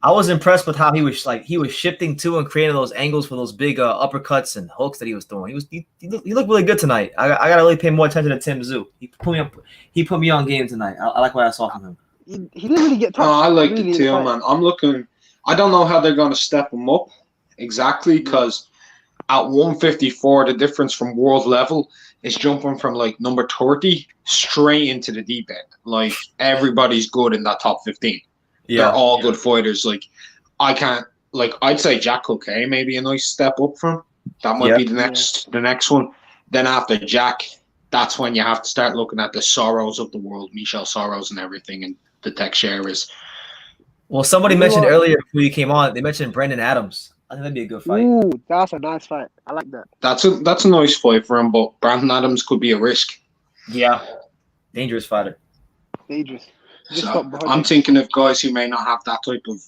I was impressed with how he was shifting to and creating those angles for those big uppercuts and hooks that he was throwing. He looked really good tonight. I gotta really pay more attention to Tim Tszyu. He put me on game tonight. I like what I saw from him. He didn't really get touched. I liked it too, man. I'm looking. I don't know how they're gonna step him up exactly because at 154, the difference from world level is jumping from like number 30 straight into the deep end. Like everybody's good in that top 15. Yeah. They're all good fighters. Like I'd say Jack Coquet maybe a nice step up from him. That might be the next one. Then after Jack, that's when you have to start looking at the Sorrows of the world, Michel Sorrows and everything, and the Teixeiras. Well, somebody mentioned earlier before you came on, they mentioned Brandon Adams. I think that'd be a good fight. Ooh, that's a nice fight. I like that. That's a nice fight for him, but Brandon Adams could be a risk. Yeah. Dangerous fighter. Dangerous. So I'm thinking of guys who may not have that type of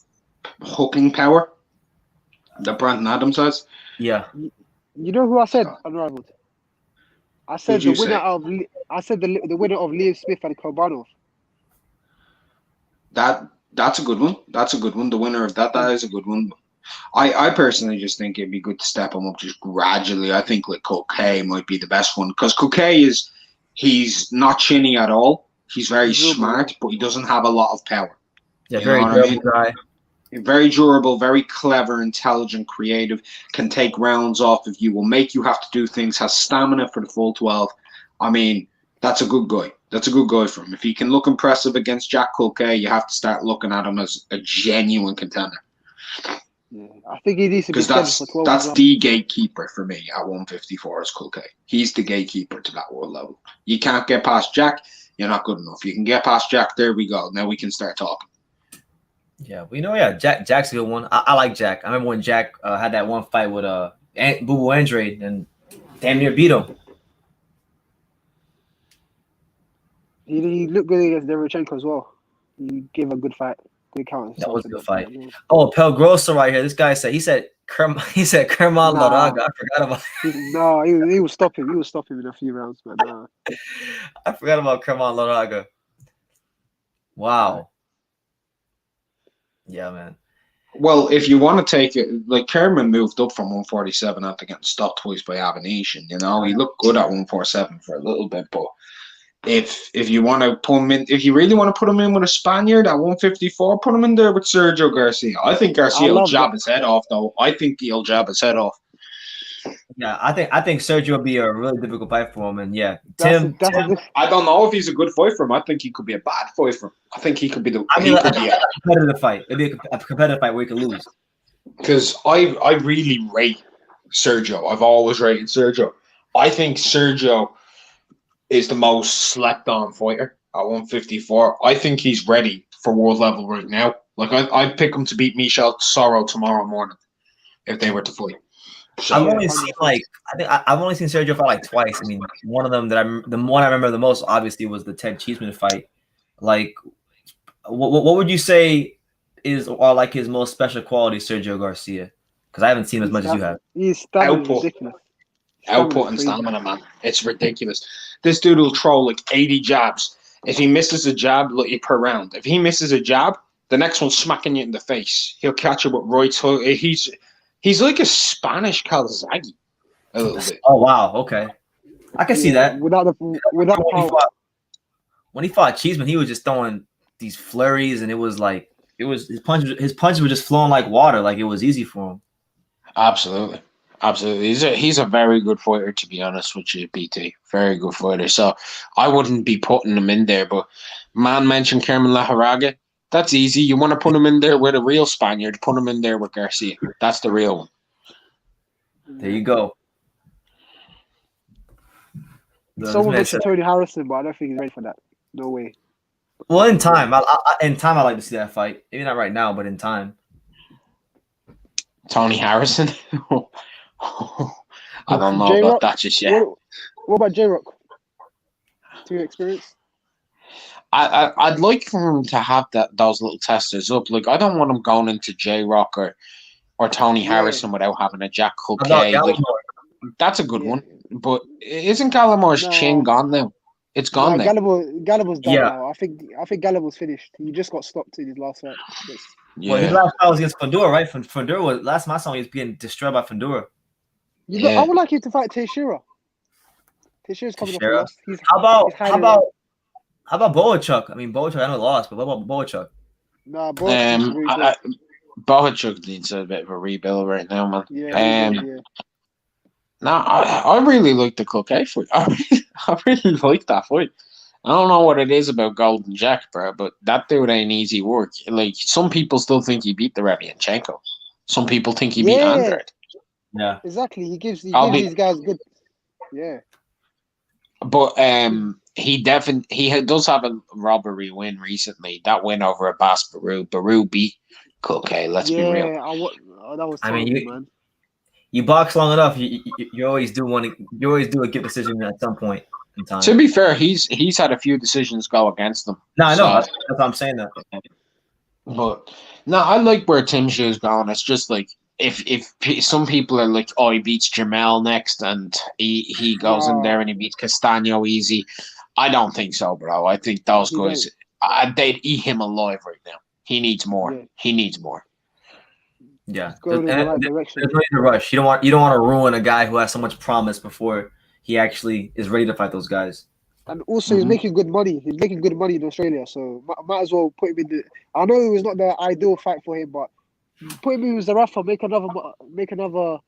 hooking power that Brandon Adams has. Yeah. You know who I said unrivaled? I said the winner of the winner of Liam Smith and Korbanov. That's a good one. That's a good one. The winner of that is a good one. I personally just think it'd be good to step him up just gradually. I think like Coquet might be the best one because Coquet he's not chinny at all. He's very smart, but he doesn't have a lot of power. Yeah, You very know what I durable mean? guy. Very durable, very clever, intelligent, creative, can take rounds off of you, will make you have to do things, has stamina for the full 12. I mean, that's a good guy. That's a good guy for him. If he can look impressive against Jack Culkay, you have to start looking at him as a genuine contender. Yeah, I think he needs to be Because scheduled for 12. that's the gatekeeper for me at 154 is Culkay. He's the gatekeeper to that world level. You can't get past Jack, you're not good enough. You can get past Jack, there we go. Now we can start talking. Yeah, we know. Yeah, Jack's a good one. I like Jack. I remember when Jack had that one fight with Boo Boo Andre and damn near beat him. He looked good against Derevchenko as well. He gave a good fight. Good counter. That was a good fight. Oh, Pel Grosso right here. This guy said Kerman Laraga. I forgot about. No, he will stop him. He will stop him in a few rounds, but nah. I forgot about Kerman Laraga. Wow. Yeah, man. Well, if you want to take it, like Kerman moved up from 147 after getting stopped twice by Abomination. You know, he looked good at 147 for a little bit, but if you want to put him in, if you really want to put him in with a Spaniard at 154, put him in there with Sergio Garcia. I think Garcia will jab his head off, though. I think he'll jab his head off. Yeah, I think Sergio will be a really difficult fight for him, and yeah, Tim. I don't know if he's a good fight for him. I think he could be a bad fight for him. I think he could be the. I mean, could be a competitive fight. It'd be a competitive fight where he could lose. Because I really rate Sergio. I've always rated Sergio. I think Sergio is the most slept on fighter at 154. I think he's ready for world level right now. Like I'd pick him to beat Michel Sorrow tomorrow morning if they were to fight. So, I've only seen I've only seen Sergio fight like twice. I mean, one of them the one I remember the most obviously was the Ted Cheeseman fight. Like, what would you say are like his most special qualities, Sergio Garcia? Because I haven't seen him as much as you have. He's ridiculous. Output and stamina, man. It's ridiculous. This dude will throw like 80 jabs. If he misses a jab, like per round. If he misses a jab, the next one's smacking you in the face. He'll catch you with right hook. He's like a Spanish Calzaghe, a little bit. Oh wow, okay, I can see that. Without the power. When he fought Cheeseman, he was just throwing these flurries, and it was his punches were just flowing like water, like it was easy for him. Absolutely. He's a very good fighter, to be honest with you, BT. Very good fighter. So I wouldn't be putting him in there, but man mentioned Kerman Laraga. That's easy. You want to put him in there with a real Spaniard, put him in there with Garcia. That's the real one. There you go. Someone mentioned Tony Harrison, but I don't think he's ready for that. No way. Well, in time. I like to see that fight. Maybe not right now, but in time. Tony Harrison? I don't know about that just yet. What about J-Rock? To your experience? I'd like for him to have those little testers up. Like, I don't want him going into J-Rock or Tony Harrison without having a Jack Culkay. Like, that's a good one. But isn't Gallimor's chin gone now? It's gone now. Gallipo's done now. I think Gallipo's finished. He just got stopped in his last fight. Well, his last fight was against Fundora, right? Fundora was last time I saw him, he was being destroyed by Fundora. I would like him to fight Teixeira. Teixeira's coming off the loss. How about Bohachuk? I mean, Bohachuk, I know lost, but what about Bohachuk? Nah, Bohachuk needs a bit of a rebuild right now, man. Yeah. I really like the Culkay fight. I really like that fight. I don't know what it is about Golden Jack, bro, but that dude ain't easy work. Like, some people still think he beat the Rabianchenko. Some people think he beat Andrade. Yeah, exactly. He gives these guys good. Yeah. But he does have a robbery win recently. That win over Abbas Baru. Baru beat Culkay. Let's be real. That was. Man. You box long enough, you always do a good decision at some point in time. To be fair, he's had a few decisions go against him. No, I know. That's what I'm saying. That. But no, I like where Tszyu is going. It's just like if some people are like, oh, he beats Jamel next, and he goes in there and he beats Castaño easy. I don't think so, bro. I think those guys they'd eat him alive right now. He needs more. Yeah. He needs more. Yeah, going in the and right direction. there's no need to rush. You don't want to ruin a guy who has so much promise before he actually is ready to fight those guys. And also, he's making good money. He's making good money in Australia, so might as well put him in the. I know it was not the ideal fight for him, but put him in with Zarafa, take another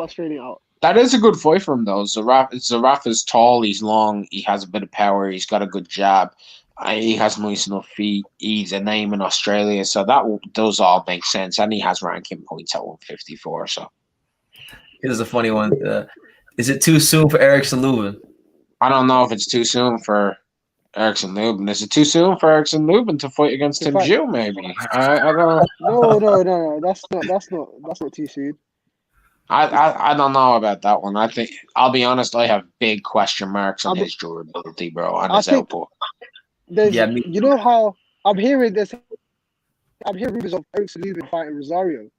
Australian out. That is a good fight for him, though. Zaraf is tall, he's long, he has a bit of power, he's got a good jab, he has nice enough feet, he's a name in Australia, so that does all make sense, and he has ranking points at 154. So here's a funny one: is it too soon for Erickson Lubin? I don't know if it's too soon for Erickson Lubin. Is it too soon for Erickson Lubin to fight against Tszyu? Maybe I don't. No. That's not too soon. I don't know about that one. I think I'll be honest. I have big question marks on his durability, bro, and his output. You know how I'm hearing this. I'm hearing rumors of Erickson Lubin fighting Rosario.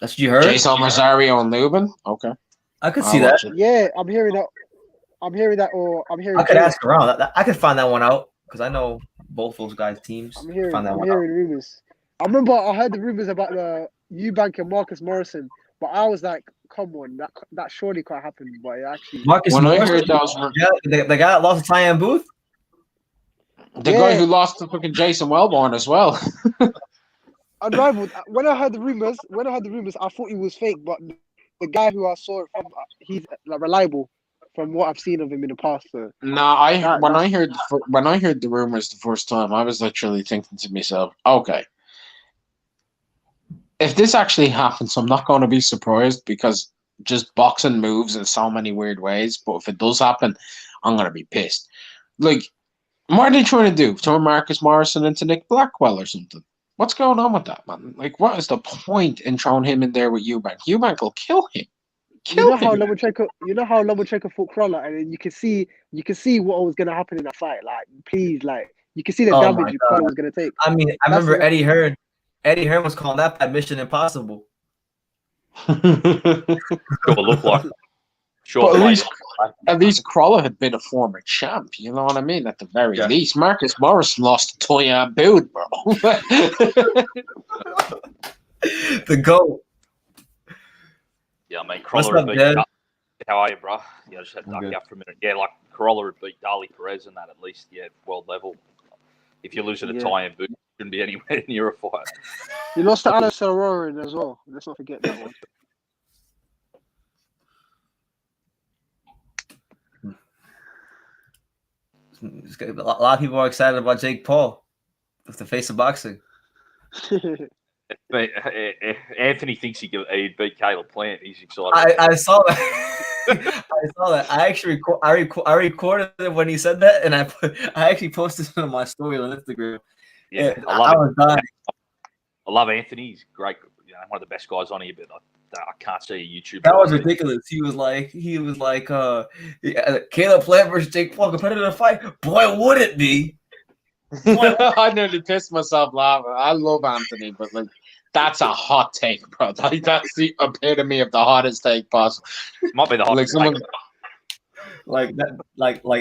That's what you heard. Jason Rosario and Lubin. Okay, I could see that. Yeah, I'm hearing that. I could ask around. I could find that one out because I know both those guys' teams. I'm hearing rumors. I remember I heard the rumors about the Eubank and Marcus Morrison, but I was like, "Come on, that surely can't happen." But it actually, Marcus Morrison, the guy that lost to Tyan Booth, the guy who lost to fucking Jason Wellborn as well. Unrivaled. When I heard the rumors, I thought he was fake, but the guy who I saw it from, he's like reliable from what I've seen of him in the past. So. No, when I heard the rumors the first time, I was literally thinking to myself, okay, if this actually happens, I'm not going to be surprised because just boxing moves in so many weird ways. But if it does happen, I'm going to be pissed. Like, what are they trying to do? Turn Marcus Morrison into Nick Blackwell or something? What's going on with that, man? Like, what is the point in throwing him in there with Eubank? Eubank will kill him. You know how Lomachenko fought Crawler, and then you can see what was gonna happen in that fight. Like, please, like, you can see the damage Crawler was gonna take. I mean, I remember Eddie Hearn. Eddie Hearn was calling that Mission Impossible. Sure, look like. Sure, at least Crawler had been a former champ. You know what I mean? At the very least, Marcus Morrison lost to Tszyu Bood, bro. The GOAT. Yeah, I mean, Corolla beat. How are you, bro? Yeah, I just had to duck you up for a minute. Yeah, like Corolla would beat Dali Perez in that at least. Yeah, world level. If you're losing a tie and boot, you shouldn't be anywhere near a fight. You lost to Alice Aurora as well. Let's not forget that one. A lot of people are excited about Jake Paul with the face of boxing. But Anthony thinks he beat Caleb Plant. He's excited. I saw that. I saw that. I actually I recorded it when he said that, and I actually posted it on my story on Instagram. Yeah, I love Anthony. He's great. You know, one of the best guys on here. But I can't see a YouTube. That was ridiculous. He was like, Caleb Plant versus Jake Paul competitive fight. Boy, would it be? I nearly pissed myself laughing. I love Anthony, but like, that's a hot take, bro. That's the epitome of the hottest take possible. Might be the hottest. Like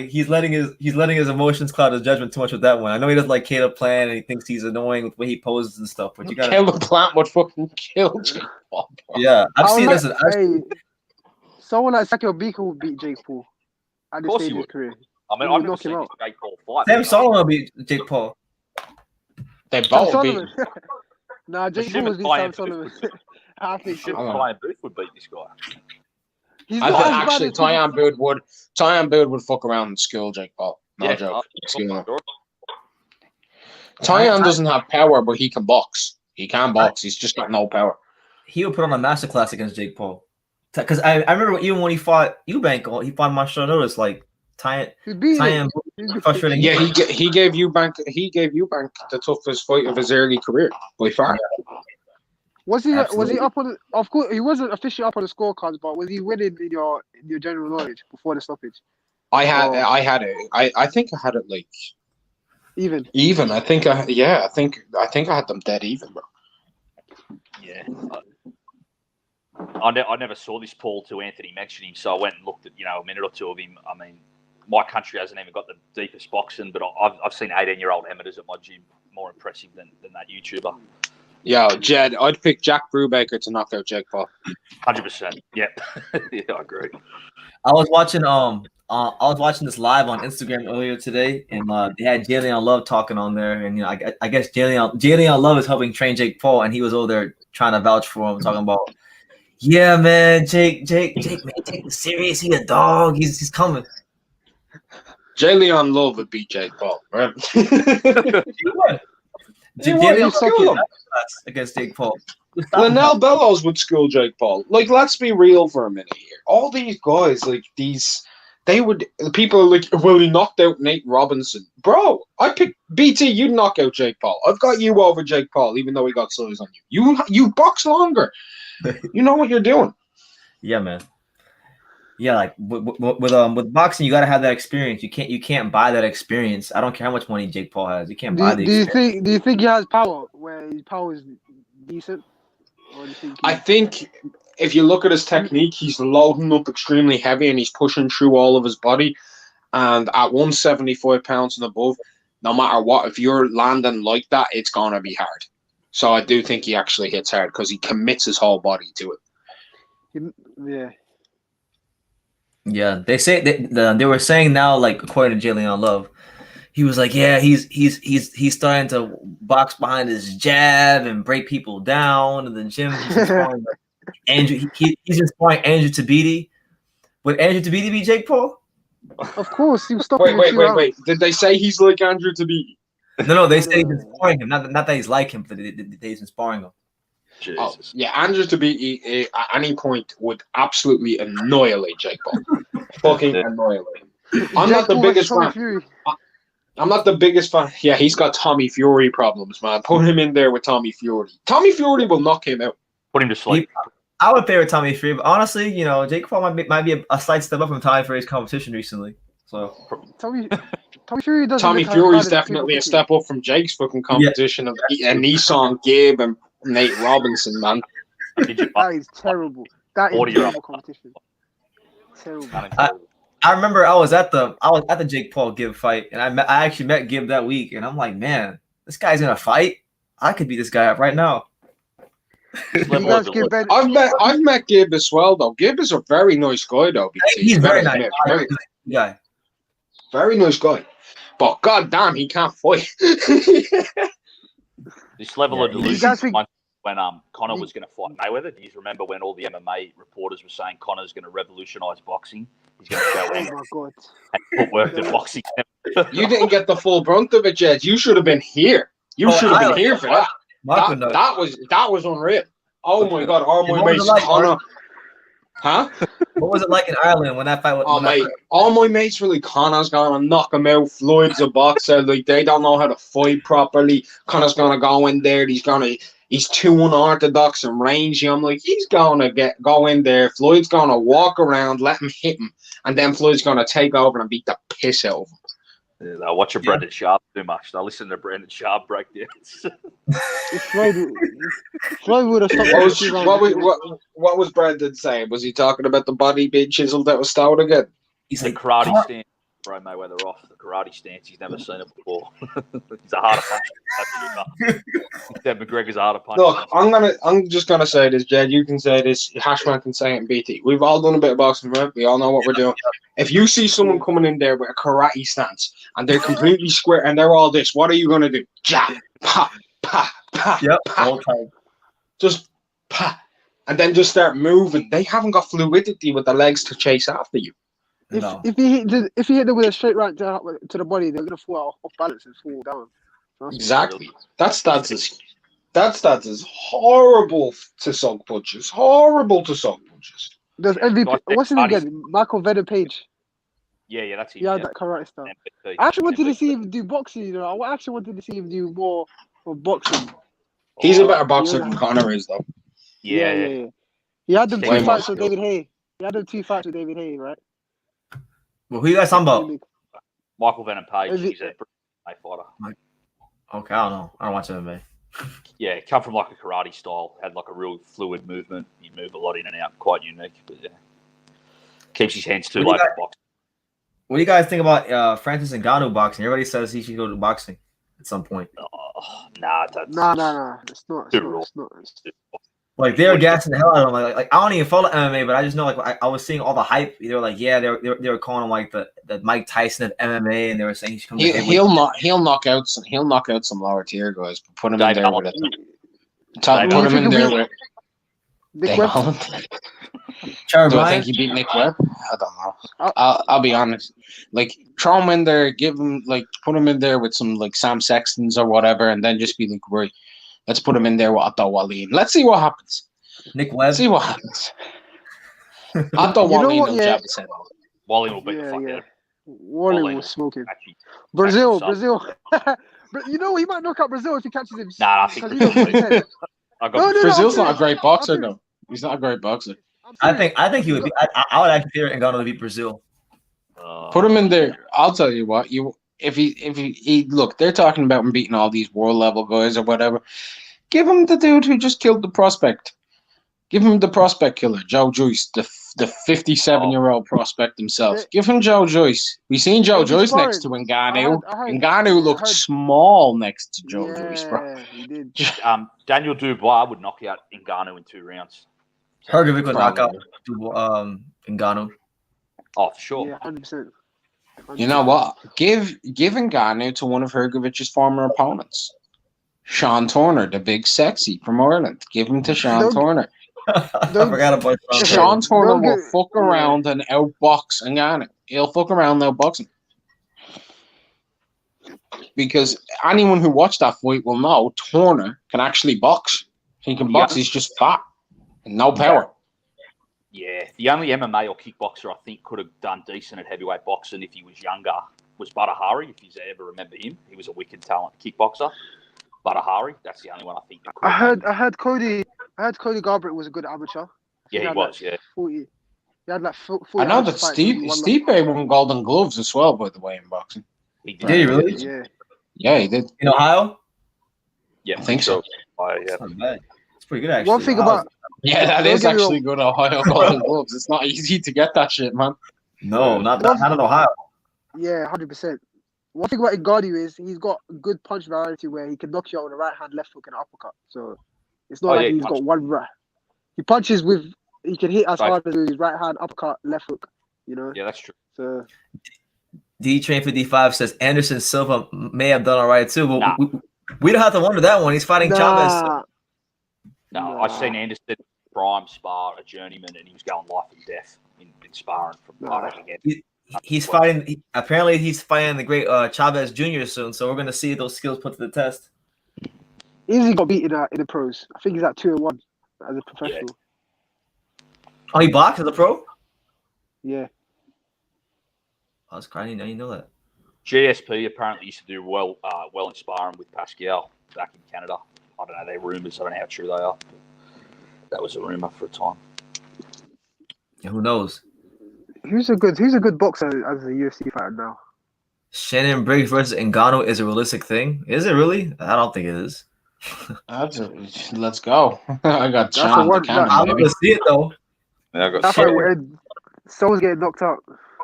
he's letting his emotions cloud his judgment too much with that one. I know he doesn't like Caleb Plant and he thinks he's annoying with the way he poses and stuff. But you got Caleb Plant would fucking kill Jake Paul. Yeah, I've seen this. Someone like Sakio Bika would beat Jake Paul at this stage of his career. I mean, I've never seen this Jake Paul fight. Sam Solomon beat Jake Paul. They both beat. Nah, Jake Paul would beat Sam Solomon. I think Tyan Booth would beat this guy. I think actually Tyan Bood would fuck around and school Jake Paul. No joke. Tyan doesn't have power, but he can box. He can box. He's just got no power. He would put on a masterclass against Jake Paul. Because I remember even when he fought Eubank, he fought Marshall Notice like Tyan frustrating. Yeah, he gave Eubank the toughest fight of his early career by far. Was he up on? Of course, he wasn't officially up on the scorecards, but was he winning in your general knowledge before the stoppage? I had it. I think I had it like even. Even. I think I had them dead even, bro. Yeah. I never saw this Paul till Anthony mentioned him, so I went and looked at a minute or two of him. I mean, my country hasn't even got the deepest boxing, but I've seen 18-year-old amateurs at my gym more impressive than that YouTuber. Yo, Jed, I'd pick Jack Brubaker to knock out Jake Paul. 100%. Yep. Yeah, I agree. I was watching this live on Instagram earlier today, and they had Jalen Love talking on there, and I guess Jalen Love is helping train Jake Paul, and he was over there trying to vouch for him, talking about, yeah, man, Jake, man, take it serious. He a dog. He's coming. Jalen Love would beat Jake Paul, right? Jalen Love against Jake Paul. Linnell Bellows would school Jake Paul. Like, let's be real for a minute here. All these guys, people are like, well, he knocked out Nate Robinson. Bro, I picked BT, you'd knock out Jake Paul. I've got you over Jake Paul, even though he got size on you. You box longer. You know what you're doing. Yeah, man. Yeah, like with boxing, you gotta have that experience. You can't buy that experience. I don't care how much money Jake Paul has. You can't buy the experience. Do you think he has power where his power is decent? Or do you think I think if you look at his technique, he's loading up extremely heavy and he's pushing through all of his body. And at 175 pounds and above, no matter what, if you're landing like that, it's gonna be hard. So I do think he actually hits hard because he commits his whole body to it. Yeah. Yeah, they say they were saying now, like according to Jalen Love, he was like, yeah, he's starting to box behind his jab and break people down in the gym. He's inspiring Andrew. He's inspiring Andrew Tabiti. Would Andrew Tabiti be Jake Paul? Of course, he was stopping. Wait. Did they say he's like Andrew Tabiti? No, they say he's inspiring him. Not that he's like him, but he's inspiring him. Oh, yeah, Andrew Tabiti at any point would absolutely annihilate Jake Paul. Fucking annihilate him. I'm not the biggest fan. I'm not the biggest fan. Yeah, he's got Tommy Fury problems, man. Put him in there with Tommy Fury. Tommy Fury will knock him out. Put him to sleep. I would favor Tommy Fury, but honestly, Jake Paul might be a slight step up from Tommy Fury's competition recently. So Tommy Fury doesn't. Tommy Fury's definitely a step up from Jake's fucking competition of Nissan Gibb and Nate Robinson, man. That is terrible. That is terrible competition. Terrible. I remember I was at the Jake Paul Gibb fight, and I actually met Gibb that week, and I'm like, man, this guy's gonna fight. I could beat this guy up right now. I've met Gibb as well, though. Gibb is a very nice guy, though. He's very nice guy. Very nice guy, but goddamn, he can't fight. This level of delusion when Conor was going to fight Mayweather. Do you remember when all the MMA reporters were saying Conor's going to revolutionize boxing? He's going to show and put work to boxing. You didn't get the full brunt of it, Jed. You should have been here. You should have been here for that. That was unreal. Oh my god! All my mates, Conor. Huh? What was it like in Ireland when that fight was? All my mates were like, Conor's gonna knock him out. Floyd's a boxer. Like, they don't know how to fight properly. Conor's gonna go in there. He's too unorthodox and rangy. I'm like, he's gonna go in there. Floyd's gonna walk around, let him hit him, and then Floyd's gonna take over and beat the piss out of him. Yeah, I watch Brendan Sharp too much. I listen to Brendan Sharp breakdowns. Floyd would have stopped. What was Brendan saying? Was he talking about the body being chiseled that was stone again? He's a karate stance. Throw Mayweather off the karate stance. He's never seen it before. He's a harder puncher. Deb McGregor's a harder puncher. Look, I'm just gonna say this, Jed. You can say this. Hashman can say it, and BT. We've all done a bit of boxing, right? We all know what we're doing. If you see someone coming in there with a karate stance and they're completely square and they're all this, what are you gonna do? Jab, pa, pa, pa. Yep, pa, all time. Just pa, and then just start moving. They haven't got fluidity with the legs to chase after you. If he hit them with a straight right to the body, they're gonna fall off balance and fall down. Exactly. That stance is horrible to sock punches. Horrible to sock punches. Does MVP? What's his name again? Michael Venom Page. Yeah, that's it. Yeah, that karate stuff. I actually wanted to see him do boxing. I actually wanted to see him do more of boxing. He's a better boxer than Conor is, though. Yeah. He had them 2 fights with David Haye. Right? Well, who you guys talking about? Michael Venom Page. He's a fighter. Okay, I don't know. I don't watch MMA. Yeah, come from like a karate style. Had like a real fluid movement. He'd move a lot in and out. Quite unique. But yeah, keeps his hands too low for boxing. What do you guys think about Francis Ngannou boxing? Everybody says he should go to boxing at some point. Nah, that's Nah. It's not. Like they were gassing the hell out of him. Like I don't even follow MMA, but I just know like I was seeing all the hype. They were like, yeah, they were calling him like the Mike Tyson of MMA, and they were saying he's coming. He'll knock out some lower tier guys. But put him in there with it. Put him in there with Dave Holland. Do I think he beat Nick Webb? I don't know. I'll be honest. Like throw him in there, put him in there with some like Sam Sextons or whatever, and then just be like, right. Let's put him in there with Otto Wallin. Let's see what happens. Nick Webb. See what happens. Otto Wallin will jab his head off. Wallin will beat the fuck out. Wallin will smoke him. Brazil. But you know he might knock out Brazil if he catches him. Nah, I think Brazil's not a great boxer though. He's not a great boxer. I think he would be. I would actually fear Ngannou to beat Brazil. Put him in there. I'll tell you what. If he look, they're talking about him beating all these world level guys or whatever. Give him the dude who just killed the prospect. Give him the prospect killer, Joe Joyce, the 57-year-old prospect himself. Give him Joe Joyce. We seen Joe Joyce next to Ngannou. Ngannou looked small next to Joe Joyce, bro. He did. Daniel Dubois would knock out Ngannou in 2 rounds. Hrgovic would knock out Ngannou. Oh, for sure. Yeah, 100%. You know what? Give Ngannou to one of Hrgovic's former opponents. Sean Turner, the big sexy from Ireland. Give him to Sean Turner. I forgot about Sean Turner will fuck around and outbox Ngannou. He'll fuck around and outbox him. Because anyone who watched that fight will know Turner can actually box. He can box, he's just fat and no power. Yeah, the only MMA or kickboxer I think could have done decent at heavyweight boxing if he was younger was Badahari, if you ever remember him. He was a wicked talent kickboxer. Badahari, that's the only one I think. I heard Cody Garbrandt was a good amateur. Yeah, he was. Like 40. He had like 40. I know that Stipe won Golden Gloves as well, by the way, in boxing. He did. Did he really? Yeah. Yeah, he did. In Ohio? Yeah, I think so. Yeah. That's not bad. It's pretty good actually. One thing about that is actually good Ohio Golden Gloves. It's not easy to get that shit, man. No, not in Ohio. Yeah, 100%. One thing about Ngannou is he's got good punch variety where he can knock you out with a right hand, left hook, and uppercut. So it's not like he's got one right. He punches with. He can hit as hard as with his right hand, uppercut, left hook. You know. Yeah, that's true. So D Train 55 says Anderson Silva may have done all right too, but we don't have to wonder that one. He's fighting Chavez. No, I've seen Anderson prime spar a journeyman, and he was going life and death in sparring from again. He's fighting. Apparently, he's fighting the great Chavez Jr. soon. So we're going to see those skills put to the test. Easily got beaten in the pros. I think he's at 2-1 as a professional. Yeah. Oh, he boxed as a pro? Yeah. I was crying. I didn't know that. GSP apparently used to do well in sparring with Pascal back in Canada. I don't know. They're rumors. I don't know how true they are. But that was a rumor for a time. Yeah, who knows? Who's a good boxer as a UFC fighter now? Shannon Briggs versus Ngannou is a realistic thing. Is it really? I don't think it is. Let's go. I got Sean the Cannon. I want to see it though. Yeah, I got that's why someone's getting knocked out.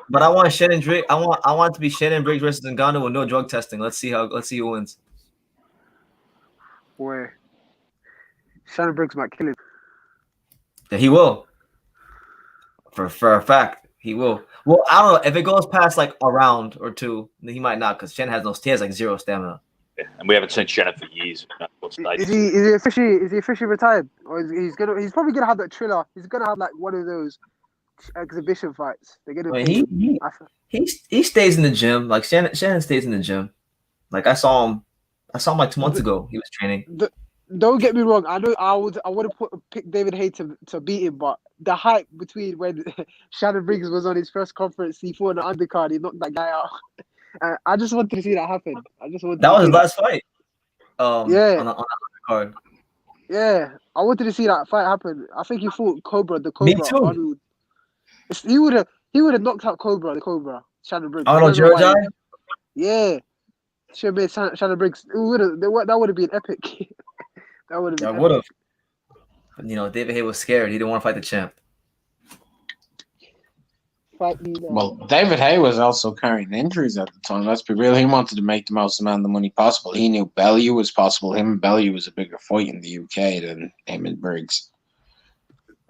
But I want Shannon Briggs. I want it to be Shannon Briggs versus Ngannou with no drug testing. Let's see who wins. Where Shannon Briggs might kill him. Yeah, he will. For a fact, he will. Well, I don't know if it goes past like a round or two, then he might not because Shannon has like zero stamina. Yeah, and we haven't seen Shannon for years. Is he officially retired, or he's probably gonna have that Triller? He's gonna have like one of those exhibition fights. They're gonna. He stays in the gym. Like Shannon stays in the gym. Like I saw him like 2 months ago. He was training. Don't get me wrong. I know I would have picked David Haye to beat him, but the hype between when Shannon Briggs was on his first conference, he fought an undercard, he knocked that guy out. I just wanted to see that happen. That was his last fight. Yeah. On the undercard. Yeah, I wanted to see that fight happen. I think he fought Cobra. Me too. He would have knocked out the Cobra. Shannon Briggs. Oh no, Georgia. Yeah. Should have made Shannon Briggs. That would have been epic. That would have. You know, David Haye was scared. He didn't want to fight the champ. fight me now. Well, David Hay was also carrying injuries at the time. Let's be real. He wanted to make the most amount of money possible. He knew Bellew was possible. Him and Bellew was a bigger fight in the UK than him and Briggs.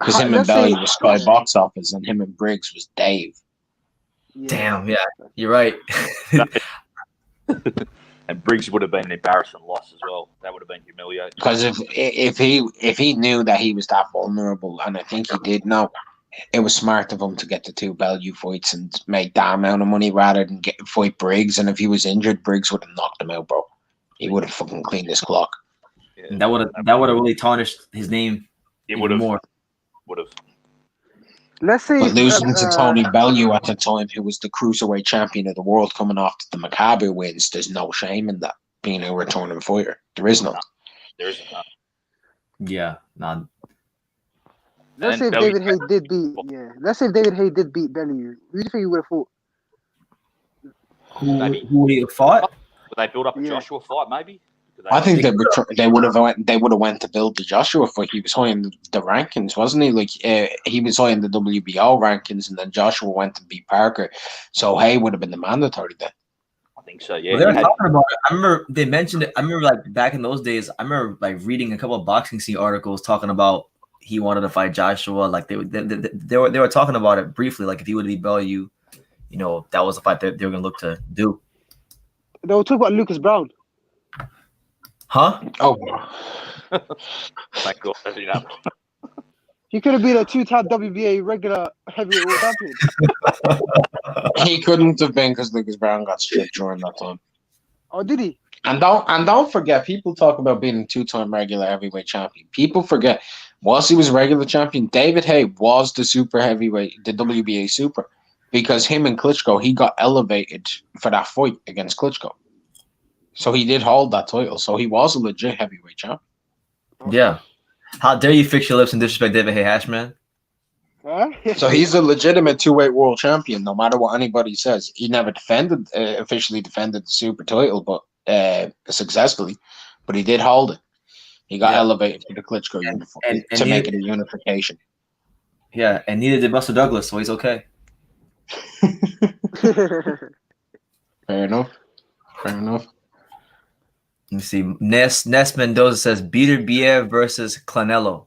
Because him and Bellew was Sky Box Office, and him and Briggs was Dave. Damn, yeah, you're right. And Briggs would have been an embarrassing loss as well. That would have been humiliating. Because if he knew that he was that vulnerable, and I think he did know, it was smart of him to get the two Bellew fights and make that amount of money rather than fight Briggs. And if he was injured, Briggs would have knocked him out, bro. He would have fucking cleaned his clock. Yeah. That would have really tarnished his name. It would have more. Would have. Let's say losing to Tony Bellew at the time, who was the cruiserweight champion of the world, coming off the Macabre wins, there's no shame in that, being a returning fighter. There is none. There is none. Yeah, none. Let's say if David Hay did beat. Yeah. Let's say if David Hay did beat Bellew. Who do you think he would have fought? Who would he have fought? Would they build up a Joshua fight, maybe? I think they would have went to build the Joshua fight. He was high in the rankings, wasn't he? Like he was high in the WBO rankings, and then Joshua went to beat Parker. So Hay would have been the mandatory then. I think so. Yeah. Well, they were talking about it. I remember they mentioned it. I remember like back in those days. I remember like reading a couple of boxing scene articles talking about he wanted to fight Joshua. Like they were talking about it briefly. Like if he would beat Bellew, you know, that was the fight that they were gonna look to do. They were talking about Lucas Brown. Huh? Oh. Thank God. He could have been a two-time WBA regular heavyweight world champion. He couldn't have been because Lucas Brown got stripped during that time. Oh, did he? And don't forget, people talk about being a two-time regular heavyweight champion. People forget, whilst he was regular champion, David Hay was the super heavyweight, the WBA super, because him and Klitschko, he got elevated for that fight against Klitschko. So he did hold that title. So he was a legit heavyweight champion. Yeah. How dare you fix your lips and disrespect David Hay, Hashman? So he's a legitimate two-weight world champion, no matter what anybody says. He never officially defended the super title, but successfully. But he did hold it. He got elevated to the Klitschko uniform to make it a unification. Yeah, and neither did Buster Douglas, so he's okay. Fair enough. Fair enough. Let me see. Ness Mendoza says Peter Biev versus Canelo.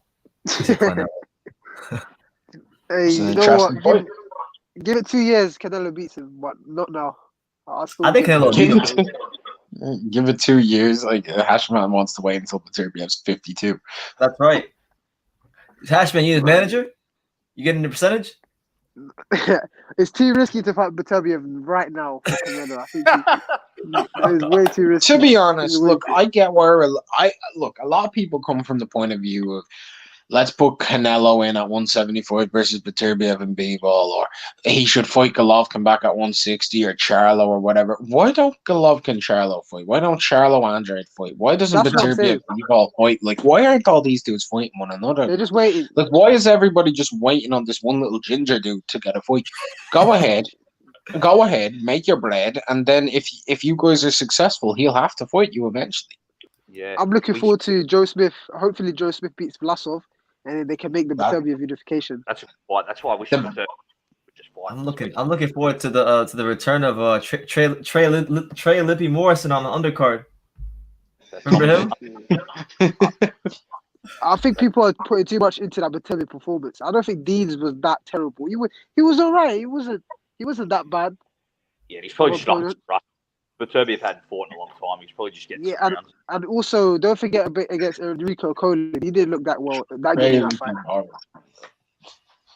Hey, you know what? Give it 2 years, Canelo beats him, but not now. I think Canelo beats him. Give it 2 years. Like Hashman wants to wait until Beterbiev's 52. That's right. Is Hashman you his manager? You getting the percentage? It's too risky to fight Beterbiev right now. I think it's way too risky. To be honest, look, I get where a lot of people come from the point of view of let's put Canelo in at 175 versus Beterbiev and B-ball, or he should fight Golovkin back at 160 or Charlo or whatever. Why don't Golovkin and Charlo fight? Why don't Charlo Andrade fight? Why doesn't Beterbiev and B-ball fight? Like, why aren't all these dudes fighting one another? They're just waiting. Like, why is everybody just waiting on this one little ginger dude to get a fight? Go ahead, make your bread, and then if you guys are successful, he'll have to fight you eventually. Yeah, I'm looking forward to Joe Smith. Hopefully, Joe Smith beats Vlasov. And then they can make the Beterbiev unification. That's why. That's why we should just fight. I'm looking forward to the return of Trey Lippy Morrison on the undercard. Remember him? I think people are putting too much into that Beterbiev performance. I don't think Deeds was that terrible. He was alright. He wasn't that bad. Yeah, he's probably just not rough. Beterbiev hadn't fought in a long time. He's probably just getting and also don't forget a bit against Enrico Colin. He didn't look that well. That game that fight.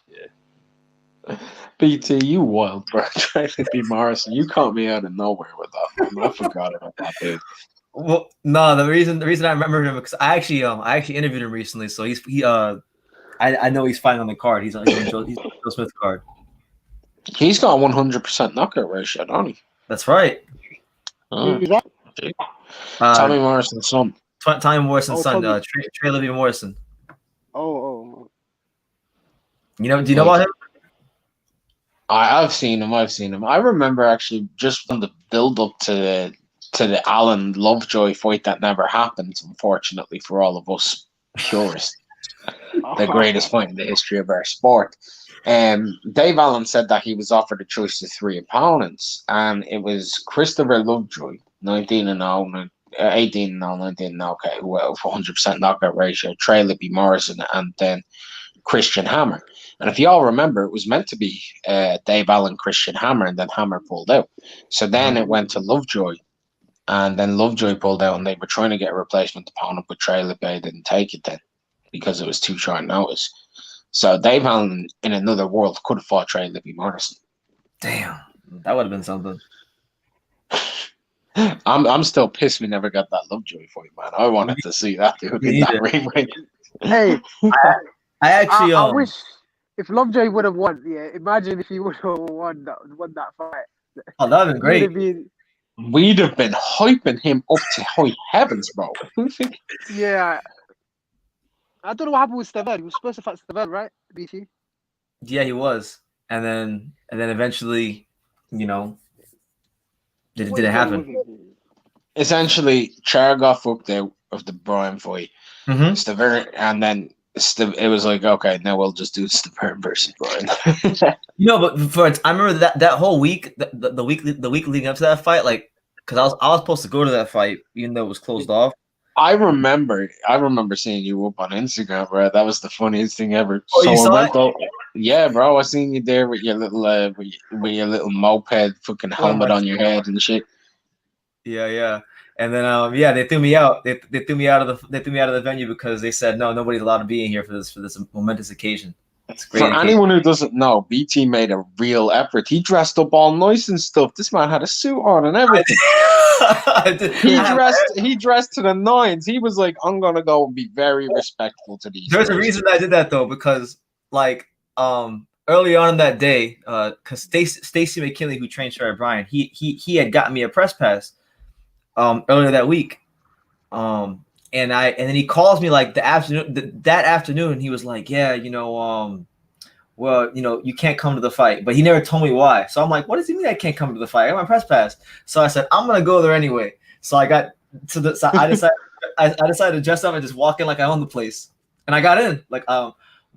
Yeah. BT, you wild, bro. Trying to be Morrison. You caught me out of nowhere with that one. I forgot about that, dude. Well, no, the reason I remember him because I actually interviewed him recently. So I know he's fighting on the card. He's on Joe Smith's card. He's got 100% knockout ratio, don't he? That's right. Who's that? Tommy Morrison's son. Tommy Morrison's son, Trey Lippy Morrison. Oh. Do you know about him? I've seen him. I remember actually just from the build-up to the Alan Lovejoy fight that never happened, unfortunately for all of us purists. the greatest fight in the history of our sport. Dave Allen said that he was offered a choice of 3 opponents, and it was Christopher Lovejoy, 19-0, 18-0, 19-0, okay, well, 100% knockout ratio, Trey Lippy Morrison, and then Christian Hammer. And if you all remember, it was meant to be Dave Allen, Christian Hammer, and then Hammer pulled out. So then it went to Lovejoy, and then Lovejoy pulled out, and they were trying to get a replacement opponent, but Trey Lippy didn't take it then because it was too short notice. So Dave Allen, in another world, could have fought Trey Lippy Morrison. Damn, that would have been something. I'm still pissed we never got that Lovejoy fight, man. I wanted to see that dude in that ring. Hey, I actually I wish if Lovejoy would have won. Yeah, imagine if he would have won that fight. Oh, that would have been great. We'd have been hyping him up to high heavens, bro. Yeah. I don't know what happened with Steven. He was supposed to fight Steven, right? BT. Yeah, he was, and then eventually, you know, it didn't happen. Essentially, Char got fucked out of the Brian fight. Steven, and then it was like, okay, now we'll just do Steven versus Brian. But I remember that whole week, the week leading up to that fight, like, because I was supposed to go to that fight, even though it was closed off. I remember seeing you up on Instagram, bro. That was the funniest thing ever. Oh, you saw it? Yeah, bro. I seen you there with your little with your little moped fucking helmet on your head and shit. Yeah. And then they threw me out. They threw me out of the venue because they said nobody's allowed to be in here for this momentous occasion. That's great. For anyone who doesn't know, BT made a real effort. He dressed up all nice and stuff. This man had a suit on and everything. He dressed to the nines. He was like, I'm gonna go and be very respectful to these. There's a reason I did that though, because like early on in that day, because Stacey McKinley, who trained Sherry Bryan, he had gotten me a press pass earlier that week. And then he calls me like that afternoon. He was like, yeah, well, you can't come to the fight, but he never told me why. So I'm like, what does he mean I can't come to the fight? I got my press pass. So I said, I'm gonna go there anyway. So I got to the side. I decided to dress up and just walk in like I own the place, and I got in. Like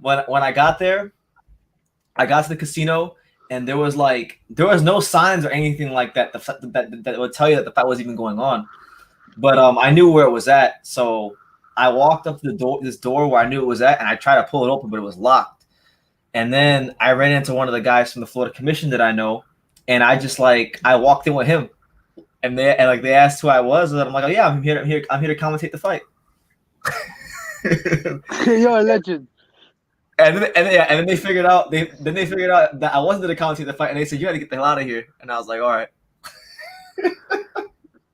when I got there, I got to the casino, and there was no signs or anything like that that would tell you that the fight was even going on. But I knew where it was at, so I walked up to this door where I knew it was at, and I tried to pull it open, but it was locked. And then I ran into one of the guys from the Florida Commission that I know, and I walked in with him, and they asked who I was, and I'm like, oh yeah, I'm here to commentate the fight. You're a legend. And then they figured out that I wasn't going to commentate the fight, and they said you got to get the hell out of here, and I was like, all right.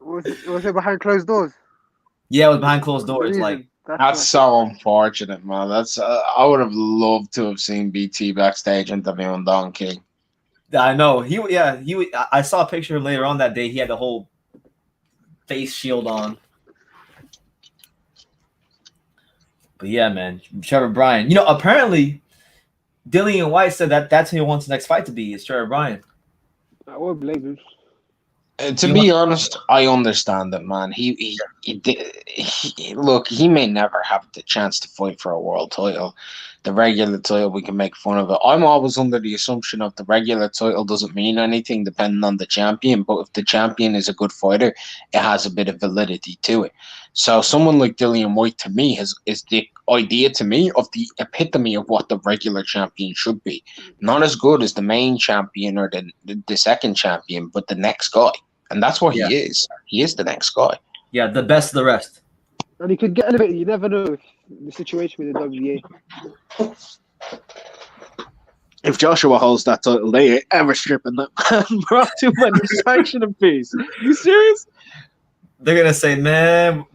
Was it behind closed doors? Yeah, it was behind closed doors. That's so unfortunate, man. That's I would have loved to have seen BT backstage interviewing Don King. I know I saw a picture of him later on that day. He had the whole face shield on. But yeah, man, Trevor Bryan. Apparently, Dillian White said that's who he wants the next fight to be. Is Trevor Bryan. I would believe it. To be honest, I understand that, man. He look, he may never have the chance to fight for a world title. The regular title, we can make fun of it. I'm always under the assumption of the regular title doesn't mean anything depending on the champion. But if the champion is a good fighter, it has a bit of validity to it. So someone like Dillian White, to me, is the idea to me of the epitome of what the regular champion should be. Not as good as the main champion or the second champion, but the next guy. And that's what he is. He is the next guy. Yeah, the best of the rest. And he could get elevated. You never know the situation with the WBA. If Joshua holds that title, they ain't ever stripping that man, bro. Too many sanctioning fees. You serious? They're gonna say, man,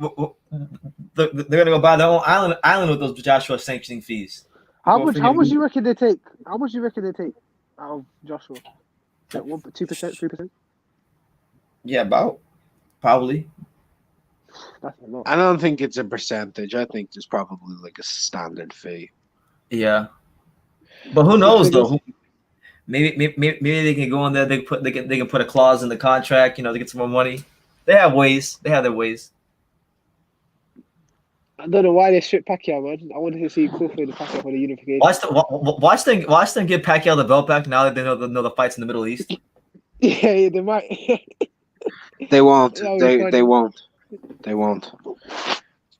they're gonna go buy their own island with those Joshua sanctioning fees. How much do you reckon they take? How much do you reckon they take out of Joshua? Like 1%, 2%, 3%? Yeah, about probably. That's a lot. I don't think it's a percentage. I think there's probably like a standard fee. Yeah, but who knows though? Maybe they can go in there. They can put a clause in the contract. To get some more money. They have ways. They have their ways. I don't know why they stripped Pacquiao, man. I wanted to see Crawford and Pacquiao for the unification. Watch them give Pacquiao the belt back now that they know the fights in the Middle East. Yeah, they might. They won't. That was They funny. won't. They won't.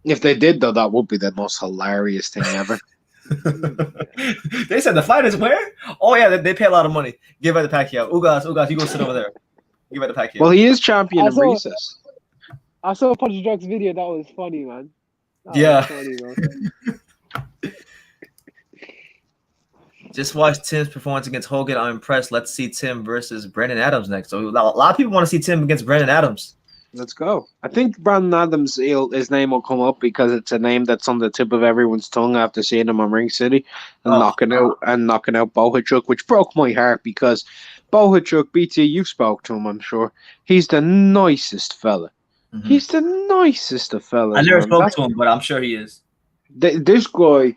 If they did, though, that would be the most hilarious thing ever. They said the fight is where? Oh yeah, they pay a lot of money. Give it to Pacquiao. Ugas, you go sit over there. Give it to Pacquiao. Well, he is champion in recess. I saw a Punch Drugs video. That was funny, man. That Yeah. was funny, man. Just watched Tim's performance against Hogan. I'm impressed. Let's see Tim versus Brandon Adams next. So a lot of people want to see Tim against Brandon Adams. Let's go. I think Brandon Adams, his name will come up because it's a name that's on the tip of everyone's tongue after seeing him on Ring City and knocking out Bohachuk, which broke my heart because Bohachuk, BT, you spoke to him, I'm sure. He's the nicest fella. Mm-hmm. He's the nicest of fellas. I never spoke to him, but I'm sure he is. This guy,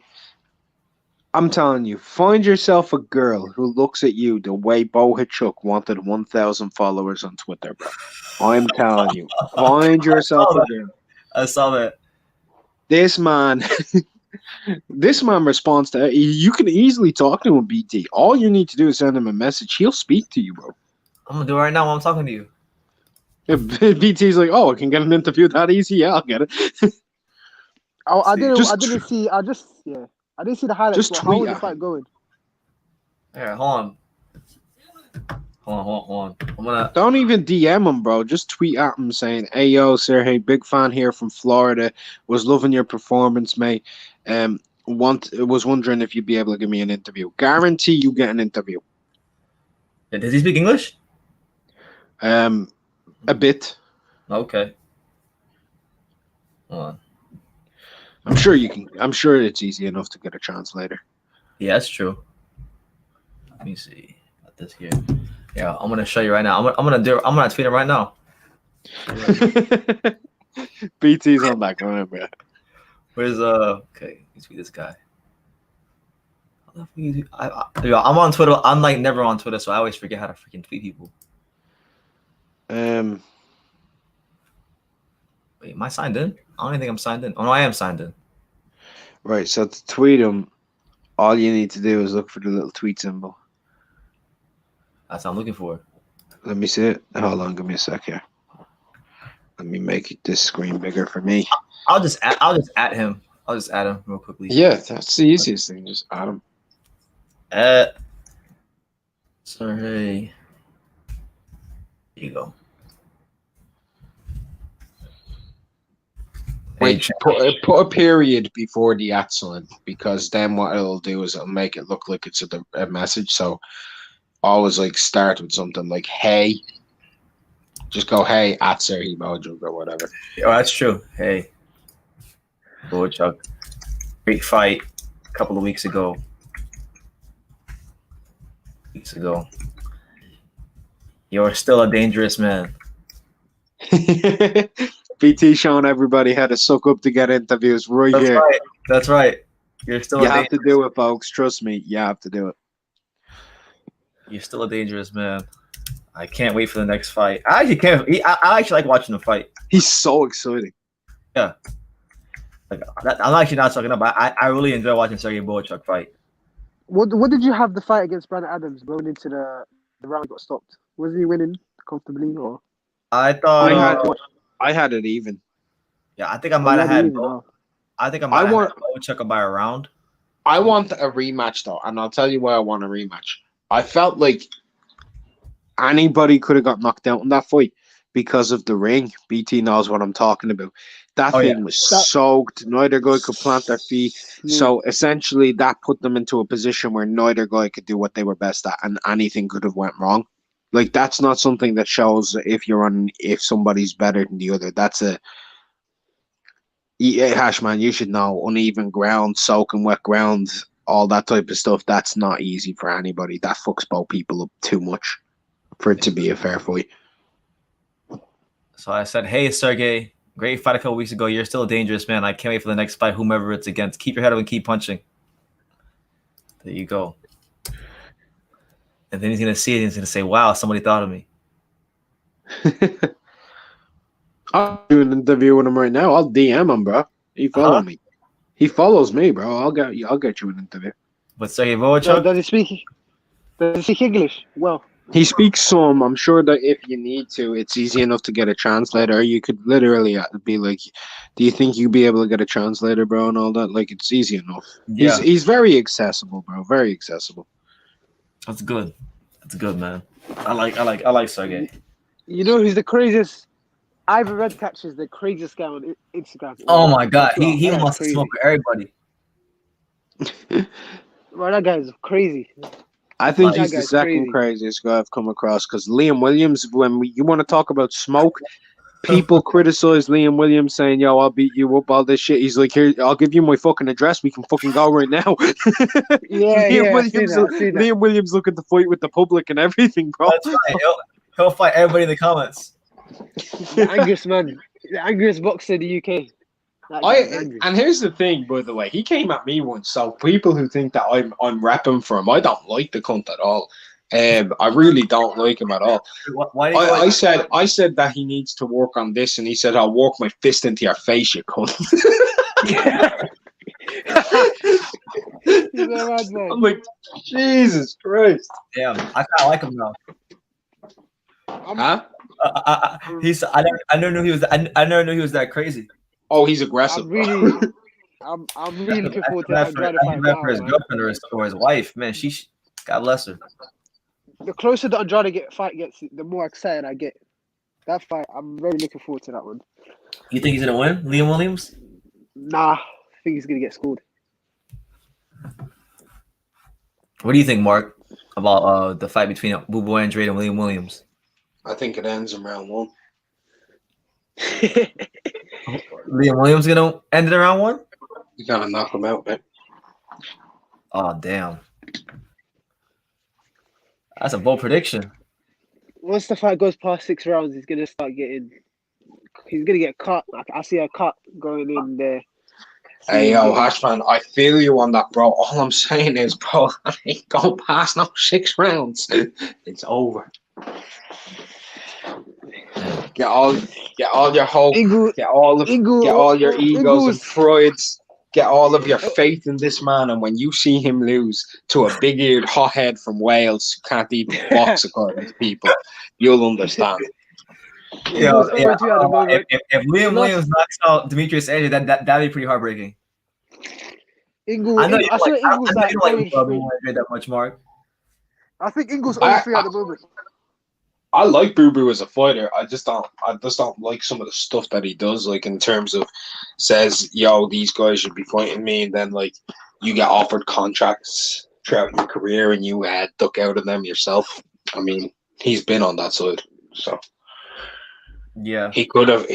I'm telling you, find yourself a girl who looks at you the way Bohachuk wanted 1,000 followers on Twitter, bro. I'm telling you, find yourself a girl. I saw that. This man responds to you can easily talk to him, BT. All you need to do is send him a message. He'll speak to you, bro. I'm gonna do it right now while I'm talking to you. If BT's like, oh, I can get an interview that easy, yeah, I'll get it. I didn't see the highlights. Just How tweet was the at fight going? Yeah, hold on. I'm gonna. Don't even DM him, bro. Just tweet at him saying, "Hey, yo, Sergey, big fan here from Florida. Was loving your performance, mate. Was wondering if you'd be able to give me an interview. Guarantee you get an interview." Does he speak English? A bit. Okay. Hold on. I'm sure you can. I'm sure it's easy enough to get a translator. Yeah, that's true. Let me see. Got this here. Yeah, I'm gonna show you right now. I'm gonna tweet it right now. BT's on that going, bro. Where's okay? Let's tweet this guy. I'm on Twitter. I'm like never on Twitter, so I always forget how to freaking tweet people. Wait, am I signed in? I don't even think I'm signed in. Oh no, I am signed in. Right, so to tweet him, all you need to do is look for the little tweet symbol. That's what I'm looking for. Let me see it. Hold on, give me a sec here. Let me make this screen bigger for me. I'll just add him. I'll just add him real quickly. Yeah, that's the easiest thing. Just add him. Sorry. Here you go. Wait, put a period before the @ sign, because then what it'll do is it'll make it look like it's a message. So always like start with something like "Hey," just go "Hey" at Sergey Bohachuk or whatever. Oh, that's true. Hey, Bohachuk, great fight a couple of weeks ago. You're still a dangerous man. BT showing everybody how to suck up to get interviews here. That's right. You're still. You have to do it, folks. Trust me. You have to do it. You're still a dangerous man. I can't wait for the next fight. I actually can't. I actually like watching the fight. He's so exciting. Yeah. Like I'm actually not talking about. I really enjoy watching Sergey Bohachuk fight. What did you have the fight against Brandon Adams going into the round got stopped? Was he winning comfortably or? I thought I had it even. Yeah, I think I might have had. I think I might have had Bohachuk by a round. I want a rematch though, and I'll tell you why I want a rematch. I felt like anybody could have got knocked out in that fight because of the ring. BT knows what I'm talking about. That thing was soaked. Neither guy could plant their feet. Yeah. So essentially that put them into a position where neither guy could do what they were best at, and anything could have went wrong. Like, that's not something that shows if somebody's better than the other. That's Hashman, you should know, uneven ground, soaking wet ground, all that type of stuff. That's not easy for anybody. That fucks both people up too much for it to be a fair fight. So I said, hey, Sergey, great fight a couple weeks ago. You're still a dangerous man. I can't wait for the next fight, whomever it's against. Keep your head up and keep punching. There you go. And then he's going to see it and he's going to say, wow, somebody thought of me. I'll do an interview with him right now. I'll DM him, bro. He follows me. He follows me, bro. I'll get you an interview. But Sergey Volchuk? Does he speak English? Well, he speaks some. I'm sure that if you need to, it's easy enough to get a translator. You could literally be like, "Do you think you'd be able to get a translator, bro?" And all that. Like, it's easy enough. Yeah. He's very accessible, bro. Very accessible. That's good. That's good, man. I like Sergey. You know who's the craziest? Ivan Redcatch is the craziest guy on Instagram. Oh my god, he That guy's wants to smoke with everybody. Well, that guy's crazy. I think That he's the guy's second crazy. craziest guy I've come across. Because Liam Williams, you want to talk about smoke, people criticize Liam Williams saying, "Yo, I'll beat you up, all this shit." He's like, "Here, I'll give you my fucking address. We can fucking go right now." Liam Williams looking to fight with the public and everything, bro. That's right. He'll fight everybody in the comments. The angriest man, the angriest boxer in the UK. And here's the thing, by the way, he came at me once. So people who think that I'm repping for him, I don't like the cunt at all. I really don't like him at all. Why I said that he needs to work on this, and he said, "I'll walk my fist into your face, you cunt." I'm like, Jesus Christ. Damn, I kind of like him now. Huh? I never knew he was. I never knew he was that crazy. Oh, he's aggressive. I'm really looking forward to that Andrade fight now, for his girlfriend or his wife, man. God bless her. The closer the Andrade fight gets, the more excited I get. That fight, I'm very looking forward to that one. You think he's gonna win, Liam Williams? Nah, I think he's gonna get scored. What do you think, Mark, about the fight between Boo Boy Andrade and Liam Williams? I think it ends in round 1. Liam Williams gonna end it in round 1? You gotta knock him out, man. Oh damn, that's a bold prediction. Once the fight goes past 6 rounds, he's gonna get cut. I see a cut going in there. Hey, yo, Hashman, I feel you on that, bro. All I'm saying is, bro, I ain't going past no 6 rounds. It's over. Get all your hope, get all your egos and prides, get all of your faith in this man, and when you see him lose to a big-eared hothead from Wales who can't even box according to people, you'll understand. Yeah. If Liam Williams knocks out Demetrius Andrade, that'd be pretty heartbreaking. I know you don't like that much, Mark. I think Ingle's on 3 at the moment. I like Boo Boo as a fighter. I just don't like some of the stuff that he does, like in terms of says, "Yo, these guys should be fighting me," and then like you get offered contracts throughout your career and you duck out of them yourself. I mean, he's been on that side, so yeah. He could have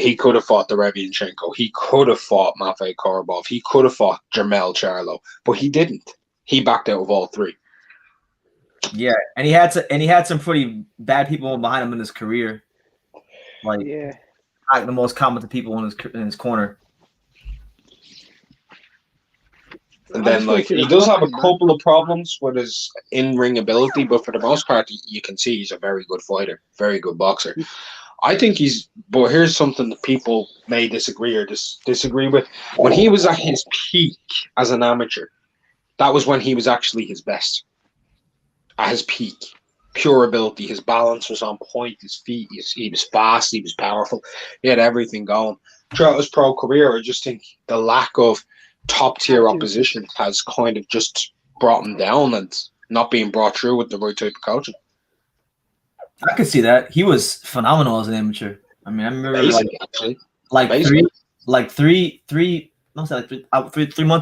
fought Derevianchenko. He could have fought Matvey Korobov. He could have fought Jermell Charlo, but he didn't. He backed out of all 3. Yeah, and he had some pretty bad people behind him in his career, like the most competent people in his corner. And then like he does have a couple of problems with his in-ring ability, but for the most part, you can see he's a very good fighter, very good boxer. I think but here's something that people may disagree or disagree with. When he was at his peak as an amateur, that was when he was actually his best. At his peak, pure ability, his balance was on point, his feet, he was fast, he was powerful, he had everything going. Throughout his pro career, I just think the lack of top-tier opposition has kind of just brought him down and not being brought through with the right type of coaching. I could see that. He was phenomenal as an amateur. I mean, I remember three months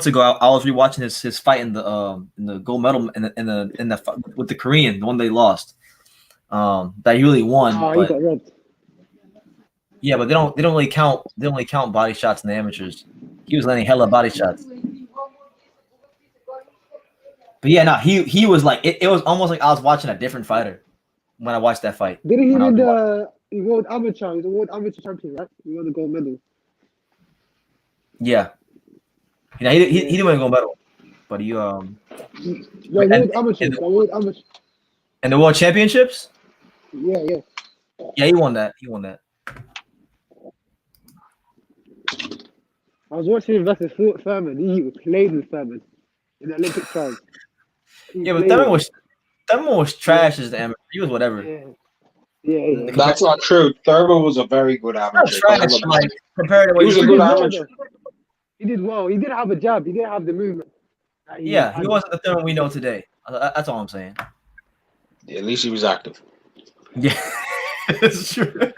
ago, I was rewatching his fight in the gold medal in the with the Korean, the one they lost. That he really won. He got red. Yeah, but they don't really count body shots in the amateurs. He was landing hella body shots. But yeah, no, he was like it was almost like I was watching a different fighter when I watched that fight. Didn't he win the world amateur? He's the world amateur champion, right? He won the gold medal. Yeah. You know, he didn't win a gold medal, but he world amateur. And the world championships? Yeah. Yeah, he won that. I was watching him versus Thurman. He played with Thurman in the Olympic trials. Yeah, but Thurman was trash as the amateur. He was whatever. Yeah. That's not true. Thurman was a very good Not amateur. trash, like compared to what He was a good amateur. He did well. He didn't have a jab. He didn't have the movement. Yeah, he wasn't the Thurman we know today. That's all I'm saying. Yeah, at least he was active. Yeah, that's true.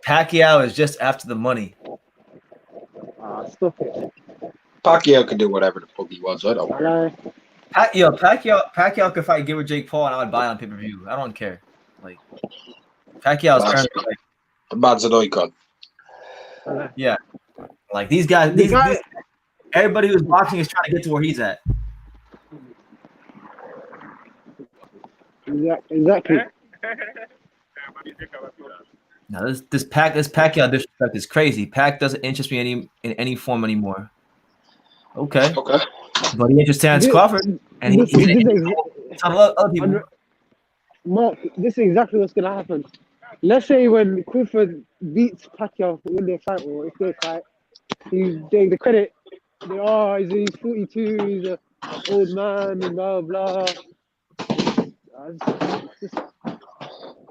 Pacquiao is just after the money. Stop it. Pacquiao could do whatever the fuck he wants. I don't care. Pacquiao could fight Gilbert Jake Paul, and I would buy on pay-per-view. I don't care. Like Pacquiao's currently like That's an icon. Yeah, like these guys. Everybody who's boxing is trying to get to where he's at. Exactly. Now this Pacquiao disrespect is crazy. Pac doesn't interest me in any form anymore. Okay. But he interests Terence Crawford, and he's some other people. Mark, this is exactly what's gonna happen. Let's say when Crawford beats Pacquiao when they fight, or if they fight, he's getting the credit. He's 42, he's an old man, and blah blah.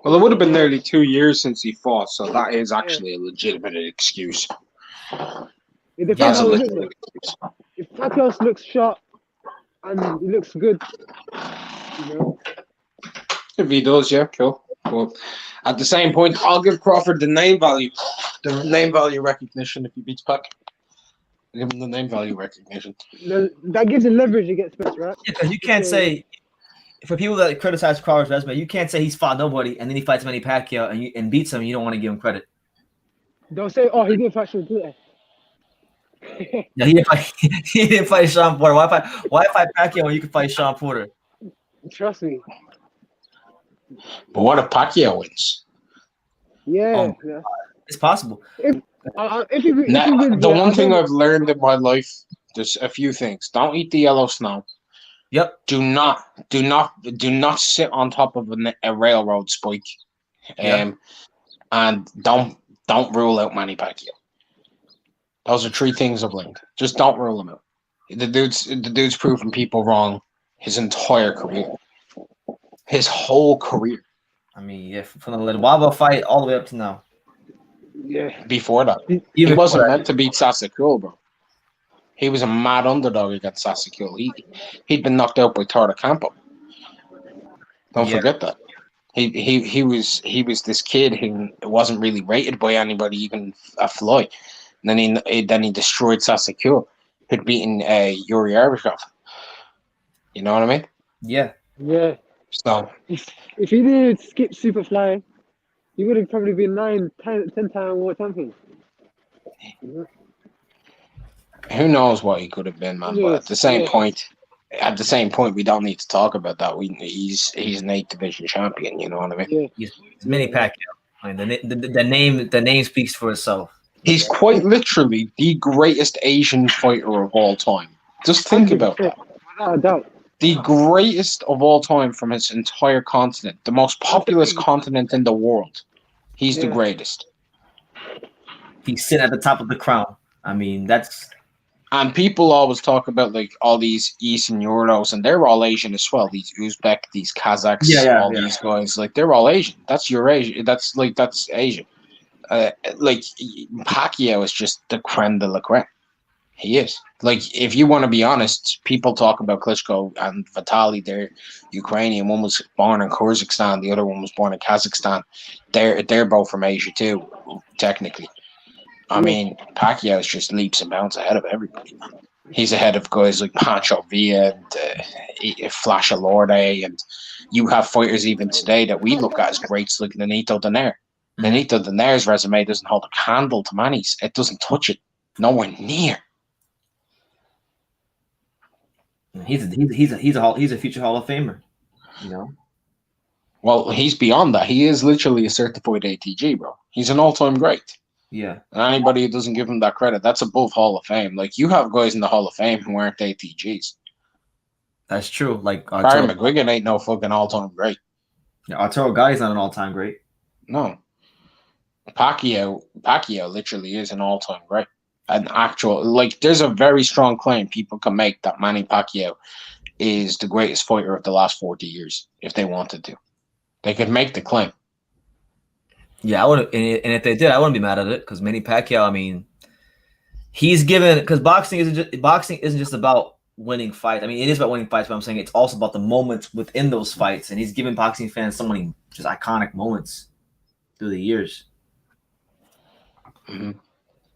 Well, it would have been nearly 2 years since he fought, so that is actually a legitimate excuse. It depends how it looks. If Pacquiao looks sharp and he looks good, you know. If he does, yeah, cool. But at the same point, I'll give Crawford the name value recognition if he beats Pac. Give him the name value recognition. That gives him leverage against Spence, right? Yeah, because you can't say, for people that criticize Crawford's resume, you can't say he's fought nobody and then he fights Manny Pacquiao and beats him. And you don't want to give him credit. Don't say, he didn't fight Sean Porter. No, he didn't fight Sean Porter. Why fight Pacquiao when you can fight Sean Porter? Trust me. But what if Pacquiao wins? Yeah, it's possible. The one thing I've learned in my life, there's a few things. Don't eat the yellow snow. Yep. Do not sit on top of a railroad spike. And don't rule out Manny Pacquiao. Those are 3 things I've learned. Just don't rule him out. The dude's proven people wrong his entire career. His whole career. I mean, yeah, from the Ledwaba fight all the way up to now. Yeah. Before that, he wasn't meant to beat Sasakul, bro. He was a mad underdog against Sasakul. He'd been knocked out by Tarda Campo. Don't forget that. He was this kid who wasn't really rated by anybody, even a fly. And then he destroyed Sasakul, who'd beaten Yuri Arbashov. You know what I mean? Yeah. So if he did skip Superfly, he would have probably been 10 time world champion. Who knows what he could have been, man? But at the same point, we don't need to talk about that. He's an 8th division champion. You know what I mean? He's Manny Pacquiao. I mean, the name speaks for itself. He's quite literally the greatest Asian fighter of all time. Just think about that. Without a doubt. The greatest of all time from his entire continent, the most populous continent in the world. He's the greatest. He's sitting at the top of the crown. I mean, that's. And people always talk about like all these Eastern Euros, and they're all Asian as well. These Uzbek, these Kazakhs, these guys, like they're all Asian. That's Eurasia. That's Asia. Like Pacquiao is just the creme de la creme. He is. Like, if you want to be honest, people talk about Klitschko and Vitaly. They're Ukrainian. One was born in Kyrgyzstan. The other one was born in Kazakhstan. They're both from Asia too, technically. I mean, Pacquiao is just leaps and bounds ahead of everybody, man. He's ahead of guys like Pancho Villa and Flash Alorde, and you have fighters even today that we look at as greats like Nonito Donaire. Nonito Donaire's resume doesn't hold a candle to Manny's. It doesn't touch it. Nowhere near. He's a future Hall of Famer, you know. Well, he's beyond that. He is literally a certified ATG, bro. He's an all-time great. Yeah. And anybody who doesn't give him that credit, that's above Hall of Fame. Like, you have guys in the Hall of Fame who aren't ATGs. That's true. Like Barry McGuigan ain't no fucking all-time great. Yeah, Arturo Gotti's not an all-time great. No. Pacquiao literally is an all-time great. An actual, like, there's a very strong claim people can make that Manny Pacquiao is the greatest fighter of the last 40 years if they wanted to. They could make the claim. Yeah, I would, and if they did, I wouldn't be mad at it because Manny Pacquiao. I mean, he's given because boxing isn't just about winning fights. I mean, it is about winning fights, but I'm saying it's also about the moments within those fights, and he's given boxing fans so many just iconic moments through the years. Mm-hmm.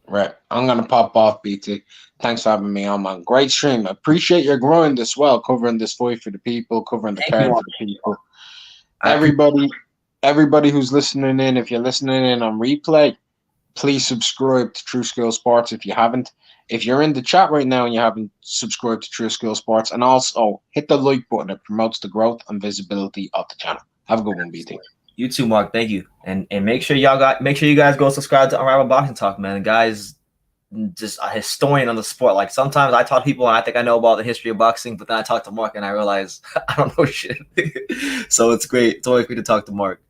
Right. I'm going to pop off, BT. Thanks for having me on, man. Great stream. I appreciate your growing this well, covering this fight for the people, covering the card for the people. Everybody who's listening in, if you're listening in on replay, please subscribe to True Skill Sports if you haven't. If you're in the chat right now and you haven't subscribed to True Skill Sports, and also hit the like button. It promotes the growth and visibility of the channel. Have a good one, BT. You too, Mark. Thank you, and make sure you guys go subscribe to Unrivaled Boxing Talk, man. The guy's just a historian on the sport. Like sometimes I talk to people and I think I know about the history of boxing, but then I talk to Mark and I realize I don't know shit. So it's great. It's always great to talk to Mark.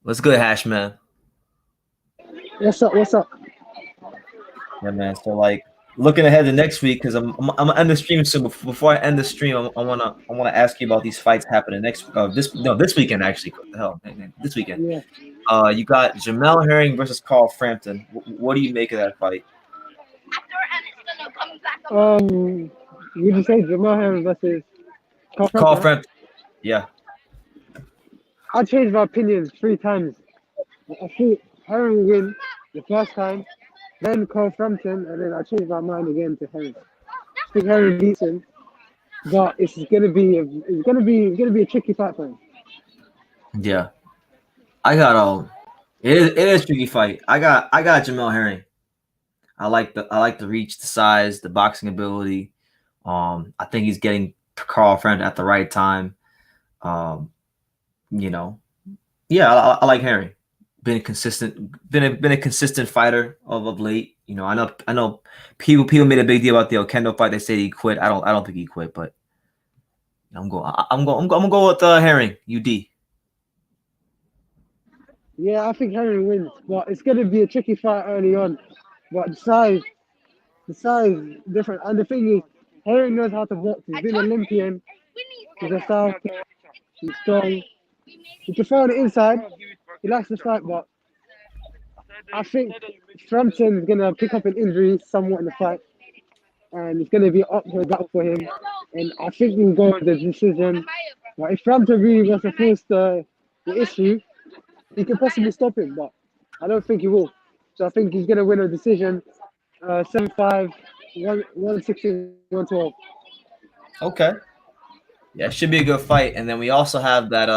What's good, Hash man? What's up? What's up? Yeah, man. So like looking ahead to next week because I'm gonna end the stream soon. Before I end the stream, I wanna ask you about these fights happening this weekend actually. What the hell, this weekend. Yeah. You got Jamel Herring versus Carl Frampton. What do you make of that fight? You just say Jamal Herring versus Carl Frampton. Yeah. I changed my opinion 3 times. I thought Herring win the first time, then Carl Frampton, and then I changed my mind again to Herring. I think Herring beats him, but it's gonna be a tricky fight for him. Yeah. I got it is a tricky fight. I got Jamel Herring. I like the reach, the size, the boxing ability. I think he's getting Carl Frampton at the right time. You know, yeah, I like Herring. Been a consistent fighter of late. You know, I know people made a big deal about the Okendo fight. They say he quit. I don't think he quit, but I'm gonna go with Herring. UD. Yeah, I think Herring wins, but it's gonna be a tricky fight early on. But the size different, and the thing is, Herring knows how to box. He's been Olympian. He's a South. He's strong. He can throw on the inside. He likes to fight, but I think Frampton's gonna pick up an injury somewhat in the fight, and it's gonna be uphill battle for him. And I think we'll go with the decision. But if Frampton really wants to force the issue, he can possibly stop him, but I don't think he will. So I think he's gonna win a decision, 7-5, 116, 112. Okay. Yeah, it should be a good fight. And then we also have that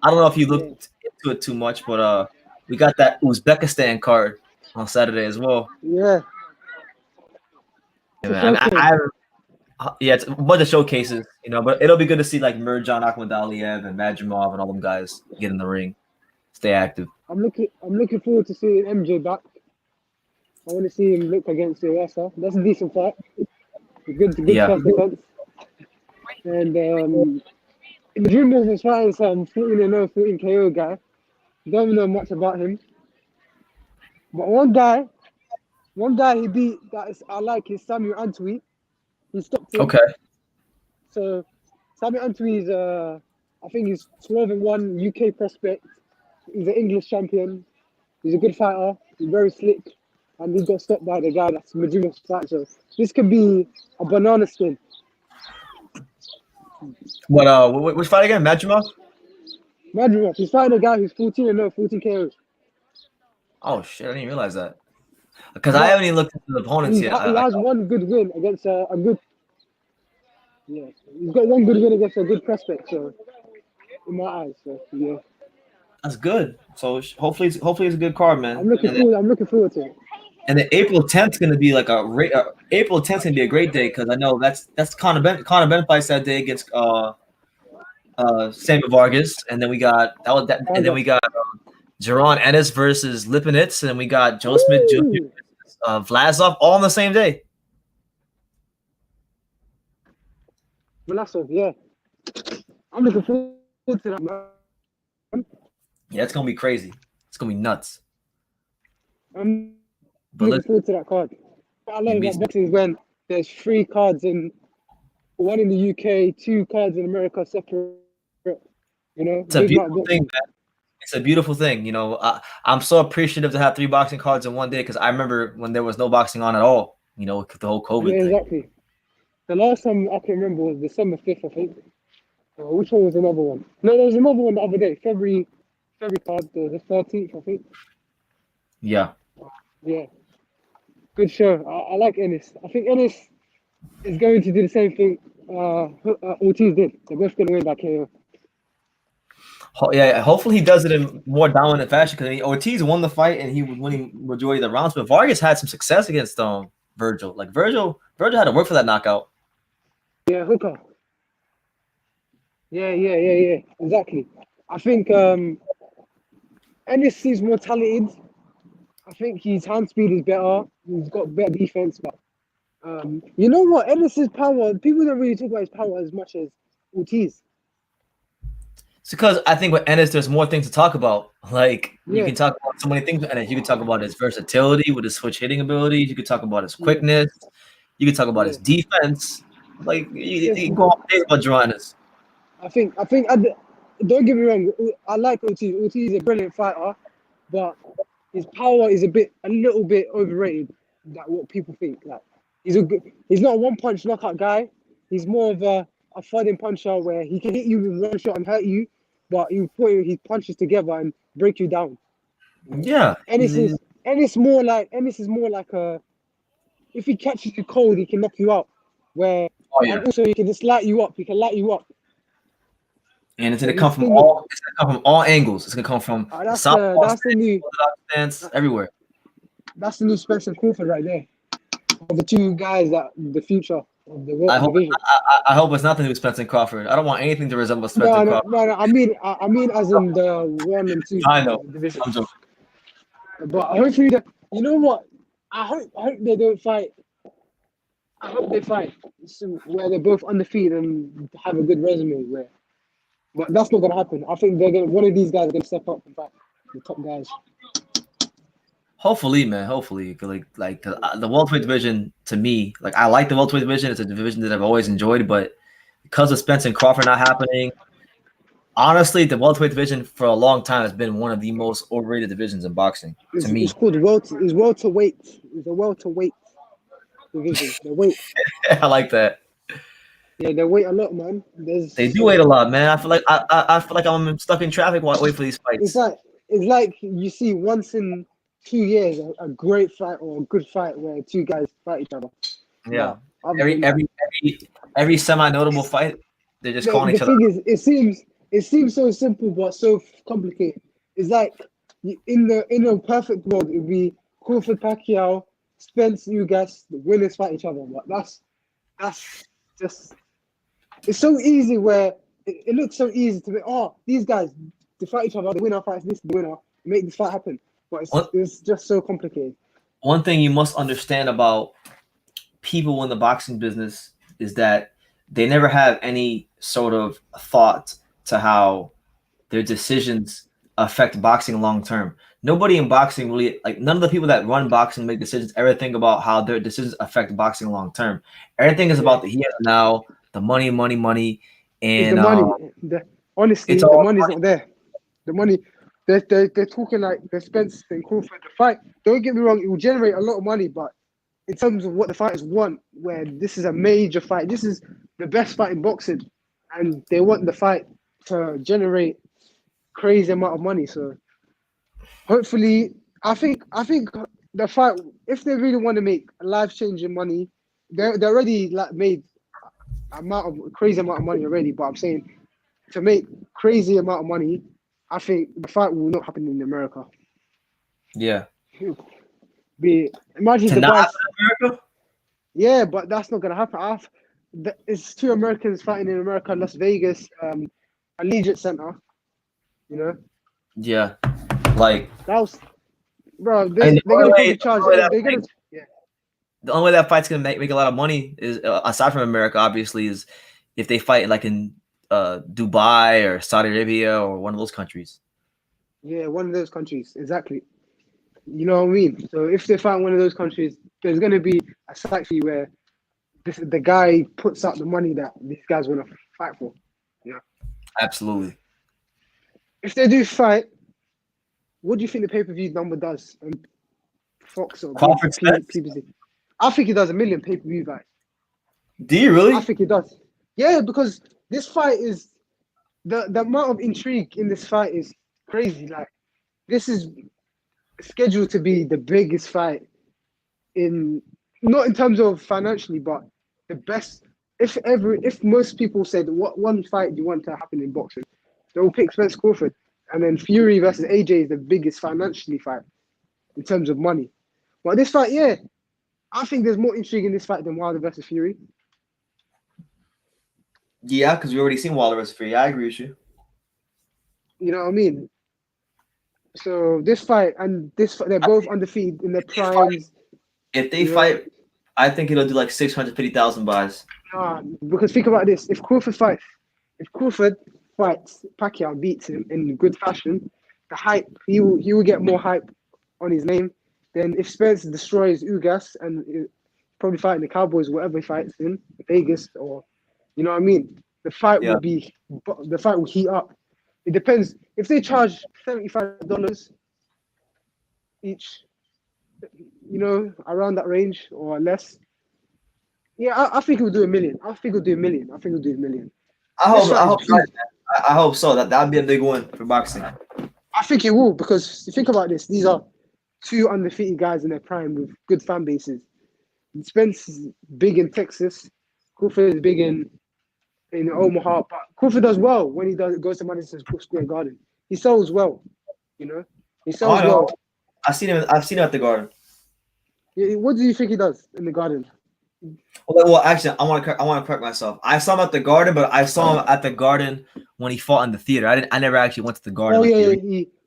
I don't know if you looked into it too much, but we got that Uzbekistan card on Saturday as well. Yeah. Yeah, man. Yeah, it's a bunch of showcases, you know, but it'll be good to see like Mirjan Akhmadaliev and Madrimov and all them guys get in the ring, stay active. I'm looking forward to seeing MJ back. I want to see him look against Urasa. That's a decent fight. Good first defense. And Madrimov was fighting some 14-0, 14 KO guy. Don't know much about him. But one guy he beat I like is Samuel Antwi. He stopped him. Okay. So Samuel Antwi is I think he's 12-1 UK prospect. He's an English champion. He's a good fighter. He's very slick, and he got stopped by the guy that's Majimov's fight. So this could be a banana skin. What? Which fight again? Madrimov? Madrimov. He's fighting a guy who's 14-0, 14 KOs. Oh shit! I didn't realize that. Because I haven't even looked at the opponents yet. He has one good win against a good. Yeah, he's got one good win against a good prospect. So in my eyes, so yeah. That's good. So hopefully it's a good card, man. I'm looking forward to it. And then April 10th is gonna be like April 10th gonna be a great day because I know that's Conor Ben fights that day against Samuel Vargas, and then we got Jaron Ennis versus Lipinets, and then we got Joe Smith Jr. versus Vlasov all on the same day. Vlasov, yeah. I'm looking forward to that, man. Yeah, it's gonna be crazy. It's gonna be nuts. I'm But looking forward to that card. What I love about boxing is when there's 3 cards in one in the UK, 2 cards in America separate. You know, it's a big night beautiful thing, boxing. man. It's a beautiful thing. You know, I'm so appreciative to have 3 boxing cards in one day because I remember when there was no boxing on at all. You know, with the whole COVID Yeah, thing. exactly. The last time I can remember was December 5th, I think. Which one was another one? No, there was another one the other day. February card, the 13th, I think. Yeah. Yeah. Good show. I like Ennis. I think Ennis is going to do the same thing Ortiz did. They're both going to win by KO. Yeah, hopefully he does it in more dominant fashion because Ortiz won the fight and he was winning majority of the rounds. But Vargas had some success against Virgil. Like Virgil had to work for that knockout. Yeah, hooker. Yeah. Exactly. I think Ennis is more talented. I think his hand speed is better. He's got better defense, but you know what? Ennis's power, people don't really talk about his power as much as Ortiz. It's because I think with Ennis, there's more things to talk about. Like you Yeah. can talk about so many things with Ennis. You can talk about his versatility with his switch hitting abilities. You could talk about his quickness. You can talk about his defense. Like you can go on days about Drew Ennis. I think don't get me wrong. I like Ortiz. Ortiz is a brilliant fighter, but his power is a little bit overrated. Like what people think. Like he's not a one-punch knockout guy. He's more of a thudding puncher where he can hit you with one shot and hurt you, but he put his punches together and break you down. Yeah. Ennis is more like a, if he catches you cold, he can knock you out. And also he can just light you up. He can light you up. And it's gonna come from all angles. It's gonna come from the southpaw that's the new stance everywhere. That's the new Spencer Crawford right there. The 2 guys that the future of the world division. I hope it's nothing to do with Spencer Crawford. I don't want anything to resemble Spencer Crawford. No. I mean as in the 1 and 2. I know. Division. I'm joking. But hopefully, you know what? I hope they don't fight. I hope they fight where they're both undefeated and have a good resume. But that's not gonna happen. I think one of these guys are gonna step up and fight the top guys. Hopefully, man. Hopefully, like the welterweight division to me, like I like the welterweight division. It's a division that I've always enjoyed, but because of Spence and Crawford not happening, honestly, the welterweight division for a long time has been one of the most overrated divisions in boxing. To me, it's called welterweight. It's a welterweight division. The weight. I like that. Yeah, they wait a lot, man. They do wait a lot, man. I feel like I feel like I'm stuck in traffic while I wait for these fights. It's like you see once in 2 years a great fight or a good fight where 2 guys fight each other. Yeah. Every semi-notable fight, they're just calling each other. The thing is, it seems so simple but so complicated. It's like in a perfect world, it'd be Crawford, Pacquiao, Spence, Ugas, the winners fight each other. But that's just, it's so easy where it looks so easy to be. Oh, these guys to fight each other. The winner fights this. The winner make this fight happen. But it's just so complicated. One thing you must understand about people in the boxing business is that they never have any sort of thought to how their decisions affect boxing long term. Nobody in boxing really, like none of the people that run boxing make decisions ever think about how their decisions affect boxing long term. Everything is about the here and now, the money, and the money. Honestly, the money's not there. The money. They're talking like the Spence and Crawford the fight. Don't get me wrong, it will generate a lot of money, but in terms of what the fighters want, where this is a major fight, this is the best fight in boxing, and they want the fight to generate crazy amount of money. So hopefully, I think the fight, if they really want to make life-changing money, they already like made crazy amount of money already. But I'm saying to make crazy amount of money, I think the fight will not happen in America. Yeah. Imagine to the not guys. happen in America? Yeah, but that's not gonna happen. It's 2 Americans fighting in America, Las Vegas, Allegiant Center. You know. Yeah. Like that was, bro. They're gonna probably charge. The only way that fight's gonna make a lot of money is aside from America, obviously, is if they fight like in Dubai or Saudi Arabia or one of those countries. Yeah, one of those countries, exactly. You know what I mean? So if they fight one of those countries, there's going to be a factory where the guy puts out the money that these guys want to fight for. Yeah. Absolutely. If they do fight, what do you think the pay-per-view number does? Fox or Crawford Spence? PBC? I think it does 1 million pay-per-view guys. Do you really? I think it does. Yeah, because this fight is the amount of intrigue in this fight is crazy. Like, this is scheduled to be the biggest fight in, not in terms of financially, but the best. If most people said what one fight do you want to happen in boxing, they will pick Spence Crawford, and then Fury versus AJ is the biggest financially fight in terms of money. But this fight, yeah, I think there's more intrigue in this fight than Wilder versus Fury. Yeah, because we already seen Wilder versus Fury. I agree with you. You know what I mean? So this fight and this, they're both undefeated in their primes. If they fight, I think it'll do like 650,000 buys. Because think about this: if Crawford fights Pacquiao and beats him in good fashion, the hype he will get more hype on his name than if Spence destroys Ugas and probably fighting the Cowboys, whatever he fights in Vegas, or you know what I mean. The fight will heat up. It depends if they charge $75 each, you know, around that range or less. Yeah, I think it will do 1 million. I think it'll do 1 million. I hope so. That'd be a big win for boxing. I think it will, because you think about this, these are two undefeated guys in their prime with good fan bases. Spence is big in Texas. Crawford is big in Omaha, but Crawford does well when he goes to Madison Square Garden. He sells well, you know. He sells well. I've seen him at the Garden. Yeah, what do you think he does in the Garden? Well, actually, I want to correct myself. I saw him at the Garden, but I saw him at the Garden when he fought in the theater. I never actually went to the Garden. Oh yeah.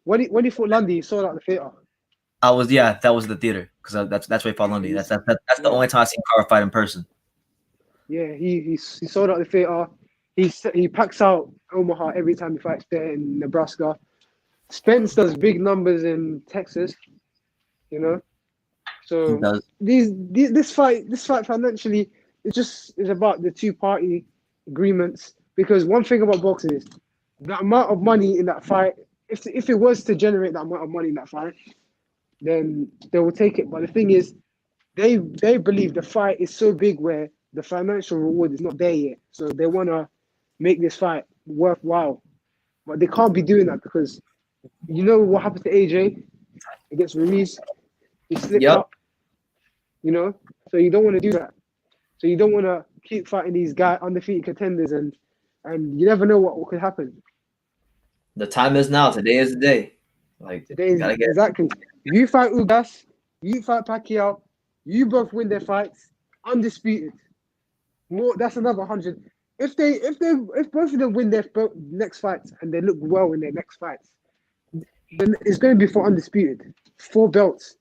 When he fought Lundy, he saw it at the theater. That was the theater, because that's where he fought Lundy. That's the only time I seen Carr fight in person. Yeah, he sold out the theater. He packs out Omaha every time he fights there in Nebraska. Spence does big numbers in Texas, you know. So this fight financially, is about the two-party agreements. Because one thing about boxing is the amount of money in that fight. If it was to generate that amount of money in that fight, then they will take it. But the thing is, they believe the fight is so big where the financial reward is not there yet. So they want to make this fight worthwhile. But they can't be doing that because you know what happened to AJ against Ruiz? He slipped up, you know? So you don't want to do that. So you don't want to keep fighting these undefeated contenders and you never know what could happen. The time is now. Today is the day. Exactly. You fight Ugas, you fight Pacquiao, you both win their fights, undisputed. That's another 100. If both of them win their next fights and they look well in their next fights, then it's going to be for undisputed. 4 belts,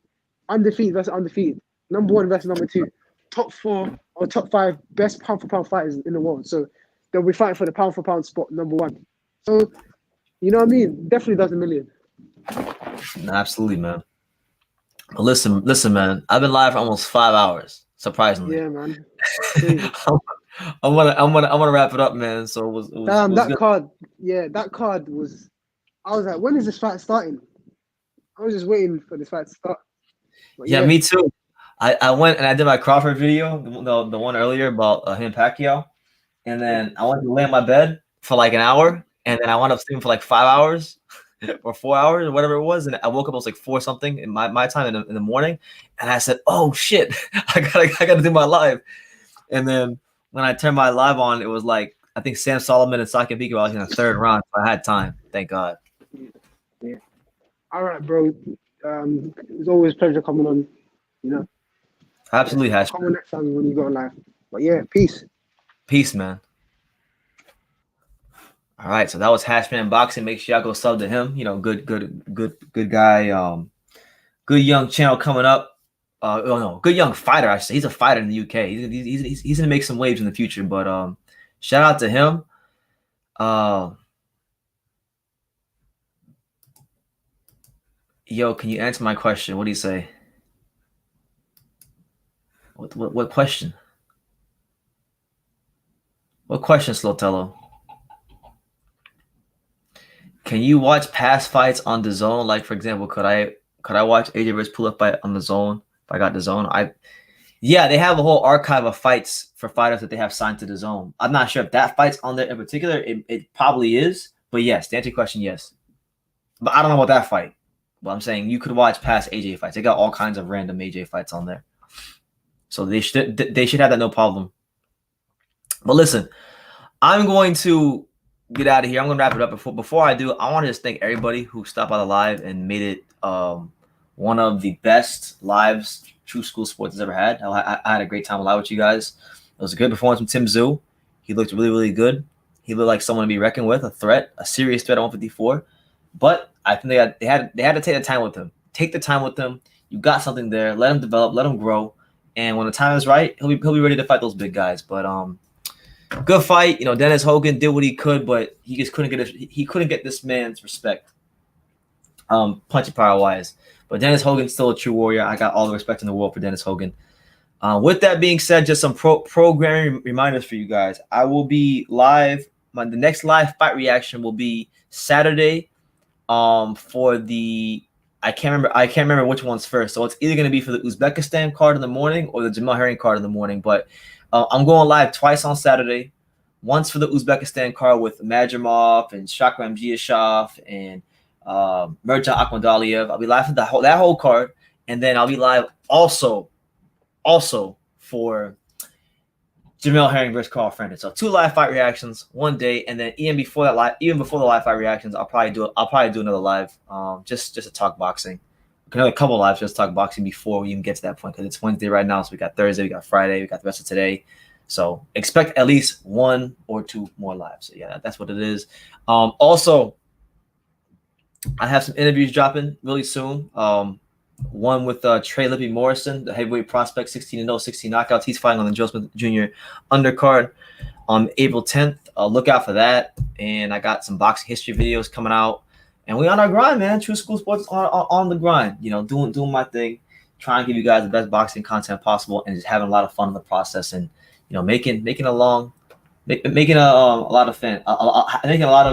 undefeated versus undefeated, number 1 versus number 2, top 4 or top 5 best pound for pound fighters in the world. So they'll be fighting for the pound for pound spot, number 1. So you know what I mean? Definitely does 1 million. Absolutely, man. But listen, man. I've been live for almost 5 hours. Surprisingly. Yeah, man. I'm gonna wrap it up, man. So it was Damn, that good. card. Yeah, that card was. I was like, when is this fight starting? I was just waiting for this fight to start. But Yeah, me too. I went and I did my Crawford video, the one earlier about him Pacquiao, and then I went to lay in my bed for like an hour, and then I wound up sleeping for like 5 hours or 4 hours or whatever it was, and I woke up, it was like 4 something in my time in the morning, and I said, "Oh shit, I gotta do my live," and then when I turned my live on, it was like I think Sam Solomon and Sakin Biko was in the 3rd round, so I had time. Thank God. Yeah. All right, bro. It's always a pleasure coming on. You know. Absolutely, Hash. Come on next time when you go live. But yeah, peace. Peace, man. All right, so that was Hashman Boxing. Make sure y'all go sub to him. You know, good guy. Good young channel coming up. Good young fighter. I should say he's a fighter in the UK. He's gonna make some waves in the future. But shout out to him. Yo, can you answer my question? What do you say? What question? What question, Slotello? Can you watch past fights on the zone? Like, for example, could I watch AJ versus Pula fight on the zone if I got the zone? Yeah, they have a whole archive of fights for fighters that they have signed to the zone. I'm not sure if that fight's on there in particular. It probably is, but yes, to answer your question, yes. But I don't know about that fight. But I'm saying you could watch past AJ fights. They got all kinds of random AJ fights on there, so they should have that no problem. But listen, I'm going to get out of here. I'm going to wrap it up. Before I do, I want to just thank everybody who stopped by the live and made it one of the best lives True School Sports has ever had. I had a great time live with you guys. It was a good performance from Tszyu. He looked really, really good. He looked like someone to be reckoned with, a threat, a serious threat at 154. But I think they had to take the time with him. Take the time with him. You got something there. Let him develop. Let him grow. And when the time is right, he'll be ready to fight those big guys. But good fight. You know, Dennis Hogan did what he could, but he just couldn't get this man's respect. Punching power wise. But Dennis Hogan's still a true warrior. I got all the respect in the world for Dennis Hogan. With that being said, just some programming reminders for you guys. I will be live. The next live fight reaction will be Saturday. For the I can't remember which one's first. So it's either going to be for the Uzbekistan card in the morning or the Jamel Herring card in the morning. But I'm going live twice on Saturday. Once for the Uzbekistan card with Madrimov and Shakram Giashov and Merjan Akhmadaliev. I'll be live for that whole card, and then I'll be live also for Jamel Herring versus Carl Frandon. So 2 live fight reactions one day, and then even before the live fight reactions, I'll probably do another live, just to talk boxing. Another couple lives just talk boxing before we even get to that point, because it's Wednesday right now. So we got Thursday, we got Friday, we got the rest of today. So expect at least 1 or 2 more lives. So yeah, that's what it is. Also, I have some interviews dropping really soon. One with Trey Lippy Morrison, the heavyweight prospect, 16-0, 16 knockouts. He's fighting on the Joe Smith Jr. undercard on April 10th. Look out for that. And I got some boxing history videos coming out. And we on our grind, man. True School Sports on the grind. You know, doing my thing, trying to give you guys the best boxing content possible, and just having a lot of fun in the process, and you know, making a lot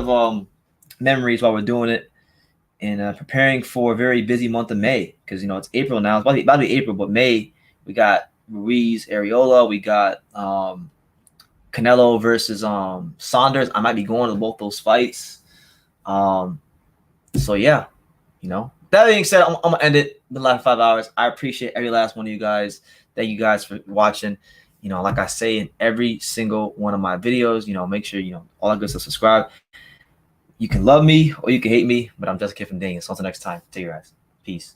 of memories while we're doing it. And preparing for a very busy month of May, because you know it's April now. It's about to be April, but May we got Ruiz Areola, we got Canelo versus Saunders. I might be going to both those fights. So yeah, you know. That being said, I'm gonna end it the last 5 hours. I appreciate every last one of you guys. Thank you guys for watching. You know, like I say in every single one of my videos, you know, make sure you know all that good stuff. Subscribe. You can love me or you can hate me, but I'm just a kid from Daniel. So until next time, take care, guys. Peace.